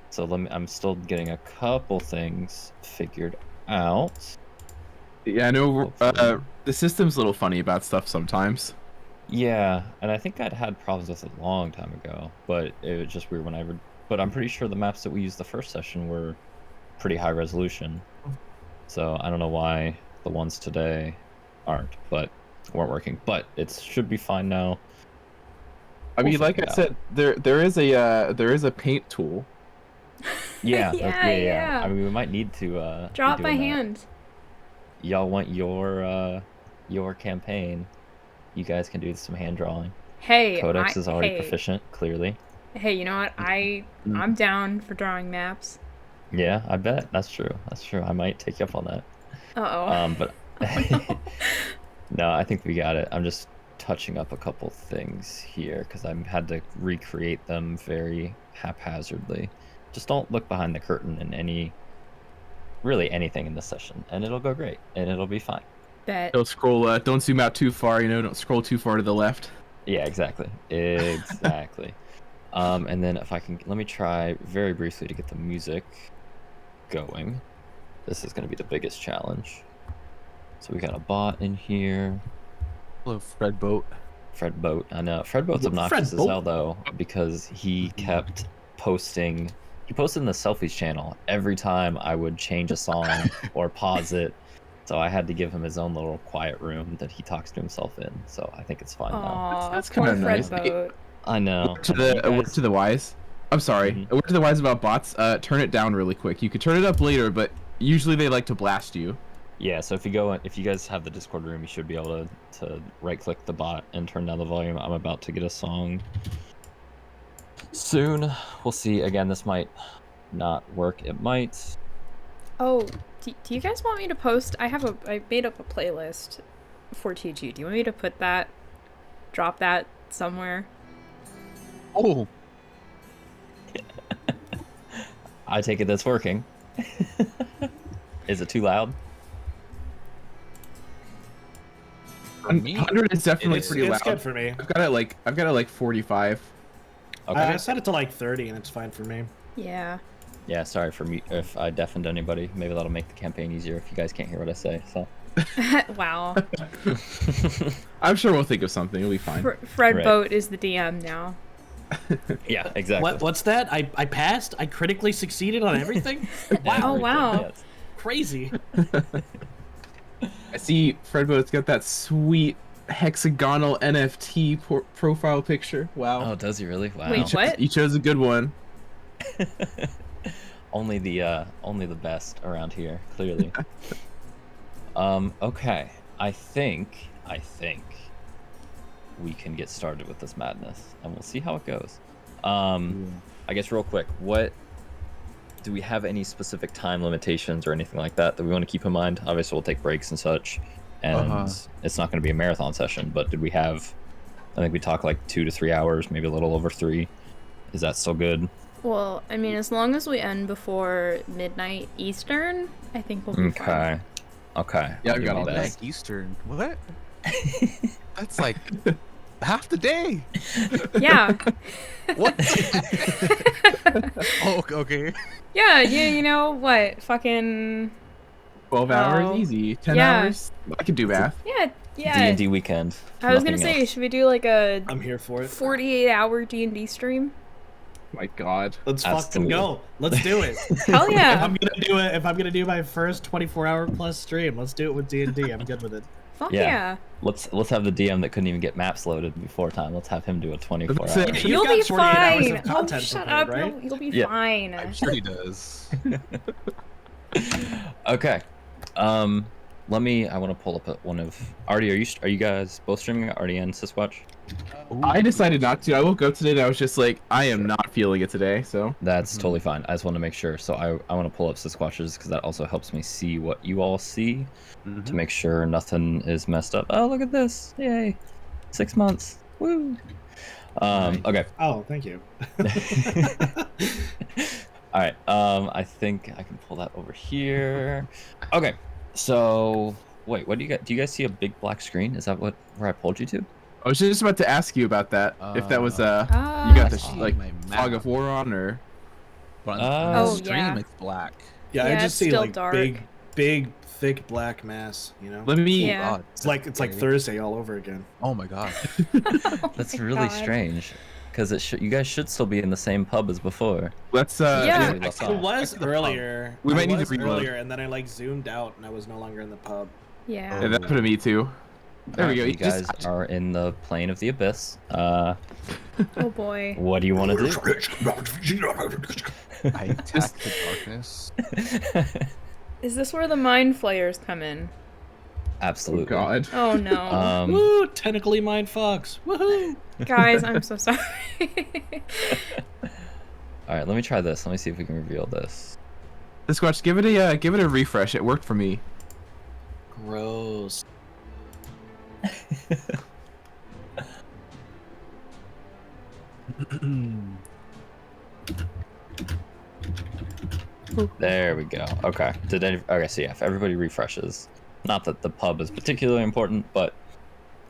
So I'm still getting a couple things figured out. Yeah, I know. Hopefully. The system's a little funny about stuff sometimes. Yeah, and I think I'd had problems with it a long time ago, but it was just weird when but I'm pretty sure the maps that we used the first session were pretty high resolution. So I don't know why the ones today aren't, but weren't working. But it should be fine now. I mean, like I said, there is a paint tool. Yeah, Yeah. I mean, we might need to Drop my that. hand. Y'all want your campaign? You guys can do some hand drawing. Hey, Codex is already proficient, clearly. Hey, you know what? I'm down for drawing maps. Yeah, I bet. That's true. That's true. I might take you up on that. Uh-oh. But no, I think we got it. I'm just touching up a couple things here because I had to recreate them very haphazardly. Just don't look behind the curtain in really anything in this session, and it'll go great, and it'll be fine. Bet. Don't scroll. Don't zoom out too far. Don't scroll too far to the left. Yeah, exactly. Exactly. And then if I can, let me try very briefly to get the music going. This is going to be the biggest challenge. So we got a bot in here. Hello, Fred Boat. Fred Boat. I know. Fred Boat's obnoxious as hell, though, because he kept posting. He posted in the selfies channel every time I would change a song or pause it. So I had to give him his own little quiet room that he talks to himself in. So I think it's fine now. That's kind of nice. Boat. I know. A word to the wise. I'm sorry. A word to the wise about bots. Turn it down really quick. You could turn it up later, but usually they like to blast you. Yeah, so if you guys have the Discord room, you should be able to right-click the bot and turn down the volume. I'm about to get a song soon. We'll see. Again, this might not work. It might. Oh, do you guys want me to post? I made up a playlist for TG. Do you want me to drop that somewhere? Oh. I take it that's working. Is it too loud? 100 is definitely pretty loud. It's good for me. I've got it like 45. Okay. I set it to like 30 and it's fine for me. Yeah. Yeah, sorry for me if I deafened anybody. Maybe that'll make the campaign easier if you guys can't hear what I say. So. Wow. I'm sure we'll think of something. It'll be fine. Fred Boat is the DM now. Yeah, exactly. What's that? I passed? I critically succeeded on everything? Wow. Oh, wow. Yes. Crazy. I see Fredboat's got that sweet hexagonal NFT profile picture. Wow. Oh, does he really? Wow. Wait, what? You chose a good one. Only the best around here, clearly. Okay. I think we can get started with this madness, and we'll see how it goes. I guess real quick, do we have any specific time limitations or anything like that we want to keep in mind? Obviously, we'll take breaks and such, and it's not going to be a marathon session, but did we have, I think we talked like 2 to 3 hours, maybe a little over 3. Is that still good? Well, I mean, as long as we end before midnight Eastern, I think we'll be fine. Okay. Yeah, I've got all Midnight that. Eastern. What? That's like half the day. Yeah. What? Oh, okay. Yeah, you know what? Fucking 12 hours, easy. 10 hours. I can do math. Yeah. D&D weekend. I was gonna say, should we do like a I'm here for it. 48-hour D&D stream? My God. Let's fucking go. Let's do it. Hell yeah. If I'm gonna do my first 24-hour plus stream, let's do it with D&D. I'm good with it. Fuck yeah. Let's have the DM that couldn't even get maps loaded before time. Let's have him do a 24-hour. You'll be fine. Oh, shut up. Right? You'll be fine. I'm sure he does. Okay. I want to pull up one of Artie. Are you guys both streaming? Artie and Siskquatch? I decided not to. I woke up today and I was just like, I am not feeling it today. So that's totally fine. I just want to make sure. So I want to pull up Siskquatches because that also helps me see what you all see to make sure nothing is messed up. Oh, look at this! Yay! 6 months. Woo! Okay. Oh, thank you. All right. I think I can pull that over here. Okay. So wait, what do you got? Do you guys see a big black screen? Is that where I pulled you to? I was just about to ask you about that. If that was you got the like fog of war on, or But Oh, on the yeah. stream, it's black. Yeah, I Yeah, just it's see still like dark. big, thick black mass. You know, Let me. Yeah. God, it's like Thursday all over again. Oh my god. Oh That's my really God. strange, because you guys should still be in the same pub as before. Let's. Yeah. We left It off. was the pub. earlier. We might I need to was reload. earlier, and then I like zoomed out, and I was no longer in the pub. Yeah. Yeah, that happened to me too. There we Alright, go. You You just- guys are in the plane of the abyss. Oh boy. What do you want to do? I attack the darkness. Is this where the mind flayers come in? Oh Absolutely. God. Oh no. Woo! Tentacly mind fucks. Woohoo! Guys, I'm so sorry. All right, let me try this. Let me see if we can reveal this. Siskquatch, give it a refresh. It worked for me. Gross. There we go. Okay. Okay, so yeah, if everybody refreshes, not that the pub is particularly important, but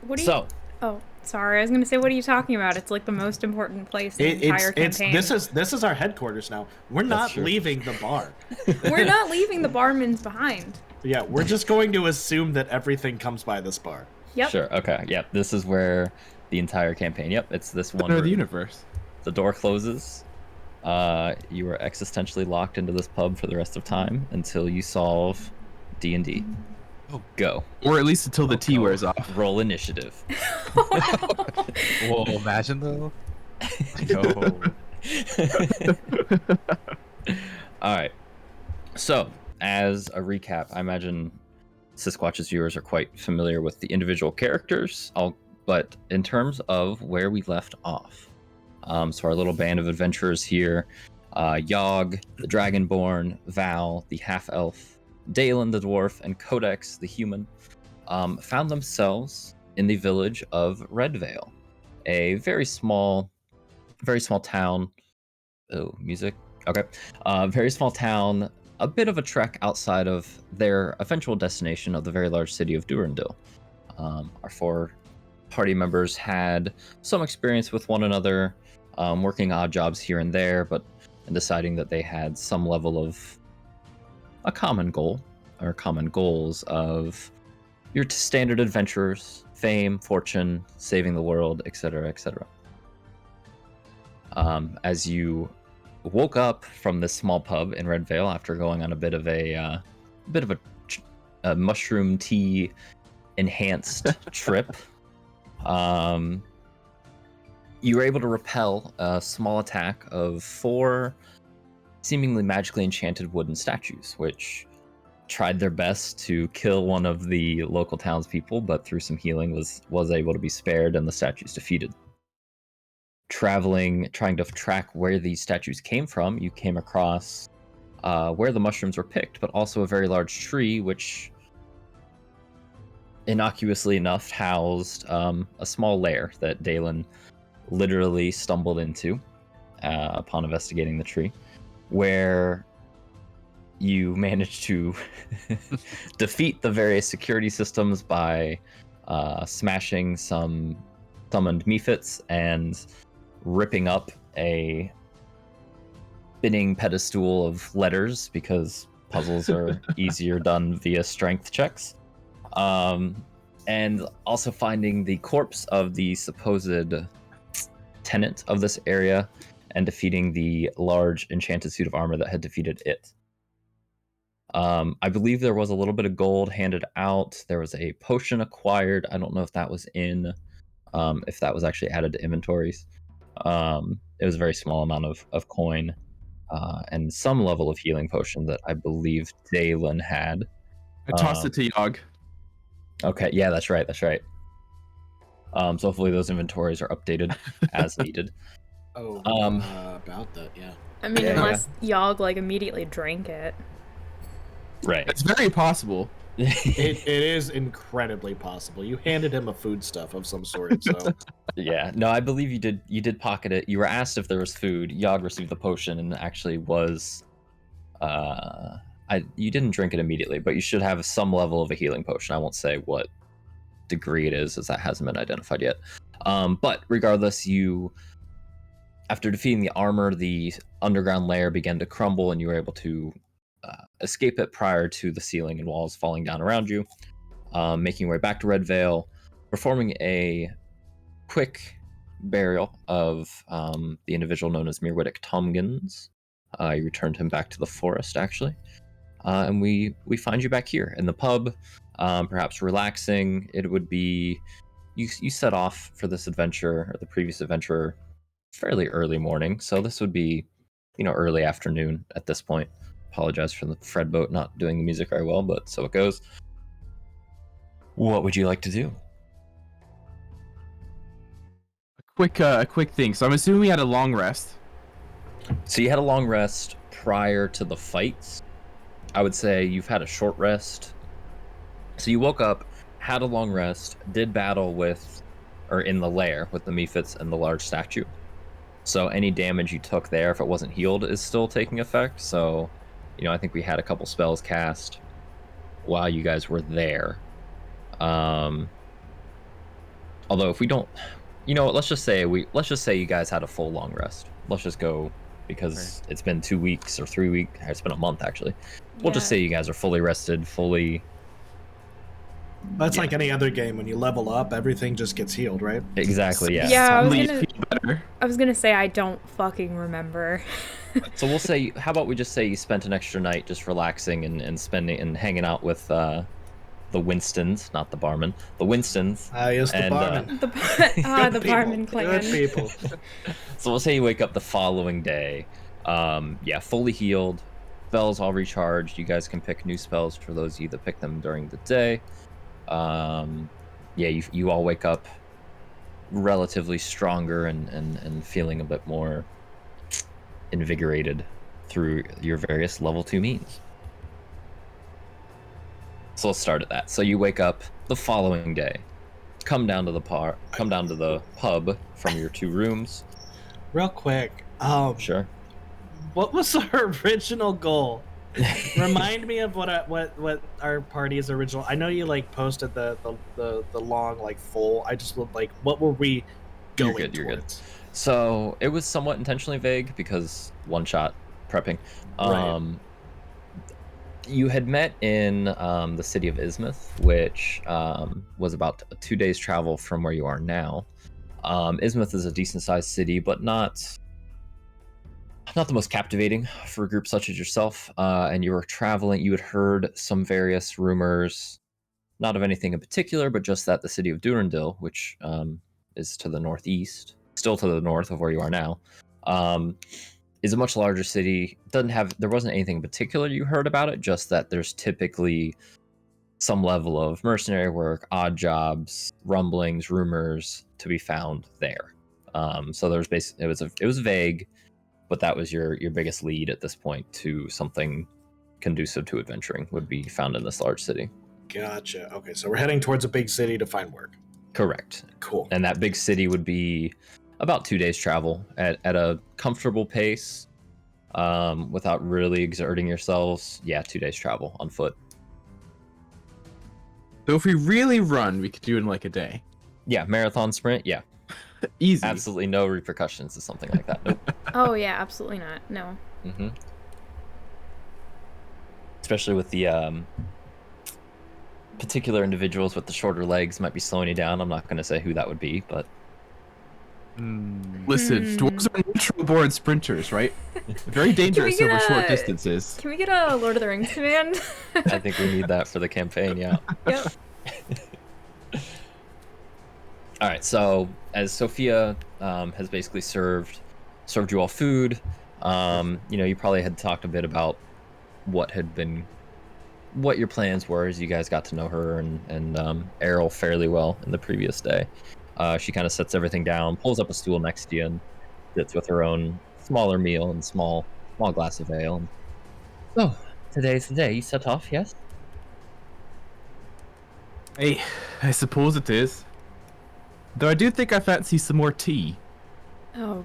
What are you? so Oh, sorry. I was gonna say, what are you talking about? It's like the most important place in the entire campaign. This is our headquarters now. We're not true. leaving the bar. We're not leaving the barmans behind. Yeah, we're just going to assume that everything comes by this bar. Yep. sure. Okay. Yep. This is where the entire campaign. Yep. It's this one. Center of the room. universe. The door closes. You are existentially locked into this pub for the rest of time until you solve D&D. Oh. Go. Or at least until the tea wears off. Roll initiative. Whoa, imagine though. No. All right. So, as a recap, I imagine Siskquatch's viewers are quite familiar with the individual characters. But in terms of where we left off, so our little band of adventurers here, Yogg, the Dragonborn, Val, the half-elf, Daelin, the dwarf, and Codex, the human, found themselves in the village of Redvale, a very small town. Oh, music. Okay. Very small town, a bit of a trek outside of their eventual destination of the very large city of Durandil. Our four party members had some experience with one another, working odd jobs here and there, but deciding that they had some level of a common goal, or common goals of your standard adventurers, fame, fortune, saving the world, etc., etc. As you woke up from this small pub in Redvale after going on a bit of a mushroom tea enhanced trip, you were able to repel a small attack of 4 seemingly magically enchanted wooden statues, which tried their best to kill one of the local townspeople, but through some healing was able to be spared and the statues defeated. Trying to track where these statues came from, you came across where the mushrooms were picked, but also a very large tree, which innocuously enough housed a small lair that Daelin literally stumbled into upon investigating the tree, where you managed to defeat the various security systems by smashing some summoned mephits and ripping up a spinning pedestal of letters, because puzzles are easier done via strength checks. And also finding the corpse of the supposed tenant of this area and defeating the large enchanted suit of armor that had defeated it. I believe there was a little bit of gold handed out. There was a potion acquired. I don't know if that was if that was actually added to inventories. It was a very small amount of coin and some level of healing potion that I believe Daelin had. I tossed it to Yogg. Okay, yeah, that's right. So hopefully those inventories are updated as needed. Oh, about that, yeah. I mean, Yeah, unless Yogg like immediately drank it. Right. It's very possible. It is incredibly possible. You handed him a foodstuff of some sort, so Yeah, no, I believe you did pocket it. You were asked if there was food. Yogg received the potion and actually was you didn't drink it immediately, but you should have some level of a healing potion. I won't say what degree it is, as that hasn't been identified yet. But regardless, you After defeating the armor, the underground layer began to crumble, and you were able to escape it prior to the ceiling and walls falling down around you, making your way back to Red Vale, performing a quick burial of the individual known as Mirwittic Tomgins. You returned him back to the forest, actually. And we find you back here in the pub, perhaps relaxing. It would be... You set off for this adventure, or the previous adventure, fairly early morning, so this would be, early afternoon at this point. Apologize for the Fred boat not doing the music very well, but so it goes. What would you like to do? A quick thing. So I'm assuming we had a long rest. So you had a long rest prior to the fights. I would say you've had a short rest. So you woke up, had a long rest, did battle in the lair with the Mephits and the large statue. So any damage you took there, if it wasn't healed, is still taking effect. So, I think we had a couple spells cast while you guys were there. Although if we don't, let's just say you guys had a full long rest. Let's just go, because It's been 2 weeks or 3 weeks. It's been a month, actually. We'll just say you guys are fully rested, fully... That's like any other game. When you level up, everything just gets healed, right? Exactly, yeah. Yeah, I was gonna say I don't fucking remember. So we'll say, how about we just say you spent an extra night just relaxing and spending and hanging out with the Winstons, not the barman, the Winstons. Yes, the barman. The barman clan. Good people. So we'll say you wake up the following day, fully healed, spells all recharged. You guys can pick new spells for those of you that pick them during the day. You all wake up relatively stronger and feeling a bit more invigorated through your various level 2 means. So let's start at that. So you wake up the following day, come down to the pub from your 2 rooms. Real quick. Sure. What was our original goal? Remind me of what our party's original. I know you posted the long full. I just would what were we going towards? You're good. So it was somewhat intentionally vague because one-shot prepping. Right. You had met in the city of Ismuth, which was about 2 days travel from where you are now. Ismuth is a decent-sized city, but not the most captivating for a group such as yourself. And you were traveling. You had heard some various rumors, not of anything in particular, but just that the city of Durandil, which is to the northeast, still to the north of where you are now, is a much larger city. There wasn't anything in particular you heard about it, just that there's typically some level of mercenary work, odd jobs, rumblings, rumors to be found there. So there was it was vague, but that was your biggest lead at this point to something conducive to adventuring would be found in this large city. Gotcha. Okay, so we're heading towards a big city to find work. Correct. Cool. And that big city would be about 2 days travel at a comfortable pace, without really exerting yourselves. 2 days travel on foot. So if we really run, we could do it in a day. Yeah, marathon sprint. Yeah. Easy. Absolutely no repercussions to something like that. Nope. Oh yeah, absolutely not. No. Mm-hmm. Especially with the particular individuals with the shorter legs might be slowing you down. I'm not going to say who that would be, but listen, dwarves are neutral born sprinters, right? Very dangerous over short distances. Can we get a Lord of the Rings command? I think we need that for the campaign. Yeah. Yep. All right, so as Sophia has basically served you all food, you probably had talked a bit about what your plans were as you guys got to know her and Errol fairly well in the previous day. She kind of sets everything down, pulls up a stool next to you, and sits with her own smaller meal and small glass of ale. So, today's the day. You set off, yes? Hey, I suppose it is. Though I do think I fancy some more tea. Oh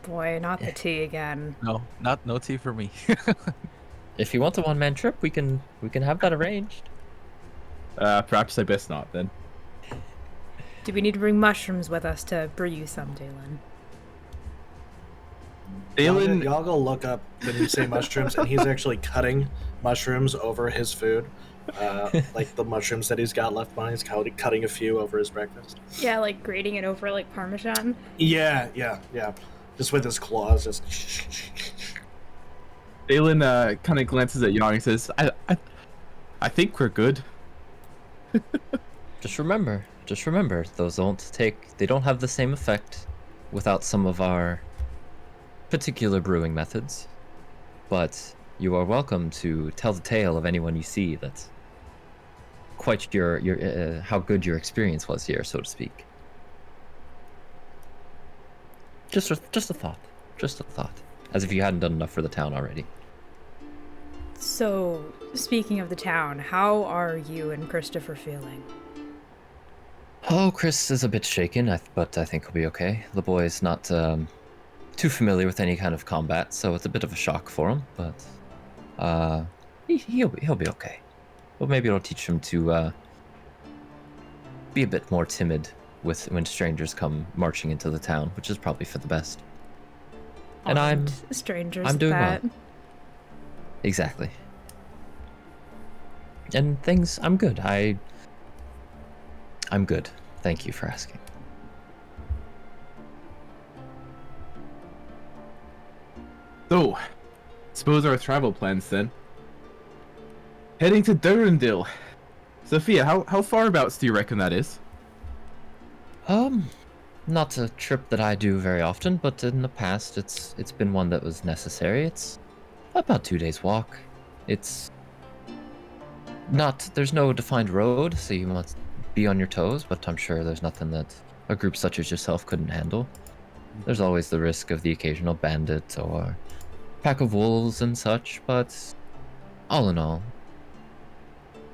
boy, not the tea again. No tea for me. If you want a one-man trip, we can have that arranged. Perhaps I best not then. Do we need to bring mushrooms with us to brew you some, Daelin? Daelin, Y'all go look up when you say mushrooms, and he's actually cutting mushrooms over his food. Like the mushrooms that he's got left behind, he's cutting a few over his breakfast. Yeah, like grating it over like Parmesan. Yeah. Just with his claws, just. Daelin kind of glances at Yang and says, I think we're good. Just remember, those they don't have the same effect without some of our particular brewing methods. But you are welcome to tell the tale of anyone you see that's quite your how good your experience was here, so to speak. Just a thought. Just a thought. As if you hadn't done enough for the town already. So, speaking of the town, how are you and Christopher feeling? Oh, Chris is a bit shaken, but I think he'll be okay. The boy's not too familiar with any kind of combat, so it's a bit of a shock for him. But he'll be okay. Well, maybe it'll teach him to be a bit more timid when strangers come marching into the town, which is probably for the best. And I'm doing well. Exactly. And I'm good. I'm good. Thank you for asking. So, suppose our travel plans then. Heading to Durandil. Sophia, how far abouts do you reckon that is? Not a trip that I do very often, but in the past it's been one that was necessary. It's about 2 days walk. There's no defined road, so you must be on your toes, but I'm sure there's nothing that a group such as yourself couldn't handle. There's always the risk of the occasional bandit or pack of wolves and such, but all in all,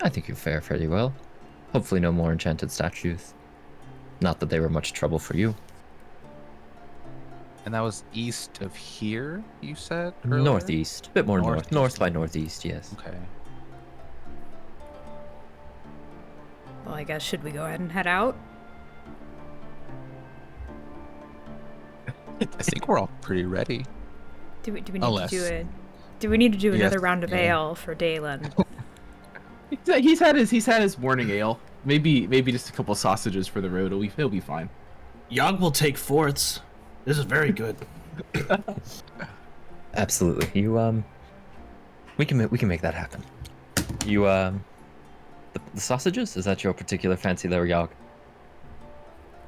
I think you fare fairly well. Hopefully no more enchanted statues. Not that they were much trouble for you. And that was east of here, you said? Earlier? Northeast. A bit more Northeast. North by northeast, yes. Okay. Well, I guess should we go ahead and head out? I think we're all pretty ready. Do we need Unless- to do it? Do we need to do Yes, another round of yeah. ale for Daelin? He's had his morning ale. Maybe just a couple sausages for the road. He'll be fine. Yogg will take fourths. This is very good. Absolutely. We can make that happen. The sausages? Is that your particular fancy there, Yogg?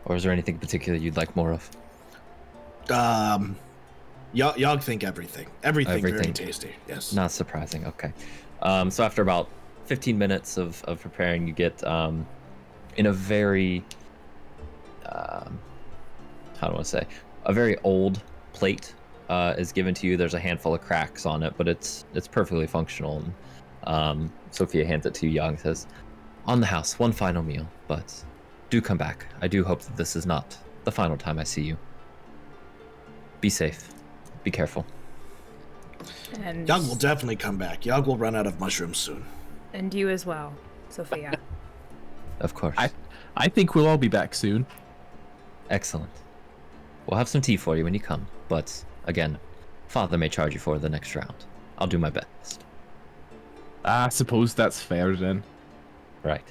Or is there anything particular you'd like more of? Yogg think everything. Everything very tasty. Yes. Not surprising. Okay. So after about 15 minutes of preparing, you get in a very how do I want to say, a very old plate is given to you. There's a handful of cracks on it, but it's perfectly functional. And Sophia hands it to you, and says, "On the house, one final meal, but do come back. I do hope that this is not the final time I see you. Be safe. Be careful." And Yogg will definitely come back. Yogg will run out of mushrooms soon. And you as well, Sophia. Of course. I think we'll all be back soon. Excellent. We'll have some tea for you when you come, but again, Father may charge you for the next round. I'll do my best. I suppose that's fair then. Right.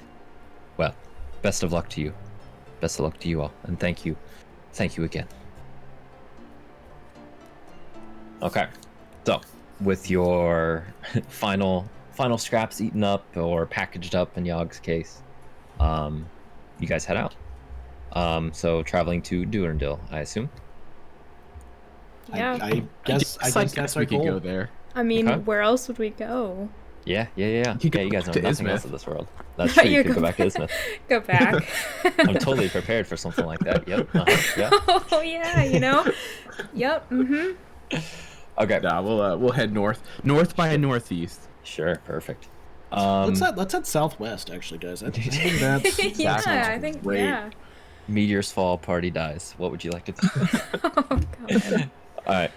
Well, best of luck to you. Best of luck to you all, and thank you. Thank you again. Okay. So, with your final scraps eaten up or packaged up in Yogg's case, you guys head out. So traveling to Durandil, I assume. Yeah. I guess that's our we could goal. go there. I mean, Okay. where else would we go? Yeah. You could You guys go know to nothing Ismith. else of this world. That's true. You could go back to Ismith. Go back. I'm totally prepared for something like that. Yep. Yeah. Oh yeah, Yep. Mm-hmm. Okay. Nah, we'll head north by northeast. Sure. Perfect. Let's head southwest, actually, guys. I think that's Yeah, sounds I think great. yeah. Meteors fall, party dies. What would you like to do? Oh god. All right.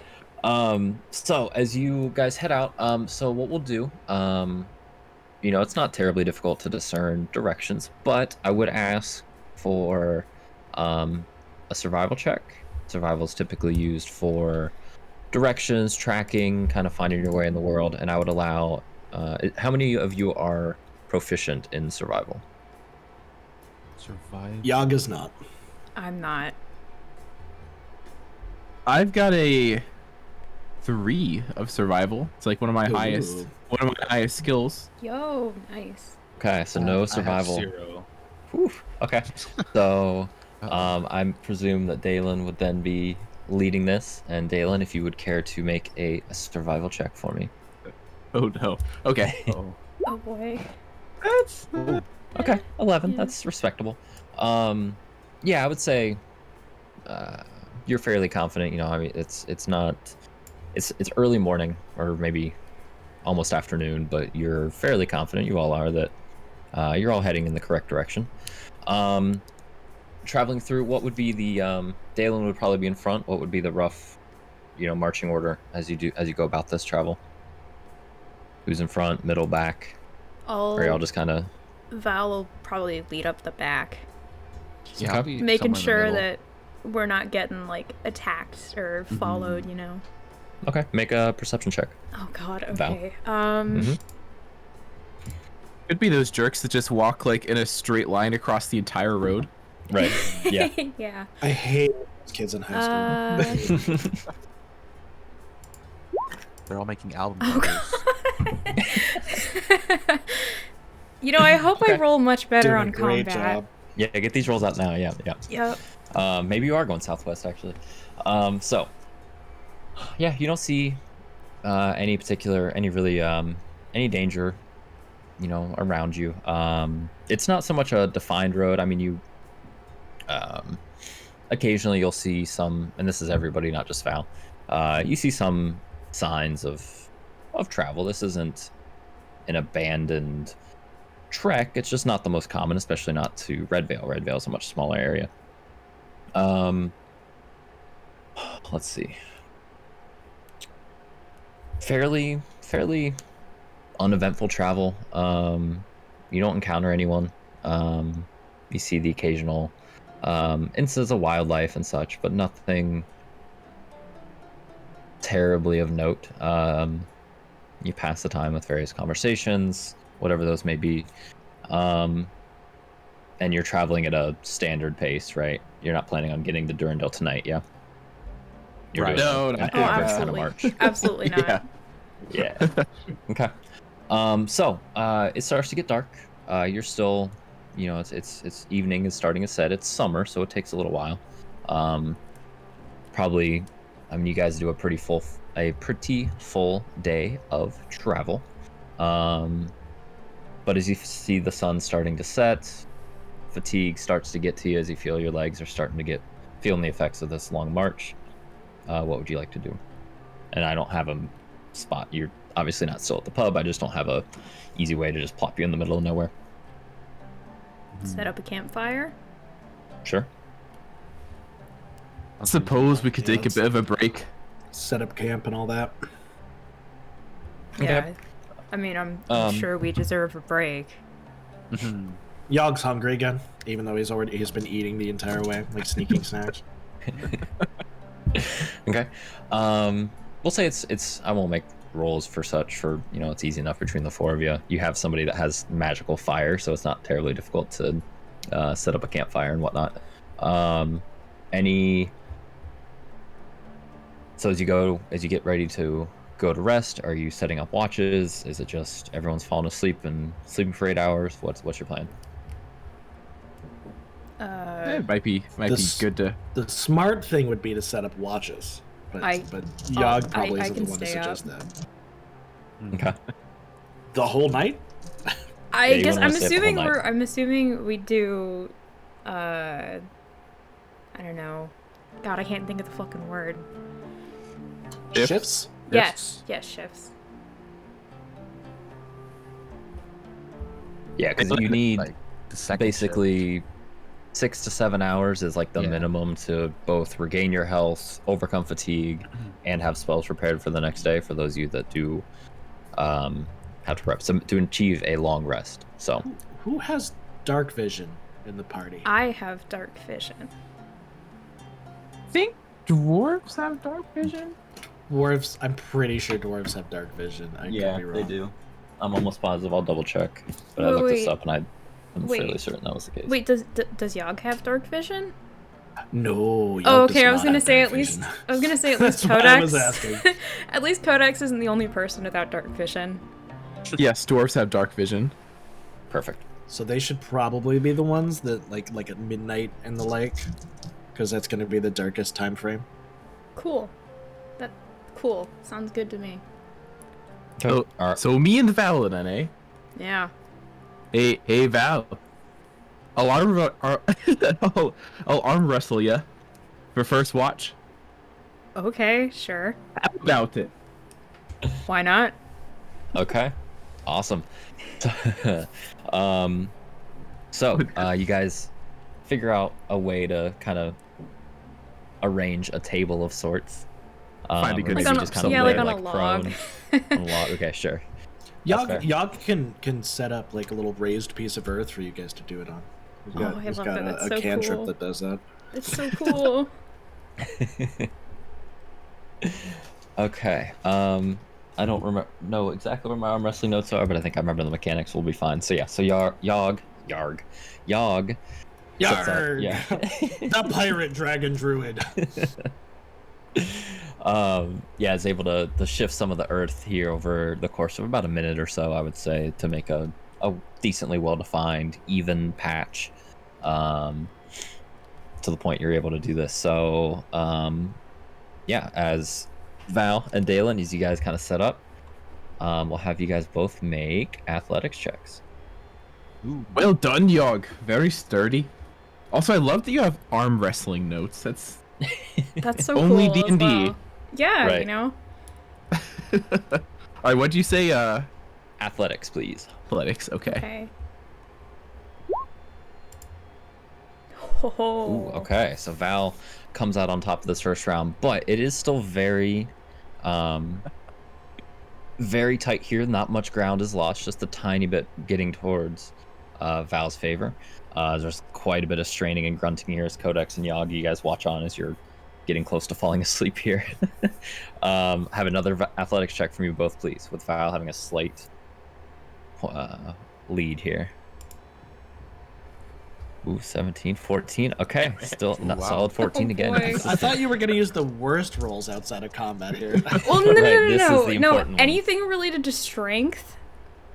So as you guys head out, so what we'll do, it's not terribly difficult to discern directions, but I would ask for a survival check. Survival is typically used for directions, tracking, kind of finding your way in the world, and I would allow. How many of you are proficient in survival? Survive. Yaga's not. I'm not. I've got a 3 of survival. It's like one of my highest skills. Yo, nice. Okay, so no survival. I have 0. Whew. Okay, so I presume that Daelin would then be leading this, and Daelin, if you would care to make a survival check for me. Oh no. Okay. Oh boy. That's Okay, 11. Yeah. That's respectable. Yeah, I would say you're fairly confident. You know, I mean, it's early morning or maybe almost afternoon, but you're fairly confident. You all are that you're all heading in the correct direction. Traveling through, what would be the Daelin would probably be in front. What would be the rough, marching order as you go about this travel? Who's in front, middle, back? Or y'all just kind of... Val will probably lead up the back, Yeah, I'll be making somewhere in the sure middle. that we're not getting like attacked or followed. Okay, make a perception check. Oh God. Val. Okay. could be those jerks that just walk like in a straight line across the entire road. Right. Yeah. Yeah. I hate those kids in high school. They're all making album Oh, covers. I hope I Okay. roll much better Doing on a great combat. job. Yeah, get these rolls out now. Yeah, yeah. Yep. Maybe you are going southwest, actually. So, yeah, you don't see any danger, around you. It's not so much a defined road. I mean, you occasionally you'll see some, and this is everybody, not just Val. You see some signs of travel. This isn't an abandoned trek. It's just not the most common, especially not to Red Veil. Red Veil is a much smaller area. Let's see. Fairly uneventful travel. You don't encounter anyone. You see the occasional instances of wildlife and such, but nothing terribly of note. You pass the time with various conversations, whatever those may be. And you're traveling at a standard pace, right? You're not planning on getting to Durandal tonight, yeah? You're Right. doing No, an no. average Oh, kind of absolutely. march. Absolutely not. Yeah. Yeah. Okay. So it starts to get dark. You're still, it's evening is starting to set. It's summer, so it takes a little while. Probably, you guys do a pretty full day of travel. But as you see the sun starting to set, fatigue starts to get to you as you feel your legs are starting to feeling the effects of this long march. What would you like to do? And I don't have a spot. You're obviously not still at the pub. I just don't have a easy way to just plop you in the middle of nowhere. Set up a campfire. Sure. Suppose we could take a let's- bit of a break. Set up camp and all that. Yeah. I mean, I'm sure we deserve a break. Yog's hungry again, even though he's been eating the entire way, like sneaking snacks. Okay. We'll say it's I won't make rolls for it's easy enough between the four of you. You have somebody that has magical fire, so it's not terribly difficult to set up a campfire and whatnot. So as you get ready to go to rest, are you setting up watches? Is it just everyone's falling asleep and sleeping for 8 hours? What's your plan? It might be good to. The smart thing would be to set up watches, but Yog probably I isn't can the one to stay up. suggest that. Okay. The whole night? I you guess wanna I'm stay up the assuming whole night. I'm assuming we do. I don't know. God, I can't think of the fucking word. Shifts? Yes, shifts. Yeah, because you need like the second basically 6 to 7 hours is like the Yeah. minimum to both regain your health, overcome fatigue, and have spells prepared for the next day. For those of you that do have to prep, so to achieve a long rest. So Who has dark vision in the party? I have dark vision. I think dwarves have dark vision. Dwarves. I'm pretty sure dwarves have dark vision. I could be wrong. they do. I'm almost positive. I'll double check. But I Wait, looked this wait. up and I'm Wait. fairly certain that was the case. Wait, does Yogg have dark vision? No. Oh, Yogg okay. does I was not gonna have say dark at least. vision. I was gonna say at least That's what Codex. I was asking. At least Codex isn't the only person without dark vision. Yes, dwarves have dark vision. Perfect. So they should probably be the ones that like at midnight and the like, because that's gonna be the darkest time frame. Cool. Cool. Sounds good to me. So, All right. so me and Val then, eh? Yeah. Hey, Val. I'll arm wrestle ya for first watch. Okay. Sure. How about it? Why not? Okay. Awesome. So you guys figure out a way to kind of arrange a table of sorts. Find a Or good maybe name. just kind of yeah, lay, like on a log. prone on a log. Okay, sure. That's fair. Yogg can set up like a little raised piece of earth for you guys to do it on. Oh, I He's love got that. That's a so cantrip cool. that does that. It's so cool. Okay. I don't know exactly where my arm wrestling notes are, but I think I remember the mechanics will be fine. So yeah, so Yogg. sets up- Yarg! Yeah. The pirate dragon druid. Yeah, is able to shift some of the earth here over the course of about a minute or so, I would say, to make a decently well-defined, even patch, to the point you're able to do this. So, yeah, as Val and Daelin, as you guys kind of set up, we'll have you guys both make athletics checks. Ooh, well done, Yogg. Very sturdy. Also, I love that you have arm wrestling notes. That's That's so Only cool. D&D. As well. Yeah, Right. you know. all right. What'd you say? Athletics, please. Athletics. Okay. Okay. Oh. Ooh, okay, so Val comes out on top of this first round, but it is still very, very tight here. Not much ground is lost, just a tiny bit getting towards Val's favor. There's quite a bit of straining and grunting here as Codex and Yogg, you guys watch on as you're getting close to falling asleep here. Have another athletics check from you both, please, with Val having a slight lead here. Ooh, 17, 14. Okay, still not Wow. solid 14 Oh, again. boy. I thought you were gonna use the worst rolls outside of combat here. Well, no, Right, this is no, the no, important one. Anything related to strength,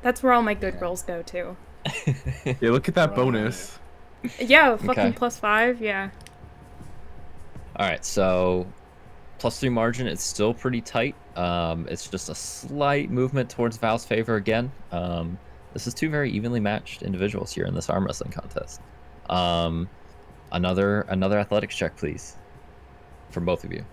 that's where all my good rolls go to. Yeah, look at that bonus. Yeah, fucking Okay. +5, yeah. All right, so +3 margin. It's still pretty tight. It's just a slight movement towards Val's favor again. This is two very evenly matched individuals here in this arm wrestling contest. Another athletics check, please, from both of you.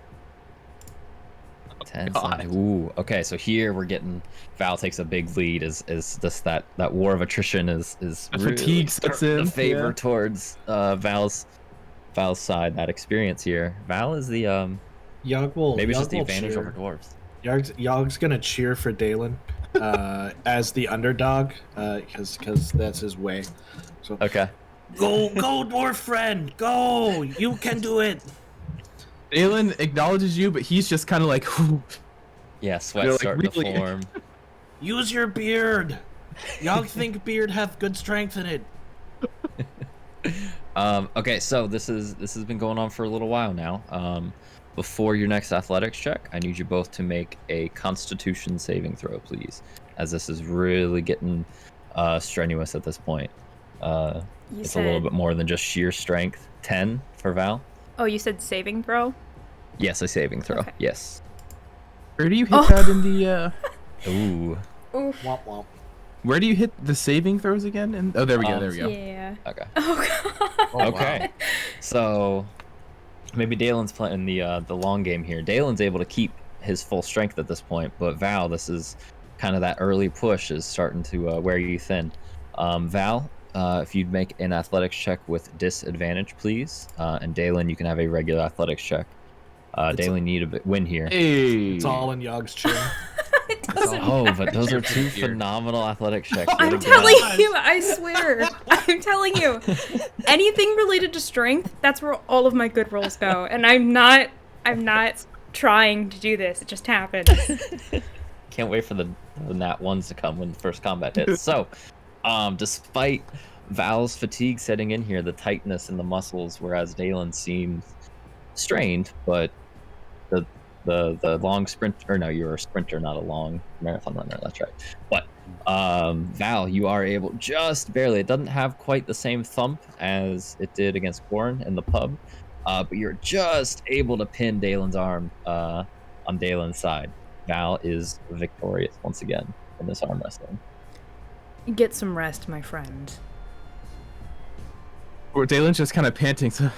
10. God. Ooh. Okay, so here we're getting Val takes a big lead. Is this that war of attrition is really Fatigue sets the in, favor yeah. towards Val's side. That experience here. Val is the Yogg will. maybe it's Yogg just the will advantage cheer. over dwarves. Yogg's gonna cheer for Daelin as the underdog, because that's his way. So Okay. go, dwarf friend, go! You can do it. Daelin acknowledges you, but he's just kind of like, Yeah, sweat You're like, starting really? to form. Use your beard. Yogg think beard have good strength in it. Okay, so this has been going on for a little while now. Before your next athletics check, I need you both to make a Constitution saving throw, please, as this is really getting strenuous at this point. You It's said, a little bit more than just sheer strength. 10 for Val. Oh, you said saving throw? Yes, a saving throw. Okay. Yes. where do you hit Oh. that in the? Ooh. Oof. Womp womp. Where do you hit the saving throws again? And oh, there we go. There we go. Yeah. Okay. Oh, God. Oh, Okay. So maybe Daelin's playing the long game here. Daelin's able to keep his full strength at this point, but Val, this is kind of that early push is starting to wear you thin. Val, if you'd make an athletics check with disadvantage, please, and Daelin, you can have a regular athletics check. Daelin, you need a win here. Hey. It's all in Yogg's chin. It doesn't. Oh, but those are two Beard. phenomenal athletics checks. I'm Way to go. telling you, I swear. I'm telling you. Anything related to strength, that's where all of my good rolls go. And I'm not trying to do this. It just happened. Can't wait for the nat ones to come when the first combat hits. So, despite Val's fatigue setting in here, the tightness in the muscles, whereas Daelin seems strained, but the long sprint, or no, you're a sprinter, not a long marathon runner. That's right. But Val, you are able, just barely. It doesn't have quite the same thump as it did against Gorn in the pub, but you're just able to pin Daelin's arm on Daelin's side. Val is victorious once again in this arm wrestling. Get some rest, my friend. Or Daelin's just kind of panting. So,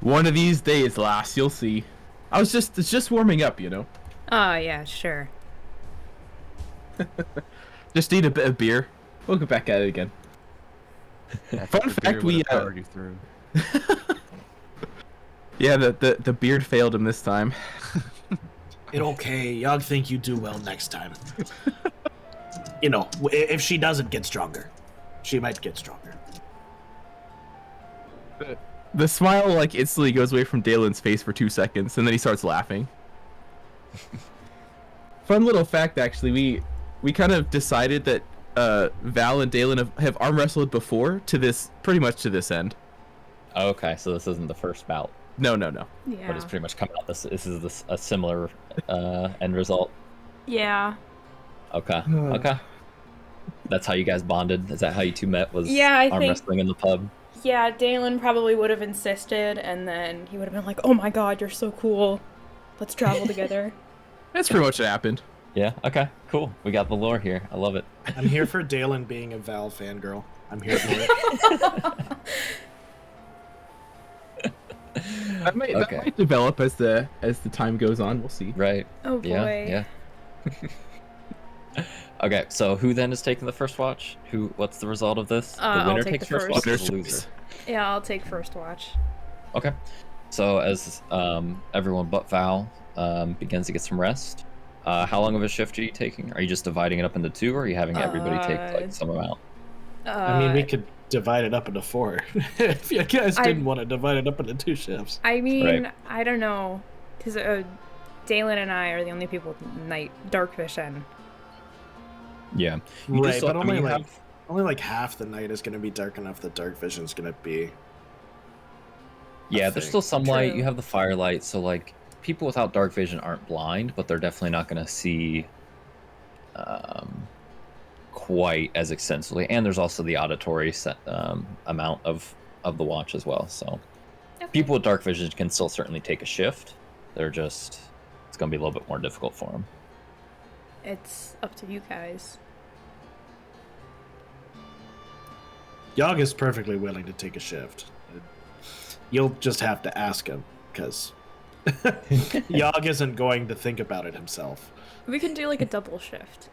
one of these days, lass, you'll see. It's just warming up, you know. Oh yeah, sure. Just need a bit of beer. We'll get back at it again. Fun fact, we powered you through. Yeah, the beard failed him this time. It okay. Y'all think you do well next time. You know, if she doesn't get stronger, she might get stronger. The smile like instantly goes away from Daelin's face for 2 seconds, and then he starts laughing. Fun little fact, actually, we kind of decided that Val and Daelin have arm wrestled before pretty much to this end. Okay, so this isn't the first bout. No. Yeah. But it's pretty much come out. This is a similar end result. Yeah. Okay. Okay. That's how you guys bonded. Is that how you two met? Was Yeah, I arm think- wrestling in the pub? Yeah, Daelin probably would have insisted, and then he would have been like, "Oh my god, you're so cool. Let's travel together." That's pretty much what happened. Yeah. Okay. Cool. We got the lore here. I love it. I'm here for Daelin being a Val fangirl. I'm here for it. That might develop as the time goes on. We'll see. Right. Oh boy. Yeah. Okay. So who then is taking the first watch? What's the result of this? The I'll winner take takes the first first. watch. Or Winner's the loser? choice. Yeah, I'll take first watch. Okay. So as everyone but Val begins to get some rest, how long of a shift are you taking? Are you just dividing it up into two, or are you having everybody take like some amount? I mean, we could divide it up into 4. If you guys didn't want to divide it up into 2 shifts. I mean, Right. I don't know, because Daelin and I are the only people with dark vision. Yeah. You Right, just- but I mean, only you only like half the night is going to be dark enough that dark vision's going to be. Yeah, I there's think. still some light. True. You have the firelight, so like people without dark vision aren't blind, but they're definitely not going to see quite as extensively. And there's also the auditory amount of the watch as well. So Okay. people with dark vision can still certainly take a shift. It's going to be a little bit more difficult for them. It's up to you guys. Yogg is perfectly willing to take a shift. You'll just have to ask him, because Yogg isn't going to think about it himself. We can do like a double shift.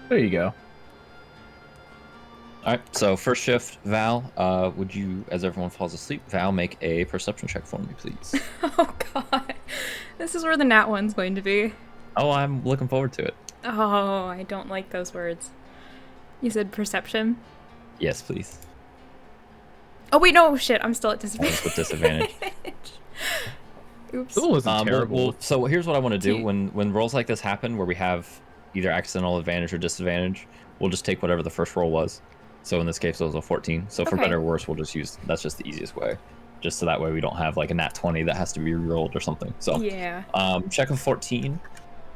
There you go. All right. So first shift, Val. Would you, as everyone falls asleep, Val, make a perception check for me, please? Oh god. This is where the nat one's going to be. Oh, I'm looking forward to it. Oh, I don't like those words. You said perception? Yes, please. Oh wait, no, shit, I'm still at Always disadvantage. with disadvantage. Oops. It wasn't terrible. Well, so here's what I want to do. Two. When rolls like this happen, where we have either accidental advantage or disadvantage, we'll just take whatever the first roll was. So in this case, it was a 14. So for Okay. better or worse, we'll just use, that's just the easiest way. Just so that way we don't have like a nat 20 that has to be re-rolled or something. So Yeah. check of 14.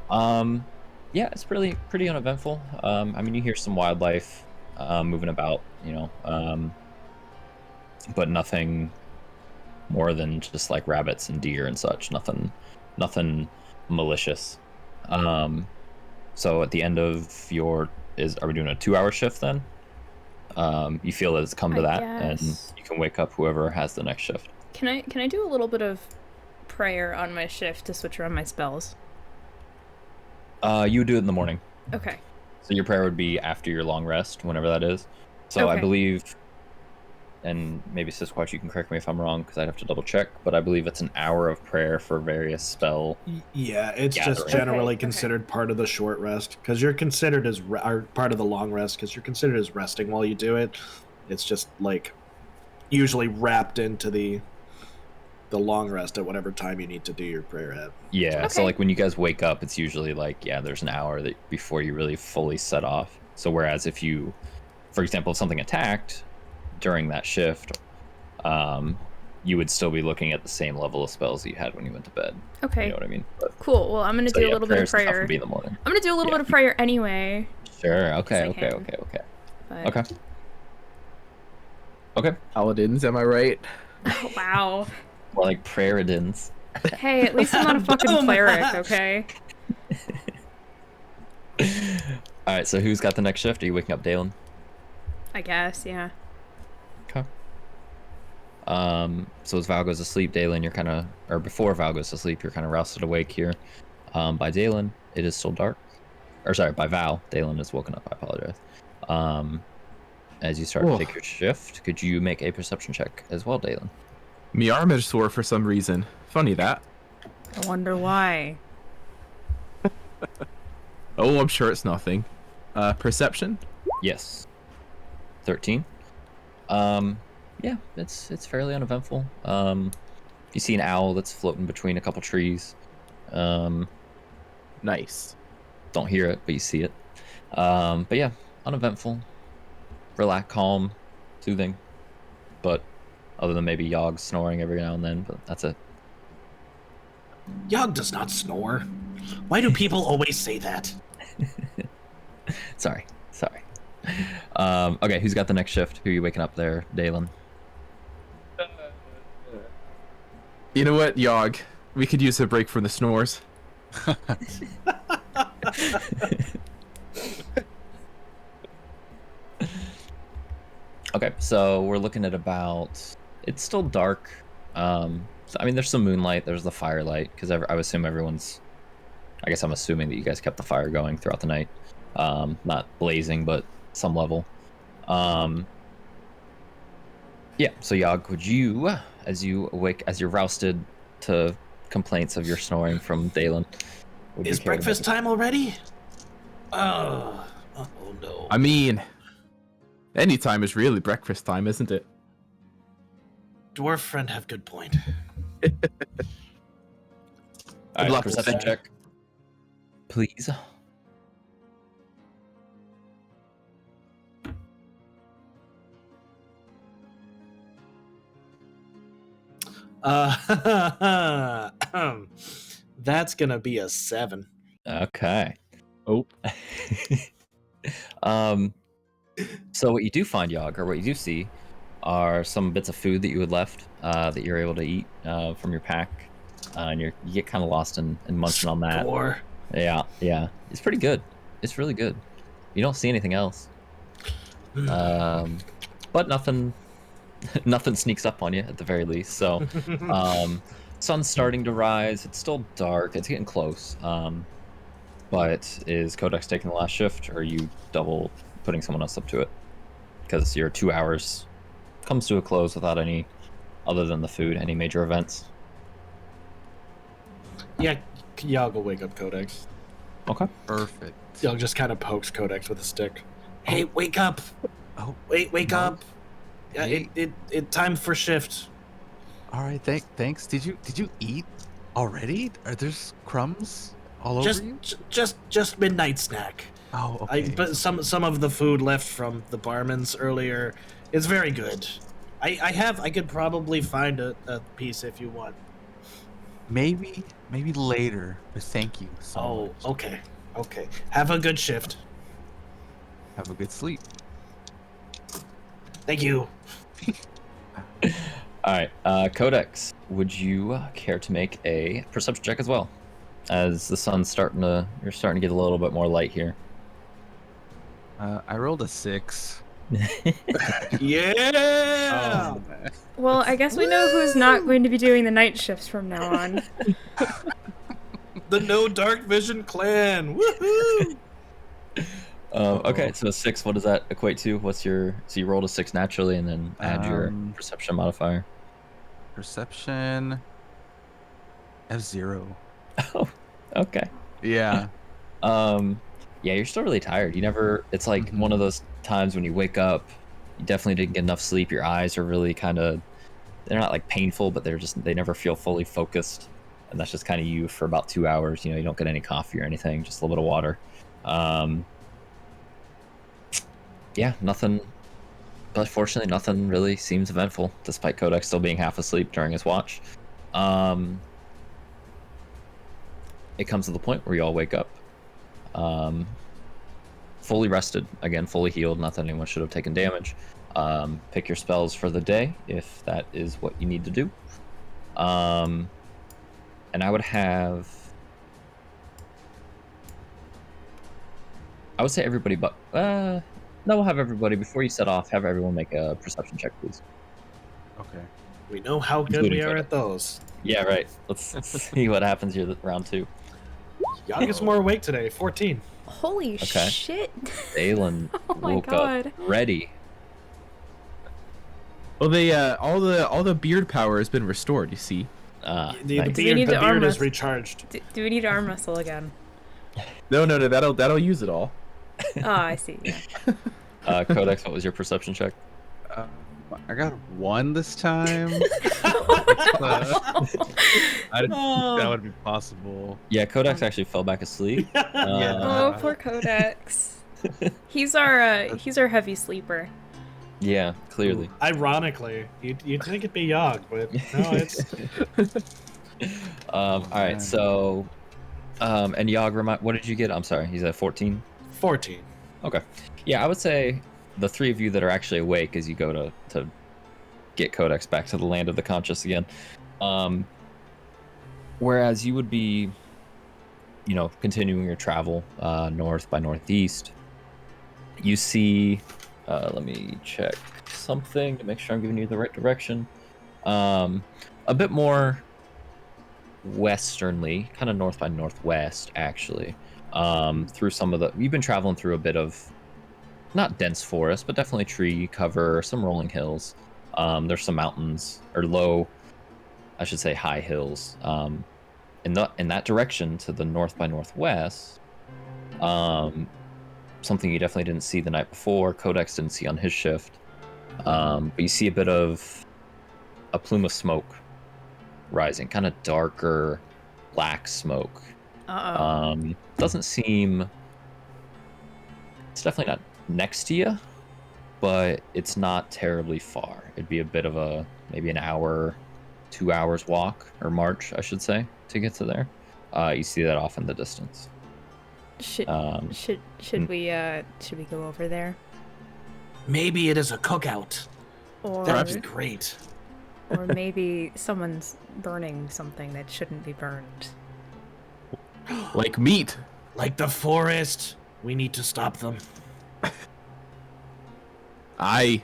Yeah, it's pretty uneventful. I mean, you hear some wildlife moving about, you know, but nothing more than just like rabbits and deer and such. Nothing malicious. So at the end of are we doing a 2-hour shift then? You feel that it's come to I that, and guess. you can wake up whoever has the next shift. Can I do a little bit of prayer on my shift to switch around my spells? You would do it in the morning. Okay. So your prayer would be after your long rest, whenever that is. So I Okay. believe, and maybe Siskquatch, you can correct me if I'm wrong, because I'd have to double check, but I believe it's an hour of prayer for various spell. Yeah, it's just Gathering. generally Okay. considered part of the short rest, because you're considered as or part of the long rest, because you're considered as resting while you do it. It's just like usually wrapped into the the long rest at whatever time you need to do your prayer at. Yeah, so Okay. like when you guys wake up, it's usually like, yeah, there's an hour that before you really fully set off. So whereas if you, for example, if something attacked during that shift, you would still be looking at the same level of spells that you had when you went to bed. Okay. You know what I mean? But, Cool. Well, I'm gonna so do yeah, a little bit of prayers and stuff prayer. would be in the morning. I'm gonna do a little Yeah. bit of prayer anyway. Sure. Okay. I Okay. can. Okay. Okay. But... Okay. Okay. Paladins, am I right? Oh, wow. More like prayeridins. Hey, at least I'm not a fucking Boom. cleric, okay? All right. So who's got the next shift? Are you waking up, Daelin? I guess, yeah. Okay. So as Val goes to sleep, Daelin, you're kind of, or before Val goes to sleep, you're kind of rousted awake here. By Daelin, it is still dark. Or sorry, by Val, Daelin is woken up. I apologize. As you start to take your shift, could you make a perception check as well, Daelin? Me arm is sore for some reason. Funny that. I wonder why. Oh, I'm sure it's nothing. Perception? Yes. 13. Yeah, it's fairly uneventful. You see an owl that's floating between a couple trees. Nice. Don't hear it, but you see it. But yeah, uneventful. Relax, calm, soothing. But other than maybe Yogg snoring every now and then, but that's it. Yogg does not snore. Why do people always say that? Sorry. Okay, who's got the next shift? Who are you waking up there, Daelin? You know what, Yogg? We could use a break from the snores. Okay, so we're looking at about... It's still dark. So, I mean, there's some moonlight. There's the firelight, because I would assume everyone's... I guess I'm assuming that you guys kept the fire going throughout the night. Not blazing, but some level. Yeah, so Yogg, would you, as you awake, as you're rousted to complaints of your snoring from Daelin... Is breakfast time already? Oh no. I mean, any time is really breakfast time, isn't it? Dwarf friend have good point. All right, luck, perception Seth. check. Please. That's gonna be a 7. Okay. Oh. So what you do find, Yogg, or what you do see, are some bits of food that you had left that you're able to eat from your pack, and you get kind of lost in munching on that. Or Yeah, it's pretty good. It's really good. You don't see anything else, but nothing sneaks up on you at the very least. So, sun's starting to rise. It's still dark. It's getting close. But is Codex taking the last shift, or are you double putting someone else up to it? Because your 2 hours comes to a close without any, other than the food, any major events. yeah, Yogg will wake up Codex. Okay. Perfect. Yogg just kind of pokes Codex with a stick. Hey, wake up! Oh, Wake no. up! Yeah, Hey. it time for shift. all right. Thanks. Did you eat already? Are there crumbs all over you? Just midnight snack. Oh, okay. But some of the food left from the barman's earlier is very good. I could probably find a piece if you want. Maybe later. But thank you so much. Okay. Have a good shift. Have a good sleep. Thank you. All right, Codex, would you care to make a perception check as well? As the sun's you're starting to get a little bit more light here. I rolled a 6. Yeah. Oh, man. Well, I guess we know who's not going to be doing the night shifts from now on. The No Dark Vision clan. Woohoo! Okay, so 6, what does that equate to? So you rolled a 6 naturally, and then add your perception modifier. Perception. F0. Oh, okay. Yeah. Yeah, you're still really tired. It's like one of those times when you wake up, you definitely didn't get enough sleep. Your eyes are really kind of they're not like painful, but they never feel fully focused, and that's just kind of you for about 2 hours. You don't get any coffee or anything, just a little bit of water. Yeah, nothing. But fortunately, nothing really seems eventful, despite Codex still being half asleep during his watch. It comes to the point where you all wake up, fully rested, again, fully healed. Not that anyone should have taken damage. Pick your spells for the day if that is what you need to do. And I would say everybody, but no, we'll have everybody, before you set off, have everyone make a perception check, please. Okay. We know how good Including we are Codex. at those. Yeah, right. Let's see what happens here round 2. Y'all gets more awake today. 14. Holy Okay. shit! Daelin Oh my woke God. up ready. Well, they all the beard power has been restored. You see. Nice. The we beard, need the to arm beard is us? recharged. Do we need to arm wrestle again? No, that'll use it all. Oh, I see. Yeah. Codex, what was your perception check? I got 1 this time. I didn't think that would be possible. Yeah, Codex actually fell back asleep. Yeah. Oh, poor Codex. He's our heavy sleeper. Yeah, clearly. Ironically, you'd think it'd be Yogg, but no, it's All right, man. so, and Yogg, what did you get? I'm sorry, he's at 14. 14. Okay, yeah, I would say the 3 of you that are actually awake as you go to get Codex back to the land of the conscious again. Whereas you would be, continuing your travel north by northeast. You see, let me check something to make sure I'm giving you the right direction. A bit more westernly, kind of north by northwest, actually. Through some of you've been traveling through a bit of, not dense forest, but definitely tree cover, some rolling hills. There's some mountains, or high hills. In that direction to the north by northwest, something you definitely didn't see the night before, Codex didn't see on his shift. But you see a bit of a plume of smoke rising, kind of darker black smoke. Doesn't seem, it's definitely not next to you, but it's not terribly far. It'd be a bit of maybe an hour, 2 hours walk, or march, I should say, to get to there. You see that off in the distance. Should we go over there? Maybe it is a cookout. Or That'd be great. or maybe someone's burning something that shouldn't be burned. Like meat. Like the forest. We need to stop them. I.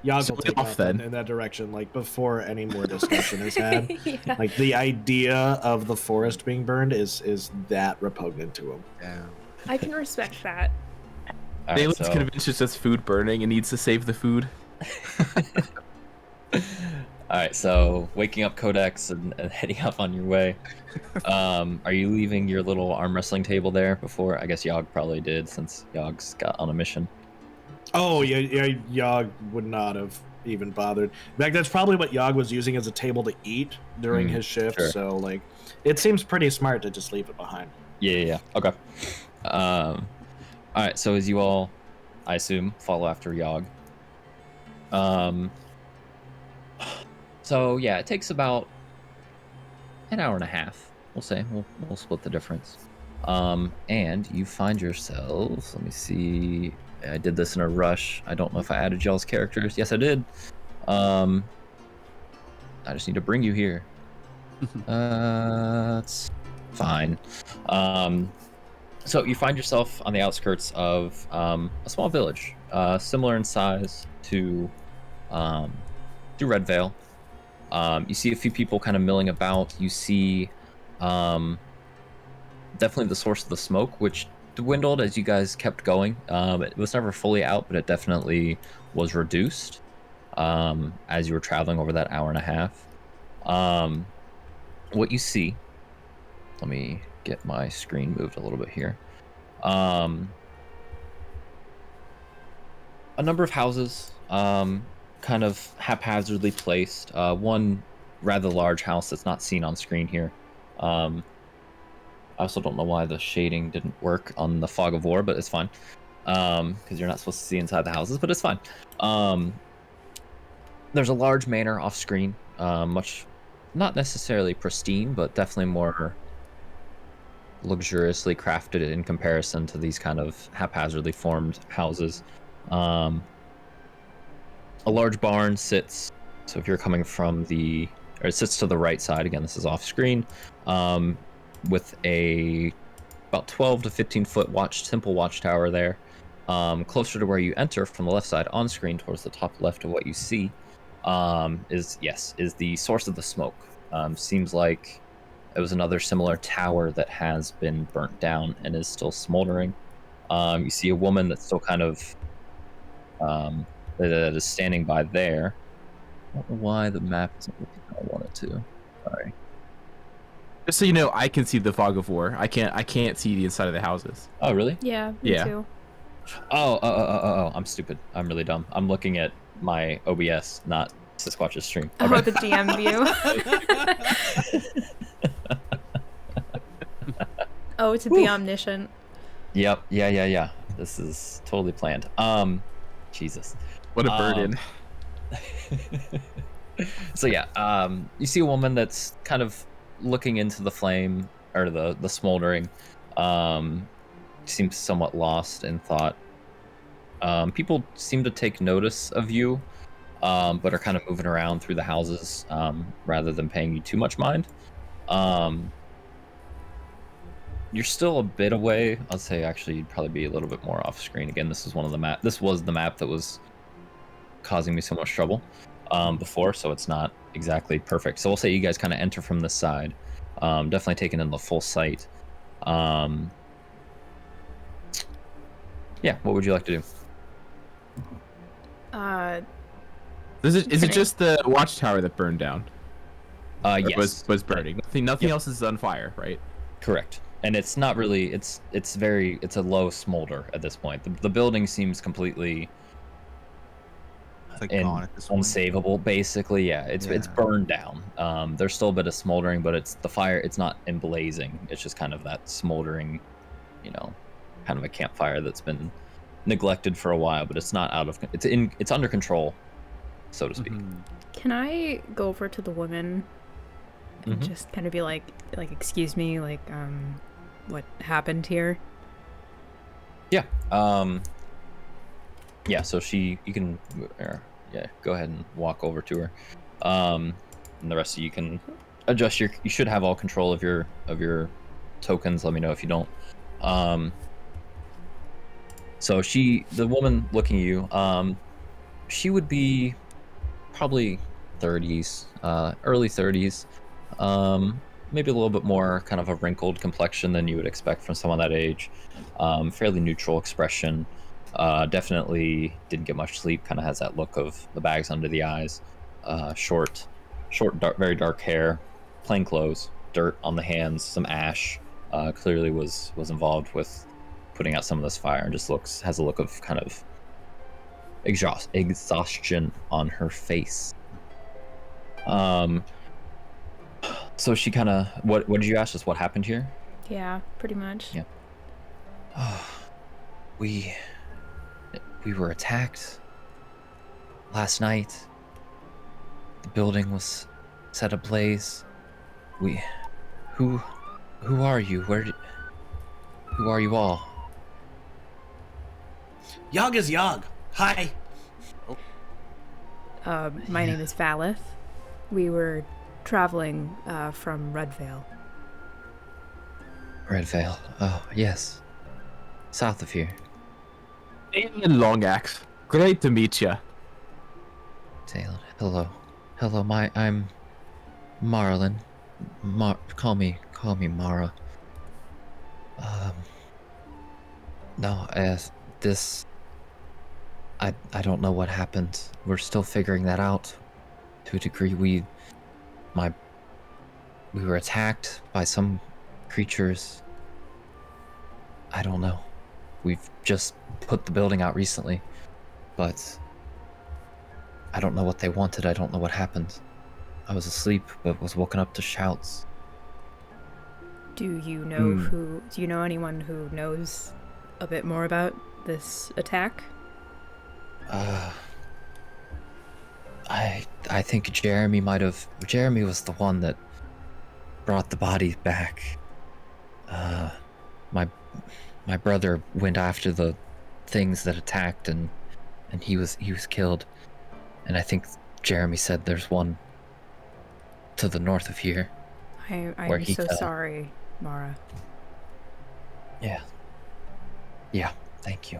Yogg So will take off off then. in that direction, like before any more discussion is had. Yeah. Like the idea of the forest being burned is that repugnant to him. Damn. I can respect that. All right, Daelin's so- convinced it's just food burning and needs to save the food. All right, so waking up Codex and heading off on your way. Are you leaving your little arm wrestling table there before? I guess Yogg probably did, since Yogg's got on a mission. Oh yeah, Yogg would not have even bothered. In fact, that's probably what Yogg was using as a table to eat during his shift. sure. So like, it seems pretty smart to just leave it behind. Yeah. Okay. All right, so as you all, I assume, follow after Yogg. So yeah, it takes about an hour and a half. We'll say we'll split the difference. And you find yourselves. Let me see. I did this in a rush. I don't know if I added y'all's characters. Yes, I did. I just need to bring you here. It's fine. So you find yourself on the outskirts of a small village, similar in size to Red Vale. You see a few people kind of milling about. You see definitely the source of the smoke, which dwindled as you guys kept going. It was never fully out, but it definitely was reduced as you were traveling over that hour and a half. What you see, let me get my screen moved a little bit here. A number of houses, kind of haphazardly placed. One rather large house that's not seen on screen here. I also don't know why the shading didn't work on the Fog of War, but it's fine. Because you're not supposed to see inside the houses, but it's fine. There's a large manor off screen, much, not necessarily pristine, but definitely more luxuriously crafted in comparison to these kind of haphazardly formed houses. A large barn sits, so if you're coming from it sits to the right side, again, this is off screen, with a about 12 to 15 foot simple watchtower there. Closer to where you enter from the left side on screen towards the top left of what you see, is the source of the smoke. Seems like it was another similar tower that has been burnt down and is still smoldering. You see a woman that's still kind of that is standing by there. I don't know why the map isn't looking how I want it to. Sorry. Just so you know, I can see the Fog of War. I can't see the inside of the houses. Oh, really? Yeah, me Yeah. too. Oh, I'm stupid. I'm really dumb. I'm looking at my OBS, not Siskquatch's stream. Oh, Okay. the DM view. Oh, to be omniscient. Yep. Yeah. This is totally planned. Jesus. What a burden. So yeah, you see a woman that's kind of looking into the flame or the smoldering. Seems somewhat lost in thought. People seem to take notice of you, but are kind of moving around through the houses rather than paying you too much mind. You're still a bit away. I'll say actually you'd probably be a little bit more off screen. Again, this is This was the map that was causing me so much trouble before, so it's not exactly perfect. So we'll say you guys kind of enter from this side, definitely taking in the full sight. Yeah, what would you like to do? Is it just the watchtower that burned down? Or Yes. was burning. Nothing else is on fire, right? Correct. And it's not really, it's a low smolder at this point. The building seems completely It's like gone at this point. unsavable, basically. Yeah, it's burned down. There's still a bit of smoldering, but it's the fire, it's not emblazing. It's just kind of that smoldering, kind of a campfire that's been neglected for a while, but it's not it's under control, so to speak. Mhm. Can I go over to the woman and Mhm. just kind of be like, excuse me, what happened here? Yeah. Yeah. So you can, go ahead and walk over to her. And the rest of you can adjust you should have all control of your tokens. Let me know if you don't. So the woman looking at you, she would be probably 30s, early 30s. Maybe a little bit more kind of a wrinkled complexion than you would expect from someone that age. Fairly neutral expression. Definitely didn't get much sleep. Kind of has that look of the bags under the eyes. Short, dark, very dark hair. Plain clothes. Dirt on the hands. Some ash. Clearly was involved with putting out some of this fire, and just has a look of kind of exhaustion on her face. So she kind of, what did you ask us? What happened here? Yeah, pretty much. Yeah. We were attacked last night. The building was set ablaze. Who are you? Who are you all? Yog is Yog. Hi. My name is Valleth. We were traveling from Redvale. Redvale. Oh, yes. South of here. Daelin Longaxe. Great to meet you. Daelin. Hello. I'm Marlin. Call me Mara. No, I don't know what happened. We're still figuring that out. To a degree, we were attacked by some creatures. I don't know. We've just put the building out recently, but I don't know what they wanted. I don't know what happened. I was asleep, but was woken up to shouts. Do you know anyone who knows a bit more about this attack? I think Jeremy was the one that brought the body back. My brother went after the things that attacked, and he was killed. And I think Jeremy said there's one to the north of here. I'm so sorry, Mara. Yeah, thank you.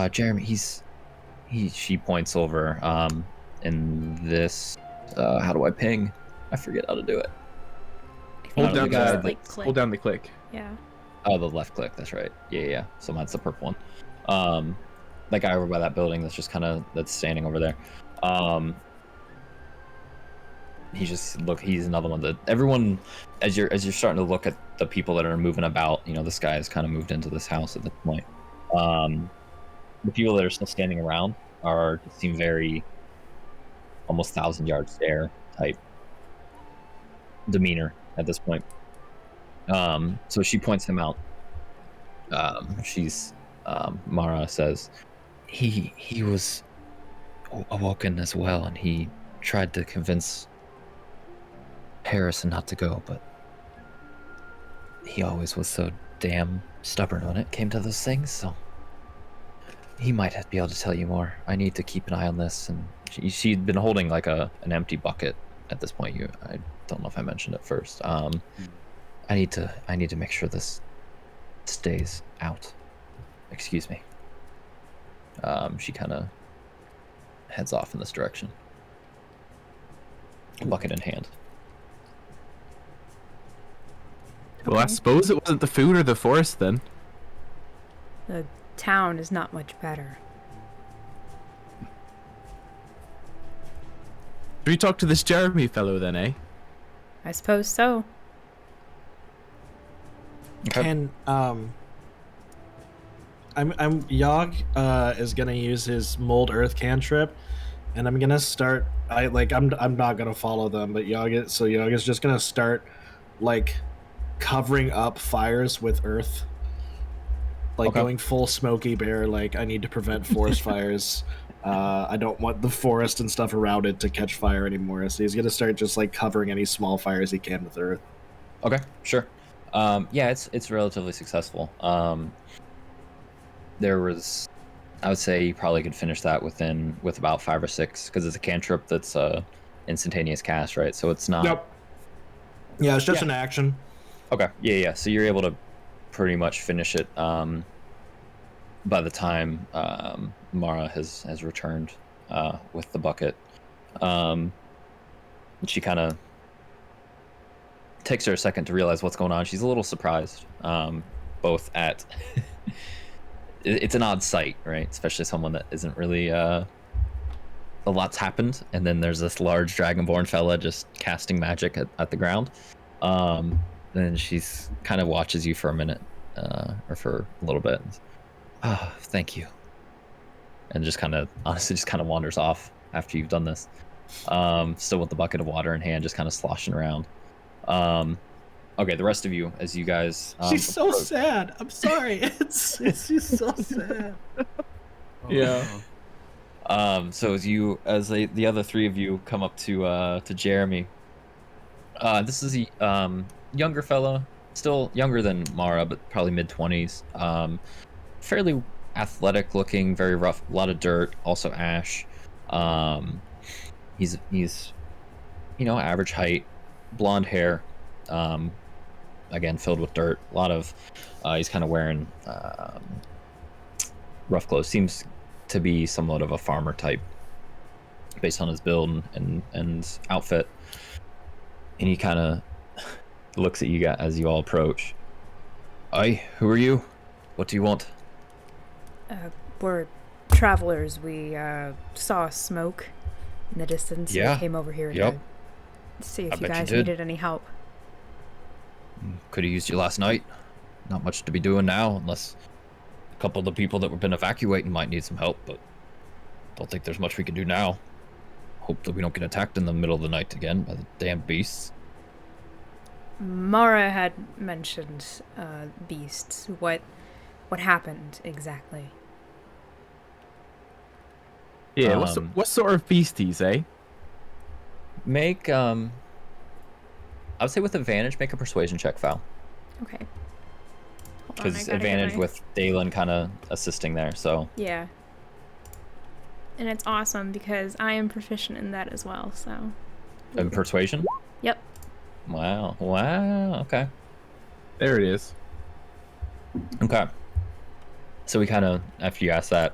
Jeremy, she points over, in this, how do I ping? I forget how to do it. Hold down, Hold down the click. Yeah. Oh, the left click, that's right. Yeah. So mine's the purple one. That guy over by that building that's standing over there. He's another one that everyone, as you're starting to look at the people that are moving about, this guy has kind of moved into this house at this point. The people that are still standing around seem very almost 1,000-yard stare type demeanor at this point. So she points him out. Mara says, he was awoken as well, and he tried to convince Harrison not to go, but he always was so damn stubborn when it came to those things, so he might be able to tell you more. I need to keep an eye on this. And she'd been holding like an empty bucket at this point. I don't know if I mentioned it first. I need to make sure this stays out. Excuse me. She kind of heads off in this direction, bucket in hand. Well, I suppose it wasn't the food or the forest then. The town is not much better. Should we talk to this Jeremy fellow then, eh? I suppose so. Okay. Can Yogg is gonna use his mold earth cantrip, and I'm gonna start. I'm not gonna follow them, but Yogg is just gonna start like covering up fires with earth, going full Smokey Bear. Like, I need to prevent forest fires. I don't want the forest and stuff around it to catch fire anymore. So he's gonna start just like covering any small fires he can with earth. Okay, sure. Yeah, it's relatively successful. There was, I would say you probably could finish that with about 5 or 6, because it's a cantrip that's instantaneous cast, right? So it's not. Yep. Yeah, it's just an action. Okay. Yeah. So you're able to pretty much finish it by the time Mara has returned with the bucket. She kind of takes her a second to realize what's going on. She's a little surprised, both at it's an odd sight, right? Especially someone that isn't really a lot's happened, and then there's this large dragonborn fella just casting magic at the ground. Then she's kind of watches you for a minute, or for a little bit. Oh, thank you. And just kind of wanders off after you've done this. Still with the bucket of water in hand, just kind of sloshing around. Okay, the rest of you, as you guys. She's so sad. I'm sorry. She's so sad. Yeah. So as the other 3 of you come up to Jeremy. This is a younger fellow, still younger than Mara, but probably mid-20s. Fairly athletic looking, very rough, a lot of dirt, also ash. He's average height, blonde hair, again filled with dirt. A lot of he's kind of wearing rough clothes. Seems to be somewhat of a farmer type based on his build and outfit. And he kind of looks at you guys as you all approach. Aye, who are you? What do you want? We're travelers. We saw smoke in the distance. Yeah. We came over here Yep. to see I if you bet you guys did. needed any help. Could have used you last night. Not much to be doing now, unless a couple of the people that we've been evacuating might need some help, but don't think there's much we can do now. hope that we don't get attacked in the middle of the night again by the damn beasts. Mara had mentioned beasts. What happened exactly? Yeah, what sort of beasties, eh? Make I would say with advantage, make a persuasion check, Val. Okay. Hold on, I Because gotta get advantage my- with Daelin kind of assisting there, so. Yeah. And it's awesome because I am proficient in that as well, so. And persuasion? Yep. Wow. Wow. Okay. There it is. Okay. So we kind of, after you ask that,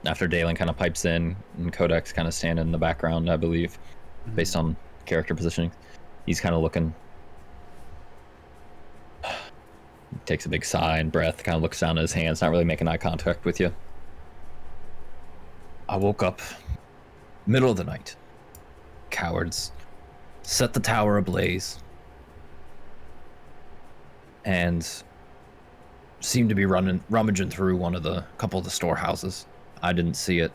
after Daelin kind of pipes in and Codex kind of standing in the background, I believe, based on character positioning, he's kind of looking. Takes a big sigh and breath, kind of looks down at his hands, not really making eye contact with you. I woke up middle of the night. Cowards set the tower ablaze and seemed to be rummaging through couple of the storehouses. I didn't see it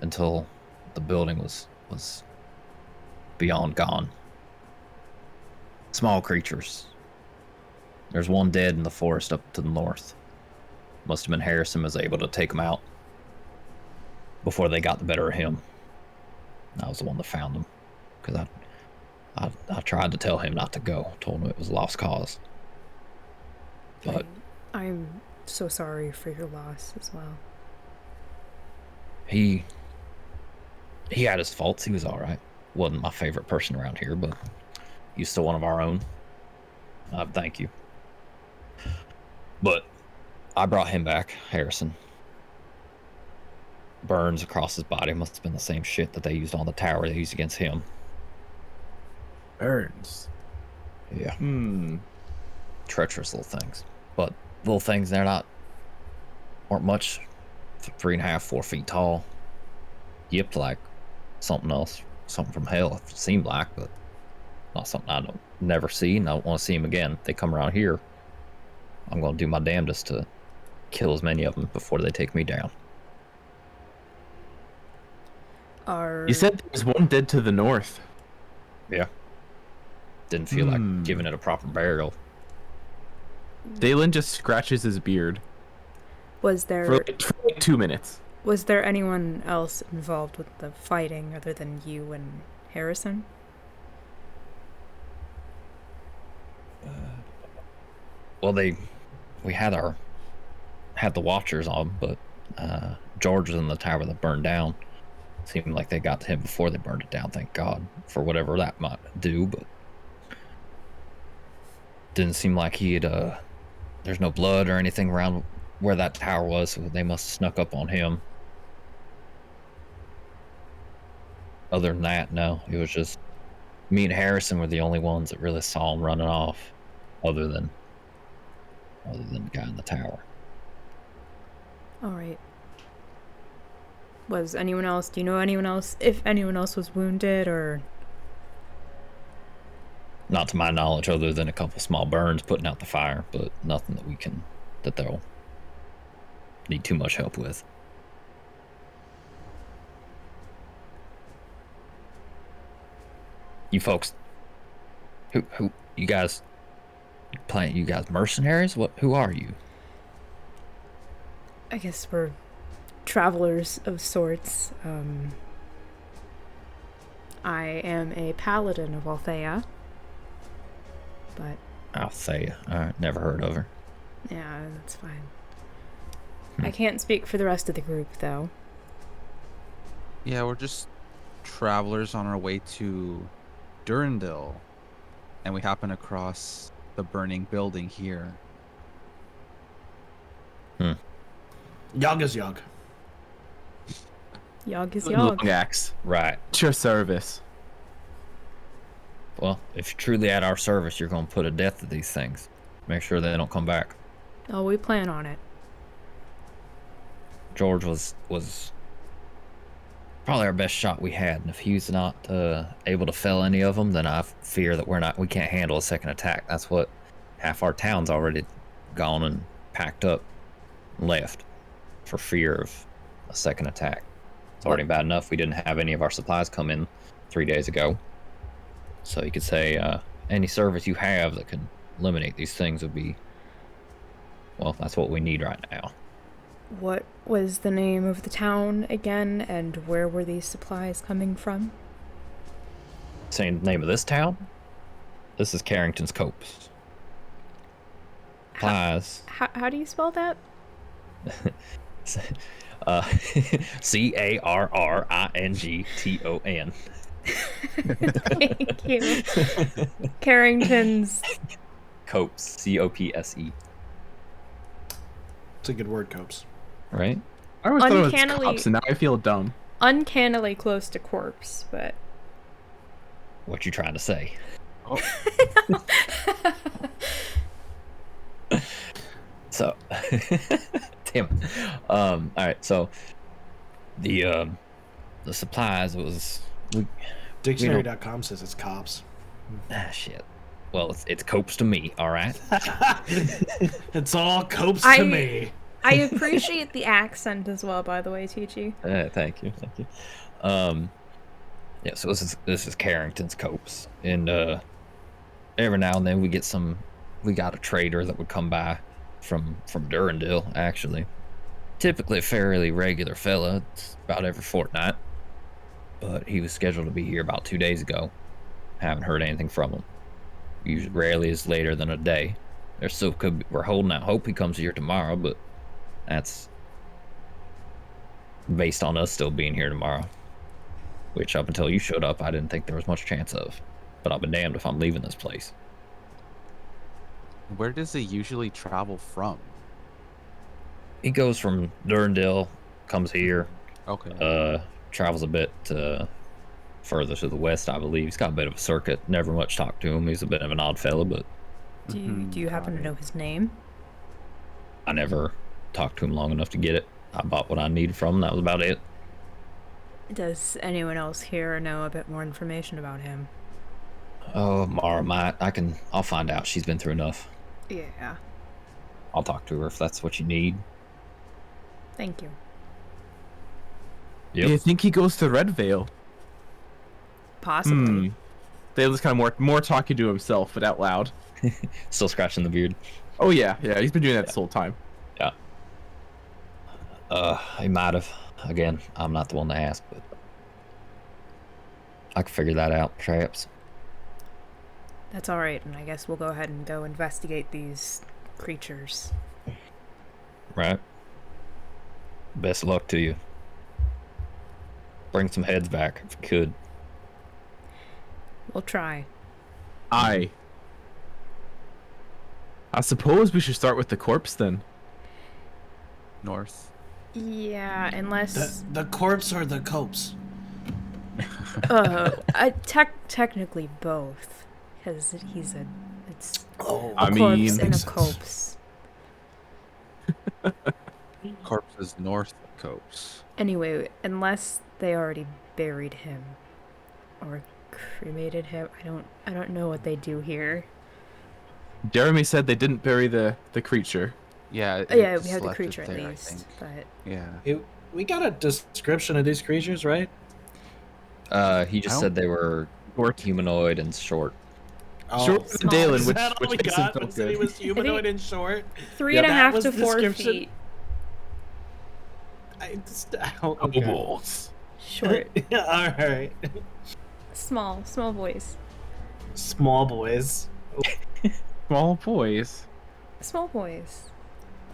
until the building was beyond gone. Small creatures. There's one dead in the forest up to the north. Must have been Harrison was able to take him out before they got the better of him. I was the one that found him because I tried to tell him not to go. Told him it was a lost cause. But I'm so sorry for your loss as well. he had his faults. He was all right. Wasn't my favorite person around here, but he's still one of our own. Thank you. But I brought him back, Harrison. Burns across his body. Must have been the same shit that they used on the tower they used against him. Burns. Yeah. Treacherous little things. But little things, weren't much. 3.5, 4 feet tall. Yipped like something else. Something from hell, it seemed like, but not something I don't never see, and I don't want to see him again. If they come around here, I'm going to do my damnedest to kill as many of them before they take me down. You said there was one dead to the north. Yeah. Didn't feel like giving it a proper burial. Daelin just scratches his beard Was there for like 2 minutes. was there anyone else involved with the fighting other than you and Harrison? Well, we had the watchers on, but George was in the tower that burned down. Seemed like they got to him before they burned it down, thank God, for whatever that might do, but didn't seem like he had, there's no blood or anything around where that tower was, so they must have snuck up on him. Other than that, no, it was just me and Harrison were the only ones that really saw him running off, other than the guy in the tower. All right. Was anyone else? Do you know anyone else? If anyone else was wounded or? Not to my knowledge, other than a couple small burns putting out the fire, but nothing that they'll need too much help with. You folks, who you guys playing? You guys mercenaries? Who are you? I guess we're travelers of sorts. I am a paladin of Althea. But Althea. Alright, never heard of her. yeah, that's fine. I can't speak for the rest of the group, though. Yeah, we're just travelers on our way to Durandil, and we happen across the burning building here. Yog is Yog. Yog is Yog. Long axe. Right. At your service. Well, if you're truly at our service, you're going to put a death to these things. Make sure they don't come back. Oh, we plan on it. George was probably our best shot we had, and if he's not able to fell any of them, then I fear that we can't handle a second attack. That's what half our town's already gone and packed up and left for fear of a second attack. It's already bad enough we didn't have any of our supplies come in 3 days ago. So you could say any service you have that can eliminate these things would be, well, that's what we need right now. What was the name of the town again, and where were these supplies coming from? Saying the name of this town? This is Carrington's Copse. Supplies. How do you spell that? Carrington. Thank you. Carrington's Copse. Copse. It's a good word, Copes. Right? I always thought it was Uncannily- cops, and now I feel dumb. uncannily close to corpse, but What you trying to say? So, damn it. All right. So, the supplies was Dictionary.com says it's cops. shit. Well, it's Copes to me. All right. It's all Copes I- to me. I appreciate the accent as well, by the way, TG. Thank you. Yeah. So this is Carrington's Copse, and every now and then we got a trader that would come by from Durandil, actually. Typically a fairly regular fella. It's about every fortnight. But he was scheduled to be here about 2 days ago. Haven't heard anything from him. Usually rarely is later than a day. There still could be, we're holding out hope he comes here tomorrow, but that's based on us still being here tomorrow. Which up until you showed up, I didn't think there was much chance of. But I'll be damned if I'm leaving this place. Where does it usually travel from? He goes from Durandil, comes here, Okay. travels a bit further to the west, I believe. He's got a bit of a circuit. Never much talked to him. He's a bit of an odd fella, but Do you happen to know his name? I never talked to him long enough to get it. I bought what I needed from him. That was about it. Does anyone else here know a bit more information about him? Oh, Mara might. I'll find out. She's been through enough. Yeah. I'll talk to her if that's what you need. Thank you. Yep. Do you think he goes to Red Veil? Possibly. Dale's kind of more talking to himself, but out loud. Still scratching the beard. Oh yeah, he's been doing that this whole time. Yeah. He might have. Again, I'm not the one to ask, but I can figure that out, perhaps. That's alright, and I guess we'll go ahead and go investigate these creatures. Right. Best of luck to you. Bring some heads back if you could. We'll try. I suppose we should start with the corpse then. North. Yeah, unless... The corpse or the Copes? Technically both. Because it's Oh, a I corpse mean, and a makes sense. copse. Corpse is north of Copse. Anyway, unless they already buried him. Or cremated him. I don't know what they do here. Jeremy said they didn't bury the creature. Yeah. Oh, yeah, just we have the left it creature at there, I least. think. But Yeah. We got a description of these creatures, right? He just I said they were Short. humanoid and short. Short than Small. Daelin, Is which that all we makes him got? feel Was that he good. was humanoid and short? 3.5 was to the 4 description? feet. Okay. Kobolds. Short. Yeah, all right. Small boys. Small boys. Small boys. Small boys.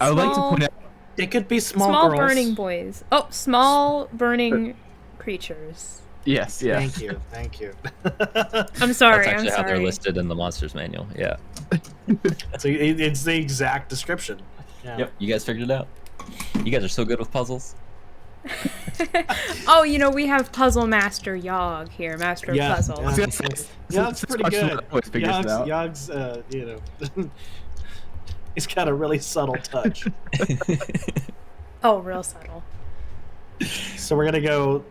I would like to Small- point out. It could be small, Small girls. burning boys. Oh, small burning creatures. Yes. Thank you. I'm sorry, That's actually I'm how they're sorry. listed in the monsters manual. Yeah. So it's the exact description. Yeah. Yep. You guys figured it out. You guys are so good with puzzles. Oh, we have Puzzle Master Yogg here, Master of Yeah, Puzzles. yeah. Yog's Yog's pretty good. Always figures it out. Yog's, he's got a really subtle touch. Oh, real subtle. So we're gonna go.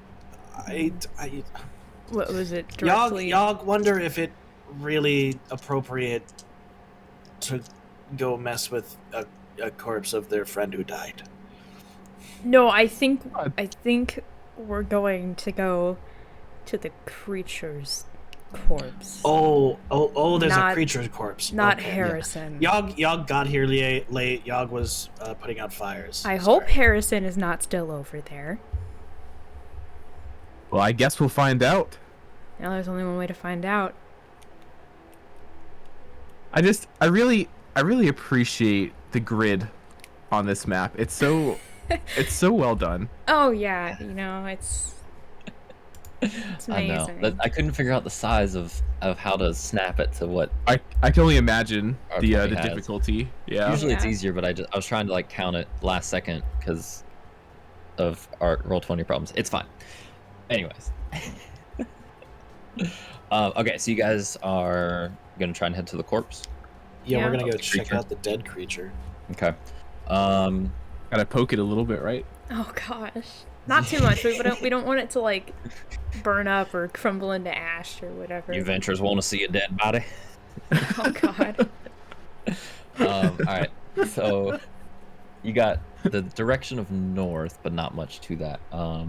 What was it? Directly? Yogg wonder if it really appropriate to go mess with a corpse of their friend who died. No, I think we're going to go to the creature's corpse. Oh, there's a Not- creature's corpse. Not Okay. Harrison. Yog got here late. Yog was putting out fires. I Sorry. hope Harrison is not still over there. Well, I guess we'll find out. Now there's only one way to find out. I really appreciate the grid on this map. It's so well done. Oh yeah, it's I know. amazing. I couldn't figure out the size of how to snap it to what. I can only imagine Our the party has. difficulty. Yeah. Usually it's Yeah. easier, but I was trying to like count it last second because of our Roll20 problems. It's fine. Anyways. Okay, so you guys are gonna try and head to the corpse. Yeah, Yeah. we're gonna go Creature. check out the dead creature. Okay. Gotta poke it a little bit, right? Oh gosh, not too much. We don't want it to like burn up or crumble into ash or whatever. You adventurers want to see a dead body? Oh god. All right. So you got the direction of north, but not much to that. Are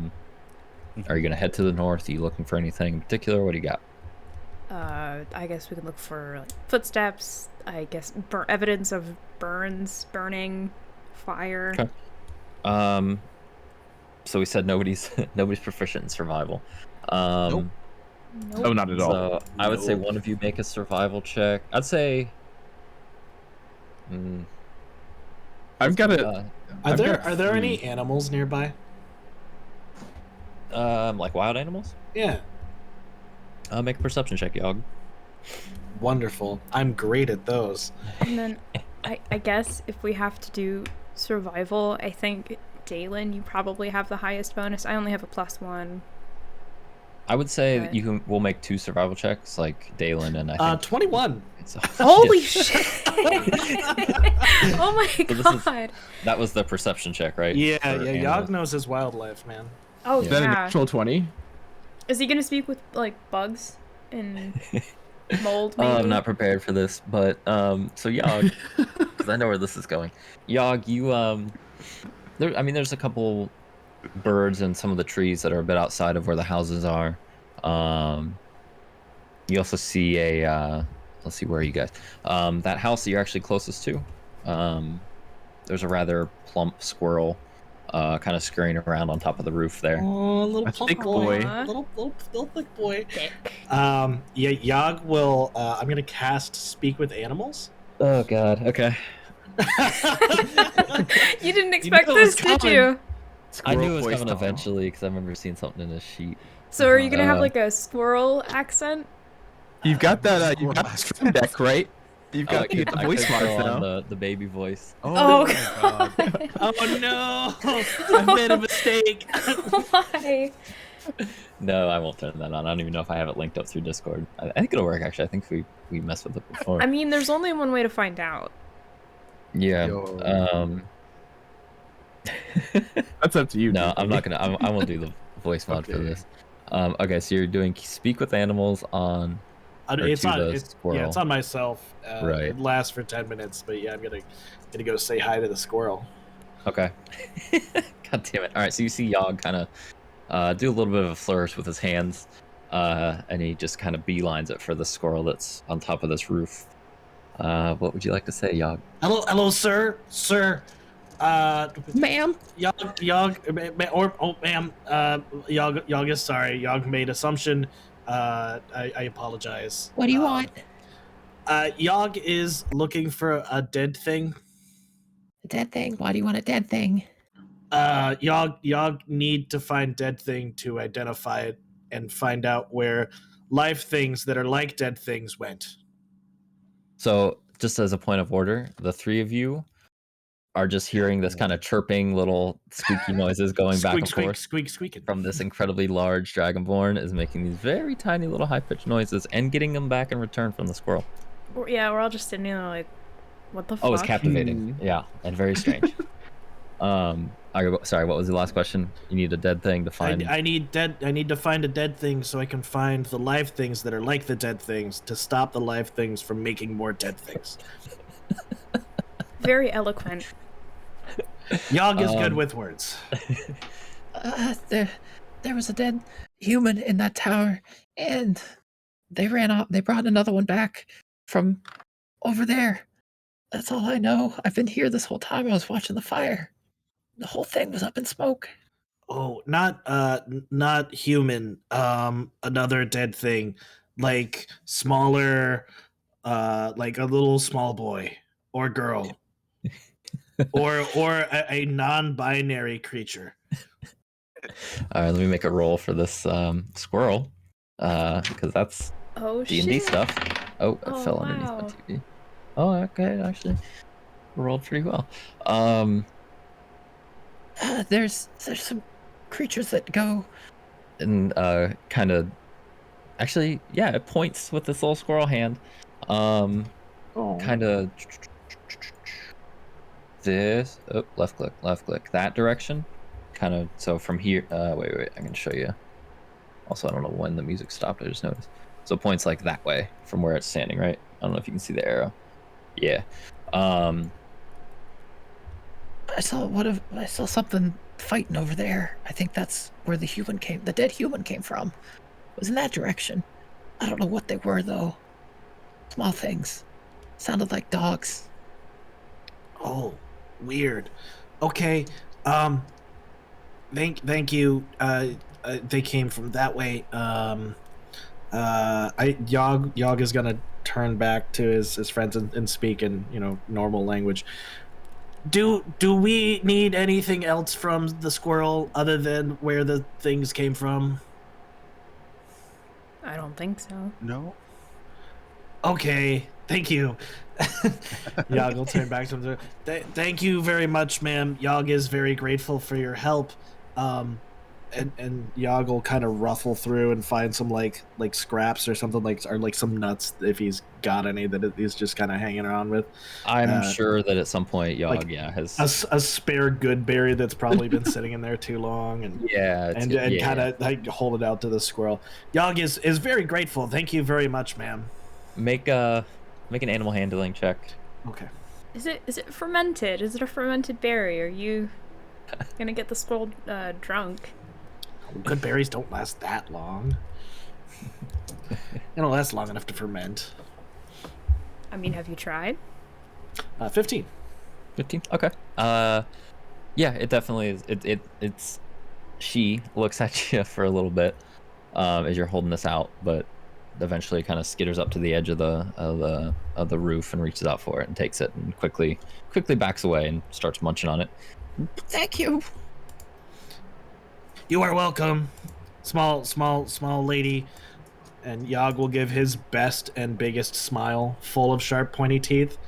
you gonna head to the north? Are you looking for anything in particular? What do you got? I guess we can look for like, footsteps. I guess evidence of burning, fire. Okay. So we said nobody's proficient in survival. Nope. Oh, not at all. So I would say Nope. one of you make a survival check. I'd say. I've got a. Are I've there got are there three. any animals nearby? Like wild animals. Yeah. Make a perception check, Yog. Wonderful. I'm great at those. And then I guess if we have to do survival, I think Daelin, you probably have the highest bonus. I only have a +1. I would say Okay. we'll make 2 survival checks, like Daelin and I think. 21. It's, Holy shit! Oh my So this is- god! That was the perception check, right? Yeah, For yeah. animals. Yog knows his wildlife, man. Oh Is that an yeah. actual 20? Is he gonna speak with like bugs and mold? Maybe? I'm not prepared for this, but so Yog, because I know where this is going. Yog, you there's a couple birds and some of the trees that are a bit outside of where the houses are. You also see let's see, where are you guys? That house that you're actually closest to. There's a rather plump squirrel, kind of scurrying around on top of the roof there. Oh, little A plump thick boy. boy. Little thick boy. Dick. Yeah, Yog will. I'm gonna cast Speak with Animals. Oh God. Okay. You didn't expect knew it was this, did coming. you? I knew it Squirrel was voice coming doll. eventually because I remember seeing something in this sheet. So are you gonna have Uh, like a squirrel accent? You've got that. You've got the stream deck, right? You've got the I voice could throw mods on now. the baby voice. Oh, my god. Oh no! I made a mistake. Why? No, I won't turn that on. I don't even know if I have it linked up through Discord. I think it'll work actually. I think we messed with it before. I mean, there's only one way to find out. Yeah. Yo. That's up to you. No, dude. I'm not gonna. I won't do the voice mod for Okay. this. Okay, so you're doing speak with animals on. Or It's to on. the It's, squirrel. yeah, it's on myself. Right. It lasts for 10 minutes, but yeah, I'm gonna go say hi to the squirrel. Okay. God damn it! All right, so you see Yog kind of do a little bit of a flourish with his hands, and he just kind of beelines it for the squirrel that's on top of this roof. What would you like to say, Yog? Hello, sir. Ma'am. Ma'am. Yog is sorry. Yog made assumption. I apologize. What do you want? Yog is looking for a dead thing. A dead thing? Why do you want a dead thing? Yog need to find dead thing to identify it and find out where live things that are like dead things went. So, just as a point of order, the three of you are just hearing this kind of chirping little squeaky noises going back and forth Squeaking. from this incredibly large dragonborn is making these very tiny little high-pitched noises and getting them back in return from the squirrel. Yeah, we're all just sitting there like, what the fuck? Oh, it's captivating. Yeah, and very strange. Sorry, what was the last question? You need a dead thing to find. I need to find a dead thing so I can find the live things that are like the dead things to stop the live things from making more dead things. Very eloquent. Yog is good with words. there was a dead human in that tower, and they ran off. They brought another one back from over there. That's all I know. I've been here this whole time. I was watching the fire. The whole thing was up in smoke. Oh, not human. Another dead thing, like smaller, like a little small boy or girl, or a non-binary creature. All right, let me make a roll for this squirrel, because that's Oh D&D shit. stuff. Oh, it Oh, fell underneath my wow. TV. Oh, okay, actually rolled pretty well. There's some creatures that go. And kind of, actually, yeah, it points with this little squirrel hand. Kind of this. Oh, left click, that direction. Kind of, so from here. Wait, I can show you. Also, I don't know when the music stopped. I just noticed. So it points like that way from where it's standing, right? I don't know if you can see the arrow. Yeah. I saw something fighting over there. I think that's where the dead human came from. It was in that direction. I don't know what they were though. Small things. Sounded like dogs. Oh, weird. Okay. Thank you. They came from that way. Yog is gonna turn back to his friends and speak in normal language. Do we need anything else from the squirrel other than where the things came from? I don't think so. No. Okay, thank you. Yog will turn back to him. Thank you very much, ma'am. Yog is very grateful for your help. And Yog will kind of ruffle through and find some like scraps or something, or some nuts if he's got any that he's just kind of hanging around with. I'm sure that at some point Yog has a spare good berry that's probably been sitting in there too long, and kind of like hold it out to the squirrel. Yog is very grateful. Thank you very much, ma'am. Make an animal handling check. Okay. Is it fermented? Is it a fermented berry? Are you gonna get the squirrel drunk? Good berries don't last that long. They don't last long enough to ferment. I mean, have you tried? 15. 15. Okay. Yeah, it definitely is. It's she looks at you for a little bit as you're holding this out, but eventually kind of skitters up to the edge of the roof and reaches out for it and takes it and quickly backs away and starts munching on it. Thank you. You are welcome, small lady. And Yog will give his best and biggest smile, full of sharp, pointy teeth,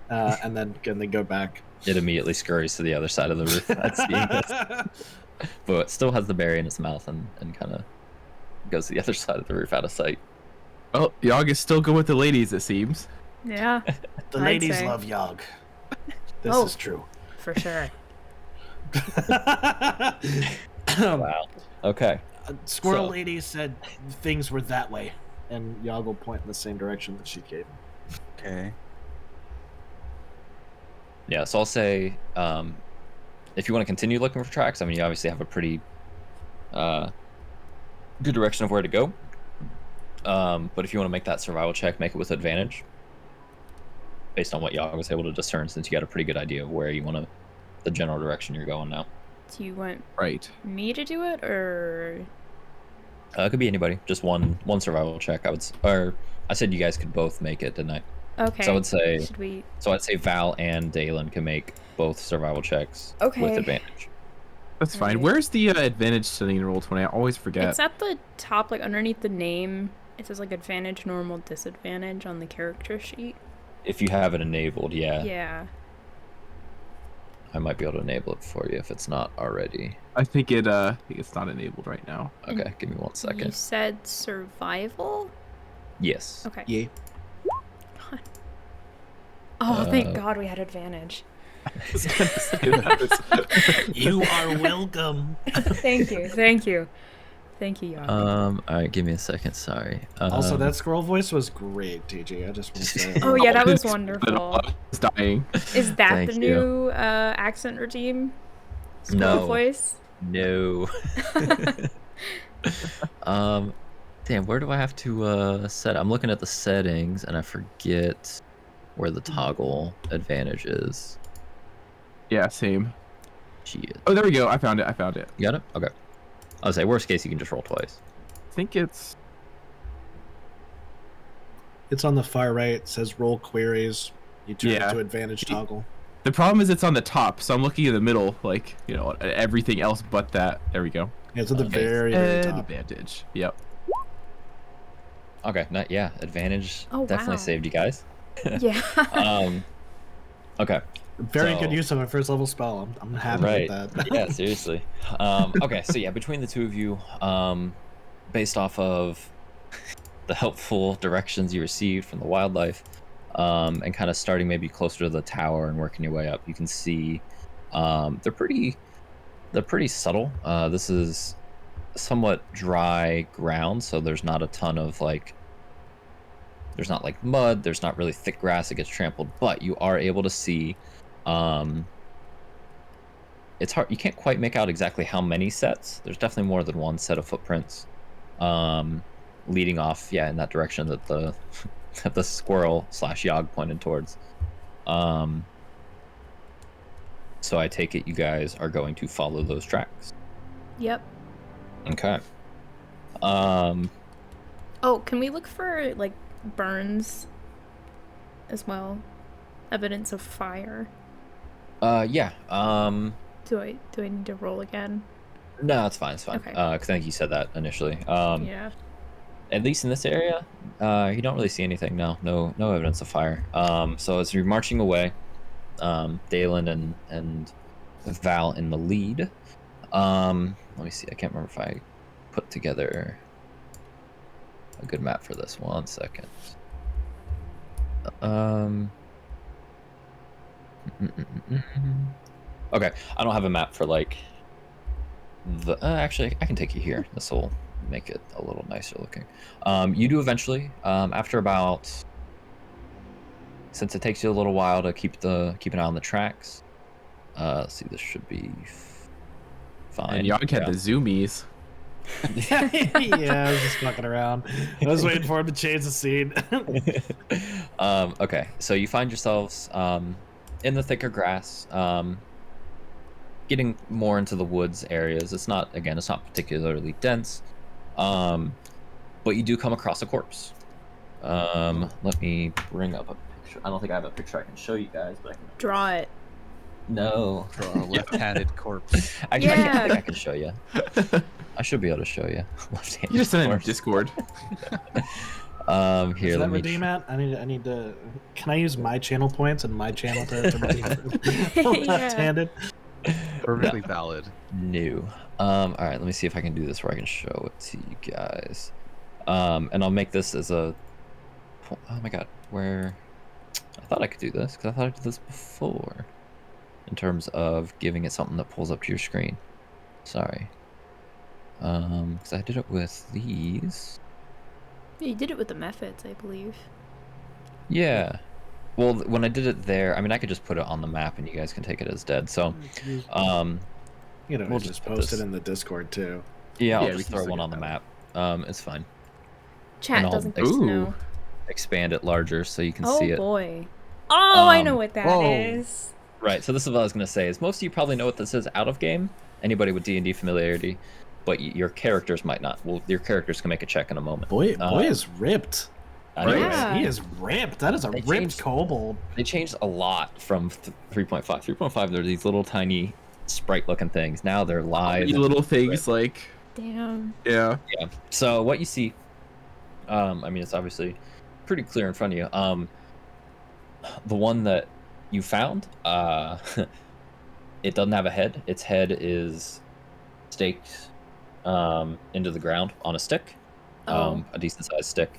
and then go back. It immediately scurries to the other side of the roof at seeing this, but it still has the berry in its mouth and kind of goes to the other side of the roof out of sight. Oh, Yog is still good with the ladies, it seems. Yeah. The I'd ladies say. love Yog. This Oh. is true. For sure. Wow. Okay. Squirrel So- lady said things were that way, and Yog will point in the same direction that she gave. Okay. Yeah, so I'll say, if you want to continue looking for tracks, I mean, you obviously have a pretty good direction of where to go. But if you want to make that survival check, make it with advantage, based on what Yog was able to discern, since you got a pretty good idea of where you want to, the general direction you're going now. Do you want Right. me to do it, or It could be anybody, just one survival check. I said you guys could both make it, didn't I? okay? So I would say, Should we? I'd say Val and Daelin can make both survival checks with Okay. advantage. That's fine. Right. Where's the advantage setting in Roll20? I always forget. It's at the top, like underneath the name. It says like advantage, normal, disadvantage on the character sheet. If you have it enabled, yeah. Yeah. I might be able to enable it for you if it's not already. I think it's not enabled right now. Okay, give me 1 You second. said survival. Yes. Okay. Yeah. Oh, thank God we had advantage. You are welcome. Thank you, Yog. All right, give me a second. Sorry. Also, that squirrel voice was great, TJ. I just want to say. Oh yeah, that was I wonderful. was dying. Is that Thank the you. new accent regime? Squirrel No. voice. No. Damn, where do I have to set? I'm looking at the settings and I forget where the toggle advantage is. Yeah, same. Shit. Oh, there we go. I found it. You got it? Okay. I was say worst case you can just roll twice. I think it's It's on the far right. It says roll queries. You turn Yeah. it to advantage toggle. the problem is it's on the top, so I'm looking in the middle, like at everything else but that. There we go. Yeah, it's at the Okay. very, very top. Advantage. Yep. Okay, yeah, advantage Oh, definitely wow. saved you guys. Yeah. Okay. Very So- good use of my first level spell. I'm happy Right. with that. Yeah, seriously. Okay, so yeah, between the two of you, based off of the helpful directions you received from the wildlife, and kind of starting maybe closer to the tower and working your way up, you can see they're pretty subtle. This is somewhat dry ground, so there's not a ton of there's not like mud, there's not really thick grass that gets trampled, but you are able to see it's hard, you can't quite make out exactly how many sets. There's definitely more than one set of footprints leading off in that direction that the that the squirrel / Yogg pointed towards. So I take it you guys are going to follow those tracks. Yep. Okay. Oh, can we look for like burns as well? Evidence of fire. Yeah. Do I need to roll again? No, it's fine. It's fine. Okay. Because I think you said that initially. Yeah. At least in this area, you don't really see anything. No evidence of fire. So as you're marching away, Daelin and Val in the lead. Let me see. I can't remember if I put together a good map for this. 1 second. Okay, I don't have a map for like the. Actually, I can take you here. This will make it a little nicer looking. You do eventually, after about. Since it takes you a little while to keep an eye on the tracks. Let's see, this should be fine. And Yogg had the zoomies. Yeah, I was just fucking around. I was waiting for him to change the scene. Okay, so you find yourselves in the thicker grass, getting more into the woods areas. It's not particularly dense, but you do come across a corpse. Let me bring up a picture. I don't think I have a picture I can show you guys, but I can Draw it. No. For our left-handed corpse. I Yeah. think I can show you. I should be able to show you. Left-handed You just sent it in corpse. Discord. Here, Does let that me. redeem it? I need to. Can I use my channel points and my channel to redeem Yeah. left-handed? Perfectly valid. New. All right, let me see if I can do this where I can show it to you guys. And I'll make this as a. Oh my god, where? I thought I could do this because I thought I did this before. In terms of giving it something that pulls up to your screen. Sorry. Because I did it with these. You did it with the methods, I believe. Yeah. Well, when I did it there, I mean, I could just put it on the map and you guys can take it as dead. So, You know, We'll just just put post this- it in the Discord too. yeah, I'll Yeah, we just can throw still one get on the that. map. It's fine. Chat And I'll- doesn't get to Ooh. know. Expand it larger so you can Oh see it. boy. Oh, I know Um, what that whoa. is. Right, so this is what I was going to say, is most of you probably know what this is out of game, anybody with D&D familiarity, but your characters might not. Well, your characters can make a check in a moment. Boy Uh, is ripped. Anyways, Yeah. He is ripped. That is a They ripped changed- kobold. They changed a lot from 3.5. 3.5, they're these little tiny sprite-looking things. Now they're live. You little things like Damn. yeah. Yeah. So what you see, I mean, it's obviously pretty clear in front of you. The one that you found, it doesn't have a head. Its head is staked into the ground on a stick, Oh. a decent sized stick.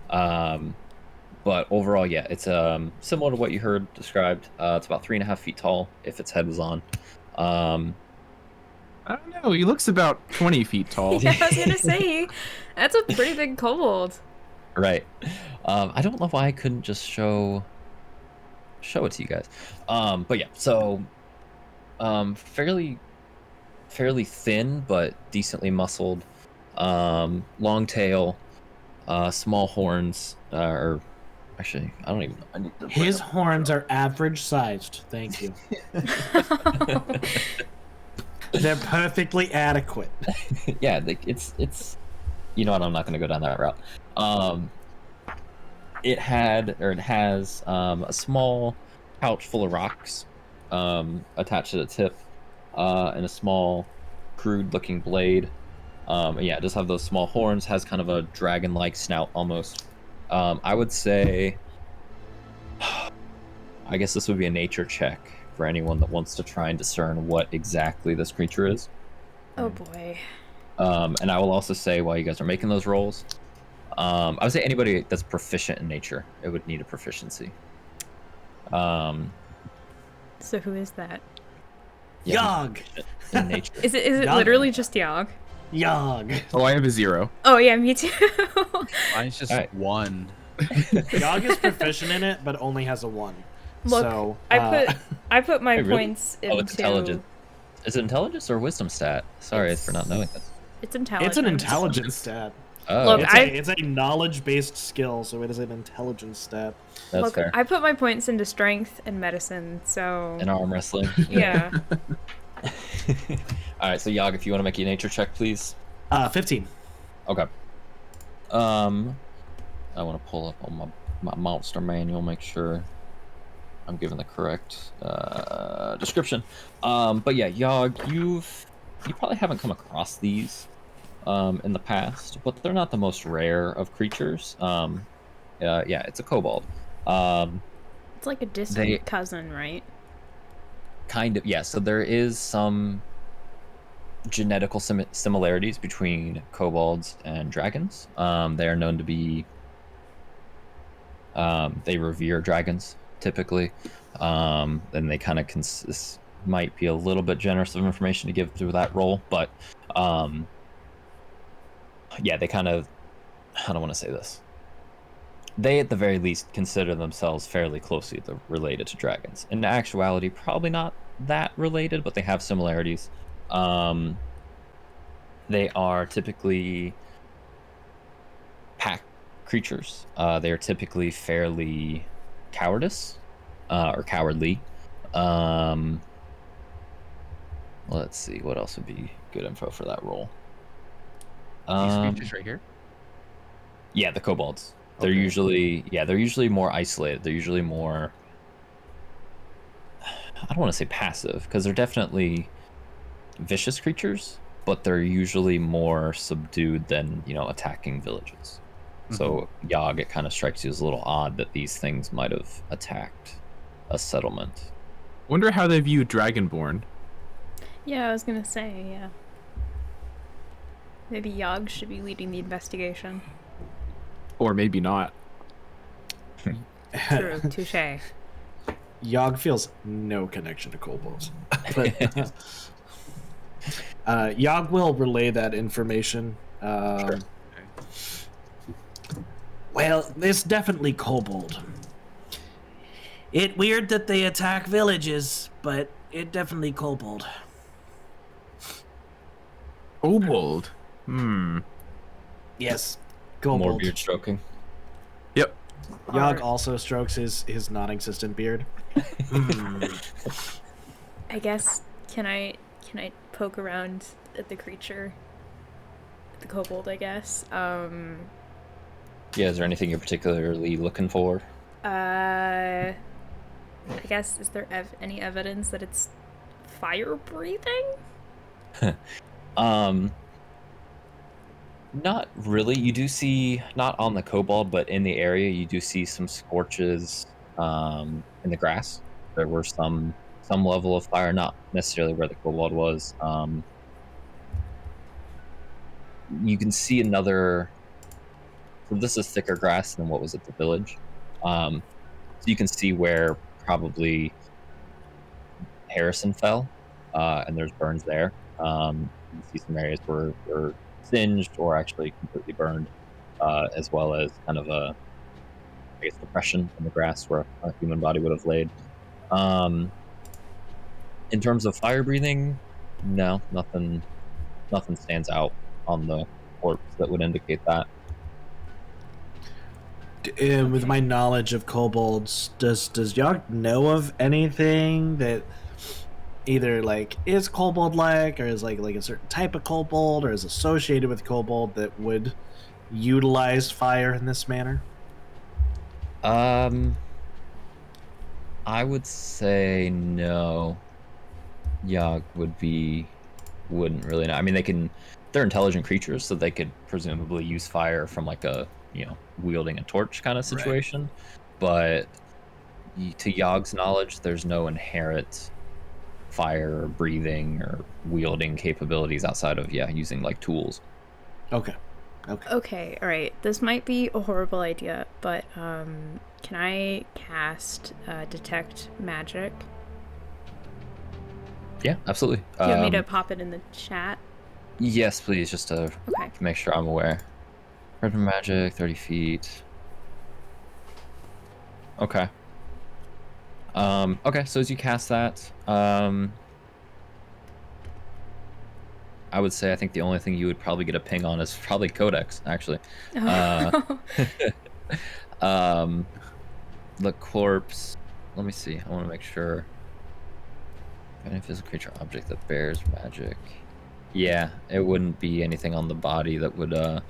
But overall, yeah, it's similar to what you heard described. It's about 3.5 feet tall if its head was on. I don't know. He looks about 20 feet tall. Yeah, I was gonna say, that's a pretty big kobold. Right. I don't know why I couldn't just show it to you guys. But yeah, so fairly fairly thin but decently muscled, long tail, small horns, or actually, I don't even know. I need to bring His up- horns are average sized. Thank you. They're perfectly adequate. Yeah, it's. You know what? I'm not going to go down that route. It has a small pouch full of rocks attached to the tip, and a small, crude-looking blade. Yeah, it does have those small horns. Has kind of a dragon-like snout almost. I would say, I guess this would be a nature check for anyone that wants to try and discern what exactly this creature is. Oh boy. And I will also say, while you guys are making those rolls, I would say anybody that's proficient in nature, it would need a proficiency. So who is that? Yog. In nature. Is it Yog. literally just Yog? Yog. Oh, I have a 0. Oh yeah, me too. Mine's just Alright. 1. Yog is proficient in it, but only has a 1. Look, So, I put my Hey, really? points into. Oh, it's intelligence. Is it intelligence or wisdom stat? Sorry for not knowing this. It's intelligence. it's an intelligence stat. Oh, Look, It's a knowledge-based skill, so it is an intelligence stat. that's Look, fair. I put my points into strength and medicine, so In arm wrestling. yeah. All right, so Yog, if you want to make a nature check, please. 15. Okay. I want to pull up on my monster manual, make sure I'm giving the correct description. But yeah, Yog, you probably haven't come across these in the past, but they're not the most rare of creatures. Yeah, it's a kobold. It's like a distant They- cousin, right? Kind of, yeah. So there is some genetical similarities between kobolds and dragons. They are known to be. They revere dragons typically, and they kind of might be a little bit generous of information to give through that role, but yeah, they kind of. I don't want to say this. They, at the very least, consider themselves fairly closely related to dragons. In actuality, probably not that related, but they have similarities. They are typically pack creatures. They are typically fairly cowardice or cowardly. Let's see, what else would be good info for that role? These creatures right here? Yeah, the kobolds. They're Okay. usually more isolated. They're usually more, I don't want to say passive, because they're definitely vicious creatures, but they're usually more subdued than, attacking villages. So Yog, it kind of strikes you as a little odd that these things might have attacked a settlement. Wonder how they view Dragonborn. Yeah, I was gonna say, yeah. Maybe Yog should be leading the investigation. Or maybe not. True, touche. Yog feels no connection to kobolds. But Yog will relay that information. Sure. Well, it's definitely kobold. It weird that they attack villages, but it definitely kobold. Kobold. Yes, More kobold. beard stroking. Yep. Yog also strokes his non-existent beard. I guess can I poke around at the creature? The kobold, I guess. Yeah, is there anything you're particularly looking for? I guess, is there any evidence that it's fire breathing? Not really. You do see, not on the kobold, but in the area, you do see some scorches in the grass. There were some level of fire, not necessarily where the kobold was. You can see another. So this is thicker grass than what was at the village. So you can see where probably Harrison fell, and there's burns there. You see some areas where singed or actually completely burned, as well as kind of a, I guess, depression in the grass where a human body would have laid. In terms of fire breathing, No, nothing stands out on the corpse that would indicate that. With my knowledge of kobolds, does Yogg know of anything that either like is kobold like, or is like a certain type of kobold, or is associated with kobold that would utilize fire in this manner? I would say no. Yogg wouldn't really know. I mean, they're intelligent creatures, so they could presumably use fire from like a, wielding a torch kind of situation. But to Yogg's knowledge, there's no inherent fire or breathing or wielding capabilities outside of using like tools. Okay. Okay, alright. This might be a horrible idea, but can I cast Detect Magic? Yeah, absolutely. Do you want me to pop it in the chat? Yes, please, just to make sure I'm aware. Red magic, 30 feet. Okay. Okay, so as you cast that, I would say I think the only thing you would probably get a ping on is probably Codex, actually. The corpse, let me see, I want to make sure. Any physical creature object that bears magic. Yeah, it wouldn't be anything on the body that would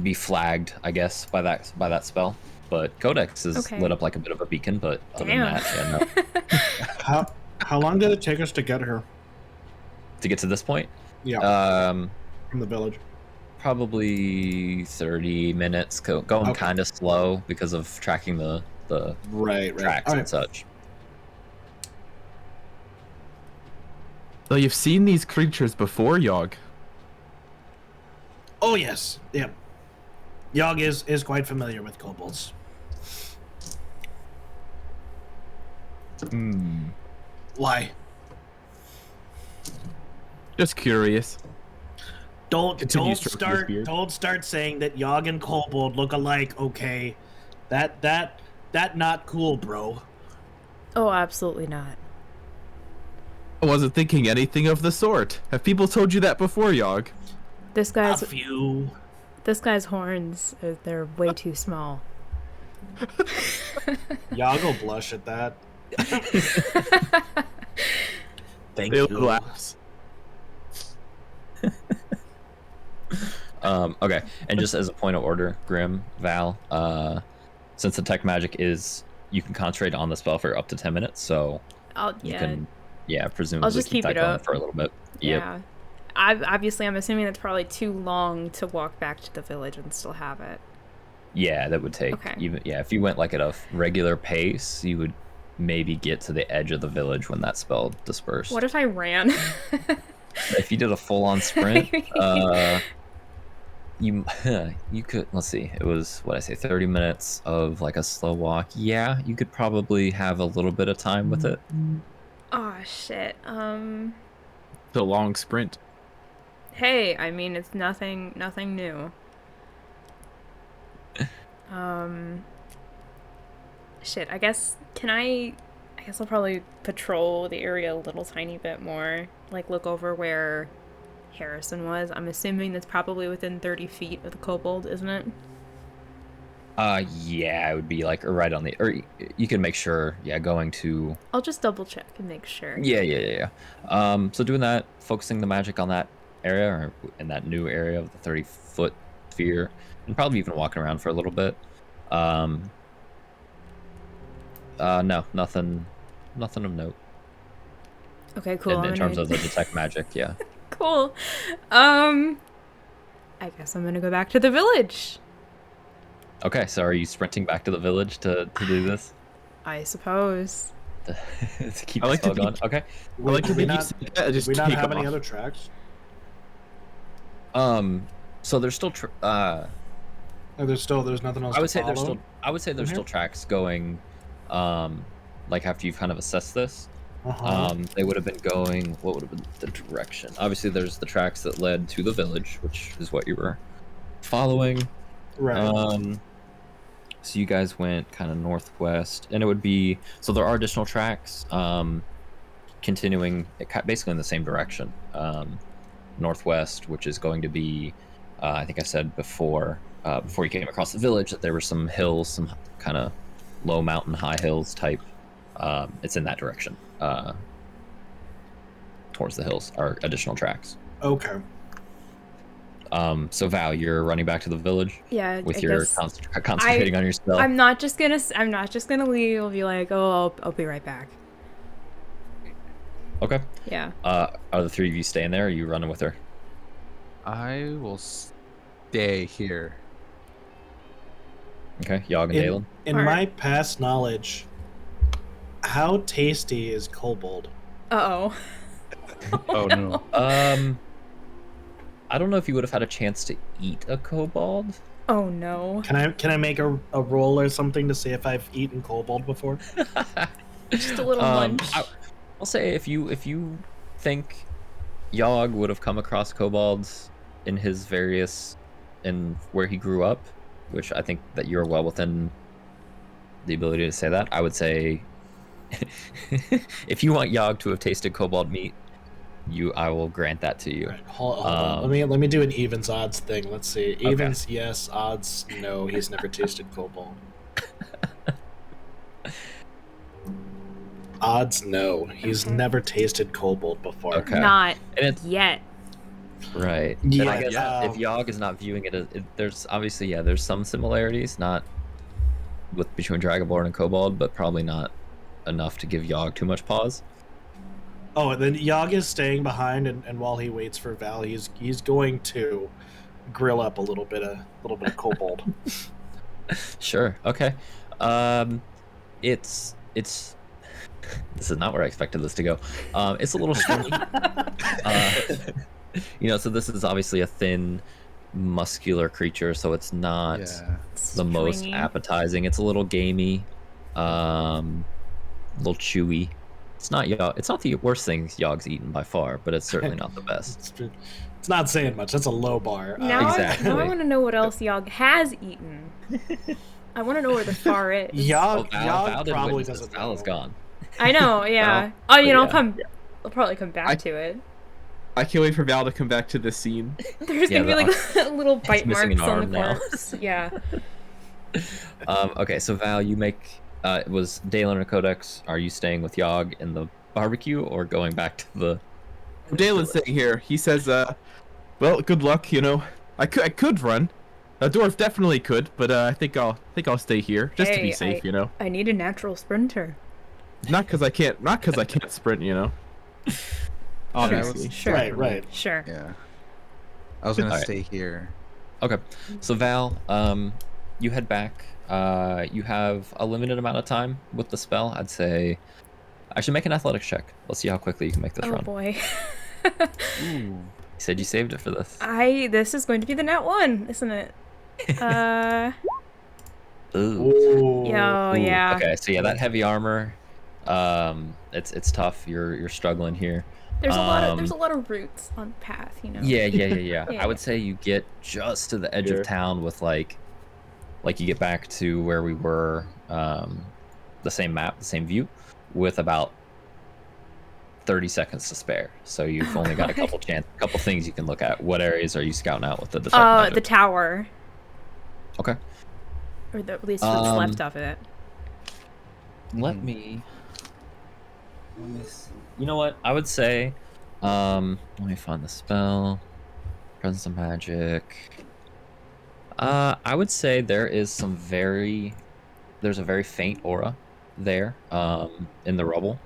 be flagged, I guess, by that spell. But Codex is lit up like a bit of a beacon, but other than that, yeah, no. How long did it take us to get her? To get to this point? Yeah. From the village. Probably 30 minutes, going kind of slow because of tracking the tracks and such. So you've seen these creatures before, Yogg? Oh yes, yeah. Yogg is quite familiar with kobolds. Why? Just curious. Don't start saying that Yogg and Kobold look alike. Okay, that not cool, bro. Oh, absolutely not. I wasn't thinking anything of the sort. Have people told you that before, Yogg? This guy's horns, they're way too small. Yogg will blush at that. Thank you. Laughs. Okay, and just as a point of order, Grim, Val, since the tech magic is, you can concentrate on the spell for up to 10 minutes, so you can, presumably I'll just keep that it going up for a little bit. Yeah. Obviously, I'm assuming that's probably too long to walk back to the village and still have it. Yeah, that would take even. Yeah, if you went like at a regular pace, you would maybe get to the edge of the village when that spell dispersed. What if I ran? If you did a full-on sprint, you could. Let's see. It was 30 minutes of like a slow walk. Yeah, you could probably have a little bit of time with it. Oh shit. The long sprint. Hey, I mean it's nothing new. Shit, I guess I'll probably patrol the area a little tiny bit more. Like look over where Harrison was. I'm assuming that's probably within 30 feet of the kobold, isn't it? Yeah, it would be like right on the, or you can make sure, going to... I'll just double check and make sure. Yeah. So doing that, focusing the magic on that area, or in that new area of the 30-foot sphere, and probably even walking around for a little bit. No, nothing of note. Okay, cool. In terms of the detect magic, yeah. Cool. I guess I'm gonna go back to the village. Okay, so are you sprinting back to the village to do this? I suppose. To keep the spell going? Okay. Do we not have any other tracks? So there's still there's nothing else. I would say there's still tracks going, like after you've kind of assessed this. They would have been going, what would have been the direction? Obviously there's the tracks that led to the village, which is what you were following. Right. So you guys went kind of northwest, and it would be, so there are additional tracks. continuing basically in the same direction, northwest, which is going to be, I think I said before you came across the village that there were some hills, some kind of low mountain, high hills type. It's in that direction, towards the hills are additional tracks. Okay. So Val, you're running back to the village. Yeah, with I your guess concentrating on your spell. I'm not just gonna leave. I'll be like, oh, I'll be right back. Okay. Yeah. Are the three of you staying there, or are you running with her? I will stay here. Okay, Yogg and Daelin. In my past knowledge, how tasty is Kobold? Uh-oh. Oh no. I don't know if you would have had a chance to eat a kobold. Oh no. Can I make a roll or something to see if I've eaten Kobold before? Just a little munch. I'll say if you think Yogg would have come across kobolds in his where he grew up, which I think that you're well within the ability to say that, I would say if you want Yogg to have tasted kobold meat, I will grant that to you. Right, hold on. Let me do an evens odds thing. Let's see. Evens, yes. Odds, no. He's never tasted Kobold. Odds, no. He's never tasted Kobold before. Okay. Not And yet. Right. Yeah, And I guess yeah. if Yogg is not viewing it, there's obviously there's some similarities, not between Dragonborn and Kobold, but probably not enough to give Yogg too much pause. Oh, and then Yogg is staying behind, and while he waits for Val, he's going to grill up a little bit of Kobold. Sure. Okay. It's this is not where I expected this to go. It's a little stringy. So this is obviously a thin, muscular creature, so it's not the most appetizing. It's a little gamey, a little chewy. It's not the worst thing Yogg's eaten by far, but it's certainly not the best. It's not saying much. That's a low bar. Now Exactly. I want to know what else Yogg has eaten. I want to know where the far is. Yogg Val didn't probably witness this. doesn't Val is know. gone. I know, yeah. Well, I'll probably come back to it. I can't wait for Val to come back to the scene. There's gonna be like little bite missing marks an on arm the now. corpse. Yeah. Okay, so Val, you make it was Daelin or Codex. Are you staying with Yogg in the barbecue or going back to the? Daelin's sitting here. He says, "Well, good luck. I could run. A dwarf definitely could, but I think I'll stay here just to be safe. I need a natural sprinter. Not because I can't sprint. Obviously. Sure. Right. Sure. Yeah. I was gonna Alright. stay here. Okay, so Val, you head back. You have a limited amount of time with the spell. I'd say, actually, make an athletics check. Let's see how quickly you can make this Oh run. boy. Ooh. You said you saved it for this. This is going to be the net one, isn't it? Ooh. Ooh. Yo, Ooh, yeah. Okay, so that heavy armor, it's tough. You're struggling here. There's a lot of roots on the path, Yeah. Yeah. I would say you get just to the edge Sure. of town with like you get back to where we were, the same map, the same view, with about 30 seconds to spare. So you've only got a couple things you can look at. What areas are you scouting out with the detect magic? The tower. Okay. Or at least what's left of it. Let me see. You know what? I would say, let me find the spell. Presence of magic. I would say there's a very faint aura there, in the rubble.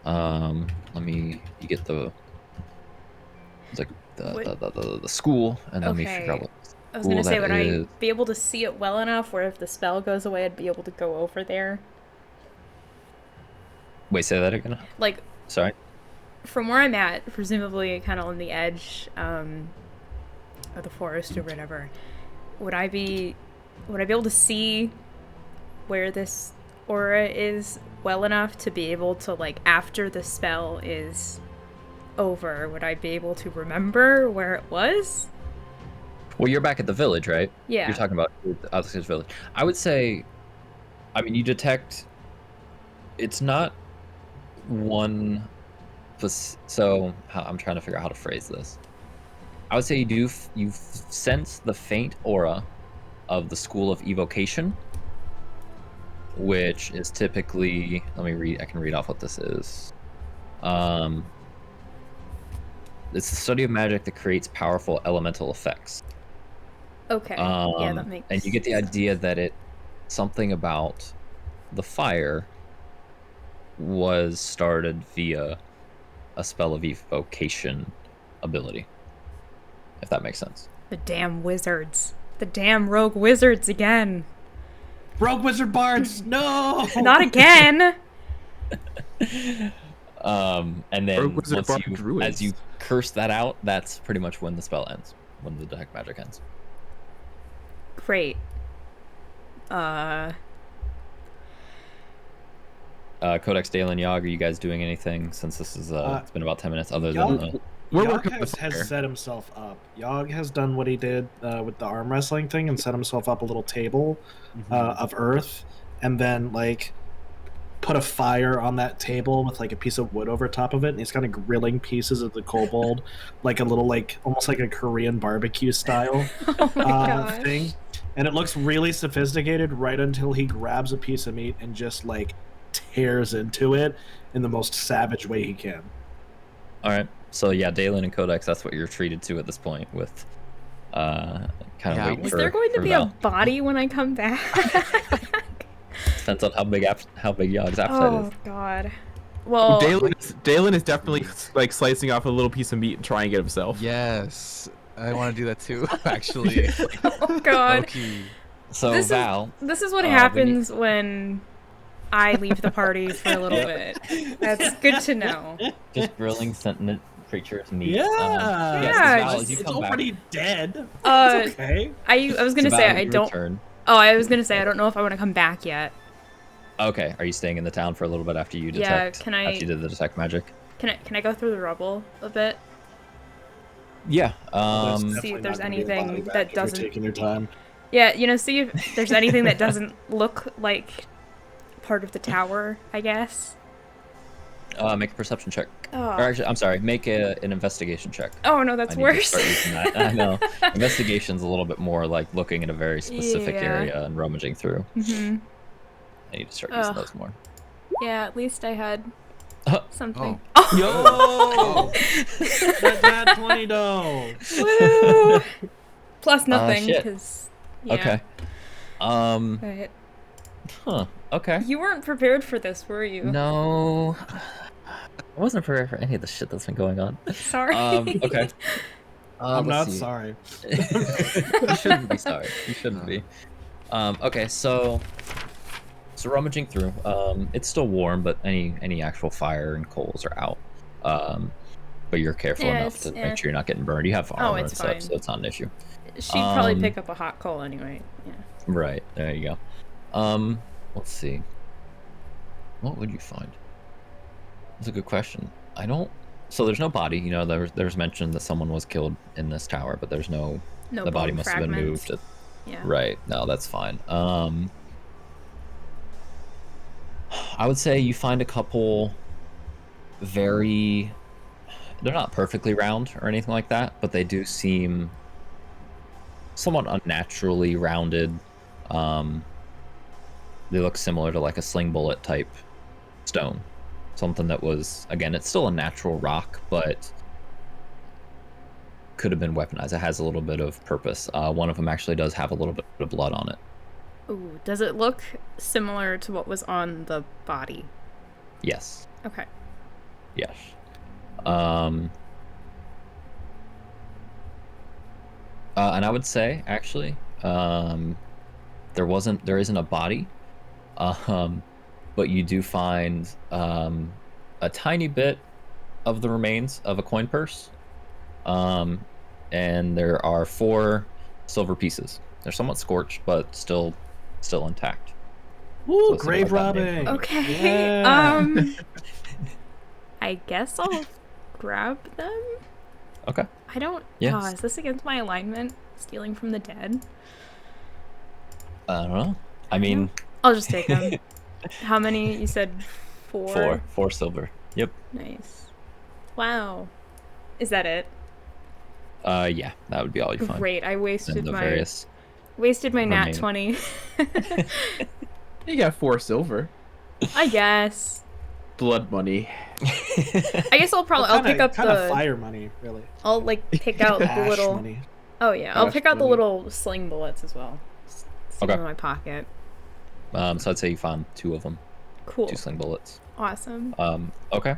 You get the school, and let me figure out what I was gonna school say, that would is. I be able to see it well enough where if the spell goes away, I'd be able to go over there? Wait, say that again. Like, Sorry. from where I'm at, presumably kind of on the edge of the forest or whatever, would I be able to see where this aura is well enough to be able to, like, after the spell is over, would I be able to remember where it was? Well, you're back at the village, right? Yeah. You're talking about the outskirts village. I would say, you detect it's not one So I'm trying to figure out how to phrase this. I would say you sense the faint aura of the School of Evocation, which is typically, let me read. I can read off what this is. It's the study of magic that creates powerful elemental effects. Okay. Yeah, that makes And you get the idea that something about the fire was started via a spell of evocation ability, if that makes sense. The damn wizards. The damn rogue wizards again. Rogue wizard bards, no! Not again! And then Rogue wizard bard as druids. you curse that out, that's pretty much when the spell ends, when the detect magic ends. Great. Codex, Daelin, Yogg, are you guys doing anything since this is it's been about 10 minutes other than Yogg, We're Yogg working on the has fire. set himself up. Yogg has done what he did with the arm wrestling thing and set himself up a little table of earth, and then like put a fire on that table with like a piece of wood over top of it, and he's kind of grilling pieces of the kobold, like a little like almost like a Korean barbecue style Oh my gosh. thing. And it looks really sophisticated right until he grabs a piece of meat and just like tears into it in the most savage way he can. All right. So yeah, Daelin and Codex, that's what you're treated to at this point with kind of Yeah, waiting Is for there going to for be Val. a body when I come back? Depends on how big Yogg's appetite Oh is. god. Well, Dalen is definitely like slicing off a little piece of meat and trying it himself. Yes, I want to do that too. Actually, oh god. Low-key. So This is- Val, This is what we happens when I leave the party for a little bit. That's good to know. just grilling sentient creatures meat. Yeah, Yeah, Val, as you it's come back, already dead. Uh, It's okay. I was gonna so say Val, I you don't. return. Oh, I was gonna say I don't know if I want to come back yet. Okay, are you staying in the town for a little bit after you Yeah, detect? can I- After you did the detect magic? Can I go through the rubble a bit? Yeah. There's See if definitely there's not gonna be a anything body back that if you're doesn't- taking your time. Yeah, see if there's anything that doesn't look like part of the tower, I guess. Make a perception check. Oh, Or actually, I'm sorry, make an investigation check. oh no, that's I need to worse. start using that. I know. Investigation's a little bit more like looking at a very specific Yeah. area and rummaging through. hmm I need to start using Ugh. those more. Yeah, at least I had something. Yo! That's not 20 though. Woo! Plus nothing, shit. because Okay. Right. Huh. Okay. You weren't prepared for this, were you? No. I wasn't prepared for any of the shit that's been going on. Sorry. Okay. I'm let's not see. sorry. You shouldn't be sorry. You shouldn't be. Okay, so rummaging through. It's still warm, but any actual fire and coals are out. But you're careful Yeah, enough to it's- make sure you're not getting burned. You have Oh, armor and it's stuff, fine. so it's not an issue. She'd probably um, pick up a hot coal anyway. Yeah. Right, there you go. Let's see. What would you find? That's a good question. So there's no body, there's mention that someone was killed in this tower, but there's no No the body bone must have been fragments. moved. Yeah. Right. No, that's fine. I would say you find a couple they're not perfectly round or anything like that, but they do seem somewhat unnaturally rounded. They look similar to like a sling bullet type stone. Something that was, again, it's still a natural rock, but could have been weaponized. It has a little bit of purpose. One of them actually does have a little bit of blood on it. Ooh, does it look similar to what was on the body? Yes. Okay. Yes. And I would say, actually, there isn't a body, but you do find a tiny bit of the remains of a coin purse, and there are 4 silver pieces. They're somewhat scorched, but still intact. Woo, So it's grave about that name. robbing. Okay. Yeah. I guess I'll grab them. Okay. I don't. Yes. Oh, is this against my alignment? Stealing from the dead? I don't know. I mean, I'll just take them. How many? You said 4? 4 silver. Yep. Nice. Wow. Is that it? Yeah, that would be all you find. Great. I And wasted the my various nat remaining- 20. You got 4 silver. I guess. Blood money. I guess I'll pick up kind of the fire money, really. I'll like pick out the Ash little money. Oh yeah, I'll Ash pick out the money. little sling bullets as well. Stick Okay. them in my pocket. So I'd say you found 2 of them, Cool. 2 sling bullets. Awesome. Okay.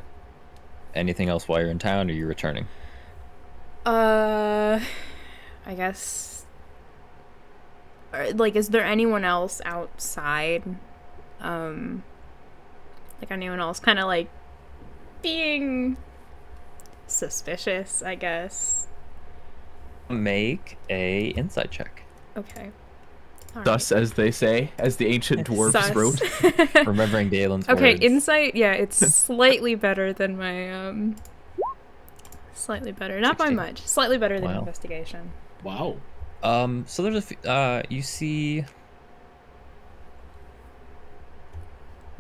Anything else while you're in town, or are you returning? I guess. Like, is there anyone else outside? Like anyone else kind of like being suspicious, I guess. Make a insight check. Okay. All Thus, as they say, as the ancient dwarves Sus. wrote. Remembering Daelin's Okay, words. insight, yeah, it's slightly better than my, slightly better. Not by 16. much. Slightly better than Wow. investigation. Wow. So there's you see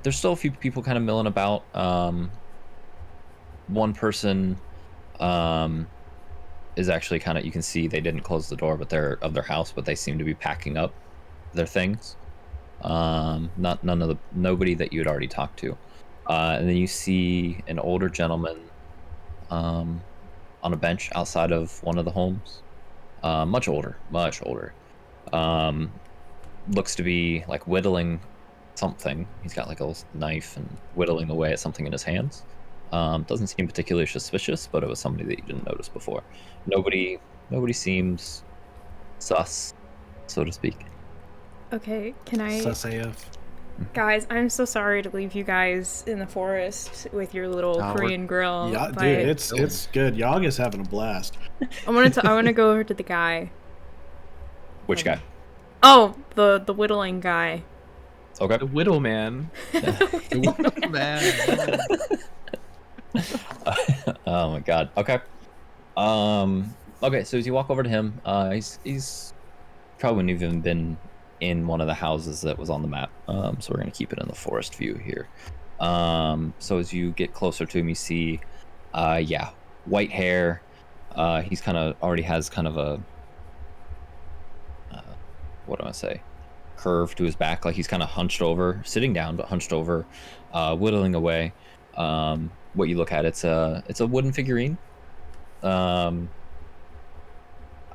there's still a few people kind of milling about. One person is actually kind of, you can see they didn't close the door of their house, but they seem to be packing up their things. Nobody that you had already talked to. And then you see an older gentleman on a bench outside of one of the homes. Much older. Looks to be like whittling something. He's got like a little knife and whittling away at something in his hands. Doesn't seem particularly suspicious, but it was somebody that you didn't notice before. Nobody seems sus, so to speak. Okay, can I... Sus AF. Guys, I'm so sorry to leave you guys in the forest with your little No, we're- Korean grill. Yeah, but dude, it's good. Yog is having a blast. I want to go over to the guy. Which guy? Oh, the whittling guy. Okay. The Whittle Man. Man. Oh my god. Okay. Okay, so as you walk over to him, he's probably wouldn't even been in one of the houses that was on the map. So we're gonna keep it in the forest view here. So as you get closer to him, you see white hair. He's already has kind of a what do I say? Curve to his back, like he's kind of hunched over, sitting down but hunched over, whittling away. What you look at, it's a wooden figurine. I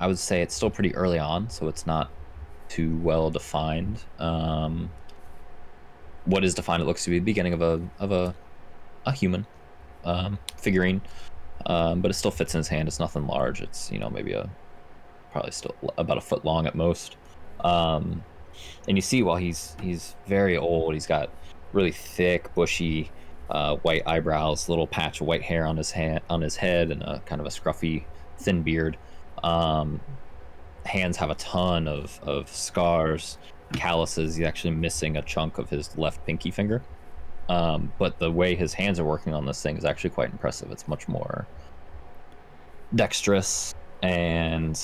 would say it's still pretty early on, so it's not too well defined. What is defined, it looks to be the beginning of a human figurine, but it still fits in his hand. It's nothing large. It's maybe probably still about a foot long at most. And you see, while he's very old, he's got really thick, bushy, white eyebrows, little patch of white hair on his head, and a kind of a scruffy, thin beard. Hands have a ton of scars, calluses. He's actually missing a chunk of his left pinky finger. But the way his hands are working on this thing is actually quite impressive. It's much more dexterous and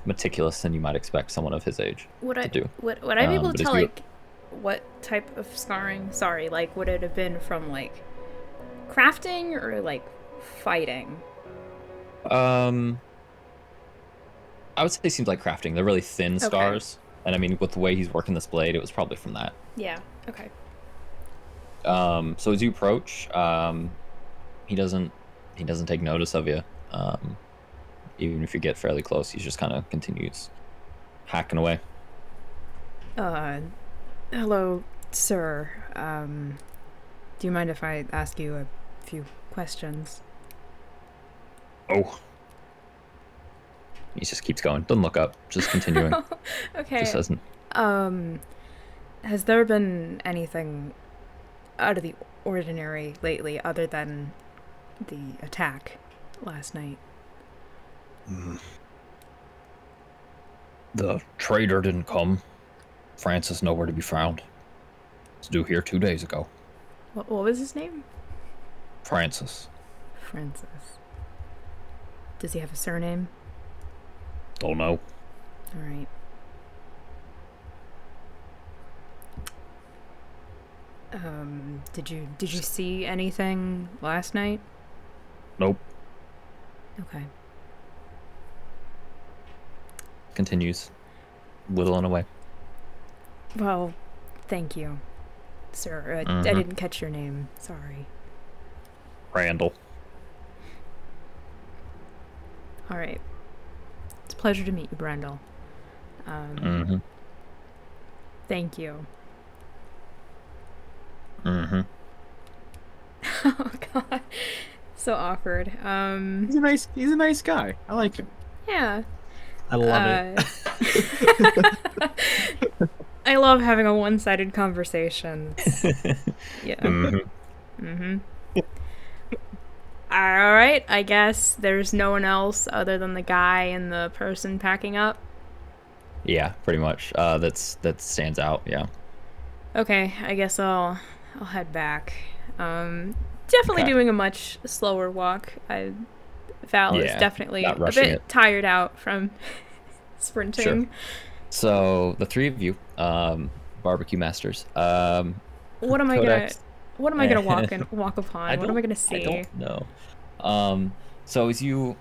meticulous than you might expect someone of his age to do. Would I be able but to as tell you- like what type of scarring? Sorry, like would it have been from like crafting or like fighting? I would say it seems like crafting. They're really thin Okay. scars, and I mean, with the way he's working this blade, it was probably from that. Yeah. Okay. So as you approach, he doesn't take notice of you. Even if you get fairly close, he just kind of continues hacking away. Hello, sir. Do you mind if I ask you a few questions? Oh. He just keeps going. Doesn't look up. Just continuing. Okay. Just doesn't. Has there been anything out of the ordinary lately other than the attack last night? The trader didn't come. Francis nowhere to be found. Was due here 2 days ago. What was his name? Francis. Francis. Does he have a surname? Don't know. All right. Did you see anything last night? Nope. Okay. Continues, whittling away. Well, thank you, sir. I didn't catch your name. Sorry. Randall. All right. It's a pleasure to meet you, Brendel. Thank you. Mm-hmm. Oh God, so awkward. He's a nice guy. I like him. Yeah. I love it. I love having a one-sided conversation. Yeah. All right. I guess there's no one else other than the guy and the person packing up. Yeah, pretty much. That stands out. Yeah. Okay. I guess I'll head back. Definitely doing a much slower walk. Val is definitely a bit tired out from sprinting. Sure. So the three of you, barbecue masters. What am Codex. I gonna walk upon? What am I gonna see? I don't know. So as you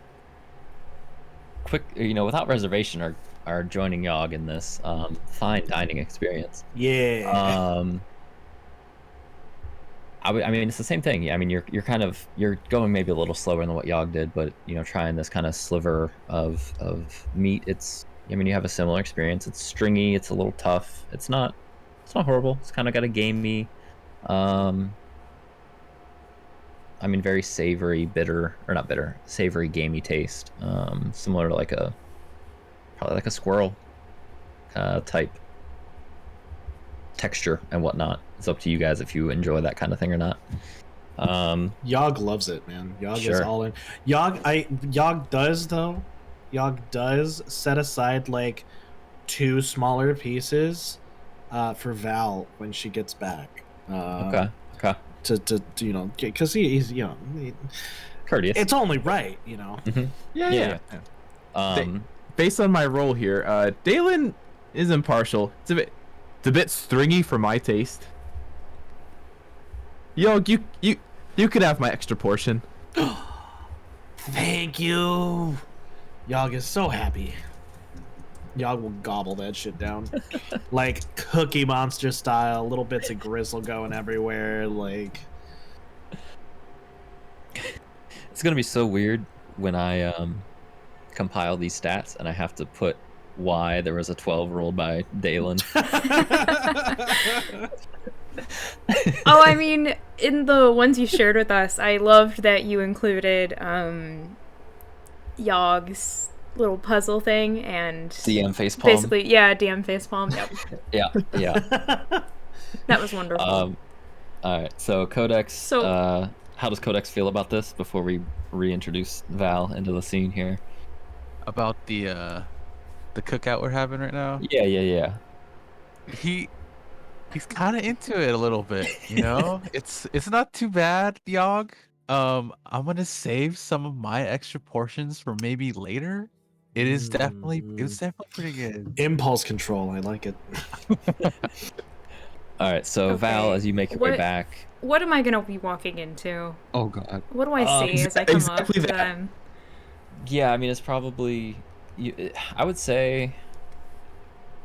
without reservation are joining Yogg in this fine dining experience. Yeah. I mean, it's the same thing. I mean, you're going maybe a little slower than what Yogg did, but trying this kind of sliver of meat. You have a similar experience. It's stringy. It's a little tough. It's not horrible. It's kind of got a gamey, very savory, savory, gamey taste. Similar to probably like a squirrel type texture and whatnot. It's up to you guys if you enjoy that kind of thing or not. Yogg loves it, man. Yogg is all in. Yogg does set aside like 2 smaller pieces for Val when she gets back. Okay. To because he's courteous. It's only right, Mm-hmm. Yeah. Based on my role here, Daelin is impartial. It's a bit stringy for my taste. Yogg, you could have my extra portion. Thank you. Yogg is so happy. Yogg will gobble that shit down. Like Cookie Monster style, little bits of gristle going everywhere, like... It's gonna be so weird when I compile these stats and I have to put why there was a 12 rolled by Daelin. Oh, I mean, in the ones you shared with us, I loved that you included Yogg's little puzzle thing and DM facepalm. Basically, yeah, DM facepalm. Yep. Yeah. That was wonderful. All right, so Codex. How does Codex feel about this before we reintroduce Val into the scene here? About the cookout we're having right now? Yeah. He's kind of into it a little bit, It's not too bad, Yogg. I'm gonna save some of my extra portions for maybe later. It's definitely pretty good. Impulse control, I like it. All right, so Okay. Val, as you make your way back, what am I gonna be walking into? Oh God. What do I see as I come up to that. them? yeah, I mean, it's probably. I would say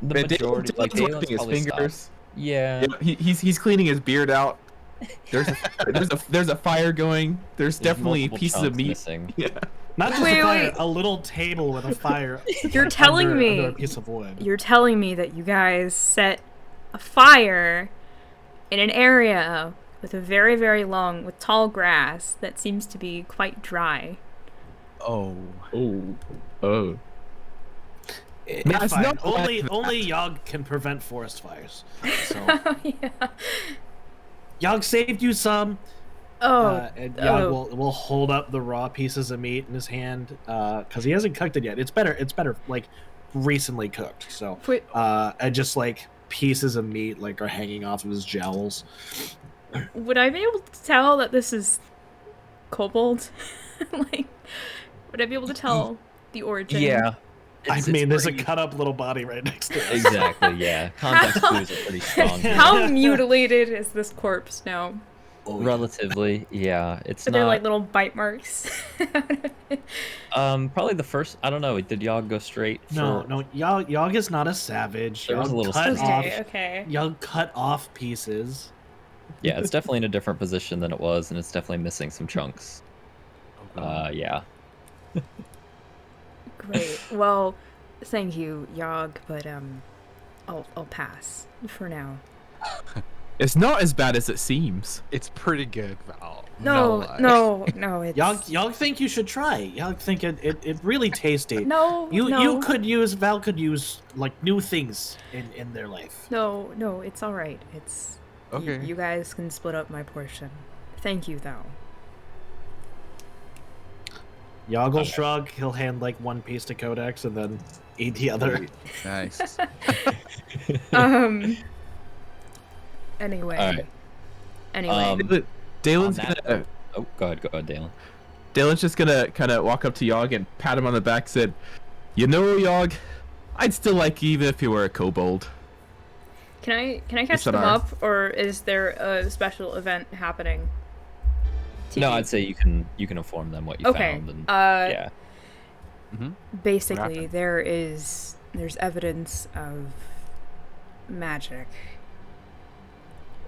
the majority, like Daelin's Daelin's wiping his probably fingers. stopped. Yeah. He's cleaning his beard out. There's a fire going. There's definitely multiple pieces of chunks meat. missing. Yeah. Not just Wait, a fire, wait. a little table with a fire. You're telling under me a piece of wood. You're telling me that you guys set a fire in an area with a very, very with tall grass that seems to be quite dry. Oh. Oh. It's fine. not Only like Yogg can prevent forest fires. So Yeah. Yogg saved you some. And Yogg will hold up the raw pieces of meat in his hand because he hasn't cooked it yet. It's better like recently cooked. So Wait. and just like pieces of meat like are hanging off of his jowls. Would I be able to tell that this is Kobold? Like, would I be able to tell the origin? Yeah. There's a cut up little body right next to it. Exactly. Yeah. Context clues are pretty strong. How mutilated is this corpse now? Oh, yeah. Relatively, yeah. It's Are not. there like little bite marks? Probably the first. I don't know. Did Yogg go straight? No, for... no, Yogg is not a savage. There was a Yogg little cut streak. off. Okay. Yogg cut off pieces. Yeah, it's definitely in a different position than it was, and it's definitely missing some chunks. Yeah. Great. Well, thank you, Yogg, but I'll pass for now. It's not as bad as it seems. It's pretty good, Val. No, lie. no, it's Yogg think you should try. Yogg think it really tasty. no, You no, Val could use like new things in their life. no, it's all right. It's Okay. You guys can split up my portion. Thank you, though. Yogg will shrug. He'll hand like one piece to Codex and then eat the other. Nice. Anyway. All right. Anyway. Daelin's on that gonna. note- Oh, go ahead, Daelin. Daelin's just gonna kind of walk up to Yogg and pat him on the back. Said, "You know, Yogg, I'd still like you even if you were a kobold." Can I catch Yes, them Anar. up, or is there a special event happening? No, TP? I'd say you can inform them what you Okay. found. And, Yeah. Mm-hmm. Basically, Rapid. there's evidence of magic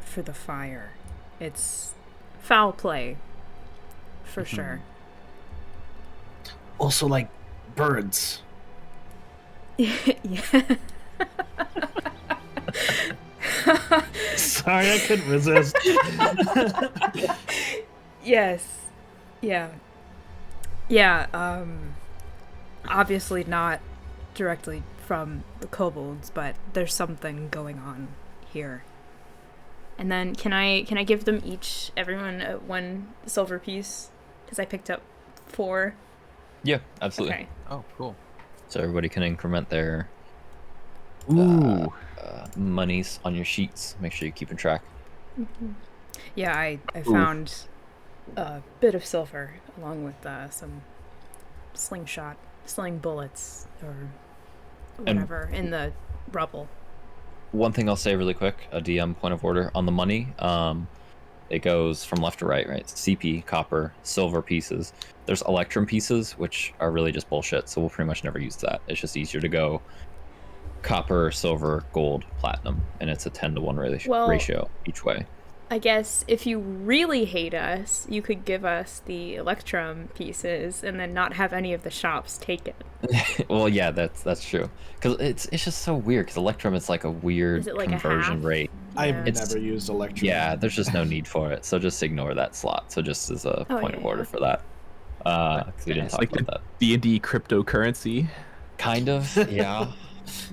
for the fire. It's foul play, for sure. Also, like birds. Yeah. Sorry, I couldn't resist. Yes. Yeah. Yeah, obviously not directly from the kobolds, but there's something going on here. And then can I give them everyone one silver piece? Because I picked up 4. yeah, absolutely. Okay. Oh, cool. So everybody can increment their Ooh. monies on your sheets. Make sure you're keeping track. Yeah, I found a bit of silver along with some sling bullets or whatever in the rubble. One thing I'll say really quick, a DM point of order on the money. It goes from left to right, right? CP, copper, silver pieces. There's electrum pieces, which are really just bullshit, so we'll pretty much never use that. It's just easier to go copper, silver, gold, platinum, and it's a 10-to-1 ratio each way. I guess if you really hate us, you could give us the electrum pieces and then not have any of the shops take it. Well, yeah, that's true. Because it's just so weird, because electrum is like a weird Is it like a conversion half? rate. I've Yeah. It's- never used Electrum. Yeah, there's just no need for it, so just ignore that slot. So just as a Oh, point yeah, of order yeah. for that. Because we didn't It's talk like about the that. D&D cryptocurrency. Kind of, yeah.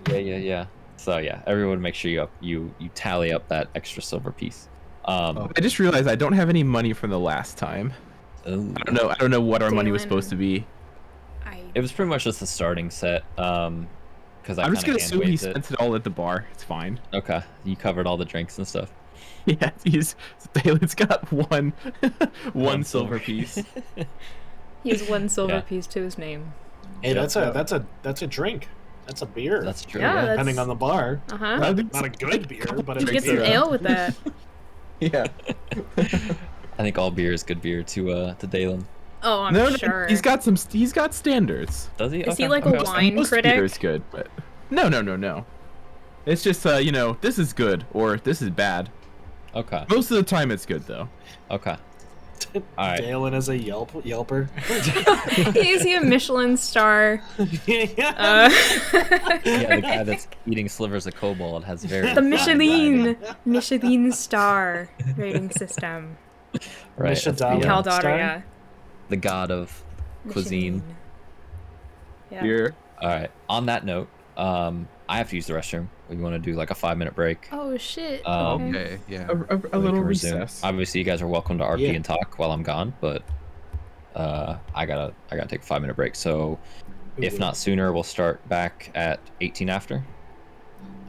Yeah. So yeah, everyone make sure you tally up that extra silver piece. I just realized I don't have any money from the last time. Ooh. I don't know what our money was Daelin. supposed to be. It was pretty much just the starting set. Because I'm just gonna assume he it. spent it all at the bar. It's fine. Okay, you covered all the drinks and stuff. Yeah, Daelin's got one One silver silver. piece. He has one silver Yeah. piece to his name. Hey, Yeah. that's a drink. That's a beer. That's true. Yeah, Yeah. that's- Depending on the bar. Uh-huh. Not a good beer, but You it's get some beer. ale with that. Yeah. I think all beer is good beer to Daelin. Oh, I'm No, sure. he's got standards. Does he? Is he Okay, like a okay. wine Most critic? beer is good, but no. It's just this is good or this is bad. Okay. Most of the time, it's good though. Okay. All right. Daelin is a Yelper. Is he a Michelin star? Yeah. Yeah, the guy that's eating slivers of kobold has very The fine dining. Michelin star rating system. Right. that's Michelin. the, Yeah. Caldaria. the god of cuisine. Michelin. Yeah. Here. All right. On that note, I have to use the restroom. We want to do like a 5-minute break. Oh shit. Okay, yeah. A We little can resume. recess. Obviously, you guys are welcome to RP Yeah. and talk while I'm gone, but I gotta take a 5-minute break. So if not sooner, we'll start back at 18 after.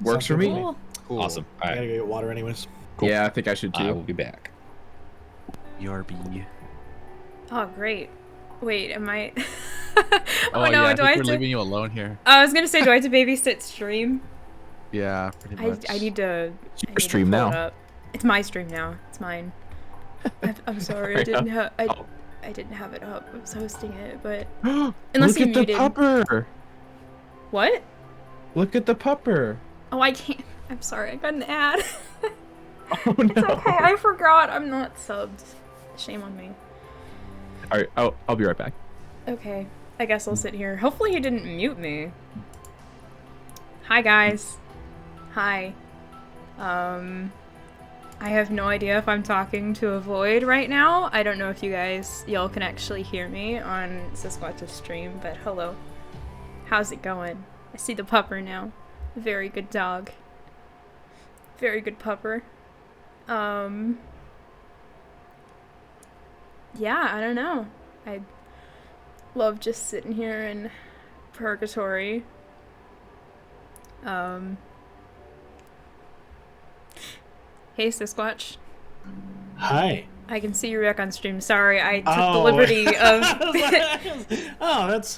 Works for Sounds me. good to Cool. Cool. Awesome. All I right. gotta go get water anyways. Cool. Yeah, I think I should I too. will be back. ERB. Oh great. Wait, am I? Oh, no, yeah, I do think I have we're to? leaving you alone here. I was gonna say, do I have to babysit stream? Yeah, pretty much. I need to. It's your I need to stream pull it now. up. It's my stream now. It's mine. I'm sorry. Right I didn't have it up. I was hosting it, but Look unless you at the muted. pupper. What? Look at the pupper. Oh, I can't. I'm sorry. I got an ad. Oh no. It's okay. I forgot. I'm not subbed. Shame on me. All right, I'll be right back. Okay. I guess I'll sit here. Hopefully he didn't mute me. Hi guys. Hi. I have no idea if I'm talking to a void right now. I don't know if y'all can actually hear me on Siskquatch's stream, but hello. How's it going? I see the pupper now. Very good dog. Very good pupper. Yeah, I don't know. I love just sitting here in purgatory. Hey, Siskquatch. Hi. I can see you're back on stream. Sorry, I took the liberty of... Oh, that's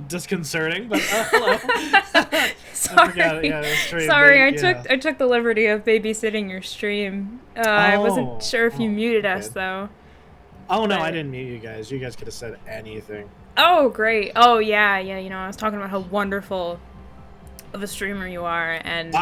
disconcerting, but hello. Sorry. I took the liberty of babysitting your stream. I wasn't sure if you muted us, though. Oh, no, but... I didn't mute you guys. You guys could have said anything. Oh, great. Oh, yeah, you know, I was talking about how wonderful of a streamer you are, and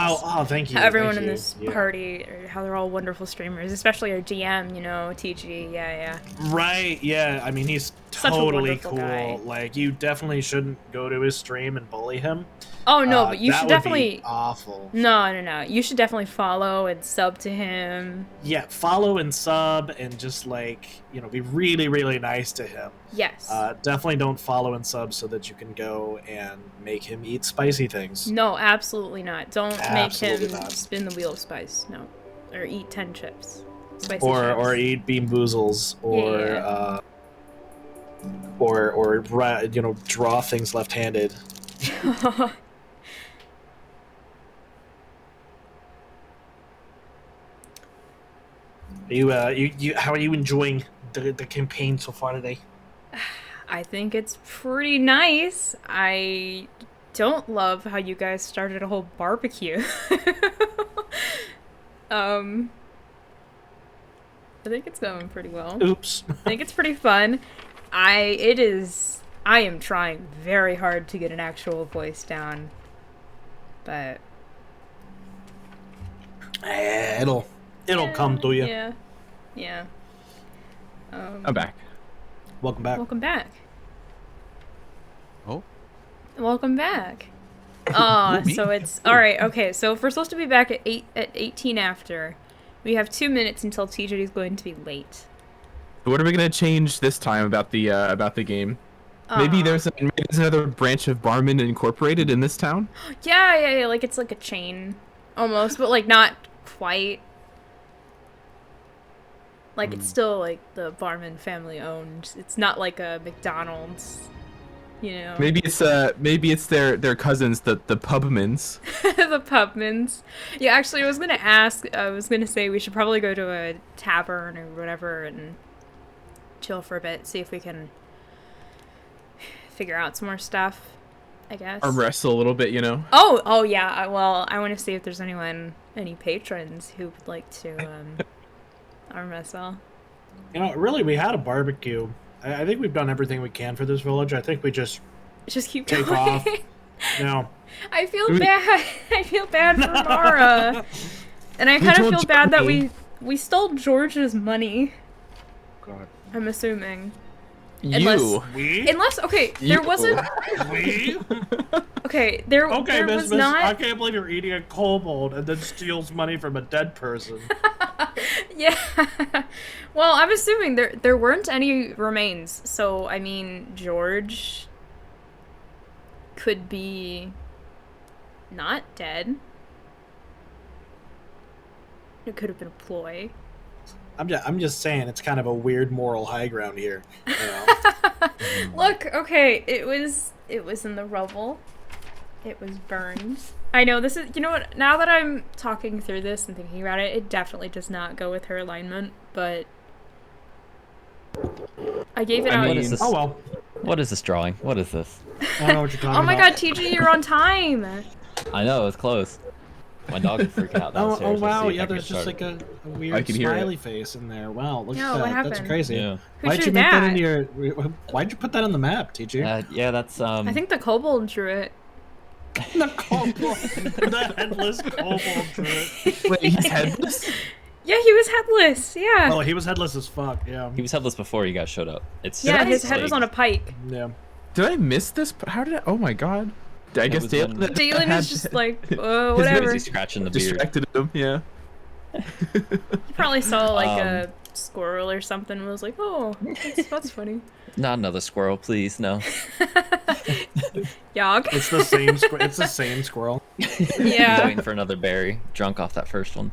thank you. Everyone in this party, or how they're all wonderful streamers, especially our GM, you know, TG. Yeah. Right. Yeah. I mean, he's totally cool. Guy. Like, you definitely shouldn't go to his stream and bully him. Oh no, but you should definitely. Would be awful. No. You should definitely follow and sub to him. Yeah, follow and sub, and just be really, really nice to him. Yes. Definitely don't follow and sub so that you can go and make him eat spicy things. No, absolutely not. Don't make him spin the wheel of spice. No, or eat 10 chips. Spicy chips. Or eat bean boozles, or draw things left-handed. How are you enjoying the campaign so far today? I think it's pretty nice. I don't love how you guys started a whole barbecue. I think it's going pretty well. Oops. I think it's pretty fun. I am trying very hard to get an actual voice down, but it'll come to you. Yeah. I'm back. Welcome back. Welcome back. Oh. Welcome back. So it's all right. Okay, so if we're supposed to be back at 18 after, we have 2 minutes until TJ is going to be late. What are we gonna change this time about the game? Maybe there's another branch of Barman Incorporated in this town. Yeah. Like it's like a chain, almost, but like not quite. Like it's still like the Barman family owned. It's not like a McDonald's, you know. Maybe it's their cousins, the Pubmans. The Pubmans. Yeah, actually, I was gonna say we should probably go to a tavern or whatever and chill for a bit, see if we can figure out some more stuff, I guess. Arm wrestle a little bit, you know. Oh yeah. Well, I want to see if there's any patrons who would like to arm wrestle. You know, really, we had a barbecue. I think we've done everything we can for this village. I think we just keep take going. off. No. I feel bad. I feel bad for Mara, and I kind of feel bad that we stole George's money. God. I'm assuming. Unless okay, there wasn't. Okay, there was not. I can't believe you're eating a kobold and then steals money from a dead person. Yeah. Well, I'm assuming there weren't any remains, so I mean George could be not dead. It could have been a ploy. I'm just saying it's kind of a weird moral high ground here. You know? Look, okay, it was in the rubble. It was burned. I know this is, you know what, now that I'm talking through this and thinking about it, it definitely does not go with her alignment, but I gave it out. What is this? Oh well. What is this drawing? What is this? I don't know what you're talking about. Oh my god, TG, you're on time! I know, it's close. My dog would freak out Oh, downstairs. wow, Let's see if yeah, I can there's get just like started. a weird can hear it. smiley face in there. Wow, look Yeah, at what that. That's happened? crazy. Yeah. Who Why'd drew you make that that? into your? Why'd you put that on the map, TG? Yeah, that's I think the Kobold drew it. The kobold, the headless kobold druid. Wait, he's headless? Yeah, he was headless. Yeah. Oh, he was headless as fuck. Yeah. he was headless before you guys showed up. It's Yeah, Did I his head was like- on a pike. Yeah. Did I miss this? How did I? Oh my god. I guess was Daelin when- Daelin had- was just like, his whatever. Busy scratching the beard. distracted him. Yeah. He probably saw like a Um, squirrel or something and was like, oh, that's funny. Not another squirrel, please. No. Yog. It's the same. It's the same squirrel. He's Yeah. waiting for another berry. Drunk off that first one.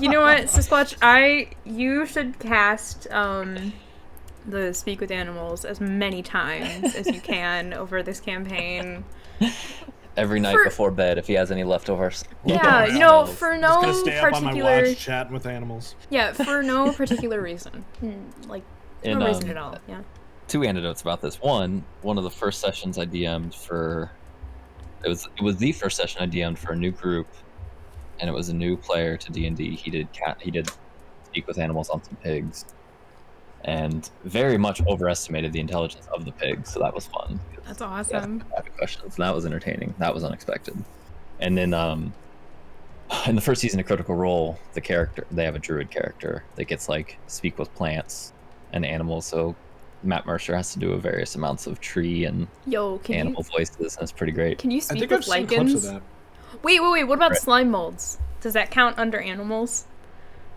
You know what, Siskquatch? You should cast the Speak with Animals as many times as you can over this campaign. Every night For- before bed, if he has any leftovers. Yeah, you know, for Just gonna no stay up on my particular watch chatting with animals. yeah, for no particular reason. Like In, no reason at all. Yeah. 2 anecdotes about this. One of the first sessions I DM'd for it was the first session I DM'd for a new group, and it was a new player to D&D. He did Speak with Animals on some pigs, and very much overestimated the intelligence of the pigs, so that was fun. That's Yeah, awesome. questions. That was entertaining. That was unexpected. And then in the first season of Critical Role, they have a druid character that gets like speak with plants and animals. So Matt Mercer has to do various amounts of tree and Yo, animal voices, and it's pretty great. can you I speak think with I've seen clips of lichens? that. Wait, what about Right. slime molds? Does that count under animals?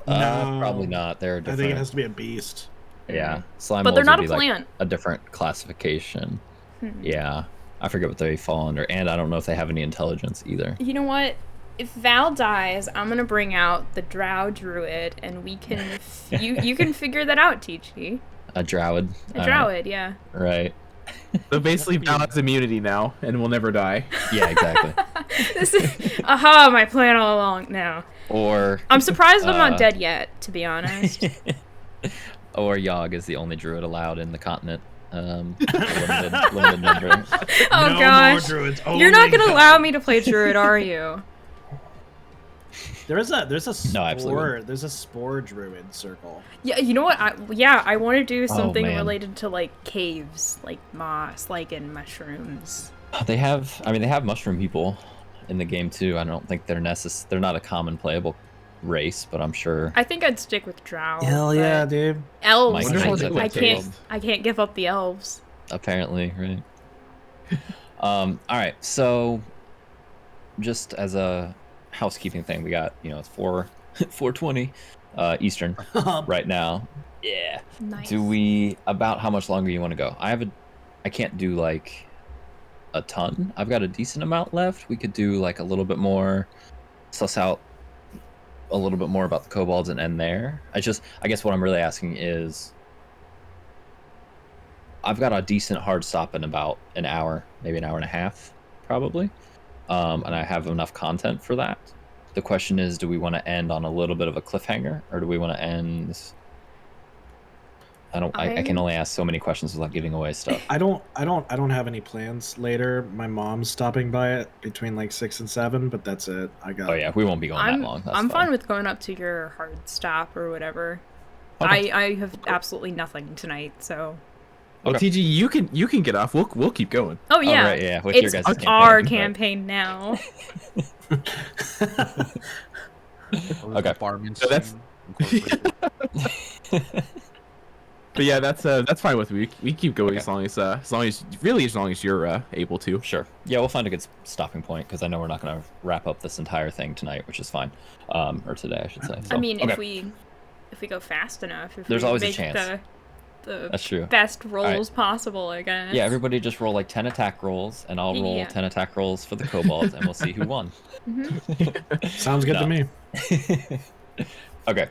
No. Probably not. They're I different. think it has to be a beast. Yeah, slime But they're molds not would a be, like, plant. a different classification. Hmm. Yeah, I forget what they fall under, and I don't know if they have any intelligence either. You know what? If Val dies, I'm gonna bring out the Drow Druid, and we can you can figure that out, TG. A Druid. A Druid, yeah. Right. So basically, Val has immunity now and will never die. Yeah, exactly. This is my plan all along. No, Or I'm surprised I'm not Uh, dead yet. To be honest. or Yogg is the only druid allowed in the continent. Limited number. Oh No gosh, more druids. you're not Only gonna allow me to play Druid, are you? There's a spore. absolutely. There's a spore druid circle. Yeah, you know what? I want to do something man. related to like caves, like moss, lichen, mushrooms. They have mushroom people in the game too. I don't think they're They're not a common playable race, but I'm sure. I think I'd stick with Drow. Hell yeah, but dude. Elves. Mike Wonder how they I would can't. taste. I can't give up the elves. Apparently, right. All right. So, just as a housekeeping thing, we got it's 4:20 Eastern right now. Yeah. Nice. About how much longer you want to go? I can't do like a ton. I've got a decent amount left. We could do like a little bit more, suss out a little bit more about the kobolds and end there. I guess what I'm really asking is, I've got a decent hard stop in about an hour, maybe an hour and a half, probably. And I have enough content for that. The question is, do we want to end on a little bit of a cliffhanger, or do we want to end? I can only ask so many questions without giving away stuff. I don't have any plans later. My mom's stopping by it between like 6 and 7, but that's it. I got. Oh yeah, we won't be going I'm that long. I'm fine with going up to your hard stop or whatever. Okay. I have absolutely nothing tonight, so. Well, Okay. TG, you can get off. We'll keep going. Oh yeah, right, yeah, with it's your guys' our campaign, campaign now. Okay. Barman So that's- incorporated. But yeah, that's fine with me. We keep going Okay. as long as you're able to. Sure. Yeah, we'll find a good stopping point, because I know we're not going to wrap up this entire thing tonight, which is fine. Or today, I should say. I So, mean, okay. if we go fast enough, if There's we always a make chance. the That's true. best rolls possible, I guess. Yeah, everybody just roll like 10 attack rolls, and I'll roll Yeah. 10 attack rolls for the kobolds, and we'll see who won. Sounds good No. to me. Okay.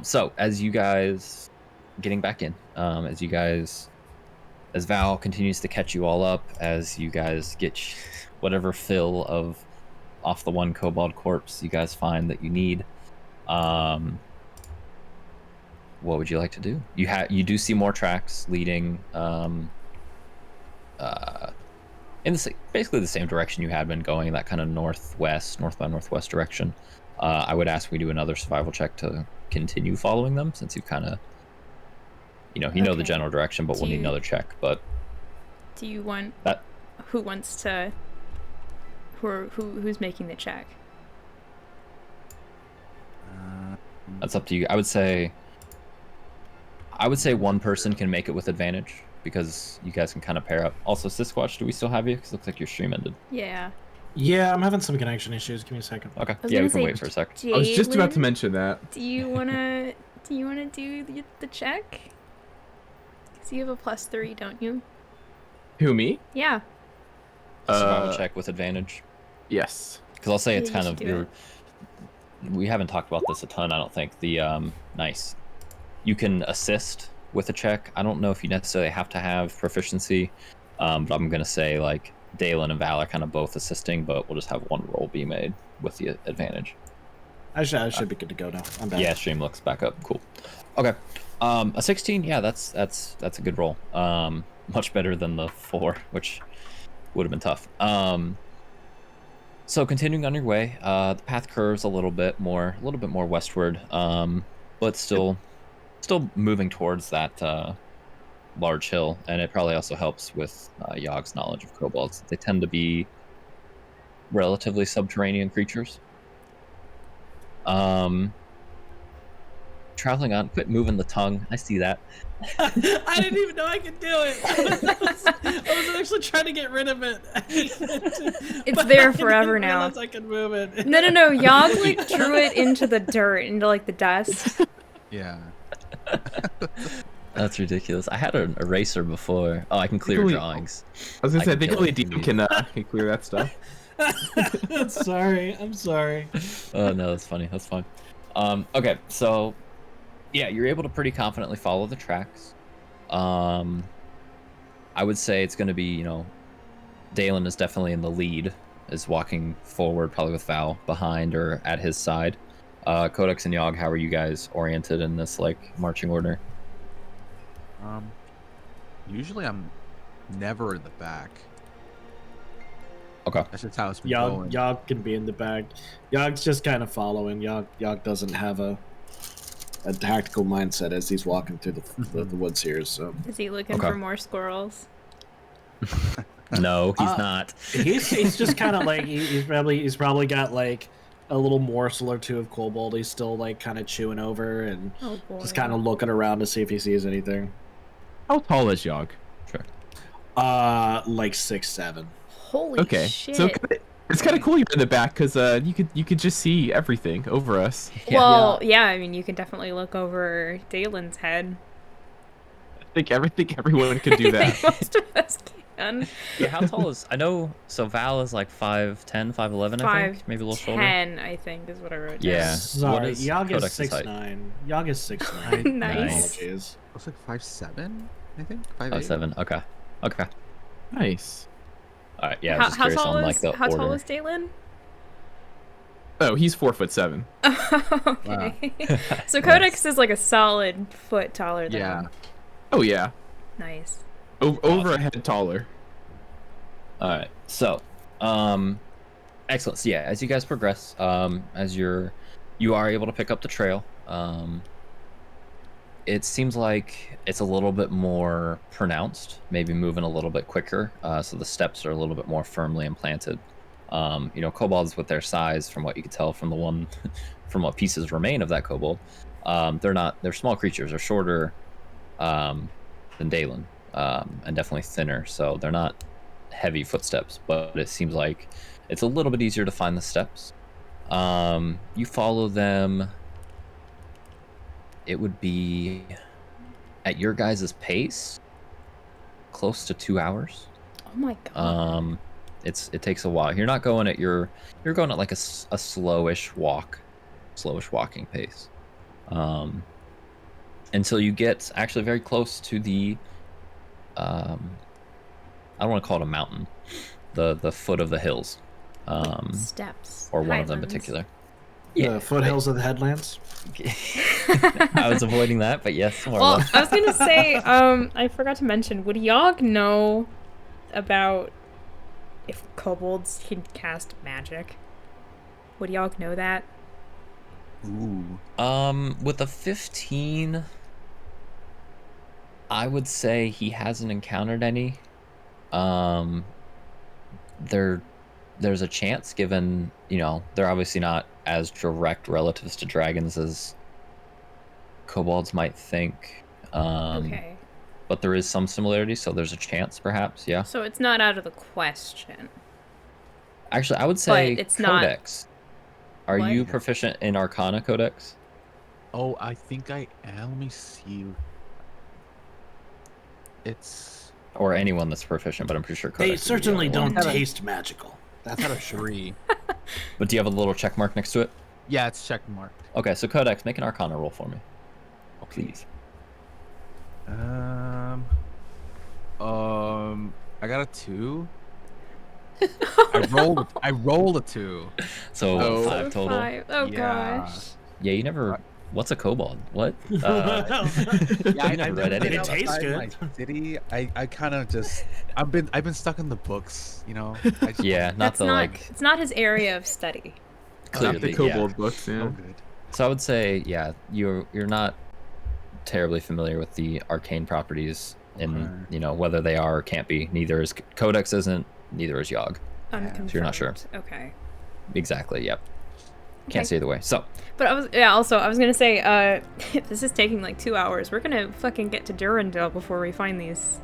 So as you guys getting back in, as Val continues to catch you all up, as you guys get whatever fill of off the one kobold corpse you guys find that you need, what would you like to do? You do see more tracks leading in basically the same direction you had been going, that kind of north by northwest direction. I would ask we do another survival check to continue following them, since you kind of, you know the Okay. general direction, but Do we'll need you- another check. But Do you want that who's making the check? that's up to you. I would say one person can make it with advantage, because you guys can kind of pair up. Also, Siskquatch, do we still have you? Because it looks like your stream ended. Yeah. Yeah, I'm having some connection issues. Give me a second. Okay. was Yeah, gonna we can say wait for a sec. I was just about to Daelin, mention that. Do you wanna do the check? Cause you have a +3, don't you? Who, me? Yeah. Survival check with advantage. Yes. Because I'll say it's Yeah, kind you of should do we haven't talked about this a ton, I don't think. The nice. You can assist with a check. I don't know if you necessarily have to have proficiency, but I'm gonna say like Daelin and Val are kind of both assisting, but we'll just have one roll be made with the advantage. I should be good to go now. I'm back. Yeah, stream looks back up. Cool. Okay. A 16. Yeah, that's a good roll. Much better than the 4, which would have been tough. So continuing on your way, the path curves a little bit more westward, but still moving towards that large hill, and it probably also helps with Yog's knowledge of kobolds. They tend to be relatively subterranean creatures. Traveling on, quit moving the tongue. I see that. I didn't even know I could do it. I was actually trying to get rid of it. It's there forever I didn't now. realize I could move it. No. Yog like drew it into the dirt, into like the dust. Yeah. That's ridiculous. I had an eraser before. Oh, I can clear Really? drawings. I was gonna say, I can think kill only it. DM can clear that stuff. I'm sorry. Oh no, that's funny. That's fine. Okay, so yeah, you're able to pretty confidently follow the tracks. I would say it's going to be, Daelin is definitely in the lead, is walking forward, probably with Val behind or at his side. Codex and Yog, how are you guys oriented in this like marching order? Usually I'm never in the back. Okay. That's just how it's been going. Yog can be in the back. Yog's just kind of following. Yog doesn't have a tactical mindset as he's walking through the woods here. So Is he looking Okay. for more squirrels? No, he's not. he's just kind of like he's probably got like a little morsel or two of kobold. He's still like kind of chewing over and Oh boy. just kind of looking around to see if he sees anything. How tall is Yog? Sure. Like 6'7". Holy Okay, shit. so it's kind of cool you're in the back because you could just see everything over us. Well, yeah, I mean, you can definitely look over Daelin's head. I think everyone could do I think that. most of us can. Yeah, how tall is? I know. So Val is like 5'10", 5'11", I think, maybe a little shorter. 5'10", I think, is what I wrote down. Yeah. What Sorry, is Yog is Codex's height? 6'9". Yog is 6'9". Nice. Apologies. Looks like 5'7", I think. 5'8". 5'7". Okay. Nice. All right. Yeah. I was just How curious tall on was like the order. tall was Daelin? Oh, he's 4'7". Okay. So Codex is like a solid foot taller than Yeah. him. Oh yeah, Nice. over a head taller. All right. So, excellent. So yeah, as you guys progress, as you are able to pick up the trail. It seems like it's a little bit more pronounced, maybe moving a little bit quicker. So the steps are a little bit more firmly implanted. Kobolds with their size, from what you could tell from from what pieces remain of that kobold, they're small creatures. They're shorter than Daelin, and definitely thinner. So they're not heavy footsteps, but it seems like it's a little bit easier to find the steps. You follow them. It would be at your guys' pace, close to 2 hours. Oh my god. It takes a while. You're not going at you're going at like a slowish walking pace, until you get actually very close to the I don't want to call it a mountain, the foot of the hills, Steps. or one of them in Highlands. particular. The foothills of the headlands. I was avoiding that, but yes, more or Well, less. I was gonna say, I forgot to mention, would Yog know about if kobolds can cast magic. Would y'all know that? Ooh. With a 15, I would say he hasn't encountered any. There's a chance, given, they're obviously not as direct relatives to dragons as kobolds might think. Okay. But there is some similarity, so there's a chance, perhaps, yeah. So it's not out of the question. Actually, I would say But it's not- Codex. Are What? you proficient in Arcana, Codex? Oh, I think I am. Let me see. It's Or anyone that's proficient, but I'm pretty sure Codex They would be the certainly only one. don't taste magical. that's at a 3. But do you have a little check mark next to it? Yeah, it's check mark. Okay, so Codex, make an Arcana roll for me. Please. I got a 2. I rolled a 2. So Oh. 5 total. 5. Oh Yeah. gosh. Yeah, you never. What's a kobold? What? Yeah, I never read any. It tastes good. My city, I kind of just I've been stuck in the books, I just Yeah, not That's the not. like. It's not his area of study. Clearly, Not the yeah. Kobold books, so yeah. good. So I would say, yeah, you're not terribly familiar with the arcane properties, and whether they are or can't be. Neither is Codex. Isn't. Neither is Yogg. Unconfirmed. So you're not sure. Okay. Exactly. Yep. Can't Okay. say either way. So But I was gonna say, this is taking like 2 hours. We're gonna fucking get to Durandal before we find this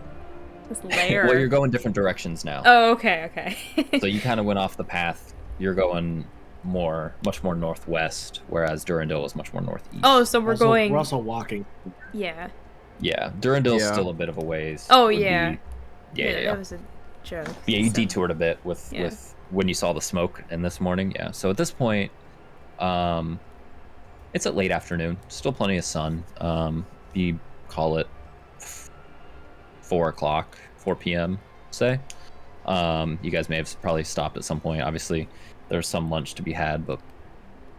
lair. well, you're going different directions now. Oh, okay. So you kind of went off the path. You're going much more northwest, whereas Durandal is much more northeast. Oh, so we're going. We're also walking. Yeah. Yeah, Durandal's Yeah. still a bit of a ways. Oh, Would be- yeah. Yeah. That was a joke. Yeah, you So- detoured a bit with when you saw the smoke in this morning. Yeah. So at this point, it's at late afternoon. Still plenty of sun. You call it 4 p.m. Say. You guys may have probably stopped at some point. Obviously, there's some lunch to be had, but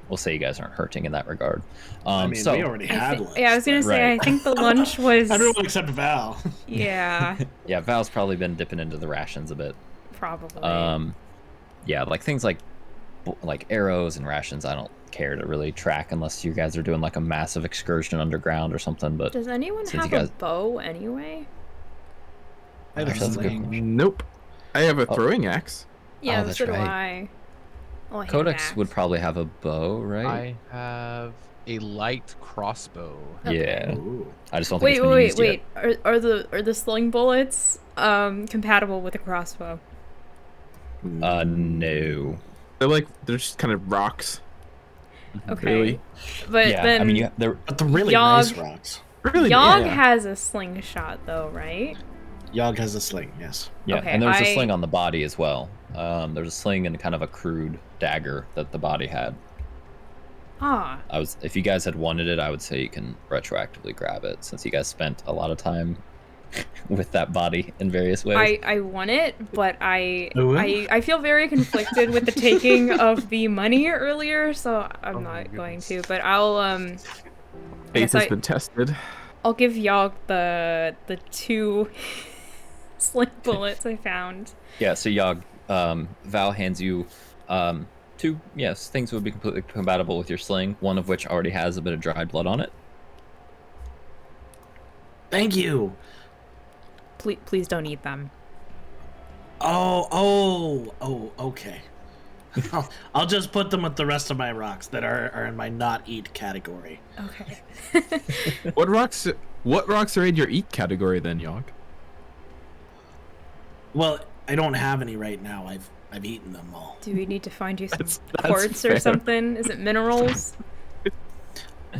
we'll say you guys aren't hurting in that regard. I mean, So we already had lunch. Yeah, I was gonna say. Right. I think the lunch was. Everyone except Val. Yeah, yeah, Val's probably been dipping into the rations a bit. probably. Yeah, like things like arrows and rations, I don't care to really track unless you guys are doing like a massive excursion underground or something. But Does anyone since have you guys- a bow anyway? I have a Actually, that's a good sling. question. Nope. I have a Oh. throwing axe. Yeah, that's so do right. I. Oh, I hate Codex axe. would probably have a bow, right? I have a light crossbow. Yeah. Ooh. I just don't think it's been Wait. used yet. Are the sling bullets compatible with a crossbow? No. They're just kind of rocks. Okay. Really? But Yeah, then I mean, they're But the really Yogg- nice rocks. Really? Yogg Yeah. has a slingshot though, right? Yogg has a sling, yes. yeah, Okay, and there's I- a sling on the body as well. There's a sling and kind of a crude dagger that the body had. Ah, If you guys had wanted it, I would say you can retroactively grab it since you guys spent a lot of time with that body in various ways. I want it, but Ooh. I feel very conflicted with the taking of the money earlier, so I'm Oh my not going goodness. to. But I'll Faith has been tested. I'll give Yogg the 2 sling bullets I found. Yeah, so Yogg, Val hands you 2, yes, things would be completely compatible with your sling, one of which already has a bit of dried blood on it. Thank you. Please don't eat them. Oh, okay. I'll just put them with the rest of my rocks that are in my not eat category. Okay. What rocks are in your eat category then, Yogg? Well, I don't have any right now. I've eaten them all. Do we need to find you some That's quartz or fair. something? Is it minerals?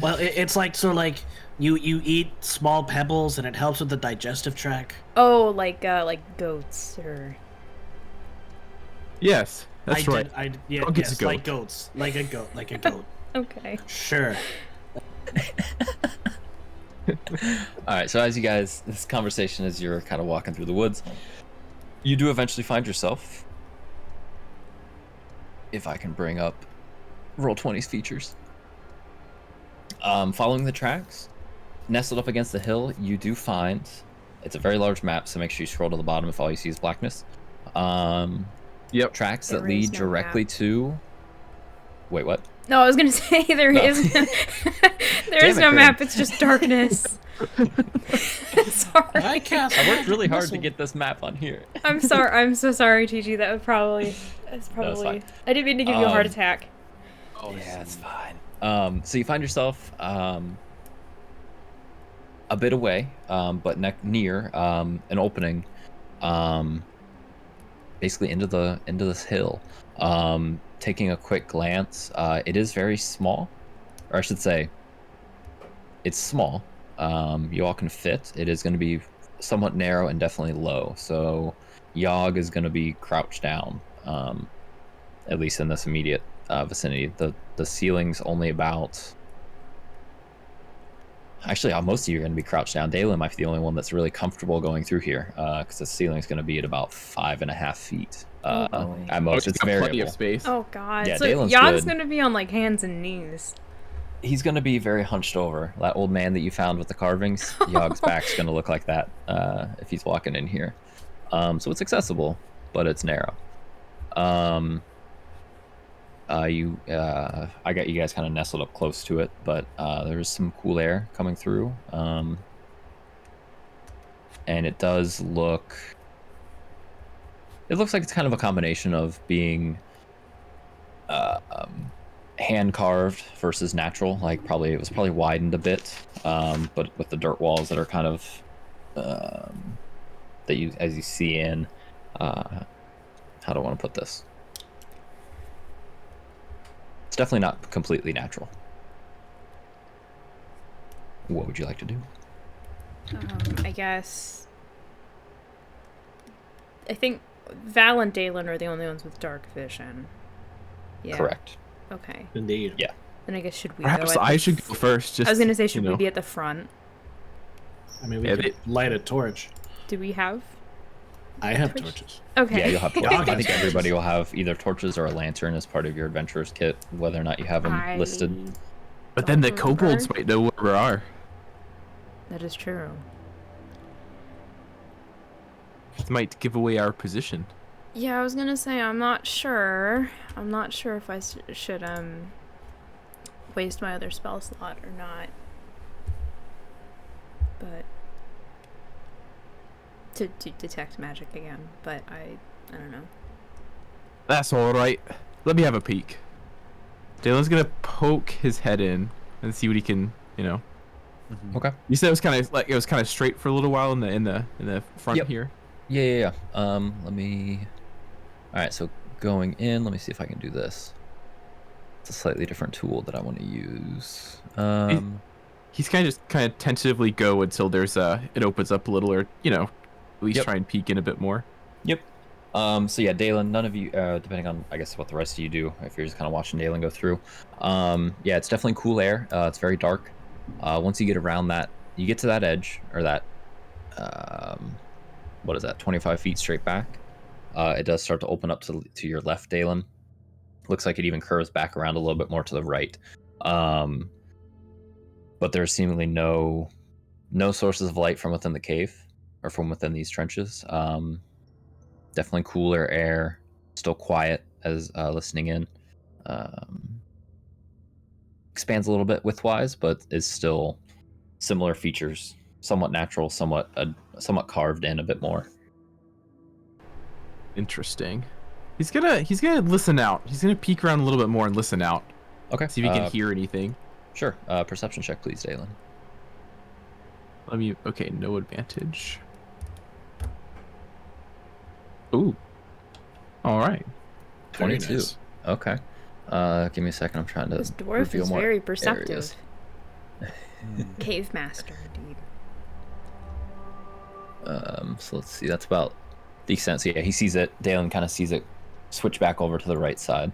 Well, it's like you eat small pebbles and it helps with the digestive tract. Oh, like goats or. Yes, that's right. Yeah, Dog is a yes, goat. like goats, like a goat. Okay. Sure. All right, so as you guys, this conversation as you're kind of walking through the woods, you do eventually find yourself, if I can bring up Roll20's features. Following the tracks, nestled up against the hill, you do find, it's a very large map, so make sure you scroll to the bottom if all you see is blackness. Yep. tracks There that lead is no directly map. to. Wait, what? No, I was gonna say there No. is there Damn is it, no Grim. map. It's just darkness. Sorry. I cast. I worked really hard to missile. get this map on here. I'm sorry. I'm so sorry, TG. That's No, it's probably. fine. I didn't mean to give you a heart Um, attack. Oh yeah, it's fine. So you find yourself a bit away, but near an opening, basically into this hill. Taking a quick glance, it is very small, or I should say, it's small. You all can fit. It is going to be somewhat narrow and definitely low. So Yogg is going to be crouched down, at least in this immediate vicinity. The ceiling's only about. Actually, most of you are going to be crouched down. Daelin might be the only one that's really comfortable going through here, because the ceiling's going to be at about 5.5 feet Oh, boy. at most. It's got plenty variable. of space. Oh God. Yeah, so Daelin's Yogg's good. gonna be on like hands and knees. He's going to be very hunched over. That old man that you found with the carvings, Yogg's back's going to look like that if he's walking in here. So it's accessible, but it's narrow. I got you guys kind of nestled up close to it, but there's some cool air coming through. And it does look. It looks like it's kind of a combination of being hand carved versus natural. Like it was probably widened a bit, but with the dirt walls that are kind of that you as you see in. How do I want to put this? It's definitely not completely natural. What would you like to do? I guess. I think Val and Daelin are the only ones with dark vision. Yeah. Correct. Okay. Indeed. Yeah. Then I guess should we Perhaps go? I should go first. Just, I was gonna say, should you we know. be at the front? I mean, we Yeah, could light a torch. Do we have? I have Torch? torches. Okay. Yeah, you'll have torches. Yogg I has think torches. everybody will have either torches or a lantern as part of your adventurer's kit, whether or not you have them listed. But then the Don't kobolds remember. might know where we are. That is true. It might give away our position. Yeah, I was gonna say I'm not sure. I'm not sure if I should waste my other spell slot or not. But to detect magic again, but I don't know. That's all right. Let me have a peek. Daelin's gonna poke his head in and see what he can, you know. Okay. You said it was kind of straight for a little while in the front Yep. here. Yeah. Let me. All right. So going in, let me see if I can do this. It's a slightly different tool that I want to use. He's kind of tentatively go until there's it opens up a little, or you know, at least Yep. try and peek in a bit more. Yep. So yeah, Daelin, none of you, depending on, I guess, what the rest of you do, if you're just kind of watching Daelin go through. Yeah, it's definitely cool air. It's very dark. Once you get around that, you get to that edge, or that, what is that, 25 feet straight back. It does start to open up to your left, Daelin. Looks like it even curves back around a little bit more to the right. But there's seemingly no sources of light from within the cave, or from within these trenches. Definitely cooler air, still quiet as listening in. Expands a little bit widthwise, but is still similar features, somewhat natural, somewhat carved in a bit more. Interesting. He's gonna listen out. He's gonna peek around a little bit more and listen out. Okay. See if he can hear anything. Sure. Perception check, please, Daelin. Okay, no advantage. Ooh. All right. 22. nice. Okay. Give me a second. I'm trying to. This dwarf reveal is more very perceptive. areas. Cave master, indeed. So let's see. That's about the extent. So yeah, he sees it. Daelin kind of sees it switch back over to the right side.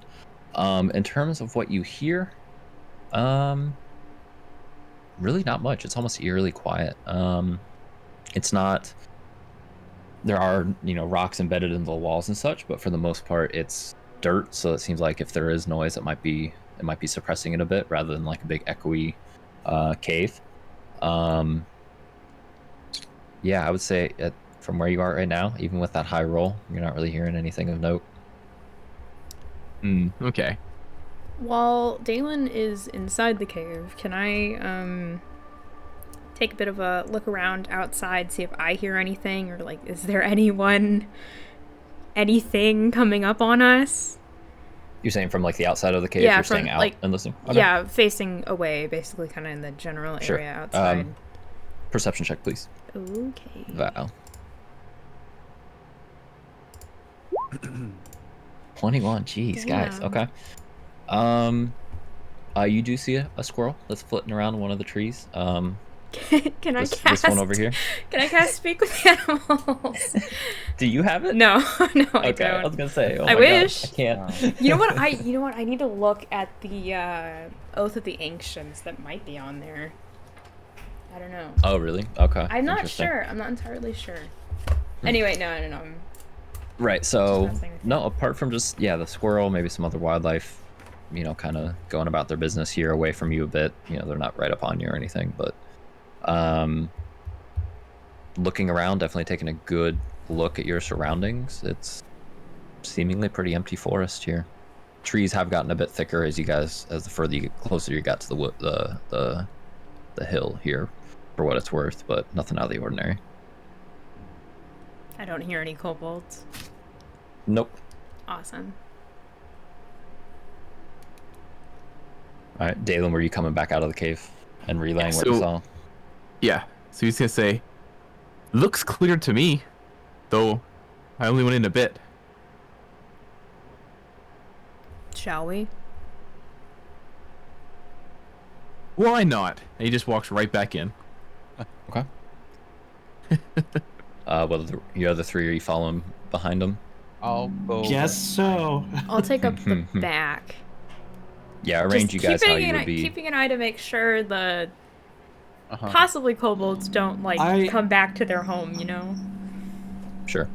In terms of what you hear, really not much. It's almost eerily quiet. It's not. There are, rocks embedded in the walls and such, but for the most part, it's dirt. So it seems like if there is noise, it might be suppressing it a bit rather than like a big echoey cave. Yeah, I would say from where you are right now, even with that high roll, you're not really hearing anything of note. Okay. While Daelin is inside the cave, can I take a bit of a look around outside, see if I hear anything, or like, is there anything coming up on us? You're saying from like the outside of the cave, Yeah, you're from, staying out like, and listening? Okay. Yeah, facing away, basically, kind of in the general Sure. area outside. Perception check, please. Okay. Val. 21. Jeez, guys. Damn. Okay. You do see a squirrel that's flitting around one of the trees. Can I This cast one over here. Can I cast Speak with Animals? Do you have it? No, no, I Okay, don't. I was gonna say. Oh I my wish. God, I can't. You know what? I need to look at the Oath of the Ancients that might be on there. I don't know. Oh, really? Okay. I'm not Interesting. sure. I'm not entirely sure. Anyway, no. Right. So Just messing with no, apart from just the squirrel, maybe some other wildlife, kind of going about their business here, away from you a bit. They're not right up on you or anything, but looking around, definitely taking a good look at your surroundings. It's seemingly pretty empty forest here. Trees have gotten a bit thicker as the further you get closer you got to the hill here, for what it's worth, but nothing out of the ordinary. I don't hear any kobolds. Nope. Awesome. All right, Daelin, were you coming back out of the cave and relaying what you saw? Yeah. So he's gonna say, "Looks clear to me, though. I only went in a bit." Shall we? Why not? And he just walks right back in. Okay. Well, the other three, are you following behind him? I'll go. Guess so. I'll take up the back. Yeah, arrange Just you guys how you would keeping an eye to make sure the Uh-huh. possibly kobolds don't come back to their home. Sure.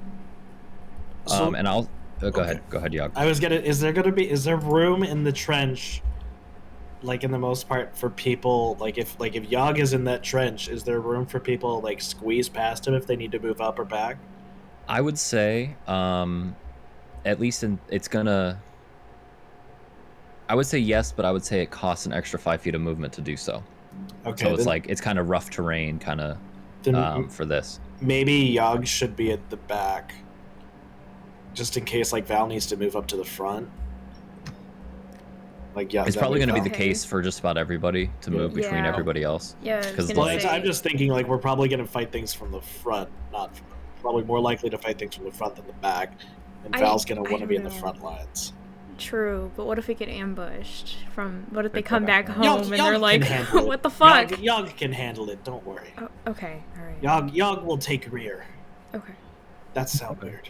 So- and I'll go ahead, Yog. I was is there room in the trench, like in the most part, for people, if Yog is in that trench, is there room for people squeeze past him if they need to move up or back? I would say, at least I would say yes, but I would say it costs an extra 5 feet of movement to do so. Okay, So it's then, it's kind of rough terrain, kind of then for this. maybe Yog should be at the back, just in case Val needs to move up to the front. It's probably going to be the Okay. case for just about everybody to move between Yeah. everybody else. Yeah. I was 'Cause, gonna like- say, I'm just thinking we're probably going to fight things from the front, probably more likely to fight things from the front than the back, and Val's going to I want to be in the don't know. front lines. True, but what if we get ambushed what if they come back home Yog and they're can like, handle it. what the fuck? Yog can handle it. Don't worry. Oh, okay, all right. Yog will take rear. Okay. That sounds weird.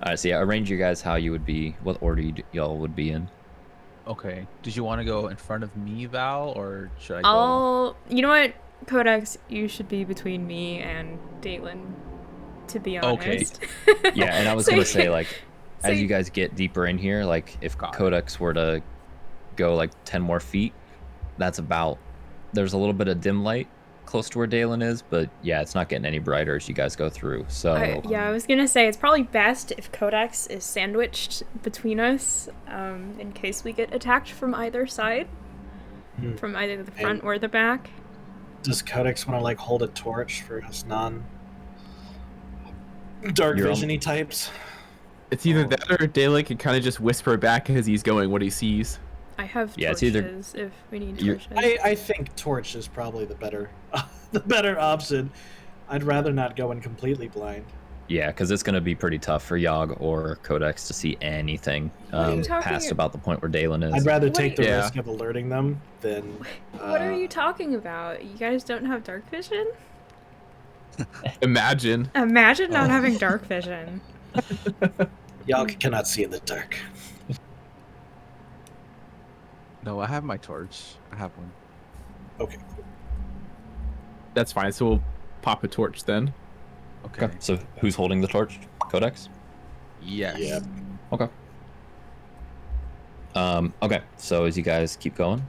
All right, so yeah, arrange you guys how you would be, what order y'all would be in. Okay. Did you want to go in front of me, Val, or should I go? You know what, Codex, you should be between me and Daelin, to be honest. Okay. Yeah, and I was So gonna you- say so as you- you guys get deeper in here, if Got it. Codex were to go 10 more feet, there's a little bit of dim light close to where Daelin is, but yeah, it's not getting any brighter as you guys go through. So I was gonna say it's probably best if Codex is sandwiched between us, in case we get attacked from either side, from either the front or the back. Does Codex want to hold a torch for his dark You're on- visiony types? It's either that or Daelin can kind of just whisper back as he's going what he sees. I have Yeah, it's torches either- if we need you're- torches. I think torch is probably the better option. I'd rather not go in completely blind. yeah, because it's gonna be pretty tough for Yog or Codex to see anything are you talking past a- about the point where Daelin is. I'd rather What take do the you- risk of alerting them than. What are you talking about? You guys don't have dark vision? Imagine. Imagine not having dark vision. Yog cannot see in the dark. No, I have my torch. I have one. Okay. That's fine. So we'll pop a torch then. Okay. Okay, so who's holding the torch? Codex? Yes. Yeah. Okay. Okay, so as you guys keep going,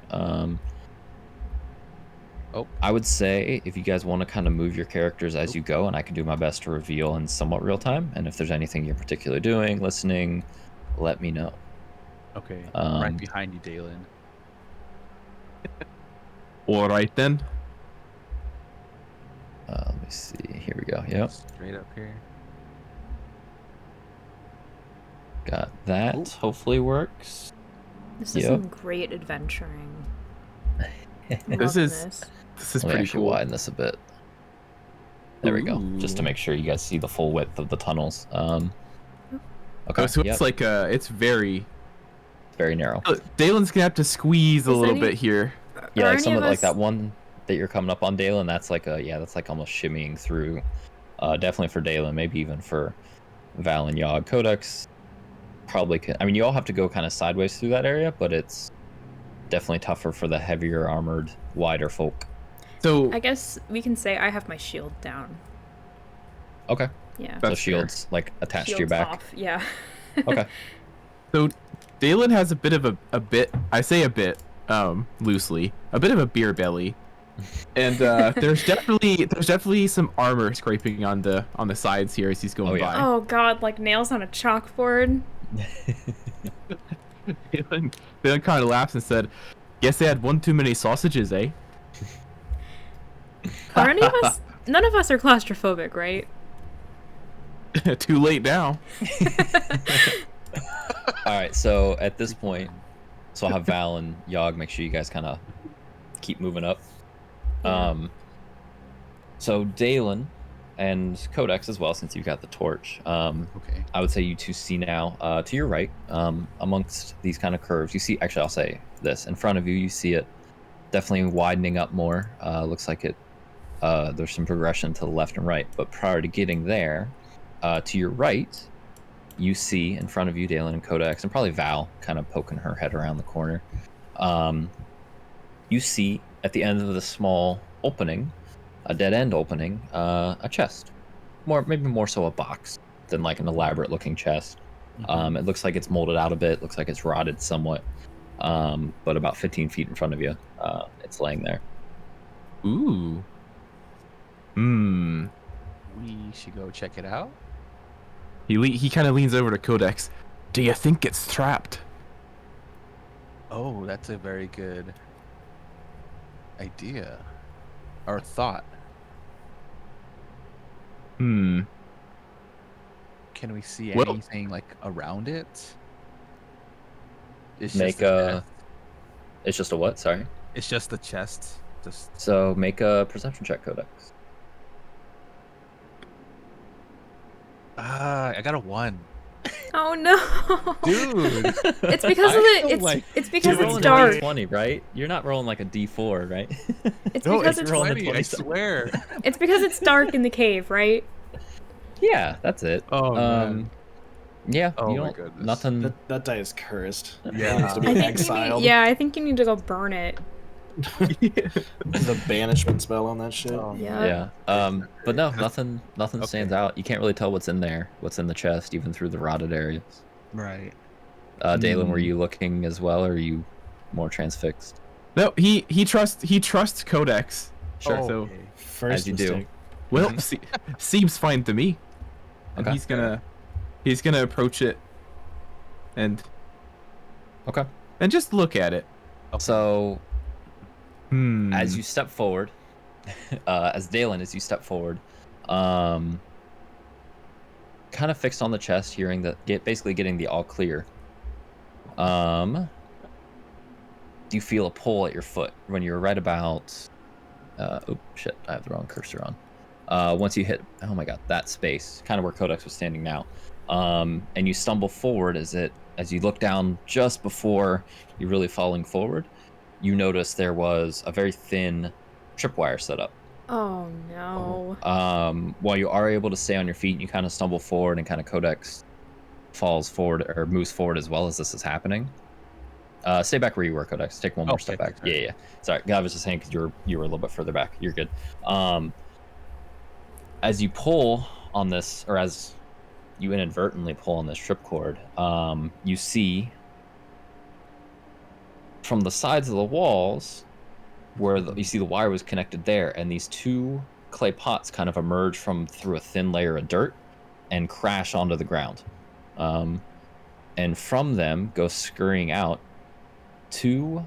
I would say if you guys want to kind of move your characters as you go, and I can do my best to reveal in somewhat real time. And if there's anything you're particularly doing, listening, let me know. Okay. Right behind you, Daelin. All right then. Let me see. Here we go. Yep. Straight up here. Got that. Ooh. Hopefully works. This is some great adventuring. This is Let me pretty actually cool. widen this a bit. There we go. Just to Ooh. make sure you guys see the full width of the tunnels. Okay. Oh, so Yep. it's like it's very. Very narrow. Daelin's gonna have to squeeze a Is little any- bit here. Yeah, Are like any some of of like us- that one that you're coming up on Daelin, that's like that's like almost shimmying through. Definitely for Daelin, maybe even for Val and Yogg. Codex probably can. I mean, you all have to go kind of sideways through that area, but it's definitely tougher for the heavier armored, wider folk. So I guess we can say I have my shield down. Okay. Yeah. So That's fair. shields like attached to your Shield's back. off. Yeah. Okay. So Daelin has a bit of a bit, I say a bit, loosely, a bit of a beer belly. And there's definitely some armor scraping on the sides here as he's going Oh, yeah. by. Oh god, like nails on a chalkboard. Daelin kind of laughs and said, "Guess they had one too many sausages, eh?" Are any of us? None of us are claustrophobic, right? Too late now. All right. So at this point, so I'll have Val and Yogg make sure you guys kind of keep moving up. Yeah. So Daelin and Codex as well, since you've got the torch. Okay. I would say you two see now to your right, amongst these kind of curves. You see, actually, I'll say this in front of you. You see it definitely widening up more. Looks like it. There's some progression to the left and right, but prior to getting there, to your right, you see in front of you Daelin and Codex, and probably Val kind of poking her head around the corner. You see at the end of the small opening, a dead end opening, a chest, maybe more so a box than like an elaborate looking chest. It looks like it's molded out a bit, looks like it's rotted somewhat, but about 15 feet in front of you, it's laying there. Ooh. Hmm. We should go check it out. He kind of leans over to Codex. Do you think it's trapped? Oh, that's a very good idea. Or thought. Hmm. Can we see Well- anything like around it? It's Make just a chest. It's just a what? Sorry. It's just the chest. Just So make a perception check, Codex. I got a 1. Oh no. Dude. It's because I of feel it. like- It's because You're it's rolling dark. a D20, right? You're not rolling like a D4, right? It's No, because it's it's rolling a 20, I 20. swear. it's because it's dark in the cave, right? Yeah, that's it. Oh, man. Yeah, Oh you my don't. goodness. Nothing. That die is cursed. Yeah. It needs to be I think exiled. I think you need to go burn it. There's a banishment spell on that shit. Oh, Yeah. Yeah. But no, nothing Okay. stands out. You can't really tell what's in there, what's in the chest, even through the rotted areas. Right. Daelin, were you looking as well, or are you more transfixed? No, he trusts Codex. Sure. Oh, So, okay. First As you do. mistake. well, seems fine to me. And Okay. he's gonna approach it, and Okay. just look at it. So Hmm. as you step forward, as step forward, kind of fixed on the chest, basically getting the all clear. Do you feel a pull at your foot when you're right about? Oh shit! I have the wrong cursor on. Once you hit, oh my god, that space, kind of where Codex was standing now, and you stumble forward as you look down just before you're really falling forward. You notice there was a very thin tripwire set up. Oh no. While you are able to stay on your feet, you kind of stumble forward, and kind of Codex falls forward or moves forward as well as this is happening. Stay back where you were, Codex. Take one more step Okay, back. sorry. Yeah. Sorry, I was just saying because you were a little bit further back. You're good. As you pull on this, or as you inadvertently pull on this tripcord, you see from the sides of the walls where you see the wire was connected there, and these two clay pots kind of emerge from through a thin layer of dirt and crash onto the ground. And from them go scurrying out two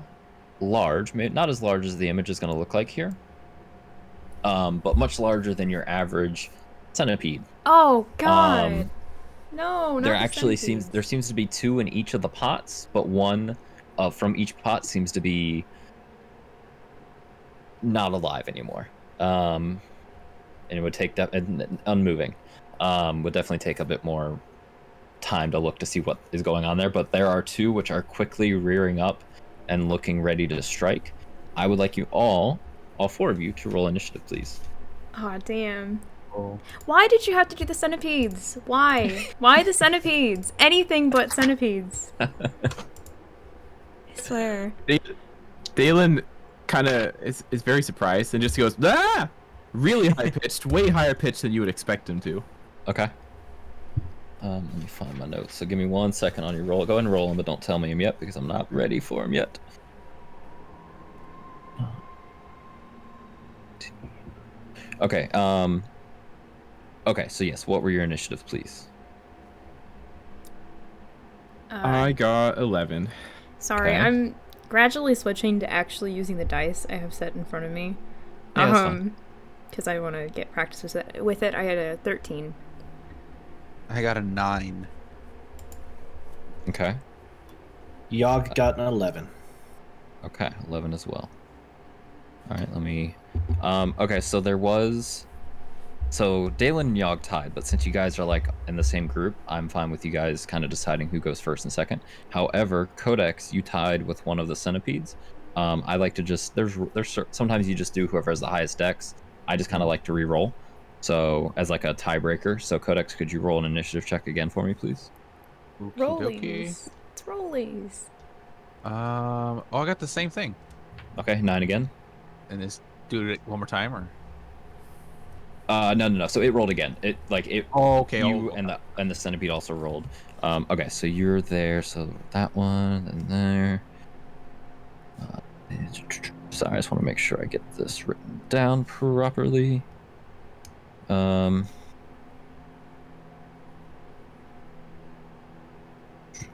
large, not as large as the image is going to look like here, but much larger than your average centipede. Oh God! No, there not the actually centipedes. seems to be two in each of the pots, but one from each pot seems to be not alive anymore. And it would take that unmoving. Would definitely take a bit more time to look to see what is going on there. But there are two which are quickly rearing up and looking ready to strike. I would like you all four of you, to roll initiative, please. Aw, damn. Oh. Why did you have to do the centipedes? Why? Why the centipedes? Anything but centipedes. I swear. Daelin kind of is very surprised and just goes, ah! Really high pitched, way higher pitched than you would expect him to. Okay. Let me find my notes. So give me 1 second on your roll. Go ahead and roll them, but don't tell me them yet because I'm not ready for them yet. Okay. Okay. So yes, what were your initiatives, please? I got 11. Sorry, Okay. I'm gradually switching to actually using the dice I have set in front of me. Yeah, that's fine. Because I want to get practice with it. I had a 13. I got a 9. Okay. Yogg got an 11. Okay, 11 as well. All right, let me. Okay, so there was. So Daelin and Yogg tied, but since you guys are like in the same group, I'm fine with you guys kind of deciding who goes first and second. However, Codex, you tied with one of the centipedes. I like to just there's sometimes you just do whoever has the highest dex. I just kind of like to re-roll, so as like a tiebreaker. So Codex, could you roll an initiative check again for me, please? Rollies. It's rollies. Oh, I got the same thing. Okay, 9 again. And just do it one more time, or? No. So it rolled again. It like it. Oh, okay. You and the centipede also rolled. Okay, so you're there. So that one and there. Sorry, I just want to make sure I get this written down properly.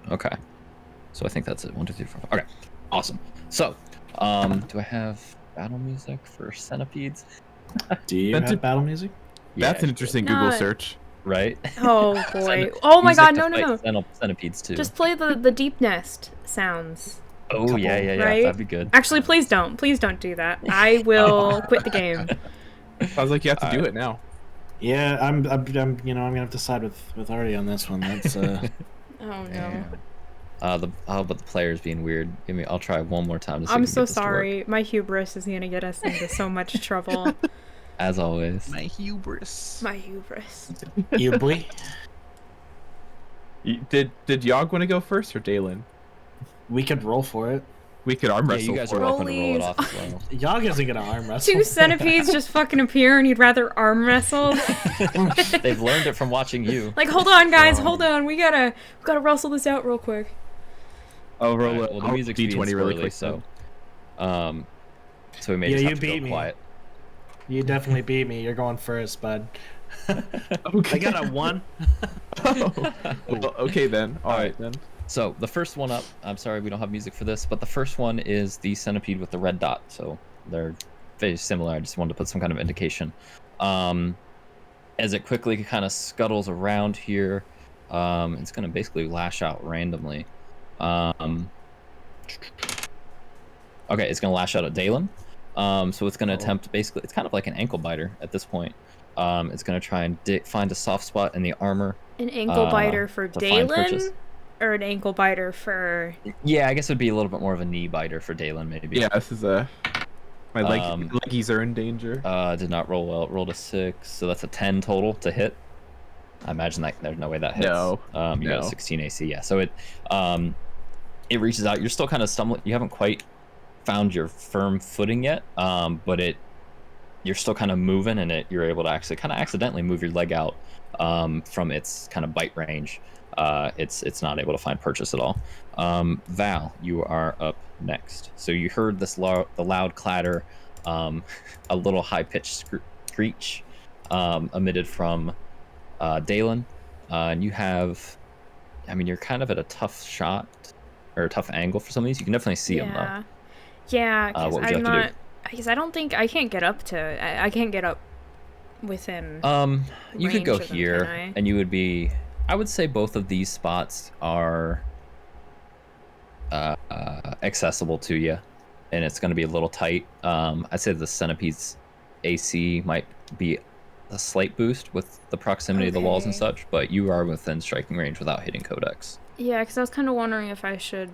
Okay. So I think that's it. 1, 2, 3, 4. Okay. Awesome. So, do I have battle music for centipedes? Do you That's have a- battle music? That's an interesting Google Not- search. Right? Oh boy. Oh my Music god, to no. fight Centipedes too. Just play the deep nest sounds. Oh yeah. right? That'd be good. Actually, please don't. Please don't do that. I will quit the game. Sounds like you have to do Alright. it now. Yeah, I'm gonna have to side with Artie on this one. That's Oh no. Yeah. But the players being weird. I'll try one more time. To see if I'm we can so get this to work. sorry. My hubris is gonna get us into so much trouble. As always. My hubris. My hubris. you boy. Did Yogg want to go first or Daelin? We could roll for it. We could arm Yeah, wrestle you guys for are it. welcome to roll it Rollies. off as well. Yogg isn't gonna arm wrestle. Two centipedes just fucking appear and you'd rather arm wrestle? They've learned it from watching you. Like, hold on, guys, hold on. We gotta wrestle this out real quick. I'll roll Alright, well, the music's D20 being really squirrely, quick. so we may Yeah, just you have to beat go me. quiet. You definitely beat me. You're going first, bud. Okay. I got a 1. Well, okay then. All right then. So the first one up, I'm sorry we don't have music for this, but the first one is the centipede with the red dot. So they're very similar. I just wanted to put some kind of indication. As it quickly kind of scuttles around here, it's going to basically lash out randomly. Okay, it's going to lash out at Daelin. So it's going to attempt, basically, it's kind of like an ankle biter at this point. It's going to try and find a soft spot in the armor. An ankle biter for to find purchase. Daelin? Or an ankle biter for... Yeah, I guess it would be a little bit more of a knee biter for Daelin, maybe. Yeah, this is my leggies are in danger. Did not roll well. It rolled a 6, so that's a 10 total to hit. I imagine that there's no way that hits. No. You got a No. 16 AC. Yeah, so it reaches out. You're still kind of stumbling. You haven't quite found your firm footing yet, but you're still kind of moving, and you're able to actually kind of accidentally move your leg out from its kind of bite range. it's not able to find purchase at all. Val, you are up next. So you heard this the loud clatter, a little high-pitched screech emitted from Daelin, and you have, I mean, you're kind of at a tough shot or a tough angle for some of these. You can definitely see them though. Yeah, because what would you I'm like to not. Because I don't think I can't get up to. I can't get up within. You could go range of them, here, can I? and you would be. I would say both of these spots are accessible to you, and it's going to be a little tight. I'd say the centipede's AC might be a slight boost with the proximity of the walls and Okay. such, but you are within striking range without hitting Codex. Yeah, because I was kind of wondering if I should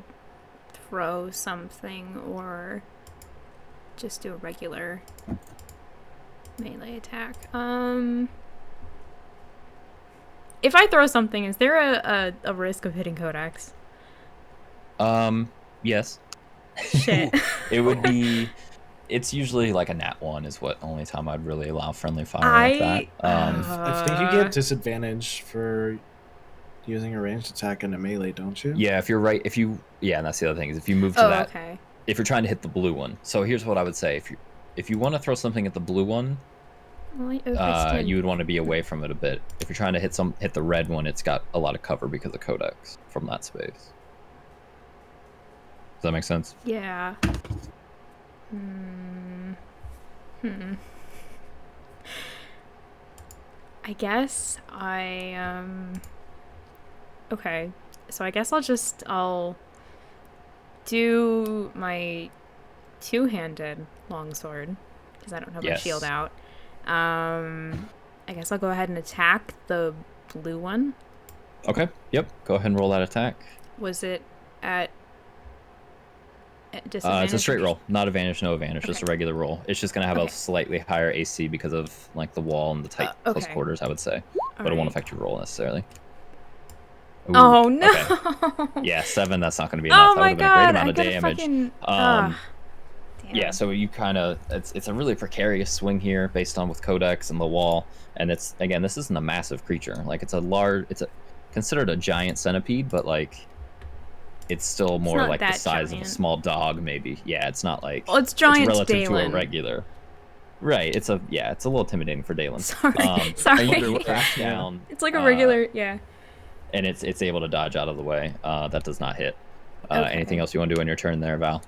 throw something or just do a regular melee attack. If I throw something, is there a risk of hitting Codex? Yes. Shit. It would be. It's usually like a nat 1 is what only time I'd really allow friendly fire like that. I think you get disadvantage for using a ranged attack in a melee, don't you? Yeah, if you're right, yeah, and that's the other thing is if you move to Oh, that, okay. if you're trying to hit the blue one. So here's what I would say: if you want to throw something at the blue one, Well, if it's you would want to be away from it a bit. If you're trying to hit the red one, it's got a lot of cover because of Codex from that space. Does that make sense? Yeah. I guess okay. So I guess I'll do my two-handed longsword because I don't have my Yes. shield out. I guess I'll go ahead and attack the blue one. Okay. Yep. Go ahead and roll that attack. Was it at disadvantage? It's a straight roll, not advantage, no advantage, just a Okay. regular roll. It's just gonna have Okay. a slightly higher AC because of like the wall and the tight close okay. quarters, I would say, but it won't affect your roll necessarily. Ooh, Oh no! okay. Yeah, 7. That's not gonna be enough. Oh That my would have been a great god! amount I of got a damage. fucking. Damn. Yeah, so you kind of it's a really precarious swing here based on with Codex and the wall, and it's again this isn't a massive creature. Like it's considered a giant centipede, but like it's still more not like the that size of a giant. small dog maybe. Yeah, it's not like Well, it's giant it's relative to a Daelin. regular. Right, it's a little intimidating for Daelin. Sorry, Are sorry. you crash down? It's like a regular, yeah. And it's able to dodge out of the way. That does not hit. Okay. Anything else you want to do on your turn there, Val?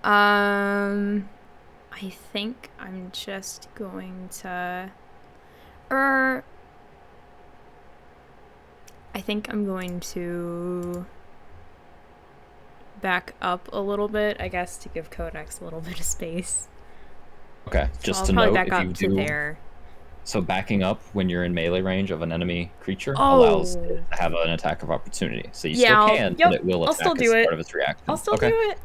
I think I'm just going to, I think I'm going to back up a little bit, I guess, to give Codex a little bit of space. Okay, So just I'll to probably note, back if up you to do there. so, backing up when you're in melee range of an enemy creature Oh. allows it to have an attack of opportunity. So you Yeah, still can, but it will I'll attack still as do it. part of its reaction. I'll still Okay. do it.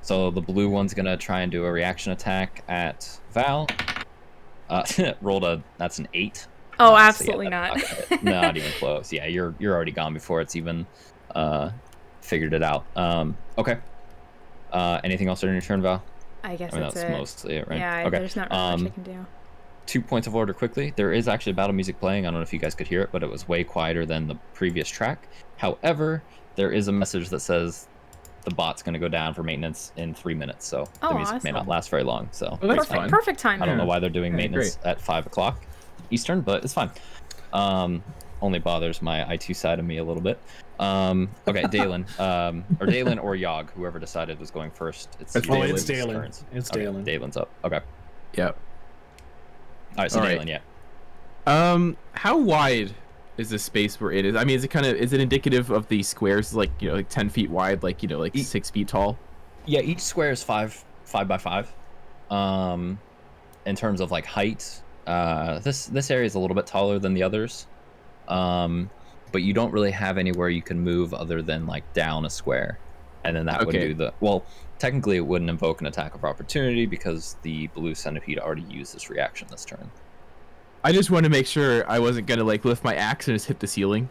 So the blue one's gonna try and do a reaction attack at Val. That's an 8. Oh, So yeah, absolutely that's not. gonna hit. Not even close. Yeah, you're already gone before it's even figured it out. Okay. Anything else on your turn, Val? I guess I mean, that's that's it. mostly it, right? Yeah, Okay. there's not really much I can do. 2 points of order quickly. There is actually battle music playing. I don't know if you guys could hear it, but it was way quieter than the previous track. However, there is a message that says the bot's going to go down for maintenance in 3 minutes, so the Oh, music may not awesome. last very long. So Oh, that's it's fine. fine. Perfect timing. I don't know Yeah. why they're doing Yeah, maintenance at 5 o'clock Eastern, but it's fine. Only bothers my IT side of me a little bit. Okay, Daelin, or Daelin or Yogg, whoever decided was going first. That's your Daelin. It's Daelin's Daelin. turns. It's Okay, Daelin. Daelin's up. Okay. Yep. All right, so All right. Daelin, yeah. How wide is the space where it is? I mean, is it indicative of the squares, like, like 10 feet wide, like, like 6 feet tall? Yeah, each square is 5 by 5. In terms of like height, this area is a little bit taller than the others. But you don't really have anywhere you can move other than like down a square, and then that would Okay. do the well. Technically, it wouldn't invoke an attack of opportunity because the blue centipede already used this reaction this turn. I just wanted to make sure I wasn't gonna like lift my axe and just hit the ceiling.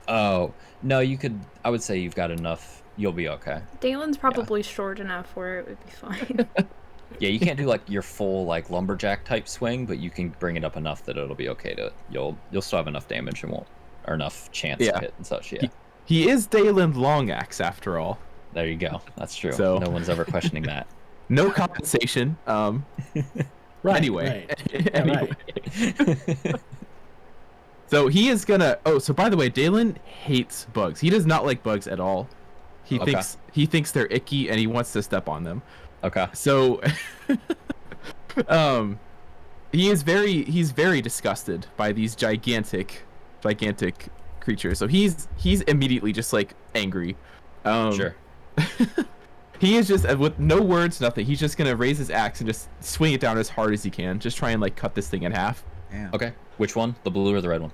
Oh no, you could. I would say you've got enough. You'll be okay. Dalen's probably short enough where it would be fine. Yeah, you can't do like your full like lumberjack type swing, but you can bring it up enough that it'll be okay to. You'll still have enough damage and won't or enough chance Yeah. to hit and such. Yeah. He is Daelin Longaxe after all. There you go. That's true. So- No one's ever questioning that. No compensation. Right. Anyway. Right. Anyway. Right. So he is gonna. Oh, so by the way, Daelin hates bugs. He does not like bugs at all. He Okay. thinks they're icky and he wants to step on them. Okay. So, he's very disgusted by these gigantic creatures. So he's immediately just like angry. Sure. He is just with no words, nothing. He's just gonna raise his axe and just swing it down as hard as he can. Just try and like cut this thing in half. Damn. Okay. Which one? The blue or the red one?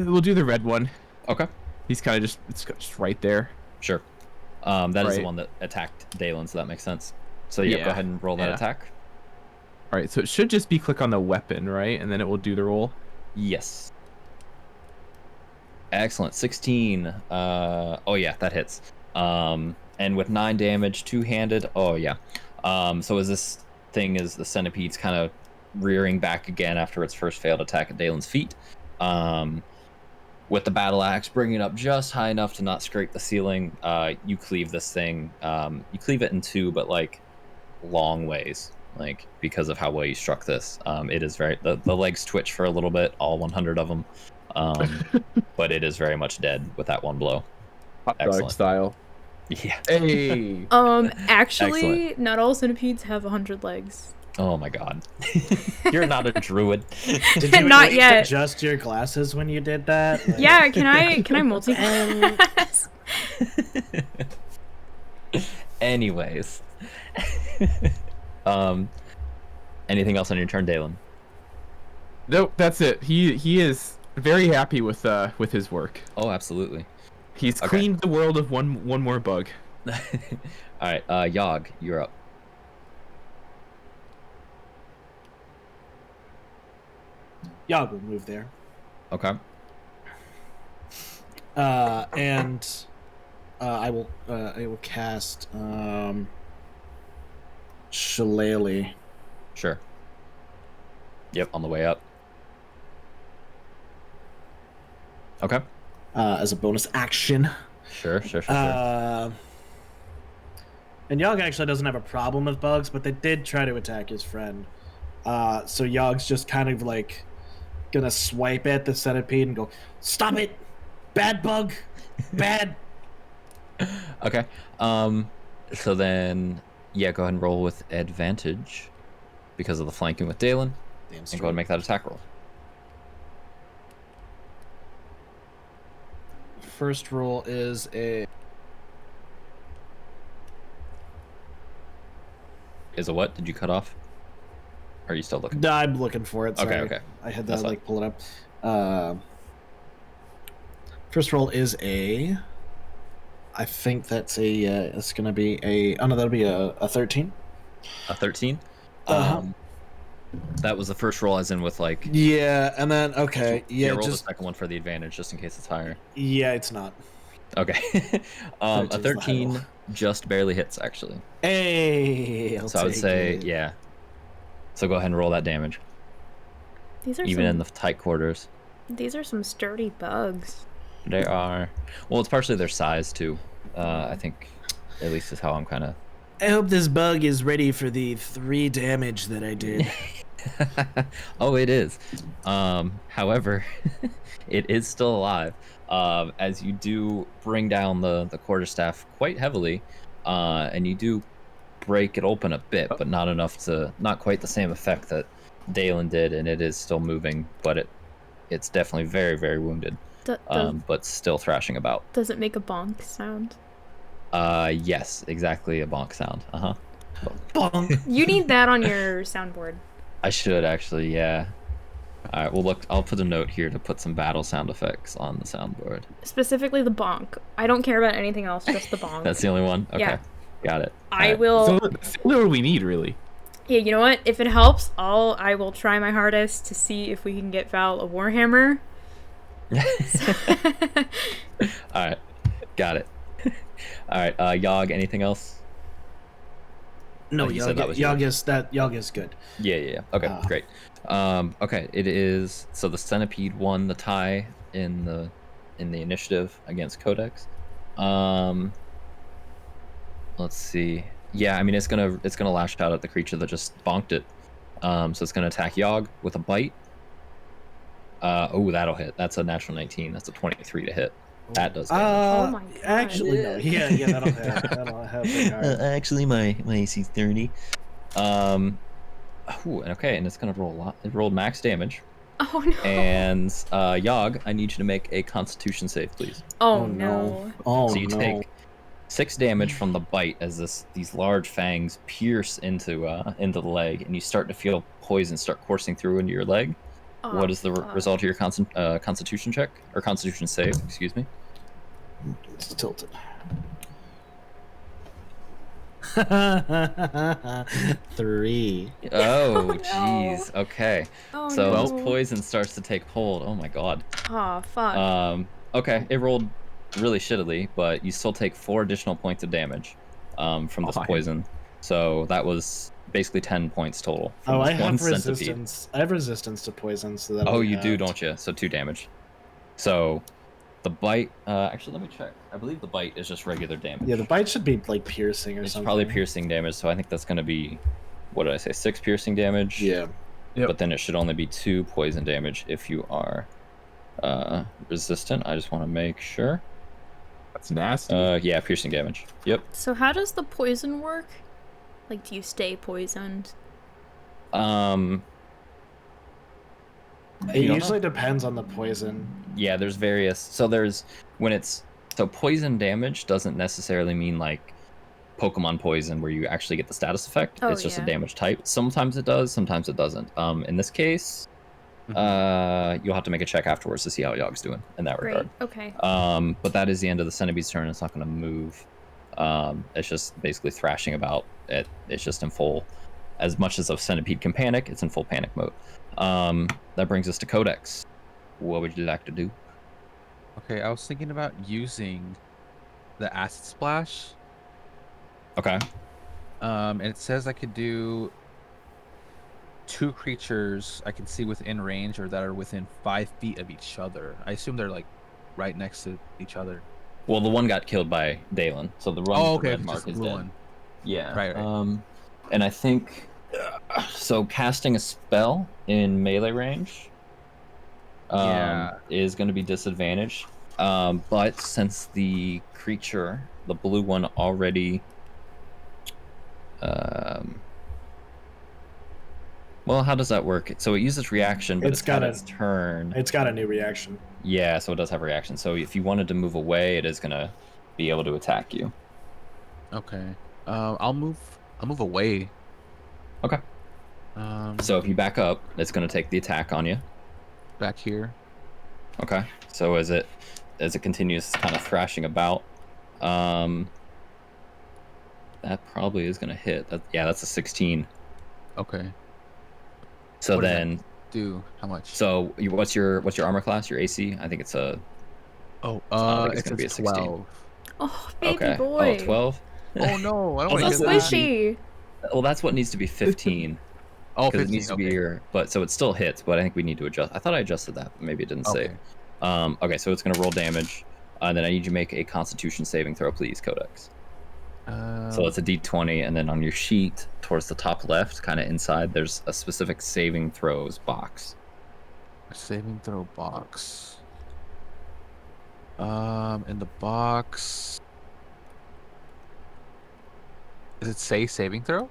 We'll do the red one. Okay. He's kind of just right there. Sure. That is the Right. one that attacked Daelin, so that makes sense. So yeah, go Yeah. ahead and roll that Yeah. attack. All right, so it should just be click on the weapon, right? And then it will do the roll. Yes. Excellent. 16. Oh yeah, that hits. And with 9 damage, two-handed. Oh yeah. So as this thing is the centipede's kind of rearing back again after its first failed attack at Daelin's feet. With the battle axe, bringing it up just high enough to not scrape the ceiling. You cleave this thing. You cleave it in two, but like long ways. Like because of how well you struck this. It is very the legs twitch for a little bit, all 100 of them. But it is very much dead with that one blow. Hot dog Excellent. style. Yeah. Hey. Actually, not all centipedes have 100 legs. Oh my god. You're not a druid. Did you Not at least yet. adjust your glasses when you did that? Like- Yeah, can I multiclass? Anyways. Anything else on your turn, Daelin? Nope, that's it. He is very happy with his work. Oh, absolutely. He's Okay. cleaned the world of one more bug. All right, Yogg, you're up. Yogg will move there. Okay. And I will cast Shillelagh. Sure. Yep, on the way up. Okay. As a bonus action. Sure. And Yogg actually doesn't have a problem with bugs, but they did try to attack his friend. So Yogg's just kind of like gonna swipe at the centipede and go, "Stop it! Bad bug! Bad!" Okay. So then, yeah, go ahead and roll with advantage because of the flanking with Daelin, Damn and straight. go ahead and make that attack roll. First roll is a Is a what? Did you cut off? Or are you still looking? No, I'm looking for it. Sorry. Okay. I had to That's fine. like pull it up. First roll is a. I think that's a. It's gonna be a. Oh no, that'll be a 13. A 13? Uh-huh. That was the first roll, as in with like. Yeah, and then okay, yeah, roll just the second one for the advantage, just in case it's higher. yeah, it's not. Okay. A 13's the high 13 roll. just barely hits, actually. Hey, So I would say, yeah. So go ahead and roll that damage, These are even in some, the tight quarters. these are some sturdy bugs. They are. Well, it's partially their size too. I think, at least is how I'm kind of. I hope this bug is ready for the 3 damage that I did. Oh, it is. However, it is still alive. As you do bring down the quarterstaff quite heavily, and you do break it open a bit, but not enough to, not quite the same effect that Daelin did, and it is still moving, but it's definitely very, very wounded, but still thrashing about. Does it make a bonk sound? Yes, exactly, a bonk sound. Bonk. You need that on your soundboard. I should actually, yeah. All right, well, look, I'll put a note here to put some battle sound effects on the soundboard. Specifically the bonk. I don't care about anything else, just the bonk. That's the only one? Okay. Yeah. Got it. I Alright. will. So that's the only one we need, really. Yeah, you know what? If it helps, I will try my hardest to see if we can get Val a warhammer. All right. Got it. All right. Yogg, anything else? No, Oh, you said that was yours. Yogg is good. Yeah. Okay, great. Okay, it is. So the centipede won the tie in the initiative against Codex. Let's see. Yeah, I mean it's gonna lash out at the creature that just bonked it. So it's gonna attack Yogg with a bite. Oh, that'll hit. That's a natural 19. That's a 23 to hit. That does damage. Oh my God. Actually, no. Yeah, that'll hit. That'll hit pretty hard. Actually, my AC is 30. Okay, and it's gonna roll a lot. It rolled max damage. Oh no. And Yogg, I need you to make a Constitution save, please. Oh no. Oh So you no. take 6 damage from the bite as these large fangs pierce into the leg, and you start to feel poison start coursing through into your leg. Oh, What is the fuck. result of your Constitution check or Constitution save? Excuse me. It's tilted. 3. Oh, no. jeez. Okay. Oh So no. this poison starts to take hold. Oh my god. Oh fuck. Okay, it rolled really shittily, but you still take 4 additional points of damage from this Fine. poison. So that was basically 10 points total. From Oh, this I one have centipede. resistance. I have resistance to poison, so that. Oh, you do, don't you? So 2 damage. So the bite. Actually, let me check. I believe the bite is just regular damage. Yeah, the bite should be like piercing or It's something. probably piercing damage. So I think that's going to be, what did I say? 6 piercing damage. Yeah. Yep. But then it should only be 2 poison damage if you are resistant. I just want to make sure. That's nasty. Yeah, piercing damage. Yep. So how does the poison work? Like, do you stay poisoned? It You don't usually depends on the poison. Yeah, there's various. So poison damage doesn't necessarily mean like Pokemon poison where you actually get the status effect. Oh, It's just yeah. a damage type. Sometimes it does, sometimes it doesn't. In this case, you'll have to make a check afterwards to see how Yogg's doing in that Great. regard. Okay. But that is the end of the centipede's turn. It's not going to move. It's just basically thrashing about. It's just in full. As much as a centipede can panic, it's in full panic mode. That brings us to Codex. What would you like to do? Okay, I was thinking about using the acid splash. Okay. And it says I could do 2 creatures I can see within range or that are within 5 feet of each other. I assume they're like right next to each other. Well, the one got killed by Daelin, so the one Oh, with the okay. red mark Just the is blue dead. one. Yeah. Right. And I think so. Casting a spell in melee range, Yeah. is going to be disadvantaged. But since the creature, the blue one, already, well, how does that work? So it uses reaction, but It's it's got got its turn. It's got a new reaction. Yeah, so it does have reaction. So if you wanted to move away, it is going to be able to attack you. Okay. I'll move away. Okay. So if you back up, it's going to take the attack on you. Back here. Okay. So as it continues kind of thrashing about, that probably is going to hit. Yeah, that's a 16. Okay. So What does that then, do how much? so what's your armor class? Your AC? I think it's a. Oh, I think it's it gonna be says a 16. 12. Oh, baby Okay. boy. Oh, 12. Oh no, I don't Oh, want So to that's get what that. squishy. Well, that's what needs to be 15. Oh, Because 15. it needs to okay. be your. But so it still hits, but I think we need to adjust. I thought I adjusted that, but maybe it didn't Okay. save. Okay, so it's gonna roll damage, and then I need you to make a Constitution saving throw, please, Codex. So it's a D20, and then on your sheet, towards the top left, kind of inside, there's a specific saving throws box. a saving throw box. In the box. Does it say saving throw?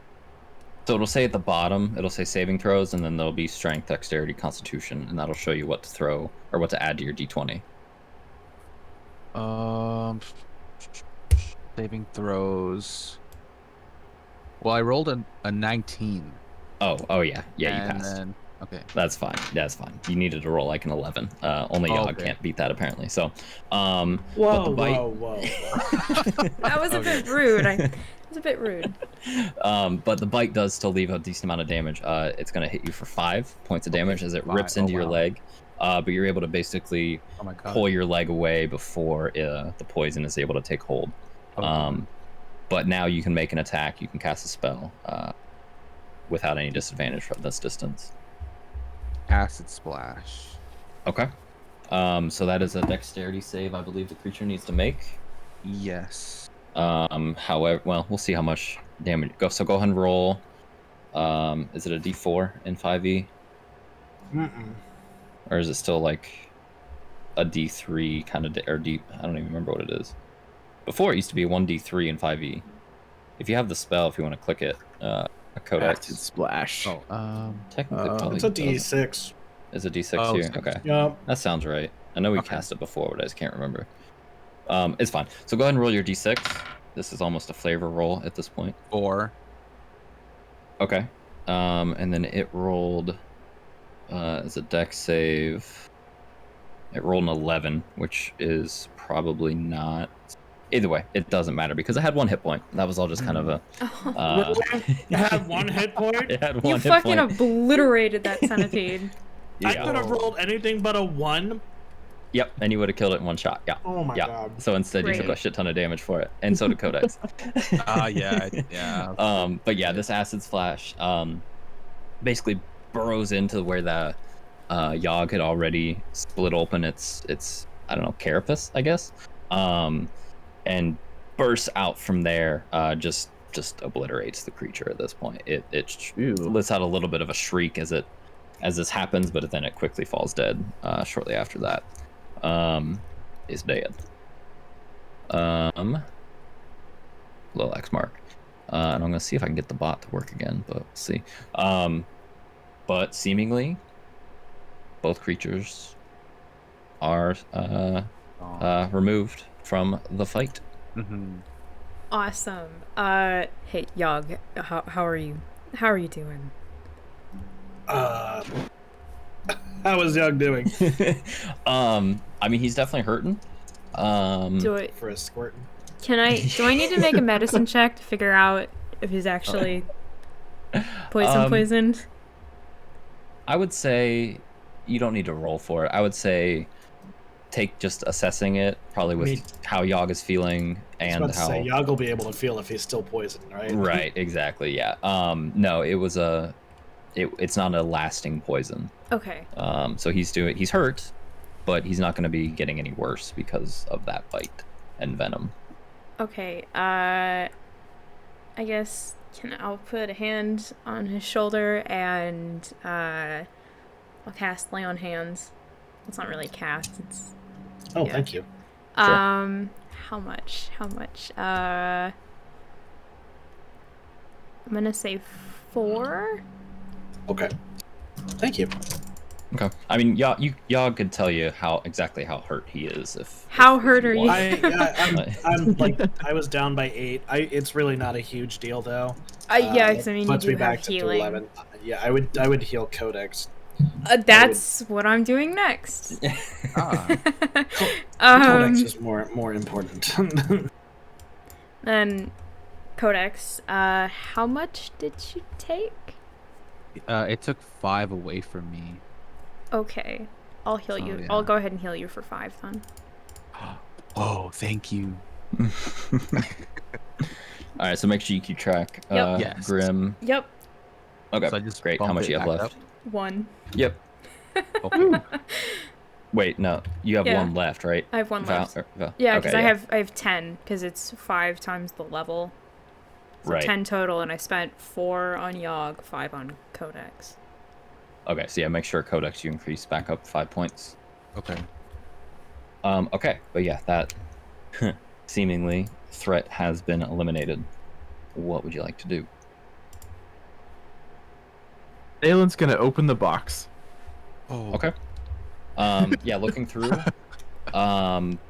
So it'll say at the bottom, it'll say saving throws, and then there'll be strength, dexterity, constitution, and that'll show you what to throw or what to add to your D20. Saving throws. Well, I rolled a 19. Oh yeah, you and passed. Then, okay. That's fine. That's fine. You needed to roll like an 11. Only Yogg okay. can't beat that apparently. So, but the Whoa, bite, whoa. That was a Okay. bit rude. It was a bit rude. but the bite does still leave a decent amount of damage. It's gonna hit you for 5 points of damage as it 5. rips into Oh, your wow. leg. But you're able to basically Oh my god. pull your leg away before the poison is able to take hold. Okay. But now you can make an attack. You can cast a spell without any disadvantage from this distance. acid splash. Okay. So that is a dexterity save I believe the creature needs to make. Yes. However, well, we'll see how much damage. Go ahead and roll. Is it a D4 in 5e? Mm-mm. Or is it still like a D3 kind of, or D? I don't even remember what it is. Before it used to be a 1D3 in 5e. If you have the spell, if you want to click it, a Codex. Acid splash. Oh, Technically, probably It's a doesn't. D6. Is it D6 Oh, here? six. Okay. Yeah. That sounds right. I know we Okay. cast it before, but I just can't remember. It's fine. So go ahead and roll your D6. This is almost a flavor roll at this point. 4. Okay. And then it rolled as a dex save. It rolled an 11, which is probably not. Either way, it doesn't matter because I had 1 hit point. That was all just kind of a. You had 1 hit point? It had You 1 hit fucking point. obliterated that centipede. I Yeah. could have rolled anything but a 1. Yep, and you would have killed it in 1 shot. Yeah. Oh my Yeah. god. So instead, you took a Great. shit ton of damage for it, and so did Codex. Yeah. But yeah, this acid splash basically burrows into where the Yogg had already split open its I don't know, carapace, I guess, and bursts out from there. Just obliterates the creature at this point. It lets out a little bit of a shriek as this happens, but then it quickly falls dead. Shortly after that, is dead. Little X mark. And I'm gonna see if I can get the bot to work again, but we'll see. But seemingly, both creatures are removed from the fight. Mm-hmm. Awesome. Hey, Yogg, how are you? How are you doing? How is Young doing? I mean, he's definitely hurting. For a squirting. Do I need to make a medicine check to figure out if he's actually poisoned? I would say you don't need to roll for it. I would say take just assessing it, probably with how Yogg is feeling and how. Say, Yogg will be able to feel if he's still poisoned, right? Right, exactly. Yeah. No, it was it's not a lasting poison. Okay. So he's hurt, but he's not going to be getting any worse because of that bite and venom. Okay. I guess I'll put a hand on his shoulder and I'll cast Lay on Hands. It's not really cast. It's. Oh, yeah. thank you. How much? I'm gonna say 4. Okay. Thank you. Okay. I mean, Yogg could tell you exactly how hurt he is if. How if hurt are you? want. I'm like, I was down by 8. It's really not a huge deal though. Yeah, because I mean, you puts do me back have to healing. 11. Yeah, I would heal Codex. That's what I'm doing next. Codex is more important. Then, Codex, how much did you take? It took 5 away from me. Okay, I'll heal you. yeah. I'll go ahead and heal you for 5 then. Oh, thank you. All right, so make sure you keep track. Yep. Yes. Grim. Yep, Okay. So I just Great. How bump much it you have back left? up? 1. Yep. Okay. Wait, no. You have Yeah. 1 left, right? I have 1 left. Val? Yeah, because Okay, I have 10, because it's 5 times the level. So Right. 10 total, and I spent 4 on Yogg, 5 on Codex. Okay, so yeah, make sure Codex you increase back up 5 points. Okay. Okay, but yeah, that seemingly threat has been eliminated. What would you like to do? Daelin's gonna open the box. Oh. Okay. Yeah, looking through.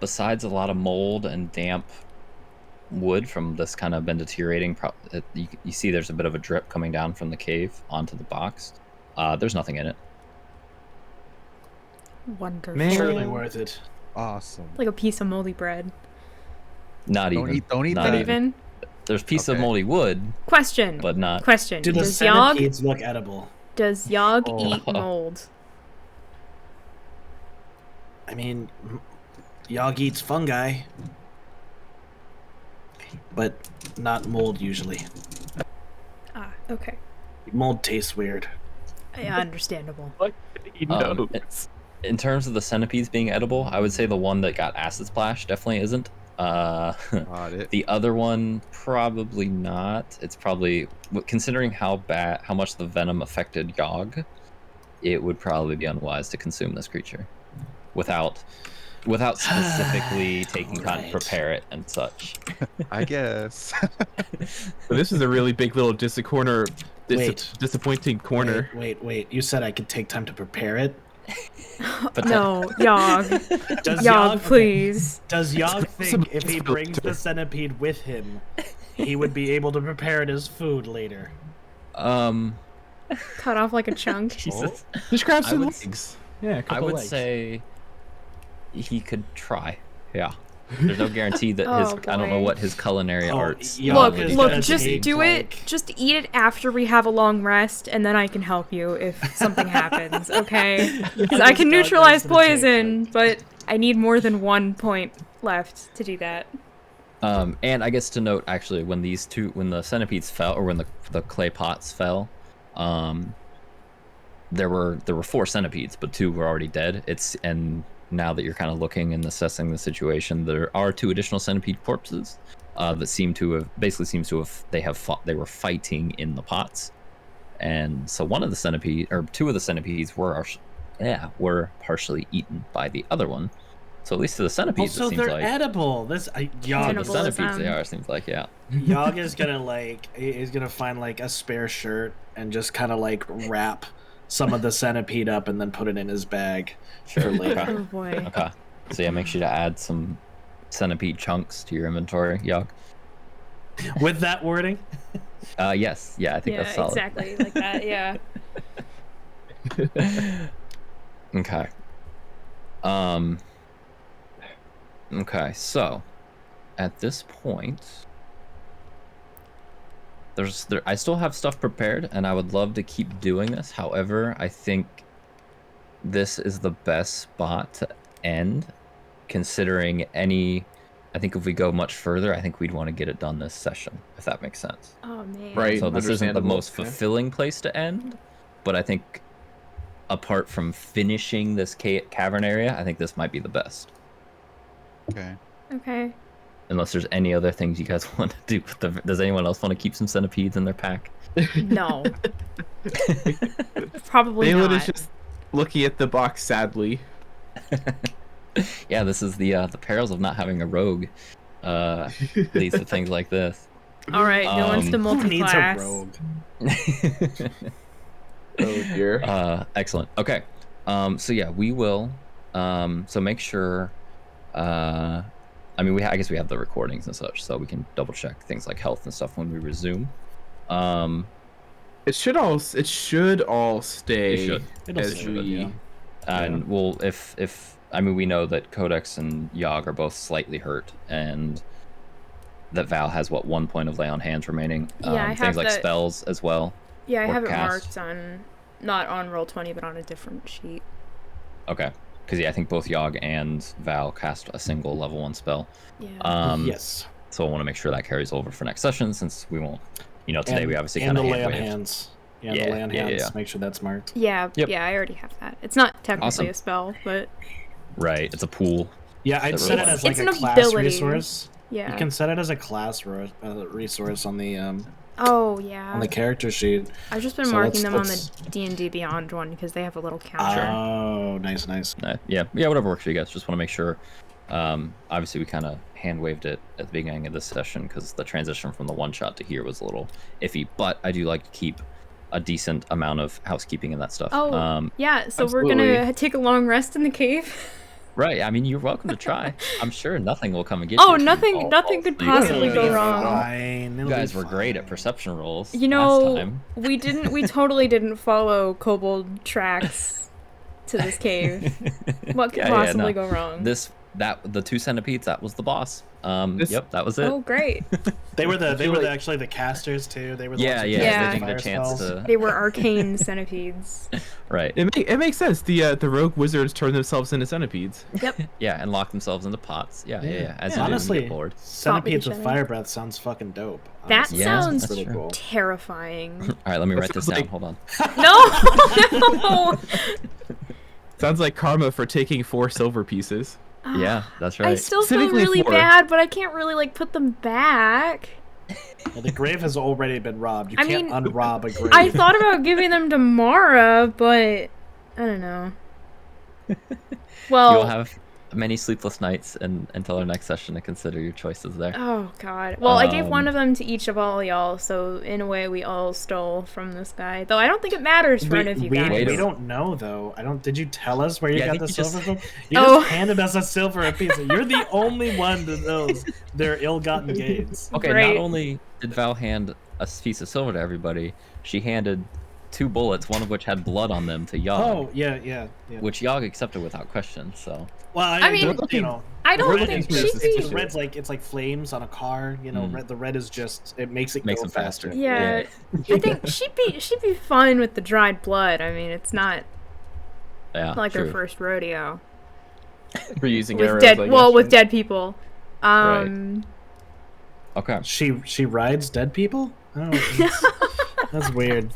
Besides a lot of mold and damp wood from this kind of been deteriorating, you see there's a bit of a drip coming down from the cave onto the box. There's nothing in it. Wonderful. Man. Surely worth it. Awesome. Like a piece of moldy bread. Not Don't even. eat Not Not that. even? There's pieces of Okay. moldy wood, Question. but not. Question. Do the Does Yogg centipedes look edible? eat mold? I mean, Yogg eats fungi, but not mold usually. Ah, okay. Mold tastes weird. Yeah, understandable. Like He Um, knows. In terms of the centipedes being edible, I would say the one that got acid splash definitely isn't. Got it. The other one probably not. It's probably, considering how much the venom affected Yogg, it would probably be unwise to consume this creature without specifically taking time to prepare it and such. I guess. But this is a really big little disappointing corner. Wait. You said I could take time to prepare it? No, Yogg. Does Yogg, please. Does Yogg Some- think if he brings the centipede with him, he would be able to prepare it as food later? Cut off like a chunk. Jesus. Just grab I some would- legs. Yeah, a I couple would legs. say he could try. Yeah. There's no guarantee that Oh, I don't know boy. what his culinary arts. Yogg Look, is look, gonna just take, do it. like- Just eat it after we have a long rest, and then I can help you if something happens, okay? Because I can neutralize poison, but I need more than 1 point left to do that. And I guess to note, actually, when the centipedes fell, or when the clay pots fell, there were 4 centipedes, but 2 were already dead. And now that you're kind of looking and assessing the situation, there are 2 additional centipede corpses that seem to have they were fighting in the pots, and so 2 of the centipedes were partially eaten by the other one. So at least to the centipedes, Also, it seems they're like edible. the Edible. centipedes they are. Seems like, yeah. Yogg is gonna find like a spare shirt and just kind of like wrap some of the centipede up and then put it in his bag for later. Oh boy. Okay. So yeah, make sure to add some centipede chunks to your inventory, Yogg. With that wording, Yes. Yeah, I think Yeah, that's solid. exactly like that. Yeah. Okay. Okay, so at this point, I still have stuff prepared, and I would love to keep doing this. However, I think this is the best spot to end, considering I think if we go much further, I think we'd want to get it done this session, if that makes sense. Oh man. Right. So this isn't the Understandable, most yeah. fulfilling place to end, but I think apart from finishing this cavern area, I think this might be the best. Okay. Okay. Unless there's any other things you guys want to do. Does anyone else want to keep some centipedes in their pack? No. Probably Daelin not. is just looking at the box sadly. Yeah, this is the perils of not having a rogue. Leads to things like this. All right, no one's to who needs a multi-class. rogue? Oh dear. Excellent. Okay. So yeah, we will. So make sure. I mean, I guess we have the recordings and such, so we can double check things like health and stuff when we resume. It should all stay It should. It'll as stay, we. yeah. And we'll if I mean, we know that Codex and Yogg are both slightly hurt, and that Val has 1 point of lay on hands remaining. Yeah, I have things like that- spells as well. Yeah, I Or have it cast. marked on, not on Roll20, but on a different sheet. Okay. Because yeah, I think both Yogg and Val cast a single level 1 spell. Yeah. Yes. So I want to make sure that carries over for next session, since we won't. Today we obviously and kind of the lay on hand-waved. hands. Yeah, Yeah, the lay on yeah, hands. yeah. Make sure that's marked. Yeah, Yep. yeah, I already have that. It's not technically Awesome. a spell, but Right. It's a pool. Yeah, I'd That set it really as It's like a an class ability. resource. yeah. You can set it as a class resource on the Oh, yeah. character sheet. I've just been so marking them that's- on the D&D Beyond one because they have a little counter. Oh, nice. Yeah, whatever works for you guys. Just want to make sure. Obviously, we kind of hand waved it at the beginning of this session because the transition from the one shot to here was a little iffy. But I do like to keep a decent amount of housekeeping and that stuff. Oh, yeah, so we're absolutely. gonna take a long rest in the cave. Right. I mean, you're welcome to try. I'm sure nothing will come and get Oh, you. nothing could possibly go wrong. Fine. You guys were great at perception rolls. You last know, time. we totally didn't follow Kobold tracks to this cave. What could Yeah, possibly no. go wrong? This the 2 centipedes, that was the boss. Yep, that was it. Oh, great. They were actually the casters too. They were the ones who Yeah. They cast didn't get a fire chance spells. to. They were arcane centipedes. Right. It makes sense. The rogue wizards turn themselves into centipedes. Yep. Yeah, and lock themselves into pots. Yeah. As you do when you Honestly, get bored. centipedes each with other. fire breath sounds fucking dope. That honestly. Yeah, sounds that's really true. cool. terrifying. All right, let me write That this sounds down. like- Hold on. No! Sounds like karma for taking 4 silver pieces. Yeah, that's I right. still feel Specifically really 4. bad, but I can't really like put them back. Well, the grave has already been robbed. You I can't mean, unrob a grave. I thought about giving them to Mara, but I don't know. Well, You'll have many sleepless nights until our next session to consider your choices there. oh god. Well, I gave one Um, of them to each of all y'all, so in a way we all stole from this guy. Though I don't think it matters for any of you guys. Wait we a- don't know though. Did you tell us where you Yeah, I got think the you just- silver from? You Oh. just handed us a silver apiece. You're the only one that knows their ill-gotten gains. Okay, Great. not only did Val hand a piece of silver to everybody, she handed 2 bullets, one of which had blood on them, to Yogg, Oh yeah. which Yogg accepted without question. So Well, I mean, you know, I the don't red think is she'd just- be. the red's like it's like flames on a car. You know, Mm. the red is just it makes it Makes go them faster. Yeah, I think she'd be fine with the dried blood. I mean, it's not yeah, like true. her first rodeo For using with arrows, dead. I guess, Well, with right? dead people. Okay. She rides dead people. Oh, that's weird.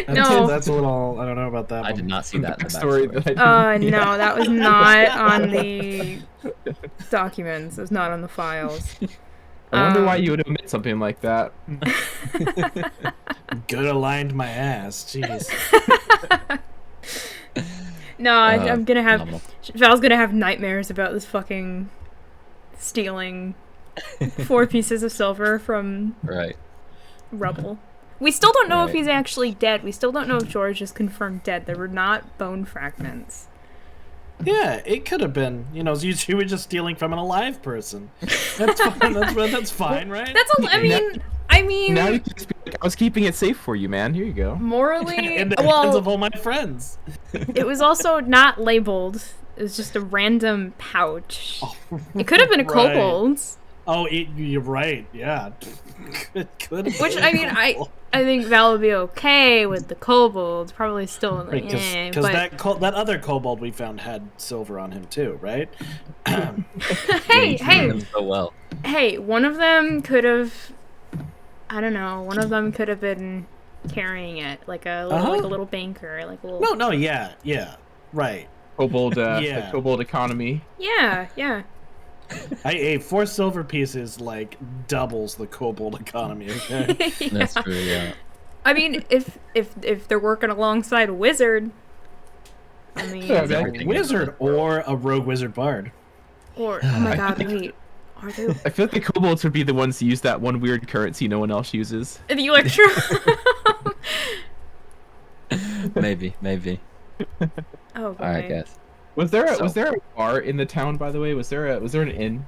No. That's a little. I don't know about that. I did not see that in the Story backstory. that I didn't- No, that was not on the documents. It was not on the files. I wonder why Um, you would omit something like that. Good aligned my ass. Jeez. No, I'm gonna have phenomenal. Val's gonna have nightmares about this fucking stealing 4 pieces of silver from Right. rubble. We still don't know if Right. he's actually dead. We still don't know if George is confirmed dead. There were not bone fragments. Yeah, it could have been. You know, you were just stealing from an alive person. That's fine. That's fine, right? That's a. I mean, Now you can just be like, I was keeping it safe for you, man. Here you go. morally, in the hands of well, all my friends. it was also not labeled. It was just a random pouch. It could have been a Right. kobold's. Oh, you're right. Yeah. Could have Which been I mean, I think Val would be okay with the kobolds. Probably still in the because but that other kobold we found had silver on him too, right? hey, So well. hey, one of them could have. I don't know. One of them could have been carrying it like a little, like a little banker, like a little. No, yeah, right. Kobold, Yeah. the kobold economy. Yeah. 4 silver pieces like doubles the kobold economy. Okay. That's true. Yeah. I mean, if they're working alongside a wizard, I mean, Yeah, A Everything wizard or a rogue wizard bard. or oh my god, wait, are they I feel like the kobolds would be the ones to use that one weird currency no one else uses. the electro? Maybe. Oh, boy. All right, guys. Was there So- a bar in the town, by the way? Was there an inn?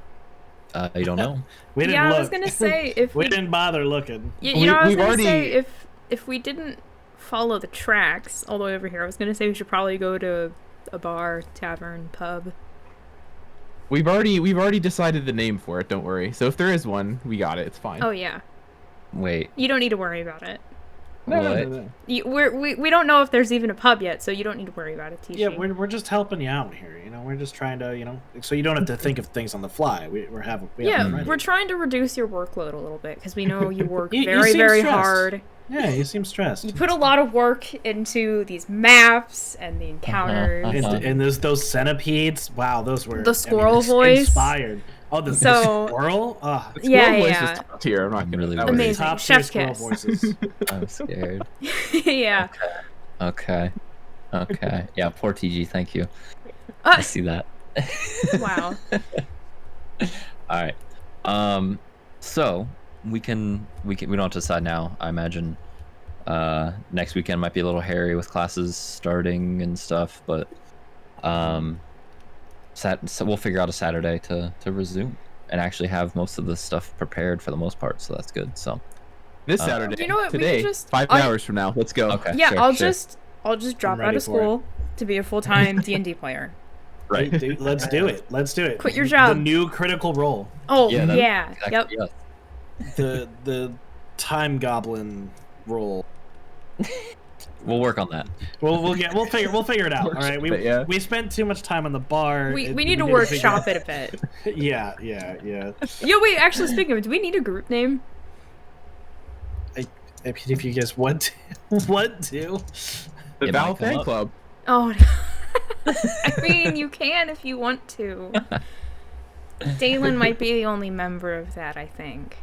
I don't know. We didn't Yeah, look. I was gonna say if we didn't bother looking. you know, I was we've gonna say already- if we didn't follow the tracks all the way over here, I was gonna say we should probably go to a bar, tavern, pub. We've already decided the name for it. Don't worry. So if there is one, we got it. It's fine. Oh yeah, Wait. you don't need to worry about it. What? We don't know if there's even a pub yet, so you don't need to worry about it, Tishy. Yeah, we're just helping you out here. You know, we're just trying to, you know, so you don't have to think of things on the fly. We have them ready. we're trying to reduce your workload a little bit because we know you work You very, seem very stressed. hard. Yeah, you seem stressed. You put a lot of work into these maps and the encounters. And there's those centipedes. Wow, those were The squirrel voice. inspired. Oh, the So- squirrel. Ah, The Yeah, squirrel voice yeah. is top tier. I'm not gonna. Really that worried. was- Amazing. top tier Chef's squirrel kiss. voices. I'm scared. Yeah. Okay. Yeah, poor TG. Thank you. I see that. Wow. All right. So we don't have to decide now. I imagine next weekend might be a little hairy with classes starting and stuff, but so we'll figure out a Saturday to resume and actually have most of the stuff prepared for the most part. So that's good. So This Saturday. You know what, we Today. could just- 5 I- hours from now. Let's go. okay. Yeah, sure, I'll sure. just drop ready out of for it. school to be a full-time D&D player. Right. Dude, let's do it. Let's do it. Quit your job. The new critical role. Oh Yeah, yeah. that- Yep. yeah. The time goblin role. We'll work on that. We'll figure it out. All right. We spent too much time on the bar. We need to workshop it a bit. Yeah. Yo, wait. Actually, speaking of, do we need a group name? I mean, if you guys want to, The It might Valleth come fan up. club. Oh. I mean, you can if you want to. Daelin might be the only member of that, I think.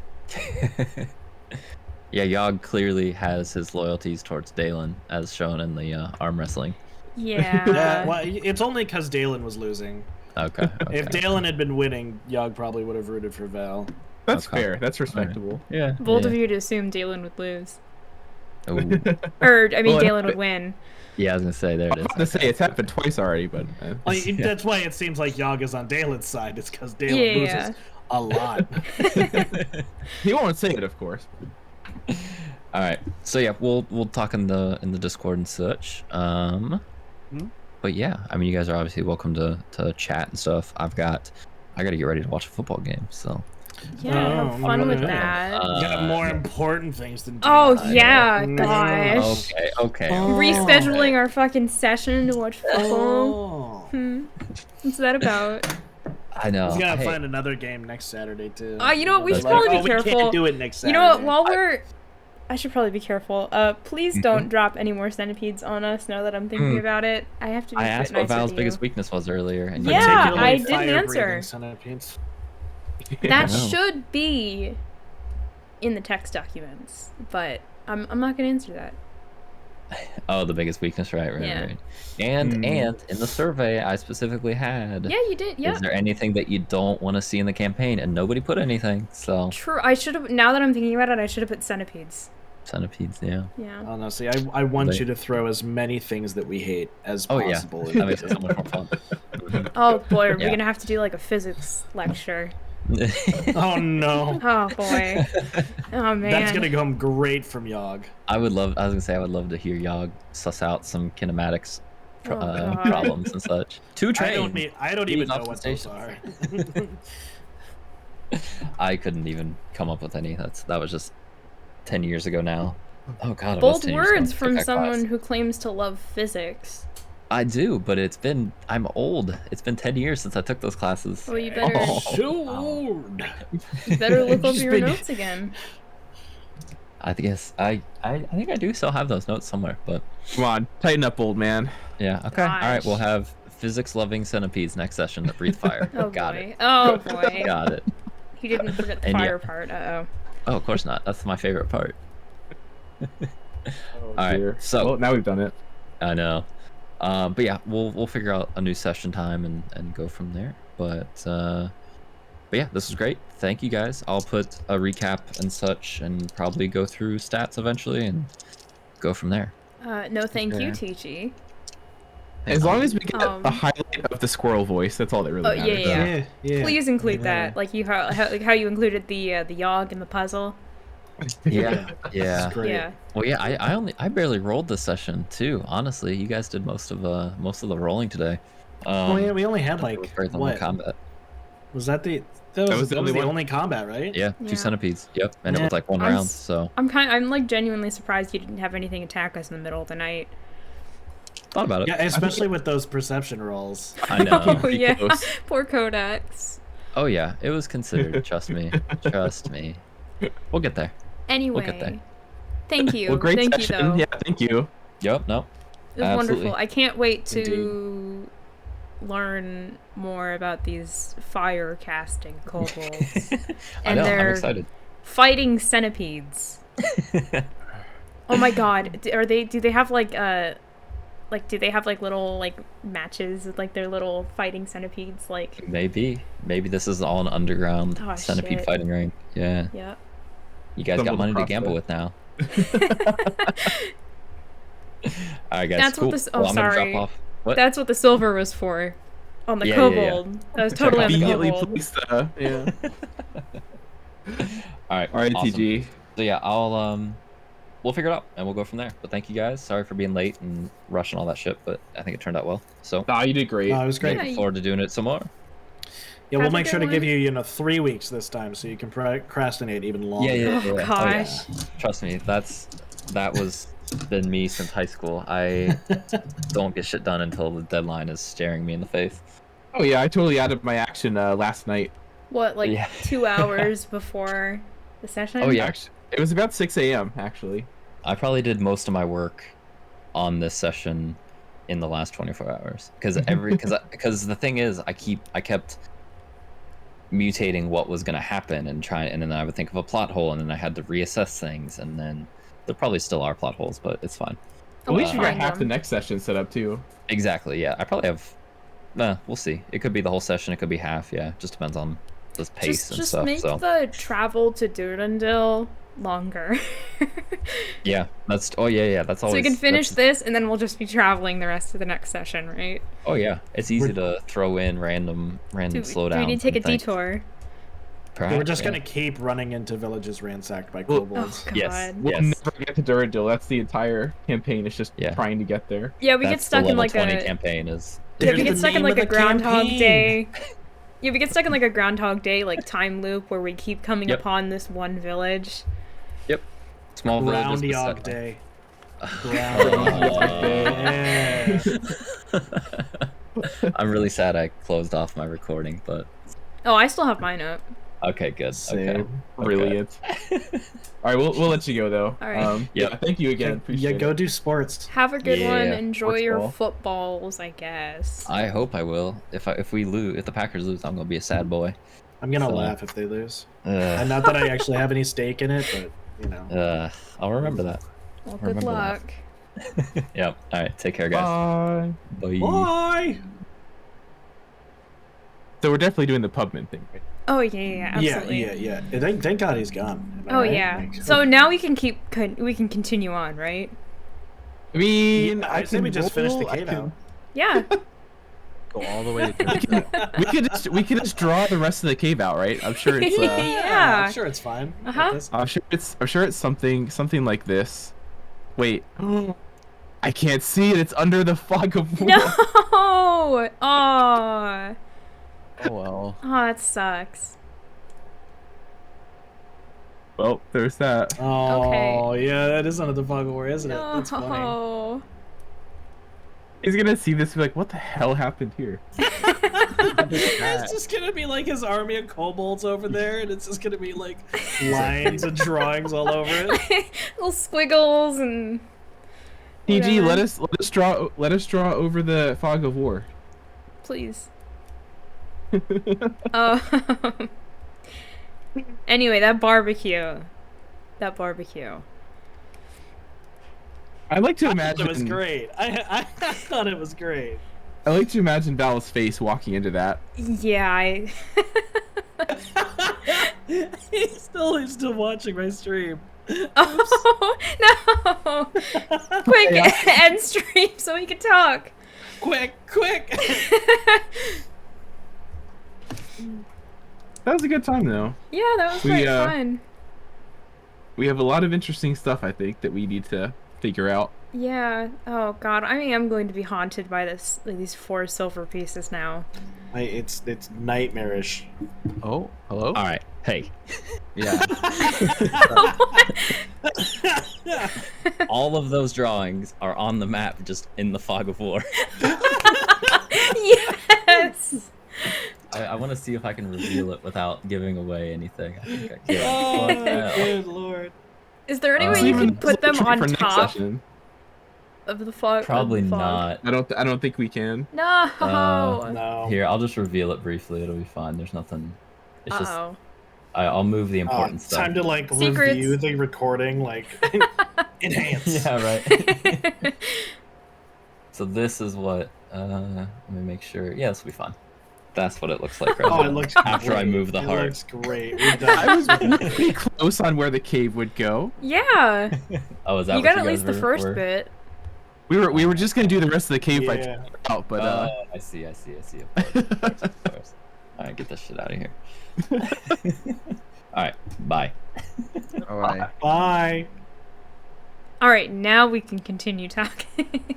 Yeah, Yogg clearly has his loyalties towards Daelin, as shown in the arm wrestling. Yeah. well, it's only because Daelin was losing. Okay. If Daelin had been winning, Yogg probably would have rooted for Val. That's Okay. fair. That's respectable. Yeah. Bold of you to assume Daelin would lose. Ooh. Or, I mean, Well, Daelin would win. Yeah, I was gonna say there it I was is. about to say it's happened twice already, but Well, that's why it seems like Yogg is on Daelin's side. It's because Daelin Yeah. loses a lot. he won't say it, of course. All right. So yeah, we'll talk in the Discord and such. But yeah, I mean, you guys are obviously welcome to chat and stuff. I gotta get ready to watch a football game. So Yeah, have fun with that. Got more important things than Oh, D&D. yeah, gosh. okay. Rescheduling our fucking session to watch football. Oh. What's that about? I know. He's gotta Hey, find another game next Saturday too. You know what, we should Like, probably be we careful. can't do it next You Saturday. know what, while I should probably be careful. Please don't drop any more centipedes on us now that I'm thinking about it. I have to be I a bit asked what nicer Val's to biggest you. weakness was earlier, and you Yeah, said- Particularly I didn't fire-breathing answer. centipedes. That know. should be in the text documents, but I'm not gonna answer that. Oh, the biggest weakness, right. Yeah. And in the survey, I specifically had. Yeah, you did. Yeah. Is there anything that you don't want to see in the campaign? And nobody put anything. So True. I should have. Now that I'm thinking about it, I should have put centipedes. centipedes, yeah. Yeah. Oh no! See, I want They- you to throw as many things that we hate as Oh yeah, possible. that makes it so much more fun. Oh boy, are we Yeah. gonna have to do like a physics lecture? Oh no! Oh boy. Oh man. That's gonna come great from Yogg. I was gonna say I would love to hear Yogg suss out some kinematics Oh, God. problems and such. Two trains. I don't These even know what those observations. are. I couldn't even come up with any. That was just 10 years ago now. Oh god, it was Bold 10 years ago. words I from took that someone class. who claims to love physics. I do, but I'm old. It's been 10 years since I took those classes. Well, you better So old. you better look over Just your been- notes again. I guess I think I do still have those notes somewhere, but Come on, tighten up, old man. yeah, okay. All right, Gosh. we'll have physics loving centipedes next session that breathe fire. Oh Got boy. it. Oh boy. Got it. He didn't forget the And yeah. fire part. Uh Oh, of course not. That's my favorite part. Oh, All right, dear. so- well, now we've done it. I know. But yeah, we'll figure out a new session time and go from there. But yeah, this was great. Thank you guys. I'll put a recap and such, and probably go through stats eventually and go from there. No, thank you, Okay. TG. As long as we get Um, a highlight of the squirrel voice, that's all that really Oh, yeah, matters. yeah. Yeah. Please include Yeah. that, like how you included the Yogg in the puzzle. Yeah, yeah. Great. Yeah. Well, yeah. I barely rolled this session too. Honestly, you guys did most of the rolling today. Oh yeah, we only had like very little what? combat. Was that the? That was the the only one? only combat, right? Yeah, Yeah. 2 centipedes. Yep, and it Yeah. was like 1 I'm round. s- So I'm like genuinely surprised you didn't have anything attack us in the middle of the night. thought about it. Yeah, especially with those perception rolls. I know. Oh Pretty yeah, close. poor Codex. Oh yeah, it was considered. Trust me. Trust me. We'll get there. Anyway, get there. thank you. Well, great thank session. you though. Yeah, thank you. Yep. No. It was absolutely. wonderful. I can't wait to learn more about these fire casting kobolds I and know. I'm their excited. fighting centipedes. Oh my god, do they have like do they have like little like matches with like their little fighting centipedes like Maybe this is all an underground Oh, centipede shit. fighting ring. Yeah. yeah. You guys got Stumbled money to across gamble with now. All right, guys. That's what cool. this- well, oh, I'm gonna sorry. drop off. What? That's what the silver was for. On the Yeah, kobold. That was totally on the Conveniently kobold. placed. Yeah. All right. All right, awesome. TG. So yeah, I'll we'll figure it out and we'll go from there. But thank you guys. Sorry for being late and rushing all that shit, but I think it turned out well. So Nah, you did great. No, it was great. Yeah, looking forward to doing it some more. Yeah, we'll Have a make good sure to give one. you, 3 weeks this time, so you can procrastinate even longer. Oh, gosh. Trust me, that was been me since high school. I don't get shit done until the deadline is staring me in the face. Oh yeah, I totally added my action last night. What, like Yeah. 2 hours before the session? Oh yeah, Actually, it was about 6 a.m. actually. I probably did most of my work on this session in the last 24 hours because because the thing is I kept mutating what was going to happen and then I would think of a plot hole and then I had to reassess things and then there probably still are plot holes, but it's fine. At least you got find half the them. next session set up too. Exactly, yeah. I probably have we'll see. It could be the whole session, it could be half, yeah. Just depends on the pace and Just stuff. make So the travel to Durandil longer. yeah, that's that's always So we can finish that's- this and then we'll just be traveling the rest of the next session, right? Oh yeah, it's easy to throw in random slowdowns. Do we need to take a and things. detour? Perhaps, We're just yeah. gonna keep running into villages ransacked by Well- kobolds. Oh, God. Yes. We'll never get to Durandil. That's the entire campaign. It's just Yeah. trying to get there. Yeah, we get That's stuck the in level like 20 a campaign is yeah, we Here's get the stuck in name like of a the Groundhog campaign. Day. Yeah, we get stuck in like a Groundhog Day like time loop where we keep coming Yep. upon this one village. small villages. Groundhog beset- Day. I'm really sad I closed off my recording, but Oh, I still have mine up. okay, good. Okay. Same. Brilliant. All right, we'll let you go though. All right. Yep. Yeah, thank you again. Yeah, Appreciate go it. do sports. Have a good one. Yeah, Enjoy sports your ball. footballs, I guess. I hope I will. If the Packers lose, I'm gonna be a sad boy. I'm gonna So- laugh if they lose. Ugh. And not that I actually have any stake in it, but I'll remember that. Well, remember good that. luck. Yep. All right. Take care, guys. Bye. Bye. Why? So we're definitely doing the pubman thing, right? Oh yeah, absolutely. Yeah. Thank God he's gone. Am I Oh right? yeah. Like, So now we can continue on, right? I mean, Yeah, I say we just finish the cave out. Yeah. Go all the way to Durandil. we could just draw the rest of the cave out, right? I'm sure it's Yeah. I'm sure it's fine. Uh-huh. I'm sure it's something like this. Wait. I can't see it. It's under the fog of war. No. Oh. Oh well. Oh, that sucks. Well, there's that. Oh, yeah, that is under the fog of war, isn't it? That's funny. No. He's gonna see this and be like, what the hell happened here? It's just gonna be like his army of kobolds over there, and it's just gonna be like lines and drawings all over it. Little squiggles and PG, whatever. let us draw over the fog of war. Please. Anyway, that barbecue. I like to I imagine thought it was great. I thought it was great. I like to imagine Valleth's face walking into that. Yeah, he's still watching my stream. Oh no! Quick, end stream so we can talk. Quick! That was a good time though. Yeah, that was We, quite fun. We have a lot of interesting stuff, I think, that we need to figure out. Yeah. Oh god, I mean, I'm going to be haunted by these 4 silver pieces now. It's nightmarish. Oh, hello. All right. Hey. Yeah. All of those drawings are on the map, just in the fog of war. Yes. I want to see if I can reveal it without giving away anything. I think I can. Oh, What the hell? good lord. Is there any way Let's you leave can put them on For next top session. of the fog? Probably of the fog? not. I don't think we can. No. No. Here, I'll just reveal it briefly. It'll be fine. There's nothing. It's just Uh-oh. I'll move the Oh, important it's stuff. time to like Secrets. review the recording, like enhance. Yeah, right. So this is what. Let me make sure. Yeah, this will be fine. That's what it looks like right Oh, now. it looks After I great. move the It heart. looks great. We're I was done. pretty close on where the cave would go. Yeah. Oh, is that You what got at guys least the were- first were? bit. We were just gonna do the rest of the cave by Yeah. checking it out, but I see. Of course. All right, get this shit out of here. All right, bye. All right. Bye. All right, now we can continue talking.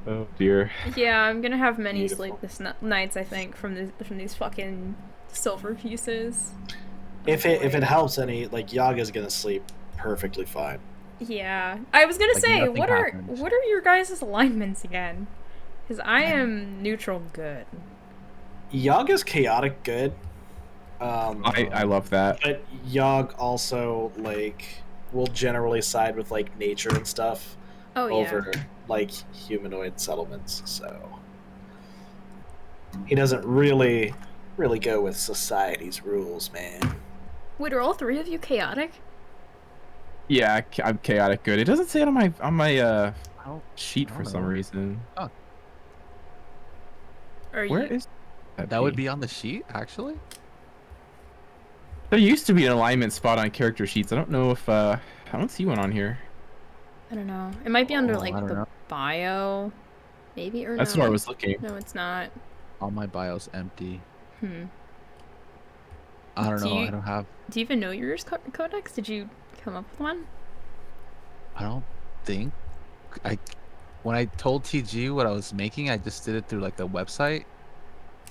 Oh dear. Yeah, I'm gonna have many Beautiful. sleepless nights, I think, from these fucking silver pieces. If Oh, it boy. helps any, like Yaga's gonna sleep perfectly fine. Yeah, I was gonna Like, say, nothing what happened. are your guys' alignments again? Because I am neutral good. Yaga's chaotic good. I love that. But Yog also like will generally side with like nature and stuff Oh yeah. over like humanoid settlements. So he doesn't really go with society's rules, man. Wait, are all three of you chaotic? Yeah, I'm chaotic good. It doesn't say it on my I don't- sheet I for don't some know. reason. Or Where you? is That would be on the sheet, actually. There used to be an alignment spot on character sheets. I don't know if I don't see one on here. I don't know. It might be under Oh, like I don't the know. bio, maybe, or That's no. where I was looking. No, it's not. All my bio's empty. Hmm. I don't Do know. you- I don't have. Do you even know yours, Codex? Did you come up with one? I don't think. When I told TG what I was making, I just did it through like the website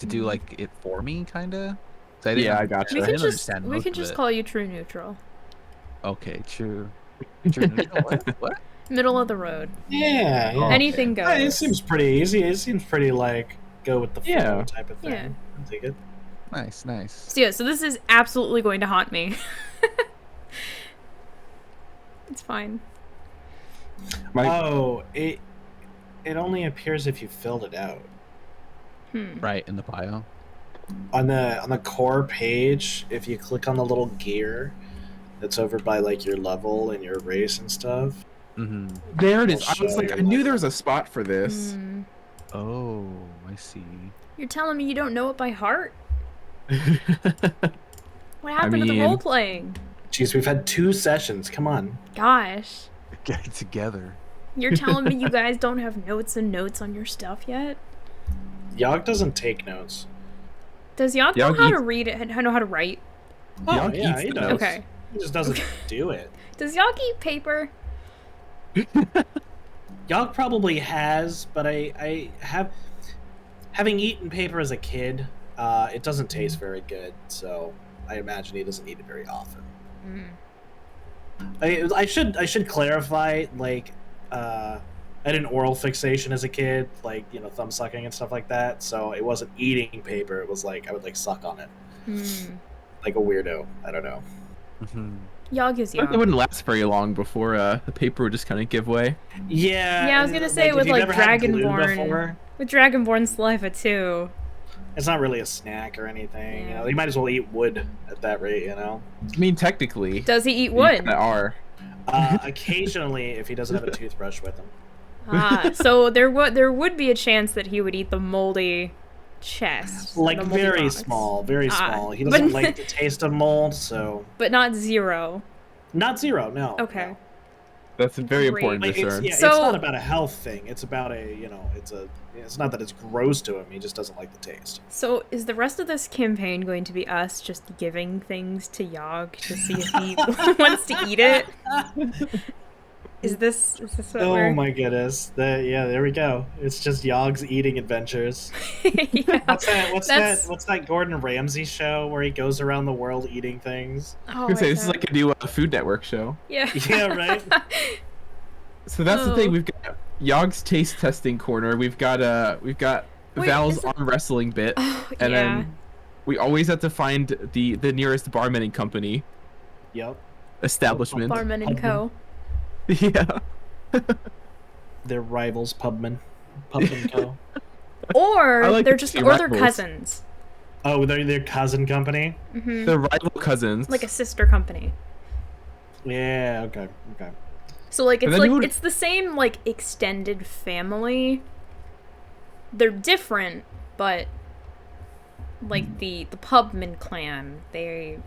to do like it for me, kinda. So I didn't Yeah, I understand- gotcha. We I can didn't just understand we most can of just it. call you true neutral. Okay, true. True. neutral, what? Middle of the road. Yeah, yeah. Oh, Anything goes. It seems pretty easy. It seems pretty like go with the flow Yeah. type of thing. Yeah. I think it. Nice, nice. So yeah, so this is absolutely going to haunt me. It's fine. Oh, it only appears if you filled it out. Right in the bio. On the core page, if you click on the little gear that's over by like your level and your race and stuff. Mm-hmm. There it is. I'll I was show like, you I knew later. there was a spot for this. Hmm. Oh, I see. You're telling me you don't know it by heart? What happened to the mean- role playing? Jeez, we've had 2 sessions. Come on. Gosh. Get it together. You're telling me you guys don't have notes and notes on your stuff yet? Yog doesn't take notes. Does Yog know Yog how to eats- read it and know how to write? Oh, Yog yeah, eats he the does. notes. Okay. He just doesn't do it. Does Yog eat paper? Yog probably has, but I have, having eaten paper as a kid, it doesn't taste very good, so I imagine he doesn't eat it very often. I should clarify, like, I had an oral fixation as a kid, like, you know, thumb sucking and stuff like that, so it wasn't eating paper, it was like, I would, like, suck on it. Like a weirdo, I don't know. Mm-hmm. Yog is It Yog. wouldn't last very long before the paper would just kind of give way. Yeah. Yeah, I was gonna say if with, you've like, never had glue Dragonborn. before, With Dragonborn saliva too. it's not really a snack or anything, you Yeah. know, you might as well eat wood at that rate, you know? I mean, technically, Does he eat you wood? kinda are. Occasionally, if he doesn't have a toothbrush with him. So there would be a chance that he would eat the moldy chest. Like, the moldy very rocks. small, very Ah, small. He but- doesn't like the taste of mold, so... But not 0. Not 0, no. Okay. no. That's a very Great. important Like, it's, discern. yeah, So- it's not about a health thing. It's about a, you know, it's not that it's gross to him. He just doesn't like the taste. So is the rest of this campaign going to be us just giving things to Yog to see if he wants to eat it? Is this what Oh we're... my goodness. Yeah, there we go. It's just Yog's eating adventures. Yeah. What's That's- that Gordon Ramsay show where he goes around the world eating things? Oh I was gonna say, my this is God. like a new Food Network show. Yeah. Yeah, right? So that's the thing. Oh. We've got Yog's taste testing corner. We've got Wait, Val's is it- arm wrestling bit, Oh, and yeah. then we always have to find the nearest barman and company Yep. establishment. Barman and Co. Yeah. They're rivals, Pubman. Pubman Co. Or I like they're to just see or they're rivals. cousins. Oh, they're their cousin company? Hmm. The rival cousins. Like a sister company. Yeah, okay. So like But it's then like you would- it's the same like extended family. They're different, but like the Pubman clan, they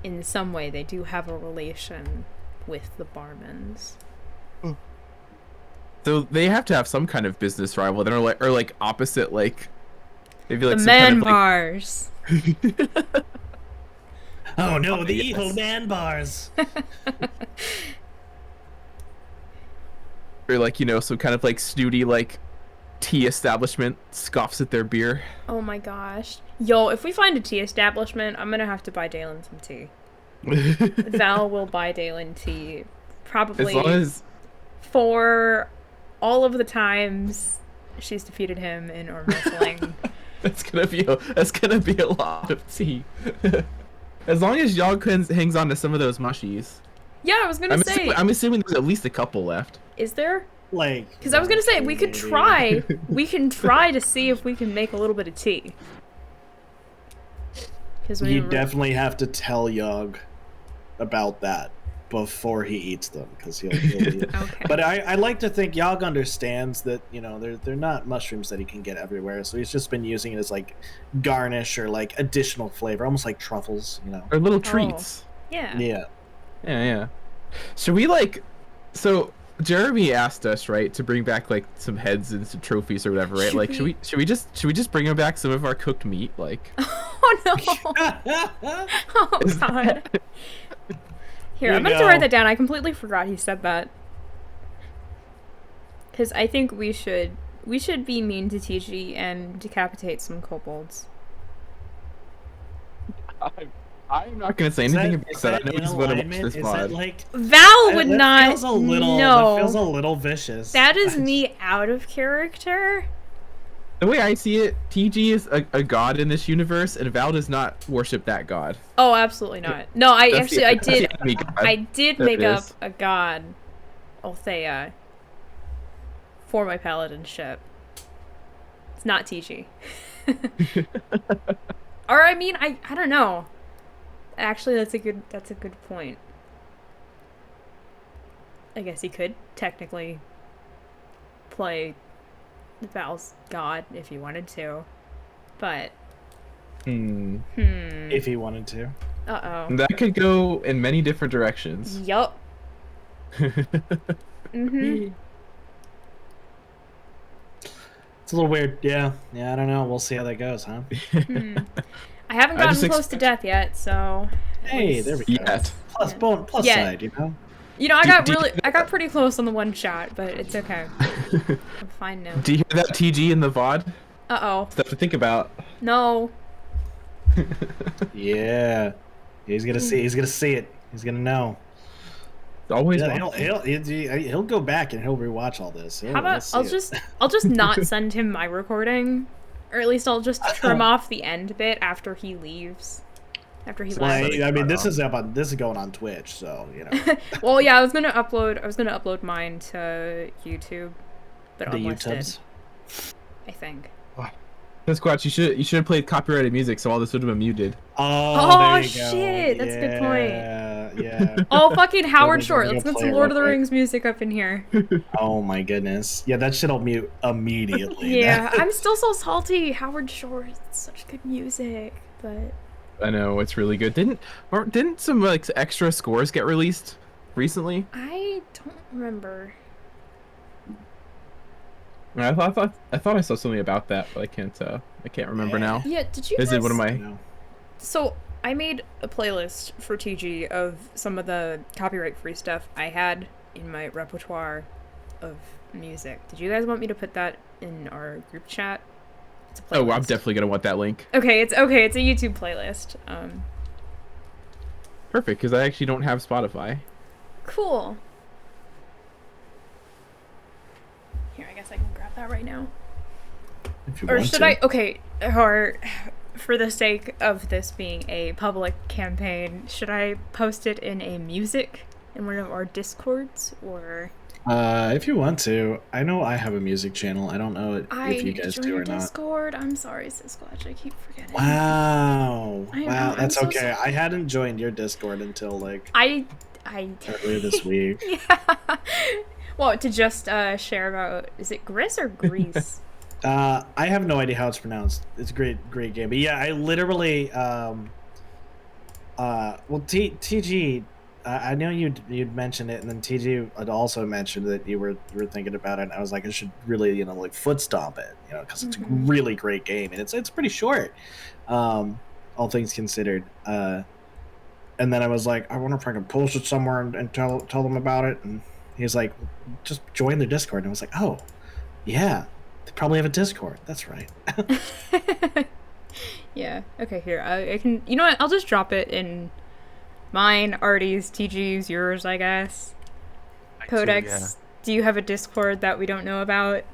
in some way they do have a relation with the Barmans. So they have to have some kind of business rival. They're like opposite, like maybe like The some kind man of, like, bars. Oh no, the yes. evil man bars. Or like, some kind of like snooty like tea establishment scoffs at their beer. Oh my gosh. Yo, if we find a tea establishment, I'm gonna have to buy Daelin some tea. Val will buy Daelin tea. Probably As long as for all of the times she's defeated him in arm wrestling. that's gonna be a lot of tea. As long as Yogg hangs on to some of those mushies. Yeah, I was gonna say. I'm assuming there's at least a couple left. Is there? Like, Because I was gonna say we could maybe. try. We can try to see if we can make a little bit of tea. Because You definitely have to tell Yogg about that before he eats them, because he'll eat. Okay. But I like to think Yogg understands that, they're not mushrooms that he can get everywhere, so he's just been using it as like garnish or like additional flavor, almost like truffles, Or little treats. Yeah. Yeah. Should we so Jeremy asked us, right, to bring back like some heads and some trophies or whatever, right? Should we just bring him back some of our cooked meat, like? Oh no. Oh god. Here, Here I'm you gonna have to go. write that down. I completely forgot he said that. Because I think we should be mean to TG and decapitate some kobolds. I'm not gonna say anything about that. I know he's gonna watch this Is pod. that like Val would that not. feels a little, no. That feels a little vicious. That is me out of character. The way I see it, TG is a god in this universe, and Val does not worship that god. Oh, absolutely not. No, I That's the enemy god. I did There make it up is. a god, Althea, for my paladin ship. It's not TG. Or I mean, I don't know. Actually, that's a good point. I guess he could technically play Val's god if he wanted to, but if he wanted to. That could go in many different directions. Yup. Mm-hmm. It's a little weird. Yeah, I don't know. We'll see how that goes, huh? I haven't I gotten just close to death yet, so. Hey, there we go. Yet. Plus Yeah. side, I got pretty close on the one shot, but it's okay. I'm fine now. Do you hear that, TG in the VOD? Uh-oh. Stuff to think about. No. Yeah. He's gonna see it. He's gonna know. Always. Yeah, he'll go back and he'll rewatch all this. How about I'll just not send him my recording, or at least I'll just trim off the end bit after he leaves. After he left. I mean, this is going on Twitch, so Well, yeah, I was gonna upload mine to YouTube, but the unlisted, YouTubes. I think. Siskquatch, you should have played copyrighted music, so all this would have been muted. Oh, there you shit, go. that's a good point. Yeah. Oh, fucking Howard we're Short. gonna Let's get play some it Lord of the real quick. Rings music up in here. Oh my goodness. Yeah, that shit'll mute immediately. Yeah, I'm still so salty. Howard Shore is such good music, but I know, it's really good. Didn't some like extra scores get released recently? I don't remember. I thought I saw something about that, but I can't remember now. Yeah, did you Is guys... it one of my? No. So, I made a playlist for TG of some of the copyright-free stuff I had in my repertoire of music. Did you guys want me to put that in our group chat? It's a Oh, I'm playlist. definitely gonna want that link. Okay, it's a YouTube playlist. Perfect, because I actually don't have Spotify. Cool. Here, I guess I can grab that right now. If you Or want should to. I? Okay, or for the sake of this being a public campaign, should I post it in a music in one of our Discords, or? If you want to. I know I have a music channel. I don't know if you guys do or not. Discord. I'm sorry, Siskquatch. I keep forgetting. Wow. I know, Wow, I'm that's so okay. sorry. I hadn't joined your Discord until like I. earlier this week. Yeah. Well, to just share about, is it Gris or Grease? I have no idea how it's pronounced. It's a great game. But yeah, I literally TG, I know you'd mentioned it, and then TG had also mentioned that you were thinking about it, and I was like, I should really like foot stomp it, because it's a really great game, and it's pretty short, all things considered. And then I was like, I wonder if I can post it somewhere and tell them about it. And he's like, just join their Discord. And I was like, oh, yeah, they probably have a Discord. That's right. Yeah. Okay. Here, I can. You know what? I'll just drop it in mine, Artie's, TG's, yours, I guess. Codex. Do you have a Discord that we don't know about?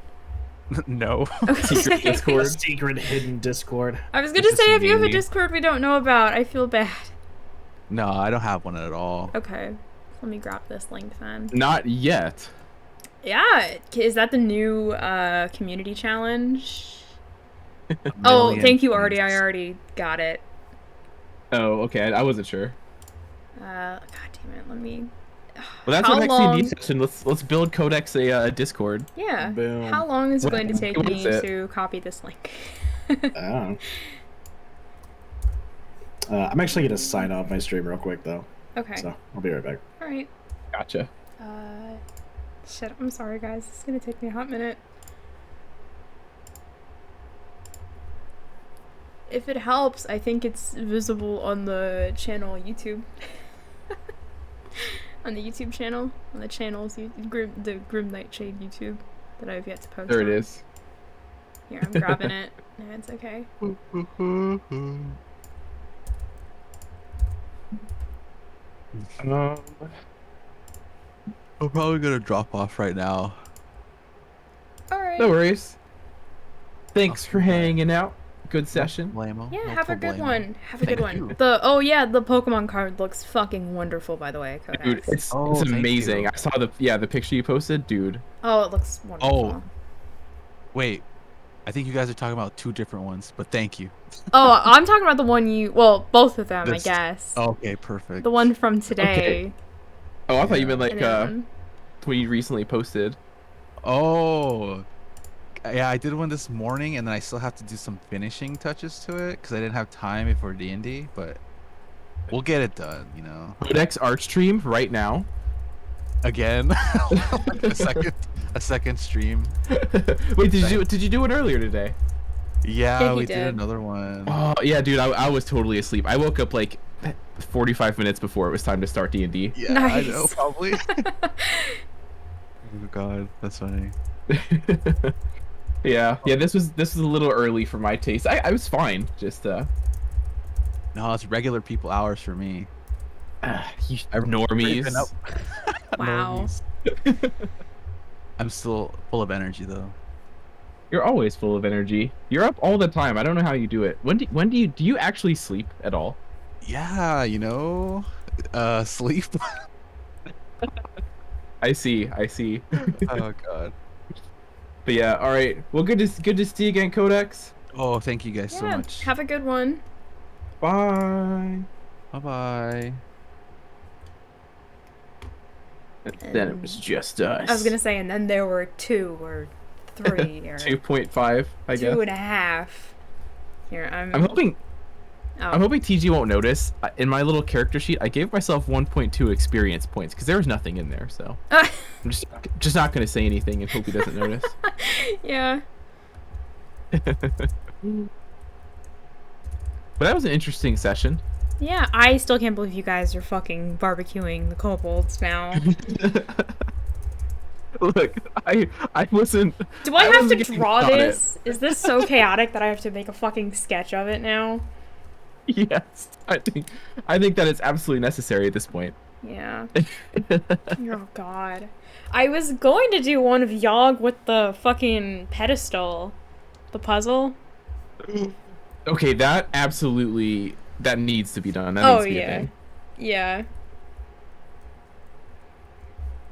No. Secret Discord. Secret hidden Discord. I was gonna It's say, just if you have a me. Discord we don't know about, I feel bad. No, I don't have one at all. Okay. Let me grab this link then. Not yet. Yeah. Is that the new community challenge? A Oh, million thank you, Artie. I things. already got it. Oh, okay. I wasn't sure. God damn it. Let me. Well, that's How our next long- D&D session. Let's build Codex a Discord. Yeah. Boom. How long is it going to take What me is it? to copy this link? I don't know. I'm actually going to sign off my stream real quick, though. Okay. So I'll be right back. All right. Gotcha. Shit. I'm sorry, guys. It's gonna take me a hot minute. If it helps, I think it's visible on the channel YouTube. On the YouTube channel, on the channels, the grimnghtshde YouTube that I've yet to post. There it on. is. Here, I'm grabbing it. Yeah, it's okay. Um, I'm probably gonna drop off right now. All right. no worries. Thanks I'll for see you. hanging out. Good session. Blame 'em. Yeah, No have a good problemo. one. Have a good Thank one. you. The Pokemon card looks fucking wonderful, by the way, Codex. Dude, it's Oh, thank amazing. you. I saw the picture you posted, dude. Oh, it looks wonderful. Wait, I think you guys are talking about two different ones, but thank you. Oh, I'm talking about the one you. Well, both of them, This- I guess. Okay, perfect. The one from today. Oh, I thought you Yeah. meant like and the other one. what you recently posted. Oh, yeah, I did one this morning, and then I still have to do some finishing touches to it because I didn't have time before D&D, but we'll get it done, you know. Codex art stream right now. Again, like a second stream. Wait, did you do it earlier today? Yeah, Yeah, he we did did. another one. Oh yeah, dude, I was totally asleep. I woke up like 45 minutes before it was time to start D&D. Yeah, Nice. I know, probably. Oh god, that's funny. Yeah, this was a little early for my taste. I was fine. Just No, it's regular people hours for me. normies. Creeping up. Wow. Normies. I'm still full of energy though. You're always full of energy. You're up all the time. I don't know how you do it. When do you actually sleep at all? Yeah, you know, sleep. I see. Oh god. But yeah, all right. Well, good to see you again, Codex. Oh, thank you guys so Yeah, much. have a good one. Bye. Bye bye. Then it was just us. I was gonna say, and then there were 2 or 3 or 2.5, I guess. 2.5. Here, I'm hoping Oh. TG won't notice. In my little character sheet, I gave myself 1.2 experience points because there was nothing in there. So I'm just not gonna say anything and hope he doesn't notice. Yeah. But that was an interesting session. Yeah, I still can't believe you guys are fucking barbecuing the kobolds now. Look, I wasn't. Do I have to wasn't getting draw on it. this? Is this so chaotic that I have to make a fucking sketch of it now? Yes, I think that it's absolutely necessary at this point. Yeah. Oh god. I was going to do one of Yogg with the fucking pedestal. The puzzle. Okay, that needs to be done. That Oh, needs to be a yeah. thing. Yeah.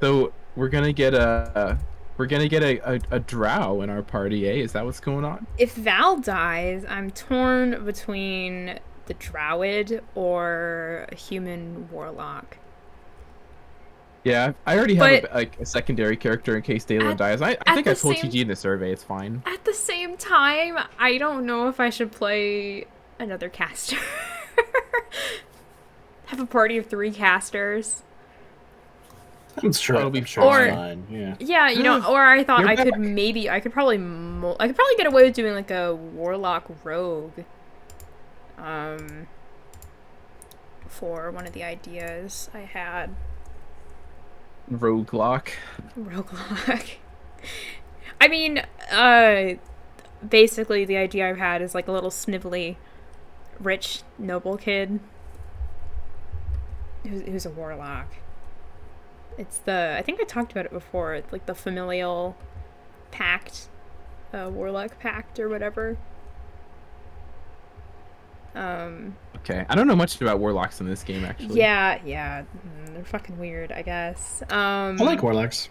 So we're gonna get a drow in our party, eh? Is that what's going on? If Val dies, I'm torn between the Druid or a human warlock. Yeah, I already have But- a secondary character in case Daelin dies. I at think I the told same- TG in the survey it's fine. At the same time, I don't know if I should play another caster. Have a party of 3 casters. I'm sure That'll be I'm sure Or- it's fine. Yeah. Yeah, you know, or I thought You're I could back. I could probably get away with doing like a warlock rogue. for one of the ideas I had. Roguelock. Roguelike. I mean, basically the idea I've had is like a little snivelly, rich, noble kid who's a warlock. It's I think I talked about it before, it's like the familial pact, warlock pact or whatever. Okay, I don't know much about warlocks in this game, actually. Yeah, they're fucking weird, I guess. I like warlocks.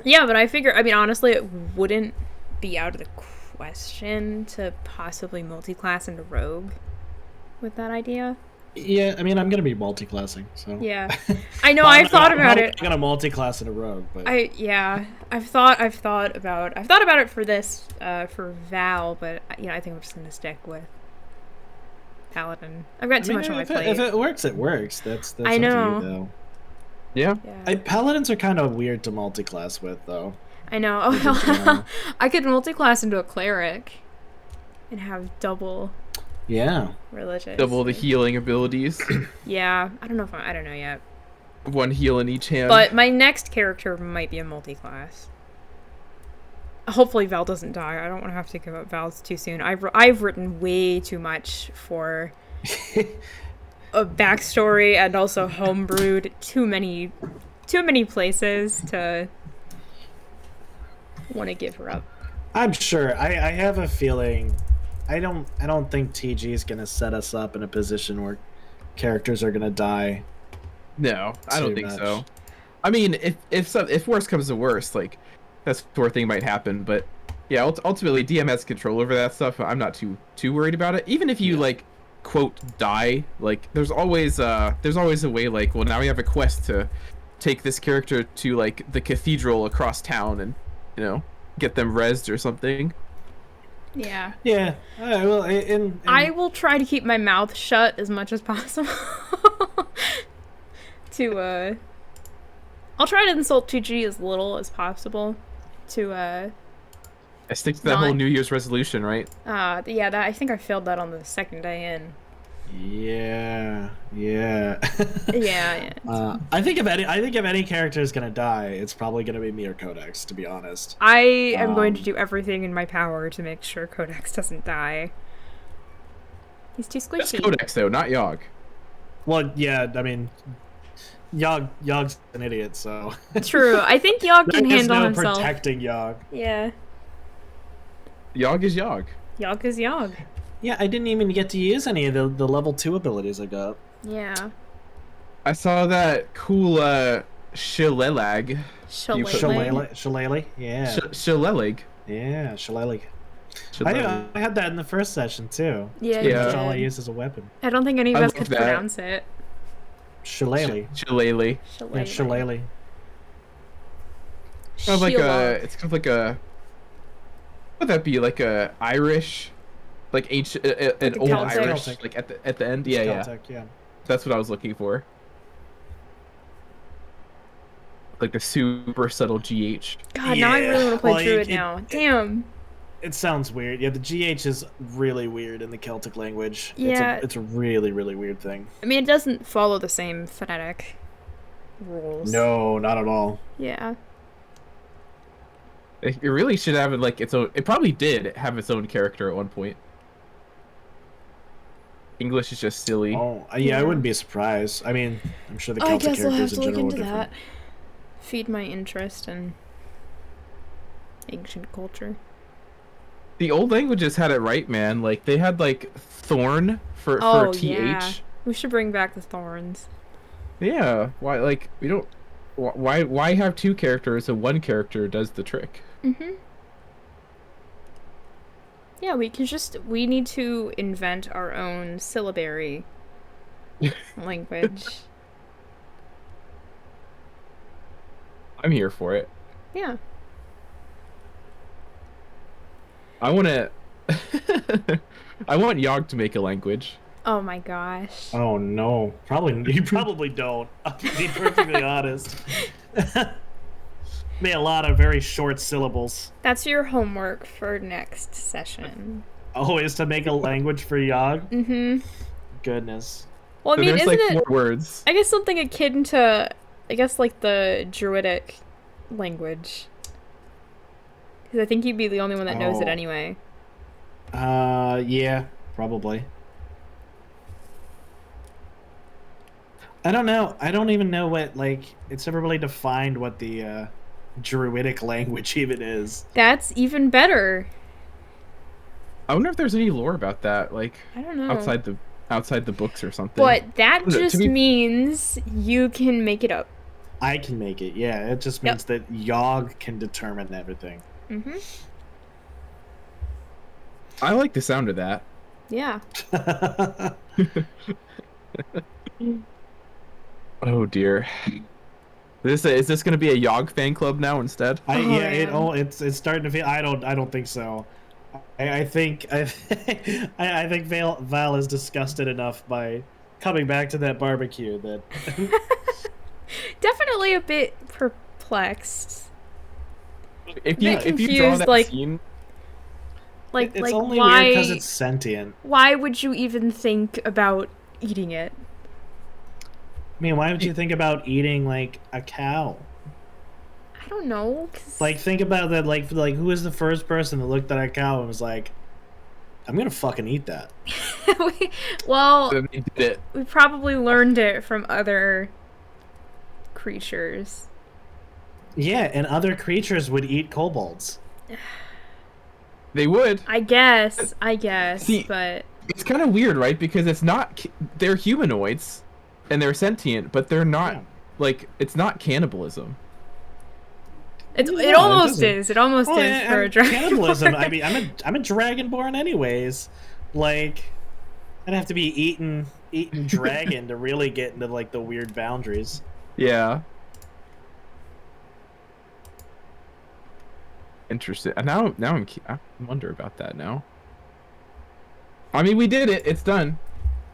Yeah, but I mean, honestly, it wouldn't be out of the question to possibly multi-class into rogue with that idea. Yeah, I mean, I'm gonna be multi-classing, so. Yeah, I know. I've thought about it. I'm gonna multi-class in a rogue, but. I've thought about it for this, for Val, but I think I'm just gonna stick with Paladin. I've got too much on my plate. If it works, it works. That's I know. up to you, though. Yeah. Paladins are kind of weird to multi-class with, though. I know. Oh, I could multi-class into a cleric and have double. Yeah. Religious. Double the healing abilities. Yeah, I don't know yet. One heal in each hand. But my next character might be a multi-class. Hopefully Val doesn't die. I don't want to have to give up Val too soon. I've written way too much for a backstory and also homebrewed too many places to want to give her up. I'm sure. I have a feeling. I don't think TG is gonna set us up in a position where characters are gonna die. No, I don't think so. I mean, if worse comes to worse, like that sort of thing might happen. But yeah, ultimately DM has control over that stuff. I'm not too worried about it. Even if you like quote die, like there's always a way. Like, well, now we have a quest to take this character to like the cathedral across town and get them rezzed or something. Yeah. Yeah. Well, I will try to keep my mouth shut as much as possible. I'll try to insult TG as little as possible. I stick to that whole New Year's resolution, right? Yeah. I think I failed that on the second day in. Yeah. Yeah. I think if any character is gonna die, it's probably gonna be me or Codex. To be honest, I am going to do everything in my power to make sure Codex doesn't die. He's too squishy. That's Codex though, not Yogg. Well, yeah. I mean, Yogg's an idiot, so. True. I think Yogg can handle himself. himself. Protecting Yogg. Yeah. Yogg is Yogg. Yogg is Yogg. Yeah, I didn't even get to use any of the level 2 abilities I got. Yeah. I saw that cool Shillelag. Shillelagh? Yeah. Shillelag. Yeah, Shillelagh. I had that in the first session, too. Yeah. That's all I used as a weapon. I don't think any of us could pronounce it. Shillelagh. Shillelagh. Yeah, Shillelagh. It's kind of like a... What would that be? Like a Irish... Like ancient, an old Celtic. Irish, Celtic. like at the end. Yeah, Celtic, yeah. That's what I was looking for. Like the super subtle GH. God, now I really want to play Druid now. Damn. It sounds weird. Yeah, the GH is really weird in the Celtic language. Yeah. It's a really, really weird thing. I mean, it doesn't follow the same phonetic rules. No, not at all. Yeah. It really should have like its own. It probably did have its own character at one point. English is just silly. Oh, yeah, I wouldn't be surprised. I mean, I'm sure the Celtic characters in general are different. That. Feed my interest in ancient culture. The old languages had it right, man. Like they had like thorn for TH. Yeah. We should bring back the thorns. Yeah. Why? Like we don't. Why have two characters and one character does the trick? Mhm. Yeah, we need to invent our own syllabary language. I'm here for it. Yeah. I want Yogg to make a language. Oh my gosh. Oh no. You probably don't. I'll be perfectly honest. Be a lot of very short syllables. That's your homework for next session. Oh, is to make a language for Yogg? Mm-hmm. Goodness. Well, I So mean, there's isn't like it? 4 words. I guess something akin to, I guess, like the Druidic language. Because I think you'd be the only one that knows it Oh. anyway. Yeah, probably. I don't know. I don't even know what, like, it's never really defined what the Druidic language even is. That's even better. I wonder if there's any lore about that, like I don't know. outside the books or something. But that To just be- means you can make it up. I can make it, yeah. It just means that Yogg can determine everything. Mm-hmm. I like the sound of that. Yeah. Oh dear. Is this going to be a Yogg fan club now instead? It's starting to feel. I don't think so. I think Val is disgusted enough by coming back to that barbecue that Definitely a bit perplexed. If Bit you draw confused, that like- scene, it's like only why? weird because it's sentient. Why would you even think about eating it? I mean, why would you think about eating like a cow? I don't know. 'Cause... Like, think about that. Like who was the first person that looked at a cow and was like, "I'm gonna fucking eat that." well, then they did it. we probably learned it from other creatures. Yeah, and other creatures would eat kobolds. They would. I guess, See- but It's kind of weird, right? Because it's not. They're humanoids, and they're sentient, but they're not. Yeah. Like, it's not cannibalism. it Yeah, almost doesn't- is. It almost Well, is for a dragon. cannibalism. I mean, I'm a dragonborn anyways. Like, I'd have to be eating dragon to really get into like the weird boundaries. Yeah. Interesting. And now I wonder about that now. I mean, we did it. It's done. And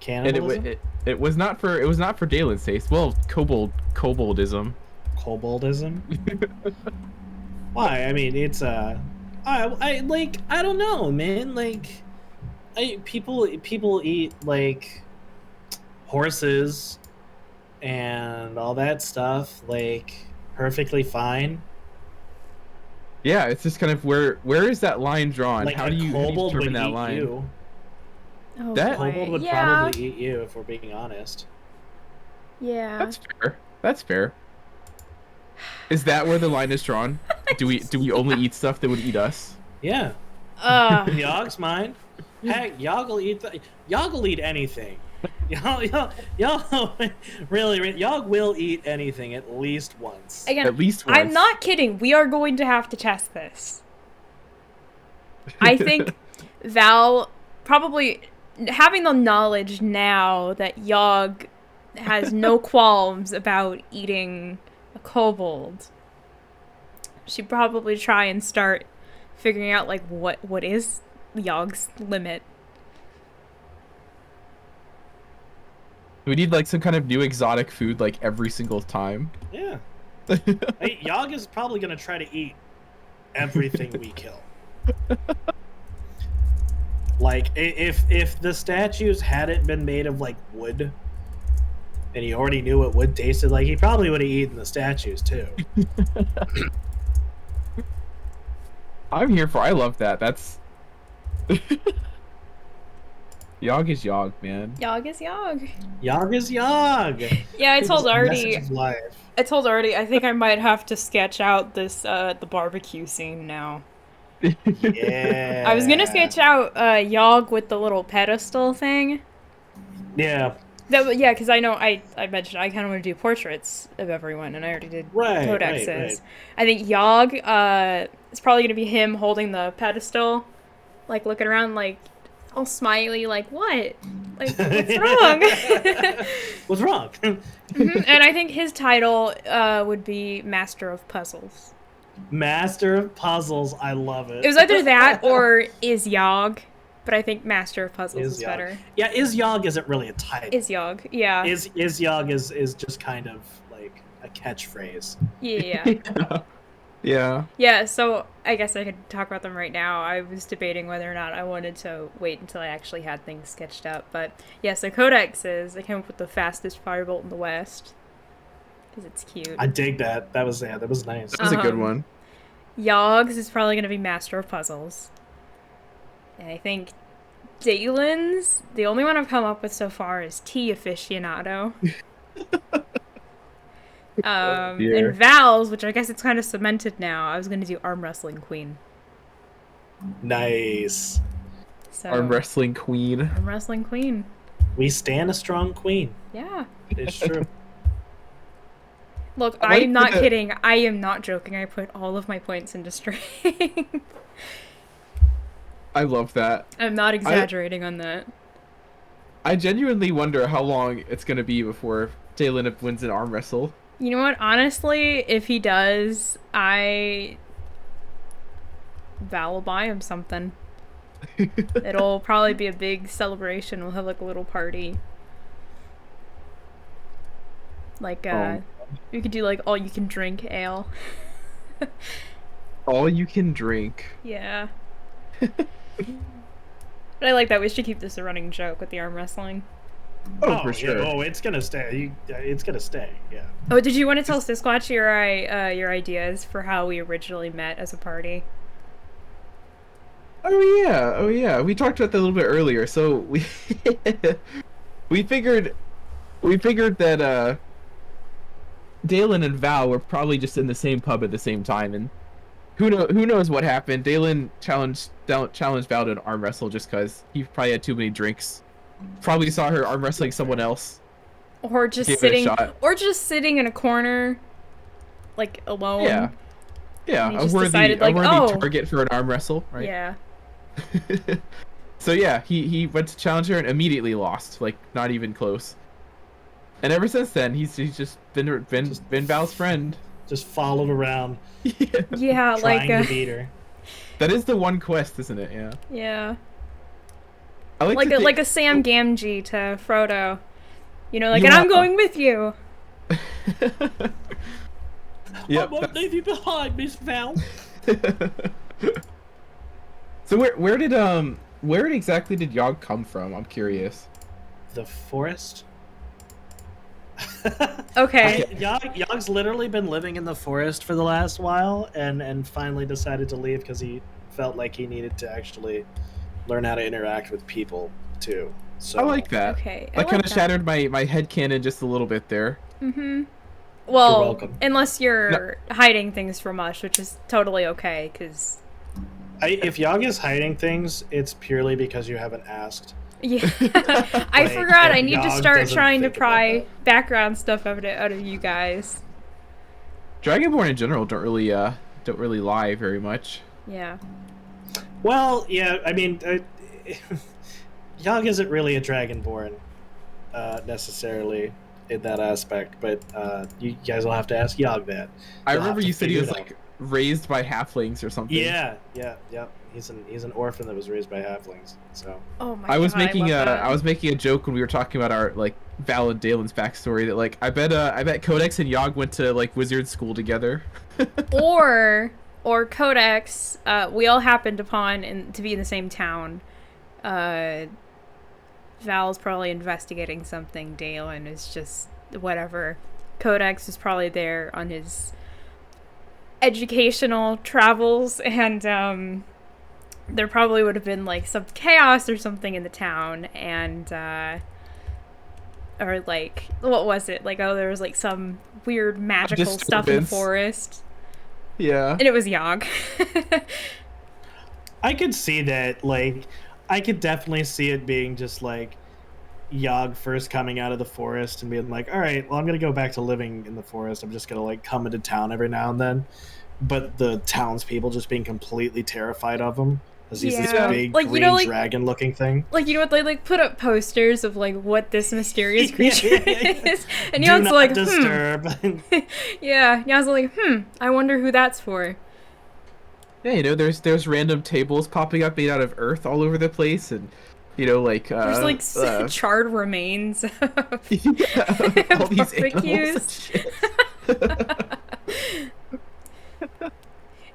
Cannibalism, it was not for Daelin's taste. Well, koboldism. koboldism. Why? I mean, it's I don't know, man. Like, people eat like horses and all that stuff, like perfectly fine. Yeah, it's just kind of where is that line drawn? Like How a do you kobold would determine that eat line? you. Oh, That- boy. Kobold would yeah, probably eat you if we're being honest. yeah. That's fair. That's fair. Is that where the line is drawn? Do we only eat stuff that would eat us? Yeah, Yogg's mine. Heck, Yogg will eat anything. Y'all really, Yogg will eat anything at least once. Again, At least once. I'm not kidding. We are going to have to test this. I think Val probably having the knowledge now that Yogg has no qualms about eating a kobold. She'd probably try and start figuring out like what is Yogg's limit. We need like some kind of new exotic food like every single time. Yeah. Hey, Yogg is probably gonna try to eat everything we kill. Like, if the statues hadn't been made of like wood, and he already knew what wood tasted like, he probably would have eaten the statues too. I'm here for. I love that. That's. Yogg is Yogg, man. Yogg is Yogg. Yogg is Yogg. Yeah, I It's told the Artie. message of life. I told Artie I think I might have to sketch out this the barbecue scene now. Yeah. I was gonna sketch out Yogg with the little pedestal thing. Yeah. Yeah, because I know I mentioned I kind of want to do portraits of everyone, and I already did Right, codexes. right. I think Yogg, it's probably gonna be him holding the pedestal, like looking around, like all smiley, like what? Like what's wrong? What's wrong? Mhm. And I think his title would be Master of Puzzles. Master of Puzzles. I love it. It was either that or Is Yogg, but I think Master of Puzzles is Yogg. better. Yeah, Is Yogg isn't really a title. Is Yogg, yeah. Is Yogg is just kind of like a catchphrase. Yeah. Yeah. Yeah, so I guess I could talk about them right now. I was debating whether or not I wanted to wait until I actually had things sketched up. But yeah, so Codex is, I came up with the fastest firebolt in the West. Because it's cute. I dig that. That was nice. That was a good one. Yogg's is probably going to be Master of Puzzles. And I think Daelin's, the only one I've come up with so far is Tea Aficionado. And Val's, which I guess it's kind of cemented now, I was going to do Arm Wrestling Queen. Nice. So, Arm Wrestling Queen. Arm Wrestling Queen. We stand a strong queen. Yeah. It's true. Look, I like I'm not the- kidding. I am not joking. I put all of my points into strength. I love that. I'm not exaggerating on that. I genuinely wonder how long it's gonna be before Daelin wins an arm wrestle. You know what? Honestly, if he does, Val will buy him something. It'll probably be a big celebration. We'll have like a little party. Like, we could do like all you can drink ale. All you can drink. Yeah. But I like that. We should keep this a running joke with the arm wrestling. Oh, for sure. Yeah. Oh, it's gonna stay. It's gonna stay. Yeah. Oh, did you want to tell Siskquatch your ideas for how we originally met as a party? Oh yeah. We talked about that a little bit earlier. So we we figured that Daelin and Val were probably just in the same pub at the same time, and who knows what happened. Daelin challenged Val to an arm wrestle just because he probably had too many drinks. Probably saw her arm wrestling someone else. Or just Give it a sitting in a corner, like alone. Yeah. Yeah, And he a just worthy decided, like, target for an arm wrestle, right? Yeah. So yeah, he went to challenge her and immediately lost, like not even close. And ever since then, he's just been Val's friend. Just followed around, Yeah, trying like to beat her. That is the one quest, isn't it? Yeah. yeah, I like to like a think- Sam Gamgee to Frodo. You know, like, Yeah. and I'm going with you. Yep, I won't leave you behind, Miss Val. So where exactly did Yogg come from? I'm curious. The forest. Okay. Yogg's literally been living in the forest for the last while, and finally decided to leave because he felt like he needed to actually learn how to interact with people too. So I like that. Okay. I That kind like of shattered my headcanon just a little bit there. Mm-hmm. Well, welcome. unless you're hiding things from us, which is totally okay, because if Yogg is hiding things, it's purely because you haven't asked. yeah, I Like, forgot. if I need to Yogg start doesn't trying to think about pry that. background stuff out of you guys. Dragonborn in general don't really lie very much. Yeah. Well, yeah, I mean, Yogg isn't really a dragonborn necessarily in that aspect, but you guys will have to ask Yogg that. I You'll remember have to you said he figure was it out. like raised by halflings or something. Yeah. He's an orphan that was raised by halflings. So Oh my I was god. making love that. I was making a joke when we were talking about our like Val and Daelin's backstory that like I bet Codex and Yogg went to like wizard school together. or Codex. We all happened upon to be in the same town. Val's probably investigating something. Daelin is just whatever. Codex is probably there on his educational travels, and there probably would have been like some chaos or something in the town, and or like, what was it? Like, oh, there was like some weird magical stuff in the Disturbance. forest, Yeah. and it was Yogg. I could see that. Like, I could definitely see it being just like Yogg first coming out of the forest and being like, all right, well, I'm going to go back to living in the forest. I'm just going to like come into town every now and then. But the townspeople just being completely terrified of him. Because he's this Yeah. big Like, you green know, like- dragon looking thing. Like, you know what, they like put up posters of like what this mysterious Yeah, creature yeah, yeah. is, and Do Yogg's not like, disturb. yeah, Yogg's like, I wonder who that's for. Yeah, you know, there's random tables popping up made out of earth all over the place, and you know, like There's like charred remains of all these animals and barbecues. shit.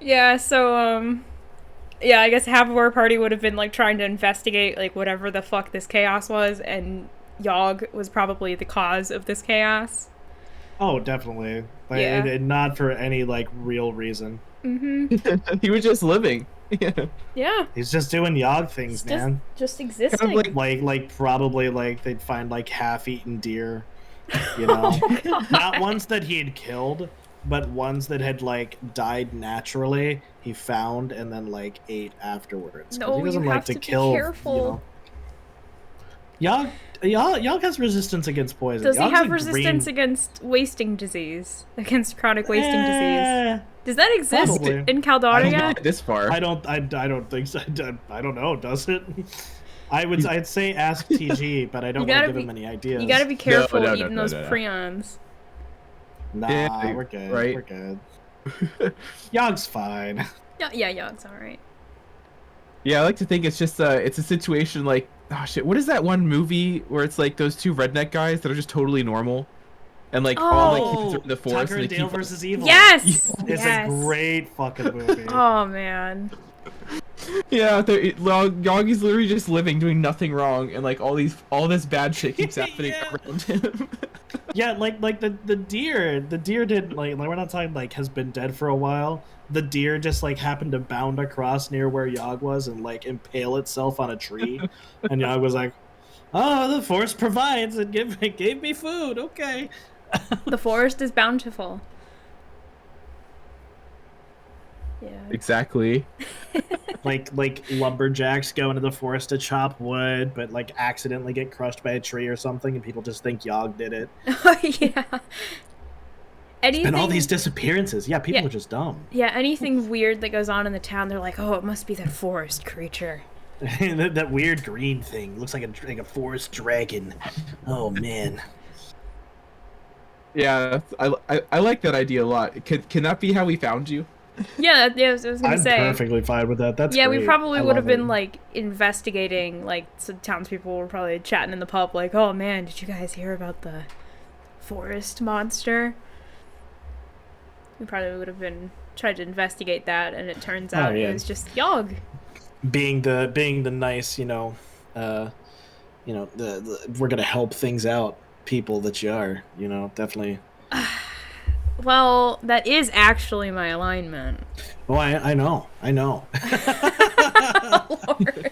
Yeah, so, yeah, I guess half of our party would have been, like, trying to investigate, like, whatever the fuck this chaos was, and Yogg was probably the cause of this chaos. Oh, definitely. Like, Yeah. and not for any, like, real reason. Mm-hmm. He was just living. Yeah. Yeah. He's just doing Yogg things, Just, man. just existing. Kind of Like probably, like, they'd find, like, half-eaten deer, you know? Not ones that he had killed, but ones that had, like, died naturally, he found and then, like, ate afterwards. 'Cause No, he doesn't you like have to to be kill, careful. you know? Yogg has resistance against poison. Does he Yogg's have a resistance green... against wasting disease? Against chronic wasting disease? Eh, Does that exist probably. in Caldaria? Not this far. I don't think so. I don't know. Does it? I'd say ask TG, but I don't You want to gotta give him any ideas. You gotta be careful no, eating no, those no. prions. Nah, Yeah, we're good. right. We're good. Yogg's fine. Yeah, it's alright. Yeah, I like to think it's just it's a situation like, oh shit, what is that one movie where it's like those two redneck guys that are just totally normal, and like all the kids are in the forest Tucker and and they Dale keep versus Evil. Yes! It's Yes. a great fucking movie. Oh, man. Yeah, Yoggi's literally just living, doing nothing wrong, and like all this bad shit keeps happening Yeah. around him. Yeah, like the deer did like we're not talking like has been dead for a while. The deer just like happened to bound across near where Yogg was and like impale itself on a tree, and Yogg was like, "Oh, the forest provides and gave me food. Okay." The forest is bountiful. Yeah. Exactly. like lumberjacks go into the forest to chop wood, but like accidentally get crushed by a tree or something, and people just think Yogg did it. Yeah. Anything, And all these disappearances. Yeah, people Yeah. are just dumb. Yeah, anything weird that goes on in the town, they're like, oh, it must be that forest creature. that weird green thing looks like a forest dragon. Oh man. Yeah, I like that idea a lot. Can that be how we found you? Yeah, I was gonna I'm say. perfectly fine with that. That's Yeah, great. we probably I would have love it. been like investigating, like some townspeople were probably chatting in the pub, like, "Oh man, did you guys hear about the forest monster?" We probably would have been tried to investigate that, and it turns out yeah. it was just Yogg. being the nice, the we're gonna help things out people that you are, definitely. Well, that is actually my alignment. Oh, I know. Lord.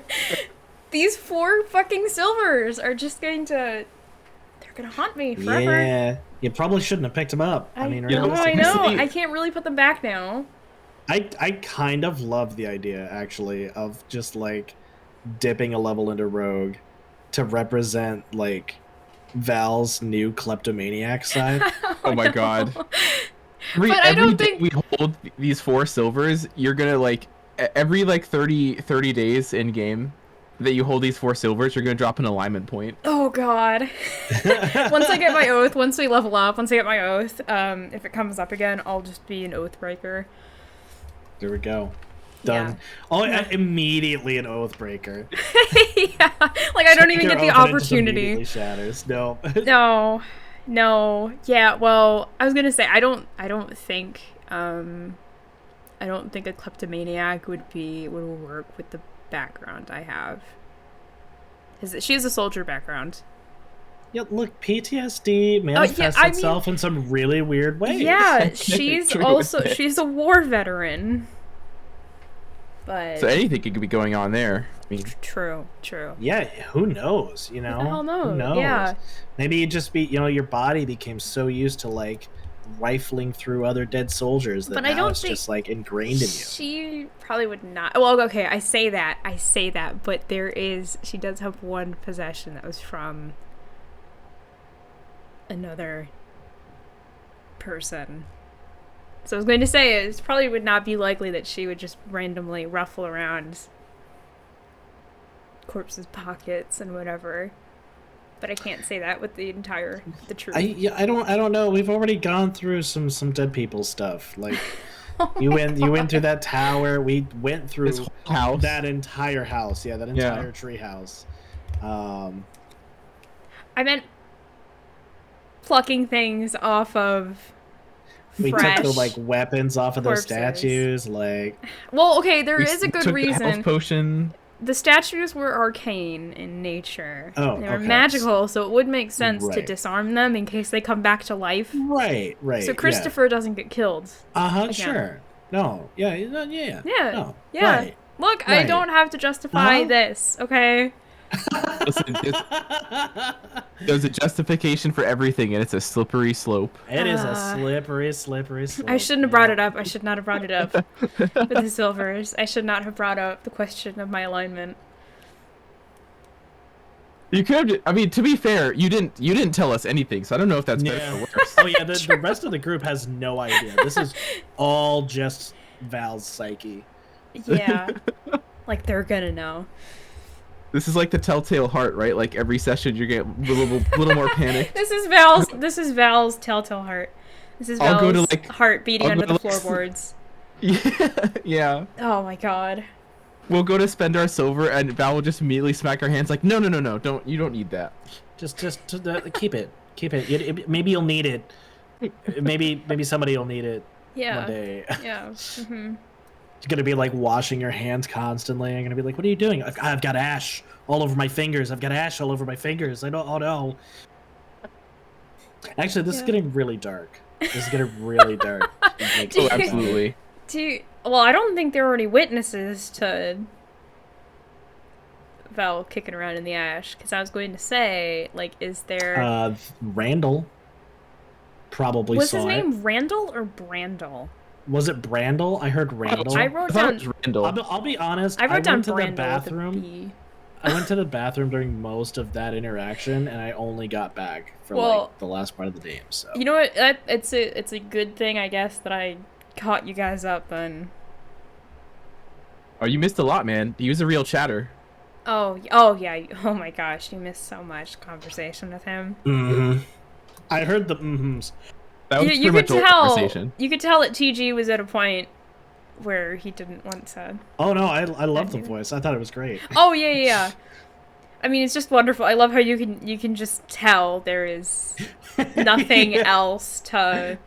These 4 fucking silvers are just going to... They're going to haunt me forever. Yeah, you probably shouldn't have picked them up. I mean, I realistically. know. I can't really put them back now. I kind of love the idea, actually, of just, like, dipping a level into Rogue to represent, like, Val's new kleptomaniac side. Oh my god. But I Every don't day think... we hold these 4 silvers, you're gonna like every like 30 days in game that you hold these 4 silvers, you're gonna drop an alignment point. Oh god. Once I get my oath, once we level up, once I get my oath, if it comes up again, I'll just be an oath breaker. There we go. Done. Yeah. Oh, immediately an oath breaker. Yeah. Like, I don't even Your get the oath and it just opportunity. immediately shatters. No. No. Yeah, well, I was gonna say, I don't think a kleptomaniac would work with the background I have. She has a soldier background. Yeah, look, PTSD manifests I itself in some really weird ways. Yeah, she's True. she's a war veteran. But So anything could be going on there. I mean, true. Yeah, who knows, Who the hell knows? Who knows? Yeah. Maybe it just be, your body became so used to, like, rifling through other dead soldiers that But now I don't it's think just, like, ingrained in you. She probably would not. Well, okay, I say that, but she does have one possession that was from another person. So I was going to say, it probably would not be likely that she would just randomly ruffle around corpses' pockets and whatever. But I can't say that with the truth. I don't know. We've already gone through some dead people stuff. Like, you went through that tower. We went through His whole house. that entire house. Yeah, that entire tree house. I meant plucking things off of We fresh took the like weapons off of those corpses. statues. Like, Well, okay, there We is a good took the health reason. potion. The statues were arcane in nature. Oh, they were okay. magical, so it would make sense to Right. disarm them in case they come back to life. right. So Christopher doesn't get killed. Yeah. again. Sure. No. Yeah. Yeah. Yeah. No. Yeah. Right. Look, I Right. don't have to justify Uh-huh. this, okay? Listen, there's a justification for everything, and it's a slippery slope. It is a Uh, slippery slope. I shouldn't have brought it up. I should not have brought it up with the silvers. I should not have brought up the question of my alignment. You could. I mean, to be fair, you didn't tell us anything, so I don't know if that's better Yeah. or worse. Oh yeah, the rest of the group has no idea. This is all just Val's psyche. Yeah. Like, they're gonna know. This is like the telltale heart, right? Like every session, you get a little more panic. This is Val's telltale heart. This is I'll Val's go to, like- heart beating I'll under go the to, like, floorboards. Yeah. Oh my god. We'll go to spend our silver, and Val will just immediately smack our hands like, no, you don't need that. Just keep it. Maybe you'll need it. Maybe somebody will need it one Yeah. day. Yeah. hmm You're gonna be like washing your hands constantly. I'm gonna be like, "What are you doing?" I've got ash all over my fingers. I don't. Oh no. Actually, this is Yeah. getting really dark. This is getting really dark. Like, Do Oh, you- absolutely. Well, I don't think there were any witnesses to Val kicking around in the ash, because I was going to say, like, is there... Randall probably was saw his it. name Randall or Brandel? Was it Brandel? I heard Randall. I wrote thought down... it was Randall. I'll be honest. I wrote down went to the Brandel with a bathroom. B. I went to the bathroom during most of that interaction, and I only got back for Well, like the last part of the game. So You know what? It's a good thing, I guess, that I caught you guys up on... Oh, you missed a lot, man. He was a real chatter. Oh yeah. Oh my gosh, you missed so much conversation with him. Mhm. I heard the mm-hms. That was You pretty could much a tell. conversation. You could tell that TG was at a point where he didn't want to. Oh no, I love the voice. I thought it was great. Oh yeah. I mean, it's just wonderful. I love how you can just tell there is nothing else to.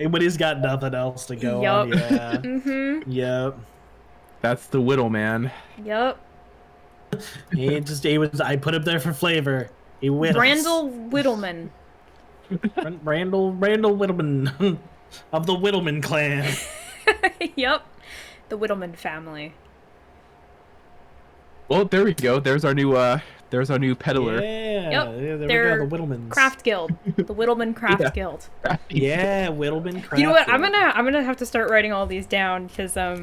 But he's got nothing else to go on. Yup. Yeah. Mm-hmm. Yep. That's the whittle, man. Yep. He was. I put him there for flavor. He whittles. Randall Whittleman. Randall Whittleman of the Whittleman clan. Yep. The Whittleman family. Well, there we go. There's our new peddler. Yeah. Yep, There we they're go. The Whittlemans. Craft Guild. The Whittleman Craft Yeah. Guild. Yeah, Whittleman Craft. You know what? I'm Guild. gonna have to start writing all these down because I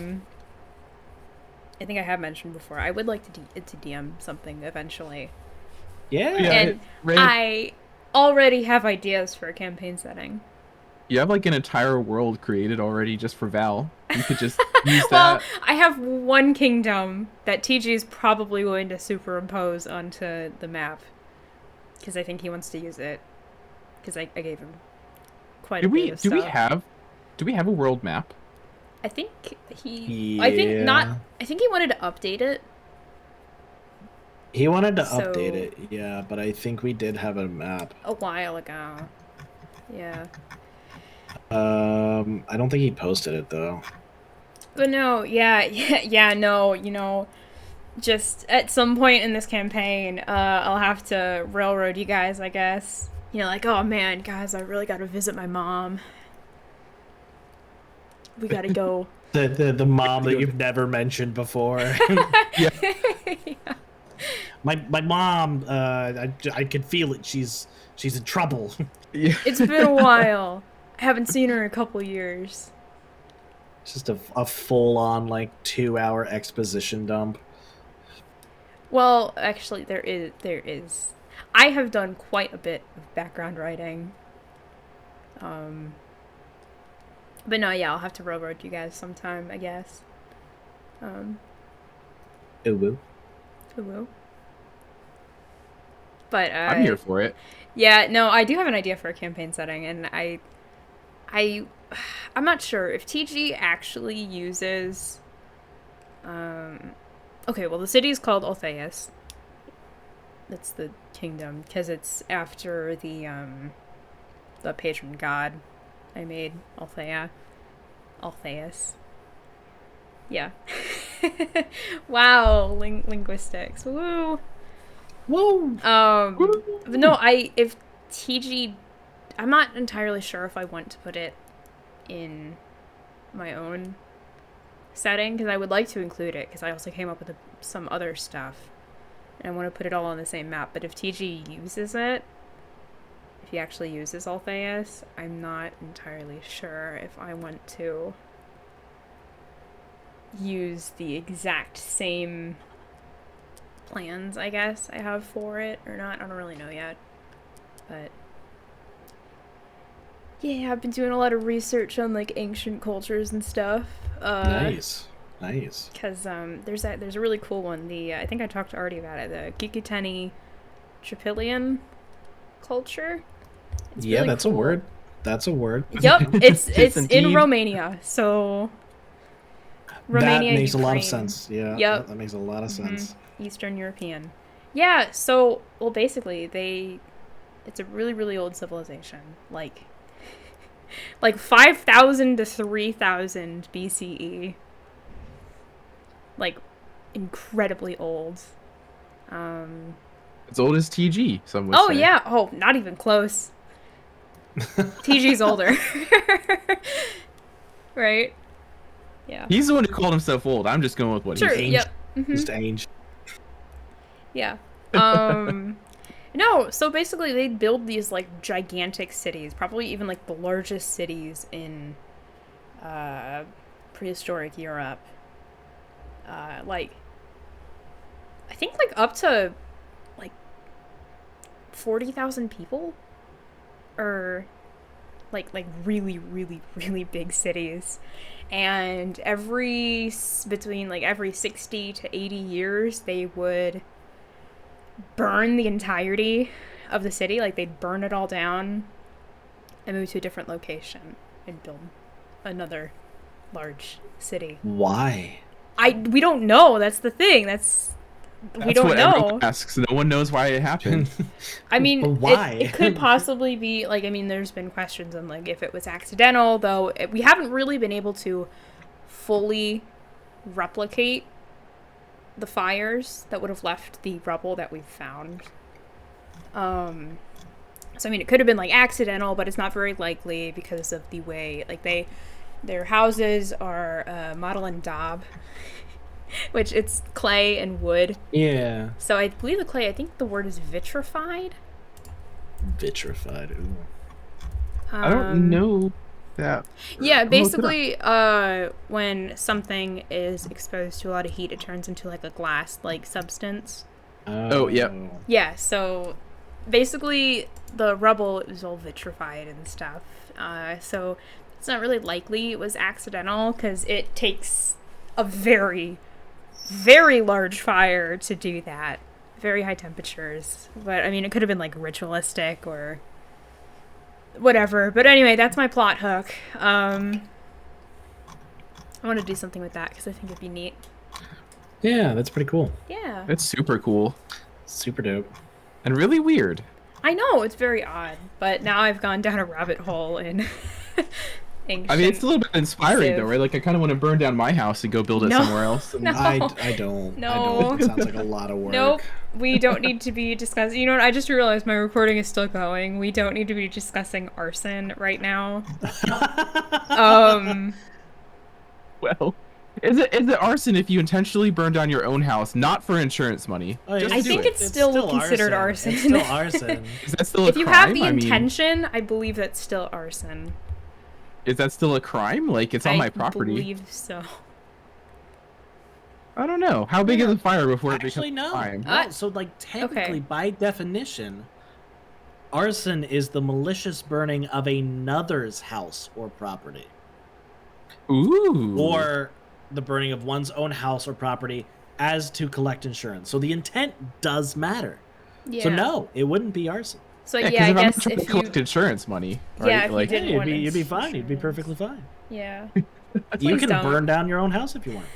think I have mentioned before. I would like to DM something eventually. Yeah. Yeah, And Ray, I already have ideas for a campaign setting. you have like an entire world created already just for Val. You could just use Well, that. I have one kingdom that TG is probably going to superimpose onto the map because I think he wants to use it. Because I gave him quite a bit of Do stuff. we have a world map? I think I think not. Yeah. I think he wanted to update it. He wanted to So- update it, yeah, but I think we did have a map. A while ago. Yeah. I don't think he posted it though. But no, no, just at some point in this campaign, I'll have to railroad you guys, I guess. Like, oh man, guys, I really gotta visit my mom. We gotta go. The mom that you've never mentioned before. Yeah. my mom, I could feel it. She's in trouble. Yeah. It's been a while. I haven't seen her in a couple years. It's just a full on like 2-hour exposition dump. Well, actually, there is. I have done quite a bit of background writing. But no, yeah, I'll have to railroad you guys sometime, I guess. Ooh. Woo. But I'm here for it. yeah, no, I do have an idea for a campaign setting, and I'm not sure if TG actually uses. Okay, well, the city is called Altheus. That's the kingdom because it's after the patron god I made Altheus. Yeah. Wow, linguistics. Woo. Woo! But no, if TG, I'm not entirely sure if I want to put it in my own setting, because I would like to include it, because I also came up with some other stuff, and I want to put it all on the same map. But if TG uses it, if he actually uses Altheus, I'm not entirely sure if I want to use the exact same plans, I guess, I have for it or not. I don't really know yet. But yeah, I've been doing a lot of research on like ancient cultures and stuff. Nice. Because there's a really cool one. I think I talked to Artie about it. The Genetical culture. It's Yeah, really that's cool. a word. That's a word. Yep, it's in indeed. Romania. So Romania, that makes a lot of Ukraine. sense. Yeah, Yep. that makes a lot of sense. Eastern European. Yeah, so, well, basically, it's a really, really old civilization. Like 5,000 to 3,000 BCE. Like, incredibly old. As old as TG, some would Oh, say. yeah. Oh, not even close. TG's older. Right? Yeah. He's the one who called himself old. I'm just going with what Sure, he said. Aged. yep. Mhm. Just age. Yeah. No, so basically they'd build these like gigantic cities, probably even like the largest cities in prehistoric Europe. Like I think like up to like 40,000 people, or like really really really big cities. And between like every 60 to 80 years, they would burn the entirety of the city. Like, they'd burn it all down and move to a different location and build another large city. Why? We don't know. That's the thing. We don't what know. everyone asks. No one knows why it happened. I mean, But why? It could possibly be, like, I mean, there's been questions on, like, if it was accidental, though we haven't really been able to fully replicate the fires that would have left the rubble that we've found. So, I mean, it could have been, like, accidental, but it's not very likely because of the way, like, their houses are model and daub, which it's clay and wood. Yeah. So I believe the clay, I think the word is vitrified. Vitrified. Ooh. I don't know that. Yeah, I'll look it up. basically, when something is exposed to a lot of heat, it turns into like a glass-like substance. Oh, yep. Yeah, so basically the rubble is all vitrified and stuff. So it's not really likely it was accidental because it takes a very, very large fire to do that. Very high temperatures. But, I mean, it could have been, like, ritualistic or whatever. But anyway, that's my plot hook. I want to do something with that because I think it'd be neat. Yeah, that's pretty cool. Yeah. It's super cool Super dope. and really weird. I know, it's very odd. But now I've gone down a rabbit hole in ancient... I mean, it's a little bit inspiring, Civ. though, right? Like, I kind of want to burn down my house and go build it No. somewhere else. And No. I don't. No. I don't. It sounds like a lot of work. Nope. We don't need to be discussing... You know what? I just realized my recording is still going. We don't need to be discussing arson right now. Well, is it arson if you intentionally burn down your own house, not for insurance money? Oh, yeah. Just I do think it. it's still considered arson. It's still arson. Is that still a If you crime? have the I mean, intention, I believe that's still arson. is that still a crime? Like, it's on my property. I believe so. I don't know. How big is a fire before it Actually, becomes no. a crime? No. So, like, technically, by definition, arson is the malicious burning of another's house or property, Ooh. or the burning of one's own house or property as to collect insurance. So the intent does matter. Yeah. So no, it wouldn't be arson. So Yeah, yeah, I because if I'm guess not trying to if you... collect insurance money, right? Yeah, if you like, did- Hey, want you'd be fine. You'd be insurance. perfectly fine. Yeah. You Please can don't. burn down your own house if you want.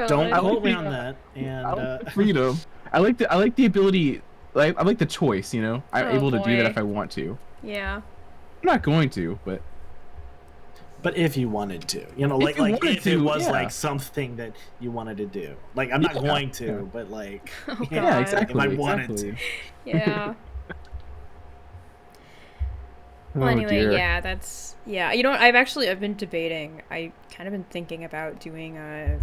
Don't God. quote me the- on that. And I like freedom. I like the ability. Like, I like the choice. You know, I'm Oh, able to do that boy. if I want to. Yeah. not going to, but But if you wanted to, you if wanted it to, was yeah. like something that you wanted to do, like I'm not going to, yeah. but like, Oh, you know, yeah, God. exactly. if I wanted exactly. to. Yeah. Well, Oh, anyway, dear. yeah, that's You know what? I've been debating. I kind of been thinking about doing a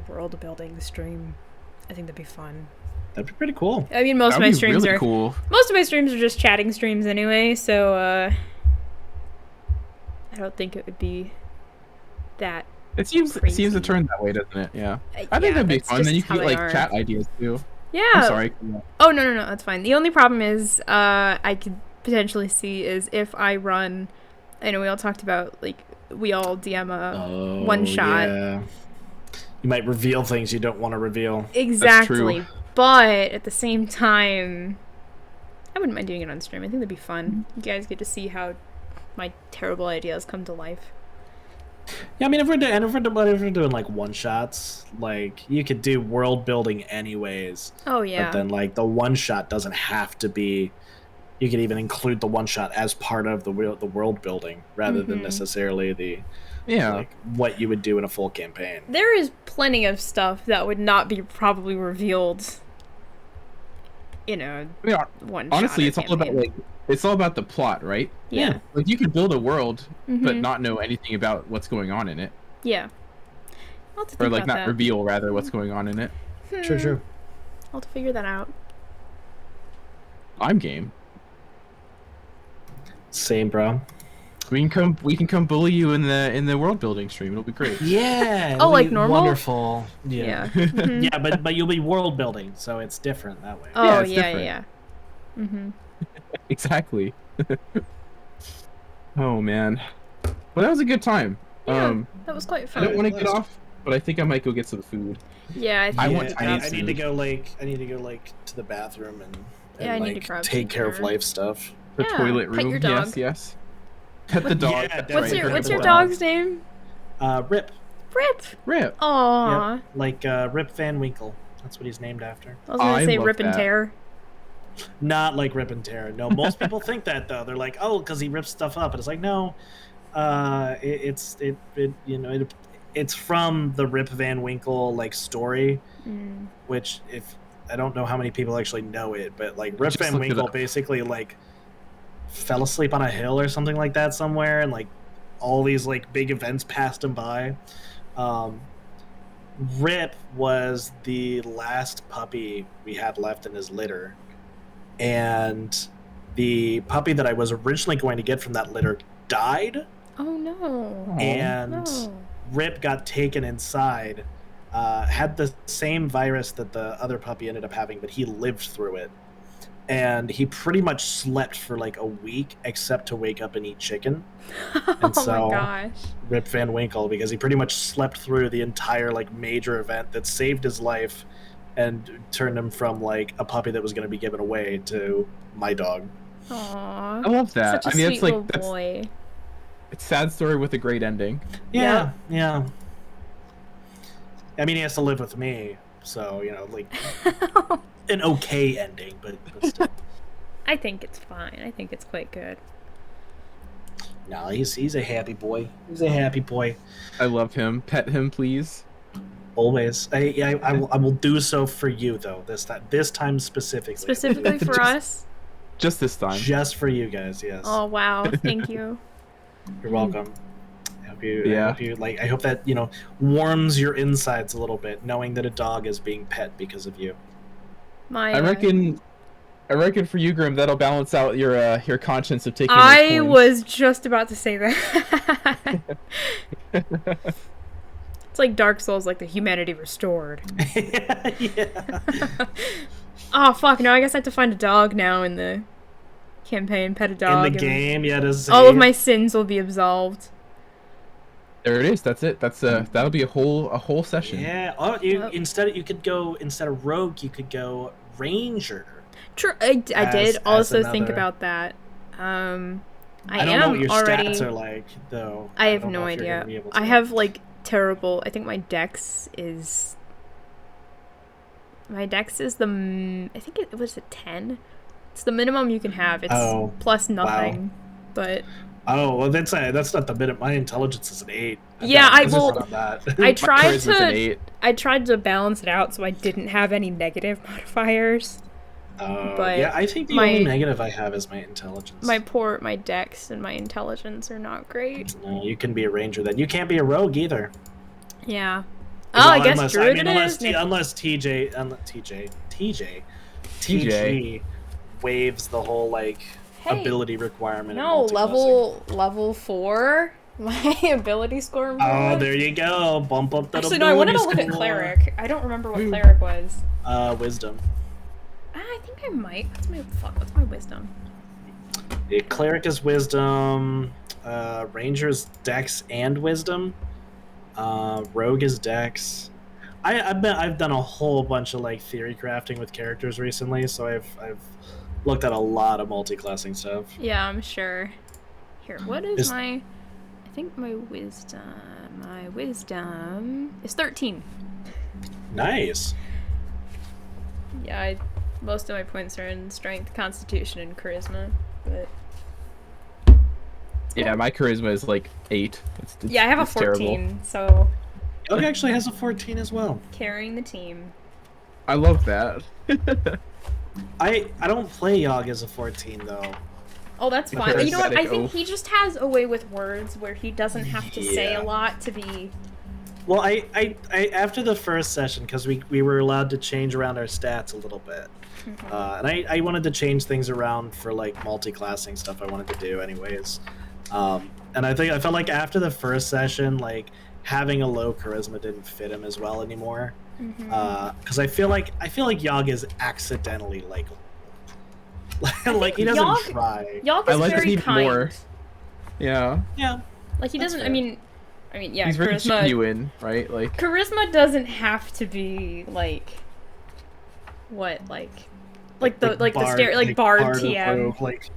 world building stream. I think that'd be fun. That'd be pretty cool. I mean, most of That'd my be streams really are cool. most of my streams are just chatting streams anyway, so I don't think it would be that. It seems Crazy. to turn that way, doesn't it? Yeah. I yeah, think that'd be that's fun. Then just you could how get they like are. chat ideas too. Yeah. I'm sorry. Oh no, that's fine. The only problem is I could potentially see is if I run. I know we all talked about like we all DM a one shot. Yeah. You might reveal things you don't want to reveal. Exactly. But at the same time, I wouldn't mind doing it on stream. I think that'd be fun. You guys get to see how my terrible ideas come to life. Yeah, I mean, if we're doing like one shots, like you could do world building anyways. Oh yeah. But then like the one shot doesn't have to be. You could even include the one shot as part of the world building rather than necessarily the like what you would do in a full campaign. There is plenty of stuff that would not be probably revealed. One honestly, shot it's all about the plot, right? Yeah. Like you can build a world, but not know anything about what's going on in it, Yeah. I'll have to or think like about not that. reveal rather what's going on in it. True. I'll have to figure that out. I'm game. Same, bro. We can come bully you in the world building stream. It'll be great. Yeah. Oh, it'll like be normal? Wonderful. Yeah. Yeah, but you'll be world building, so it's different that way. Oh it's different. yeah. Mm-hmm. Exactly. Oh man. Well, that was a good time. Yeah, that was quite I fun. don't want to get off, but I think I might go get some food. Yeah, I think want that's tiny awesome. I need to go to the bathroom and Yeah, I need to like grab take some care of dinner. life stuff. The Yeah, toilet pet room. your dog. Yes. Pet the dog. Yeah, that's What's right. your Rip. dog's name? Rip. Rip. Rip? Aww. Yep. Like Rip Van Winkle. That's what he's named after. I was gonna I say love Rip and that. Tear. Not like Rip and Tear. No, most people think that though. They're like, oh, because he rips stuff up, and it's like, no, it's from the Rip Van Winkle like story, which if I don't know how many people actually know it, but like Rip Just Van looked it Winkle up. basically like fell asleep on a hill or something like that somewhere, and like all these like big events passed him by. Rip was the last puppy we had left in his litter, and the puppy that I was originally going to get from that litter died, Oh no. and No. Rip got taken inside, had the same virus that the other puppy ended up having, but he lived through it. And he pretty much slept for like a week, except to wake up and eat chicken. And Oh so, my gosh. Rip Van Winkle, because he pretty much slept through the entire like major event that saved his life and turned him from like a puppy that was going to be given away to my dog. Aww. I love that. Such a I mean, sweet it's like little boy. it's a sad story with a great ending. Yeah. I mean, he has to live with me, so like an okay ending, but still. I think it's fine. I think it's quite good. No, he's a happy boy. He's a happy boy. I love him. Pet him, please. Always. I will do so for you though. This time specifically. Specifically for us? Just this time. Just for you guys. Yes. Oh wow, thank you. You're welcome. I hope you Yeah. I hope that warms your insides a little bit, knowing that a dog is being pet because of you. My I reckon for you, Grim, that'll balance out your conscience of taking. I those coins. was just about to say that. It's like Dark Souls, like the humanity restored. Yeah. Oh fuck, no, I guess I have to find a dog now in the campaign, pet a dog. In the game, yeah, to All of save. my sins will be absolved. There it is. That's it. That'll be a whole session. Yeah. Oh, instead of rogue, you could go ranger. True, I did As also think another- about that. I don't am know what your already. stats are like, though. I have don't no know if you're gonna idea. be able I to. have like terrible. I think my dex is. My dex is I think it was a 10. It's the minimum you can have. It's Oh, plus nothing. But Oh well, that's not the minute. My intelligence is an 8. Yeah, I got will- on that. I My tried charisma's an to 8. I tried to balance it out so I didn't have any negative modifiers. But yeah, I think the my- only negative I have is my intelligence. My dex and my intelligence are not great. No, you can be a ranger then. You can't be a rogue either. Yeah. Well, Oh, I guess unless, druid unless, it is. unless TJ waives the whole like Hey, ability requirement. in No, multiclassing. level 4. My ability score. Oh, improved. there you go. Bump up that Actually, no. I wanted to ability look at score. cleric. I don't remember what cleric was. Wisdom. I think I might. What's my wisdom? Yeah, cleric is wisdom. Ranger's dex and wisdom. Rogue is dex. I've done a whole bunch of like theory crafting with characters recently, so I've looked at a lot of multi-classing stuff. Yeah, I'm sure. Here, what is Is- my? I think my wisdom. My wisdom is 13. Nice. Yeah, most of my points are in strength, constitution, and charisma. But Yeah, my charisma is like 8. It's yeah, I have a it's terrible. 14, so Doug actually has a 14 as well. carrying the team. I love that. I don't play Yogg as a 14 though. Oh, that's The fine. You know what? I charismatic think oaf. he just has a way with words where he doesn't have to say Yeah. a lot to be. Well, I after the first session, because we were allowed to change around our stats a little bit, and I wanted to change things around for like multi-classing stuff I wanted to do anyways. And I felt like after the first session, like having a low charisma didn't fit him as well anymore. Because I feel like Yogg is accidentally likable. Like he doesn't Yogg- try. Yogg I is like that very he kind. more. Yeah, Yeah. Like he That's doesn't. fair. I mean, yeah. he's very Charisma. genuine, right? Like, Charisma doesn't have to be like. What like the bard TM. rogue, like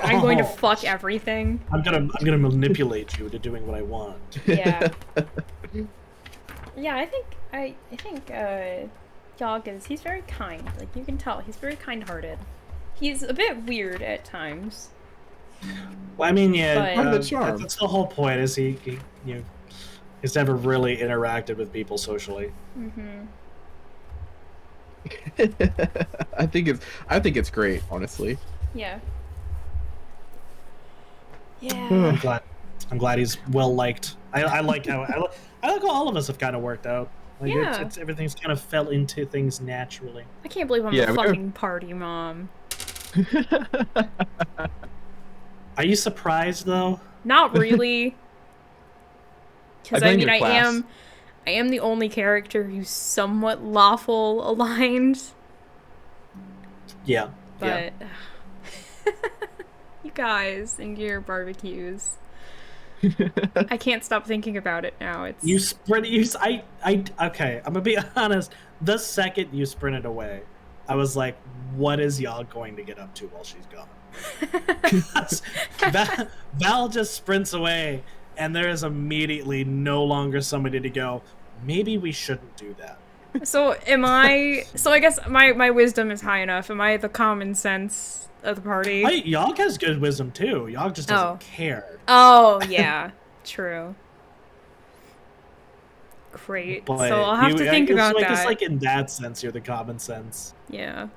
I'm going to oh, fuck everything. I'm gonna manipulate you to doing what I want. Yeah. Yeah, I think Yogg he's very kind. Like you can tell, he's very kind-hearted. He's a bit weird at times. Well, I mean, yeah, But- Part of the charm. that's the whole point. Is he's never really interacted with people socially. I think it's great, honestly. Yeah. Yeah. I'm glad he's well liked. I like how I like how all of us have kind of worked out. Like Yeah. it's everything's kind of fell into things naturally. I can't believe I'm Yeah, a we were- fucking party mom. Are you surprised though? Not really. Because blame I mean, your class. I am the only character who's somewhat lawful aligned, Yeah. Yeah. but you guys and your barbecues. I can't stop thinking about it now. It's You sprint. Okay. I'm gonna be honest. The second you sprinted away, I was like, "What is Yogg going to get up to while she's gone?" 'Cause Val just sprints away, and there is immediately no longer somebody to go. Maybe we shouldn't do that. So am I? So I guess my wisdom is high enough. Am I the common sense of the party? Yogg has good wisdom too. Yogg just doesn't Oh. care. Oh yeah, true. Great. But So I'll have to think about that. It's like in that sense, you're the common sense. Yeah.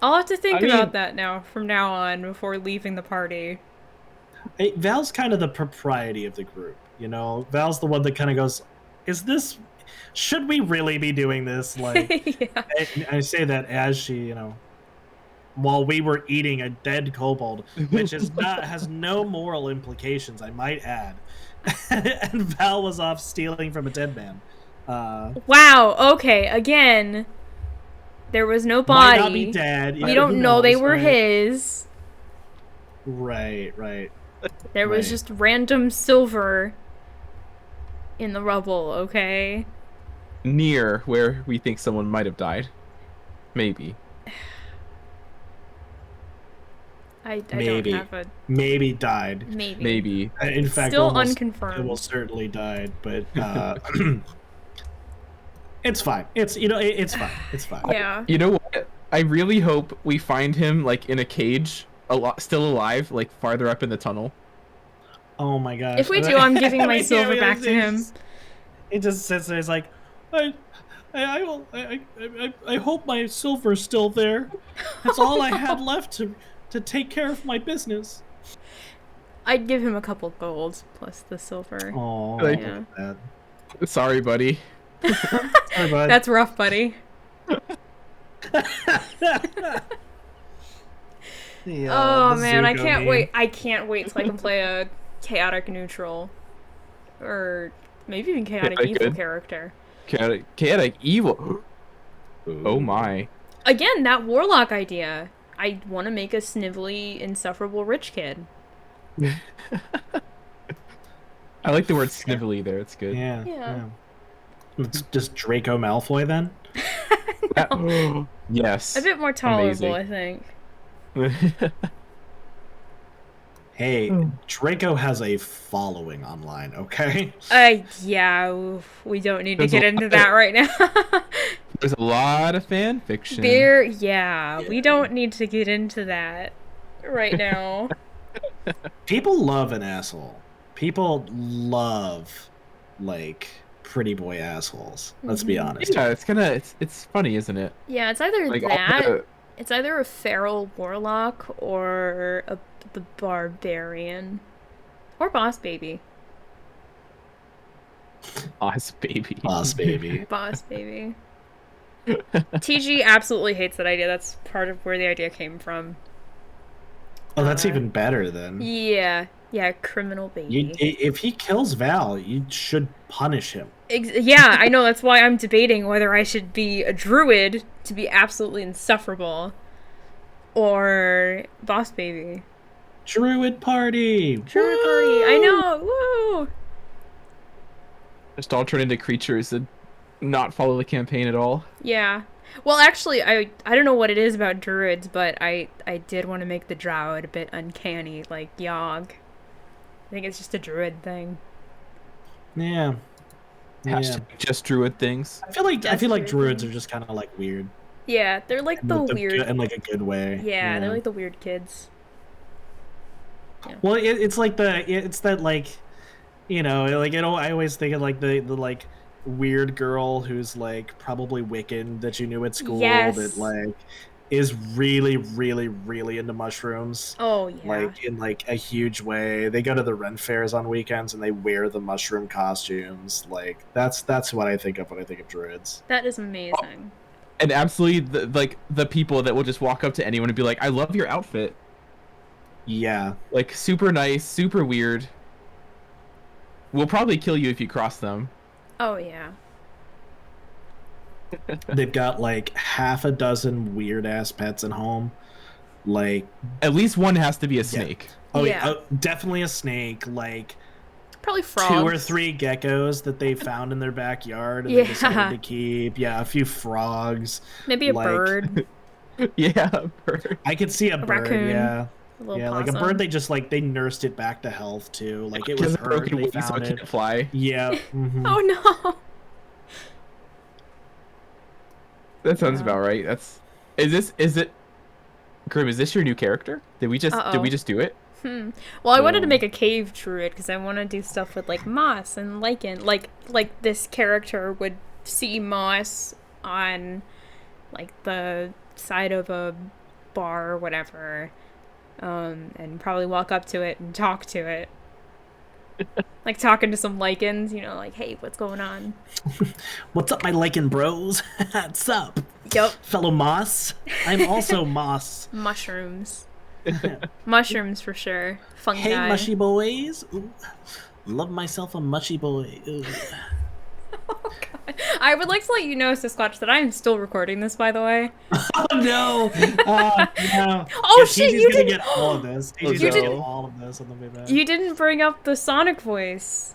I'll have to think I mean- about that now from now on before leaving the party. Hey, Val's kind of the propriety of the group. You know, Val's the one that kind of goes, "Is this? Should we really be doing this?" Like, Yeah. I say that as she, while we were eating a dead kobold, which has no moral implications, I might add, and Val was off stealing from a dead man. Wow. Okay. Again, there was no Might not body. be dead. We yeah, don't who know they knows, were right? his. Right. There was Right. just random silver in the rubble. Okay. Near where we think someone might have died. Maybe. I Maybe. don't have a Maybe died. maybe. Maybe. In fact, Still almost unconfirmed. certainly died, but it's fine. It's fine. It's fine. Yeah. You know what? I really hope we find him like in a cage still alive, like farther up in the tunnel. Oh my gosh. If we do, I'm giving my Yeah, silver yeah, back to him. He just sits there. He's like, I hope my silver's still there. That's all I had left to take care of my business. I'd give him a couple golds plus the silver. Oh, Like- Yeah. Sorry, buddy. Sorry, bud. That's rough, buddy. Oh man, I can't wait. I can't wait till I can play a chaotic neutral, or maybe even chaotic Chaotic evil good. character. Chaotic evil. Oh my. Again, that warlock idea. I want to make a snivelly, insufferable rich kid. I like the word snivelly there. It's good. Yeah. It's just Draco Malfoy then. Yes. A bit more tolerable, Amazing. I think. Hey, Draco has a following online, okay? Yeah, we don't need to There's a get into lot that of- right now. There's a lot of fan fiction. We don't need to get into that right now. People love an asshole. People love, like, pretty boy assholes. Let's be honest. Yeah, it's funny, isn't it? Yeah, it's either Like all that, it's either a feral warlock or the barbarian. Or boss baby. Boss baby. Boss baby. Boss baby. TG absolutely hates that idea. That's part of where the idea came from. Oh, that's even better then. Yeah, criminal baby. If he kills Val, you should punish him. Yeah, I know. That's why I'm debating whether I should be a druid to be absolutely insufferable, or boss baby. Druid party. Druid party. I know. Woo! Just all turn into creatures that not follow the campaign at all. Yeah. Well, actually, I don't know what it is about druids, but I did want to make the drow a bit uncanny, like Yogg. I think it's just a druid thing. Yeah. Hashtag just druid things. I feel like Just druids druid. are just kind of like weird. Yeah, they're like the weird. in like a good way. Yeah, they're like the weird kids. Well, it's like it's that like, you know, like I always think of like the like weird girl who's like probably Wiccan that you knew at school Yes. that like is really into mushrooms. Oh yeah. Like in like a huge way. They go to the Ren fairs on weekends and they wear the mushroom costumes. Like that's what I think of when I think of druids. That is amazing. And absolutely, the people that will just walk up to anyone and be like, "I love your outfit." Yeah. Like super nice, super weird. Will probably kill you if you cross them. Oh yeah. They've got like half a dozen weird ass pets at home. Like At least one has to be a snake. Yeah. Definitely a snake. Like Probably frogs. 2 or 3 geckos that they found in their backyard and they decided to keep. Yeah, a few frogs. Maybe a like- bird. Yeah, bird. I could see a bird. raccoon. Yeah. A little Yeah, like a possum. bird. They nursed it back to health too. Like it was Has a hurt. broken They wing, so found it it. can't fly. Yeah. mhm. Oh no. That sounds Yeah. about right. Is it Grim, is this your new character? Did we just do it? Well, I wanted to make a cave druid because I want to do stuff with like moss and lichen. Like this character would see moss on like the side of a bar or whatever, and probably walk up to it and talk to it. Like talking to some lichens, you know, like, hey, what's going on? What's up, my lichen bros? What's up, Yep, fellow moss? I'm also moss. mushrooms. Mushrooms for sure. Fungi. Hey, mushy boys. Ooh, love myself a mushy boy. Ooh. I would like to let you know, Siskquatch, that I am still recording this, by the way. Oh no! No. Oh, Yeah, shit, TG's you gonna didn't- get all of this. TG's You gonna didn't- get all of this on the way back. You didn't bring up the Sonic voice.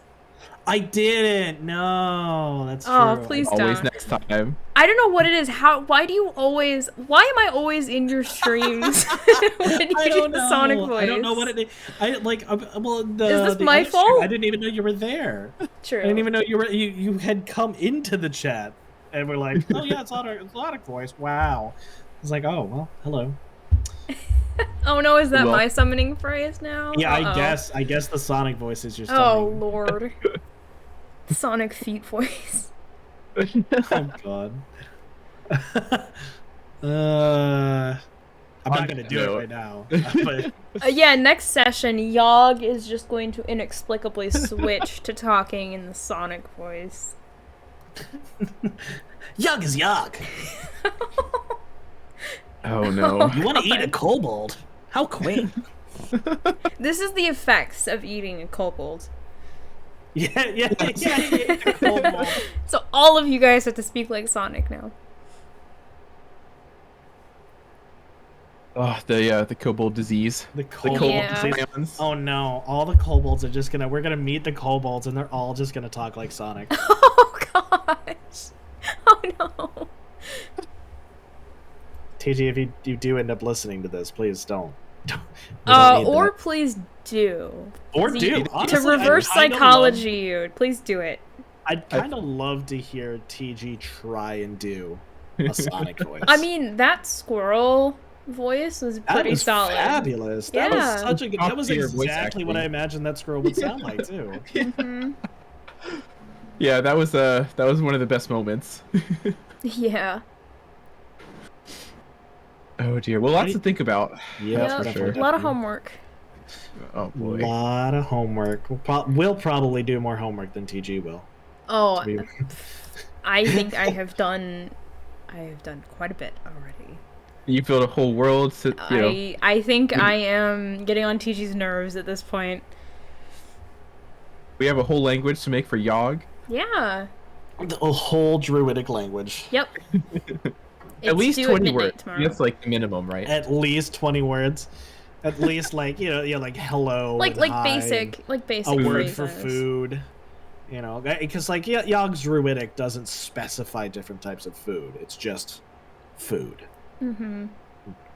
I didn't. No, that's true. Oh, please Always don't. next time. I don't know what it is. Why am I always in your streams when you I do don't the know. Sonic voice? I don't know what it is. I like. Well, the. Is this the my other stream, fault? I didn't even know you were there. True. I didn't even know you had come into the chat, and we're like, oh yeah, it's Sonic voice. Wow. I was like, oh well, hello. Oh no, is that Well- my summoning phrase now? Yeah, Uh-oh. I guess the Sonic voice is just. Oh lord. Sonic feet voice. Oh god. I'm not gonna do it right now. But Yeah, next session, Yogg is just going to inexplicably switch to talking in the Sonic voice. Yogg is Yogg. Oh no. You want to eat a kobold? How quaint. This is the effects of eating a kobold. Yeah. Kobold. So all of you guys have to speak like Sonic now. Oh, the kobold disease. The The kobold. kobold Yeah. disease. Oh no! All the kobolds are just gonna. We're gonna meet the kobolds, and they're all just gonna talk like Sonic. Oh gosh. Oh no. TG, if you do end up listening to this, please don't. We don't need Or that. please do. Or See, do. To Honestly, reverse I'd kinda psychology you. Please do it. I'd kind of love to hear TG try and do a Sonic voice. I mean, that squirrel voice was that pretty was solid. fabulous. That was Yeah. such a good. That was Top tier voice exactly what acting. I imagined that squirrel would sound like too. Mhm. Yeah, that was one of the best moments. Yeah. Oh dear. Well, lots to think about. Yeah, Yep, sure. a lot of homework. Oh A boy. lot of homework. We'll probably do more homework than TG will. Oh, To be- I think I have done quite a bit already. You built a whole world. So, you know, I think I am getting on TG's nerves at this point. we have a whole language to make for Yogg. Yeah. A whole druidic language. Yep. At It's least due at 20 midnight words. tomorrow. That's like the minimum, right? At least 20 words. At least like like hello. like and hi, basic a word phrases. for food. Because like Yogg's druidic doesn't specify different types of food. It's just food. Mm-hmm.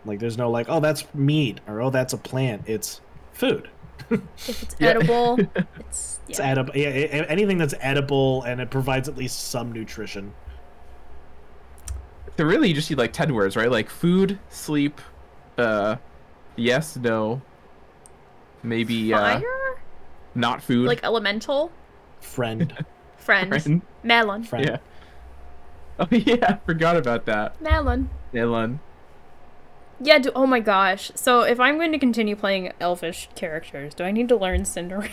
Like there's no like, oh that's meat or oh that's a plant. It's food. If it's Yeah. edible, it's It's yeah. edible. Yeah, anything that's edible and it provides at least some nutrition. So really, you just need like 10 words, right? Like food, sleep, yes, no, maybe Fire? not food. Like elemental? Friend. Friend. Friend. Melon. Friend. Yeah. Oh yeah, forgot about that. Melon. Dylan. Yeah, oh my gosh. So if I'm going to continue playing elfish characters, do I need to learn Cinderin?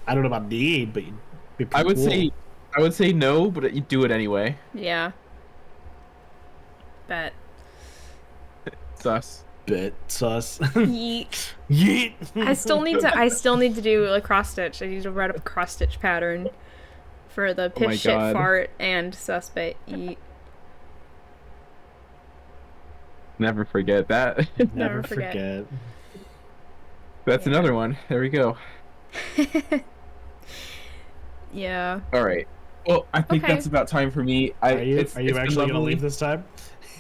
I don't know about need, but you'd be pretty cool. I would say no, but you do it anyway. Yeah. Bet. Sus. Bit sus. Yeet. Yeet. I still need to do a cross stitch. I need to write up a cross stitch pattern for the Oh my piss shit God. fart and suspect eat. Never forget that. Never forget. forget. That's Yeah. another one. There we go. Yeah. All right. Well, I think Okay. that's about time for me. Are you it's been actually gonna lovely. leave this time?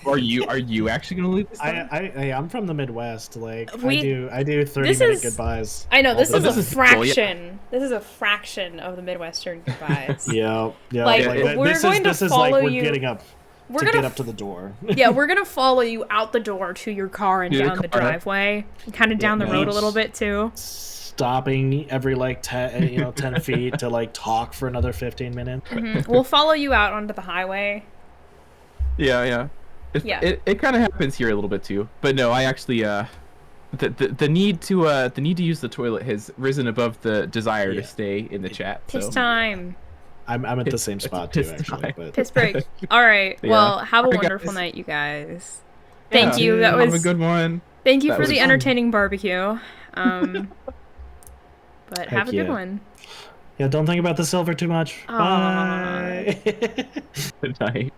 Are you actually gonna leave this time? I'm from the Midwest. Like We- I do 30-minute this is- goodbyes. I know, this all is the a this is- fraction. This is a fraction of the Midwestern goodbyes. Yeah, Like, we're this going to is follow like we're you- getting up We're to gonna get up to the door. yeah, we're gonna follow you out the door to your car and To the down the car. driveway, kind of down the road a nice. little bit too. Stopping every like 10 feet to like talk for another 15 minutes. We'll follow you out onto the highway. Yeah. Yeah. It kind of happens here a little bit too, but no, I actually the need to use the toilet has risen above the desire Yeah. to stay in the chat. Piss So time. I'm at the same It's spot too, piss actually. time. But Piss break. All right. Yeah. Well, have a Alright, wonderful guys. night, you guys. Thank Yeah. you. That Have a was good one. thank you that for was the fun. entertaining barbecue. But have a good yeah. one. yeah, don't think about the silver too much. Aw. Bye. Good night.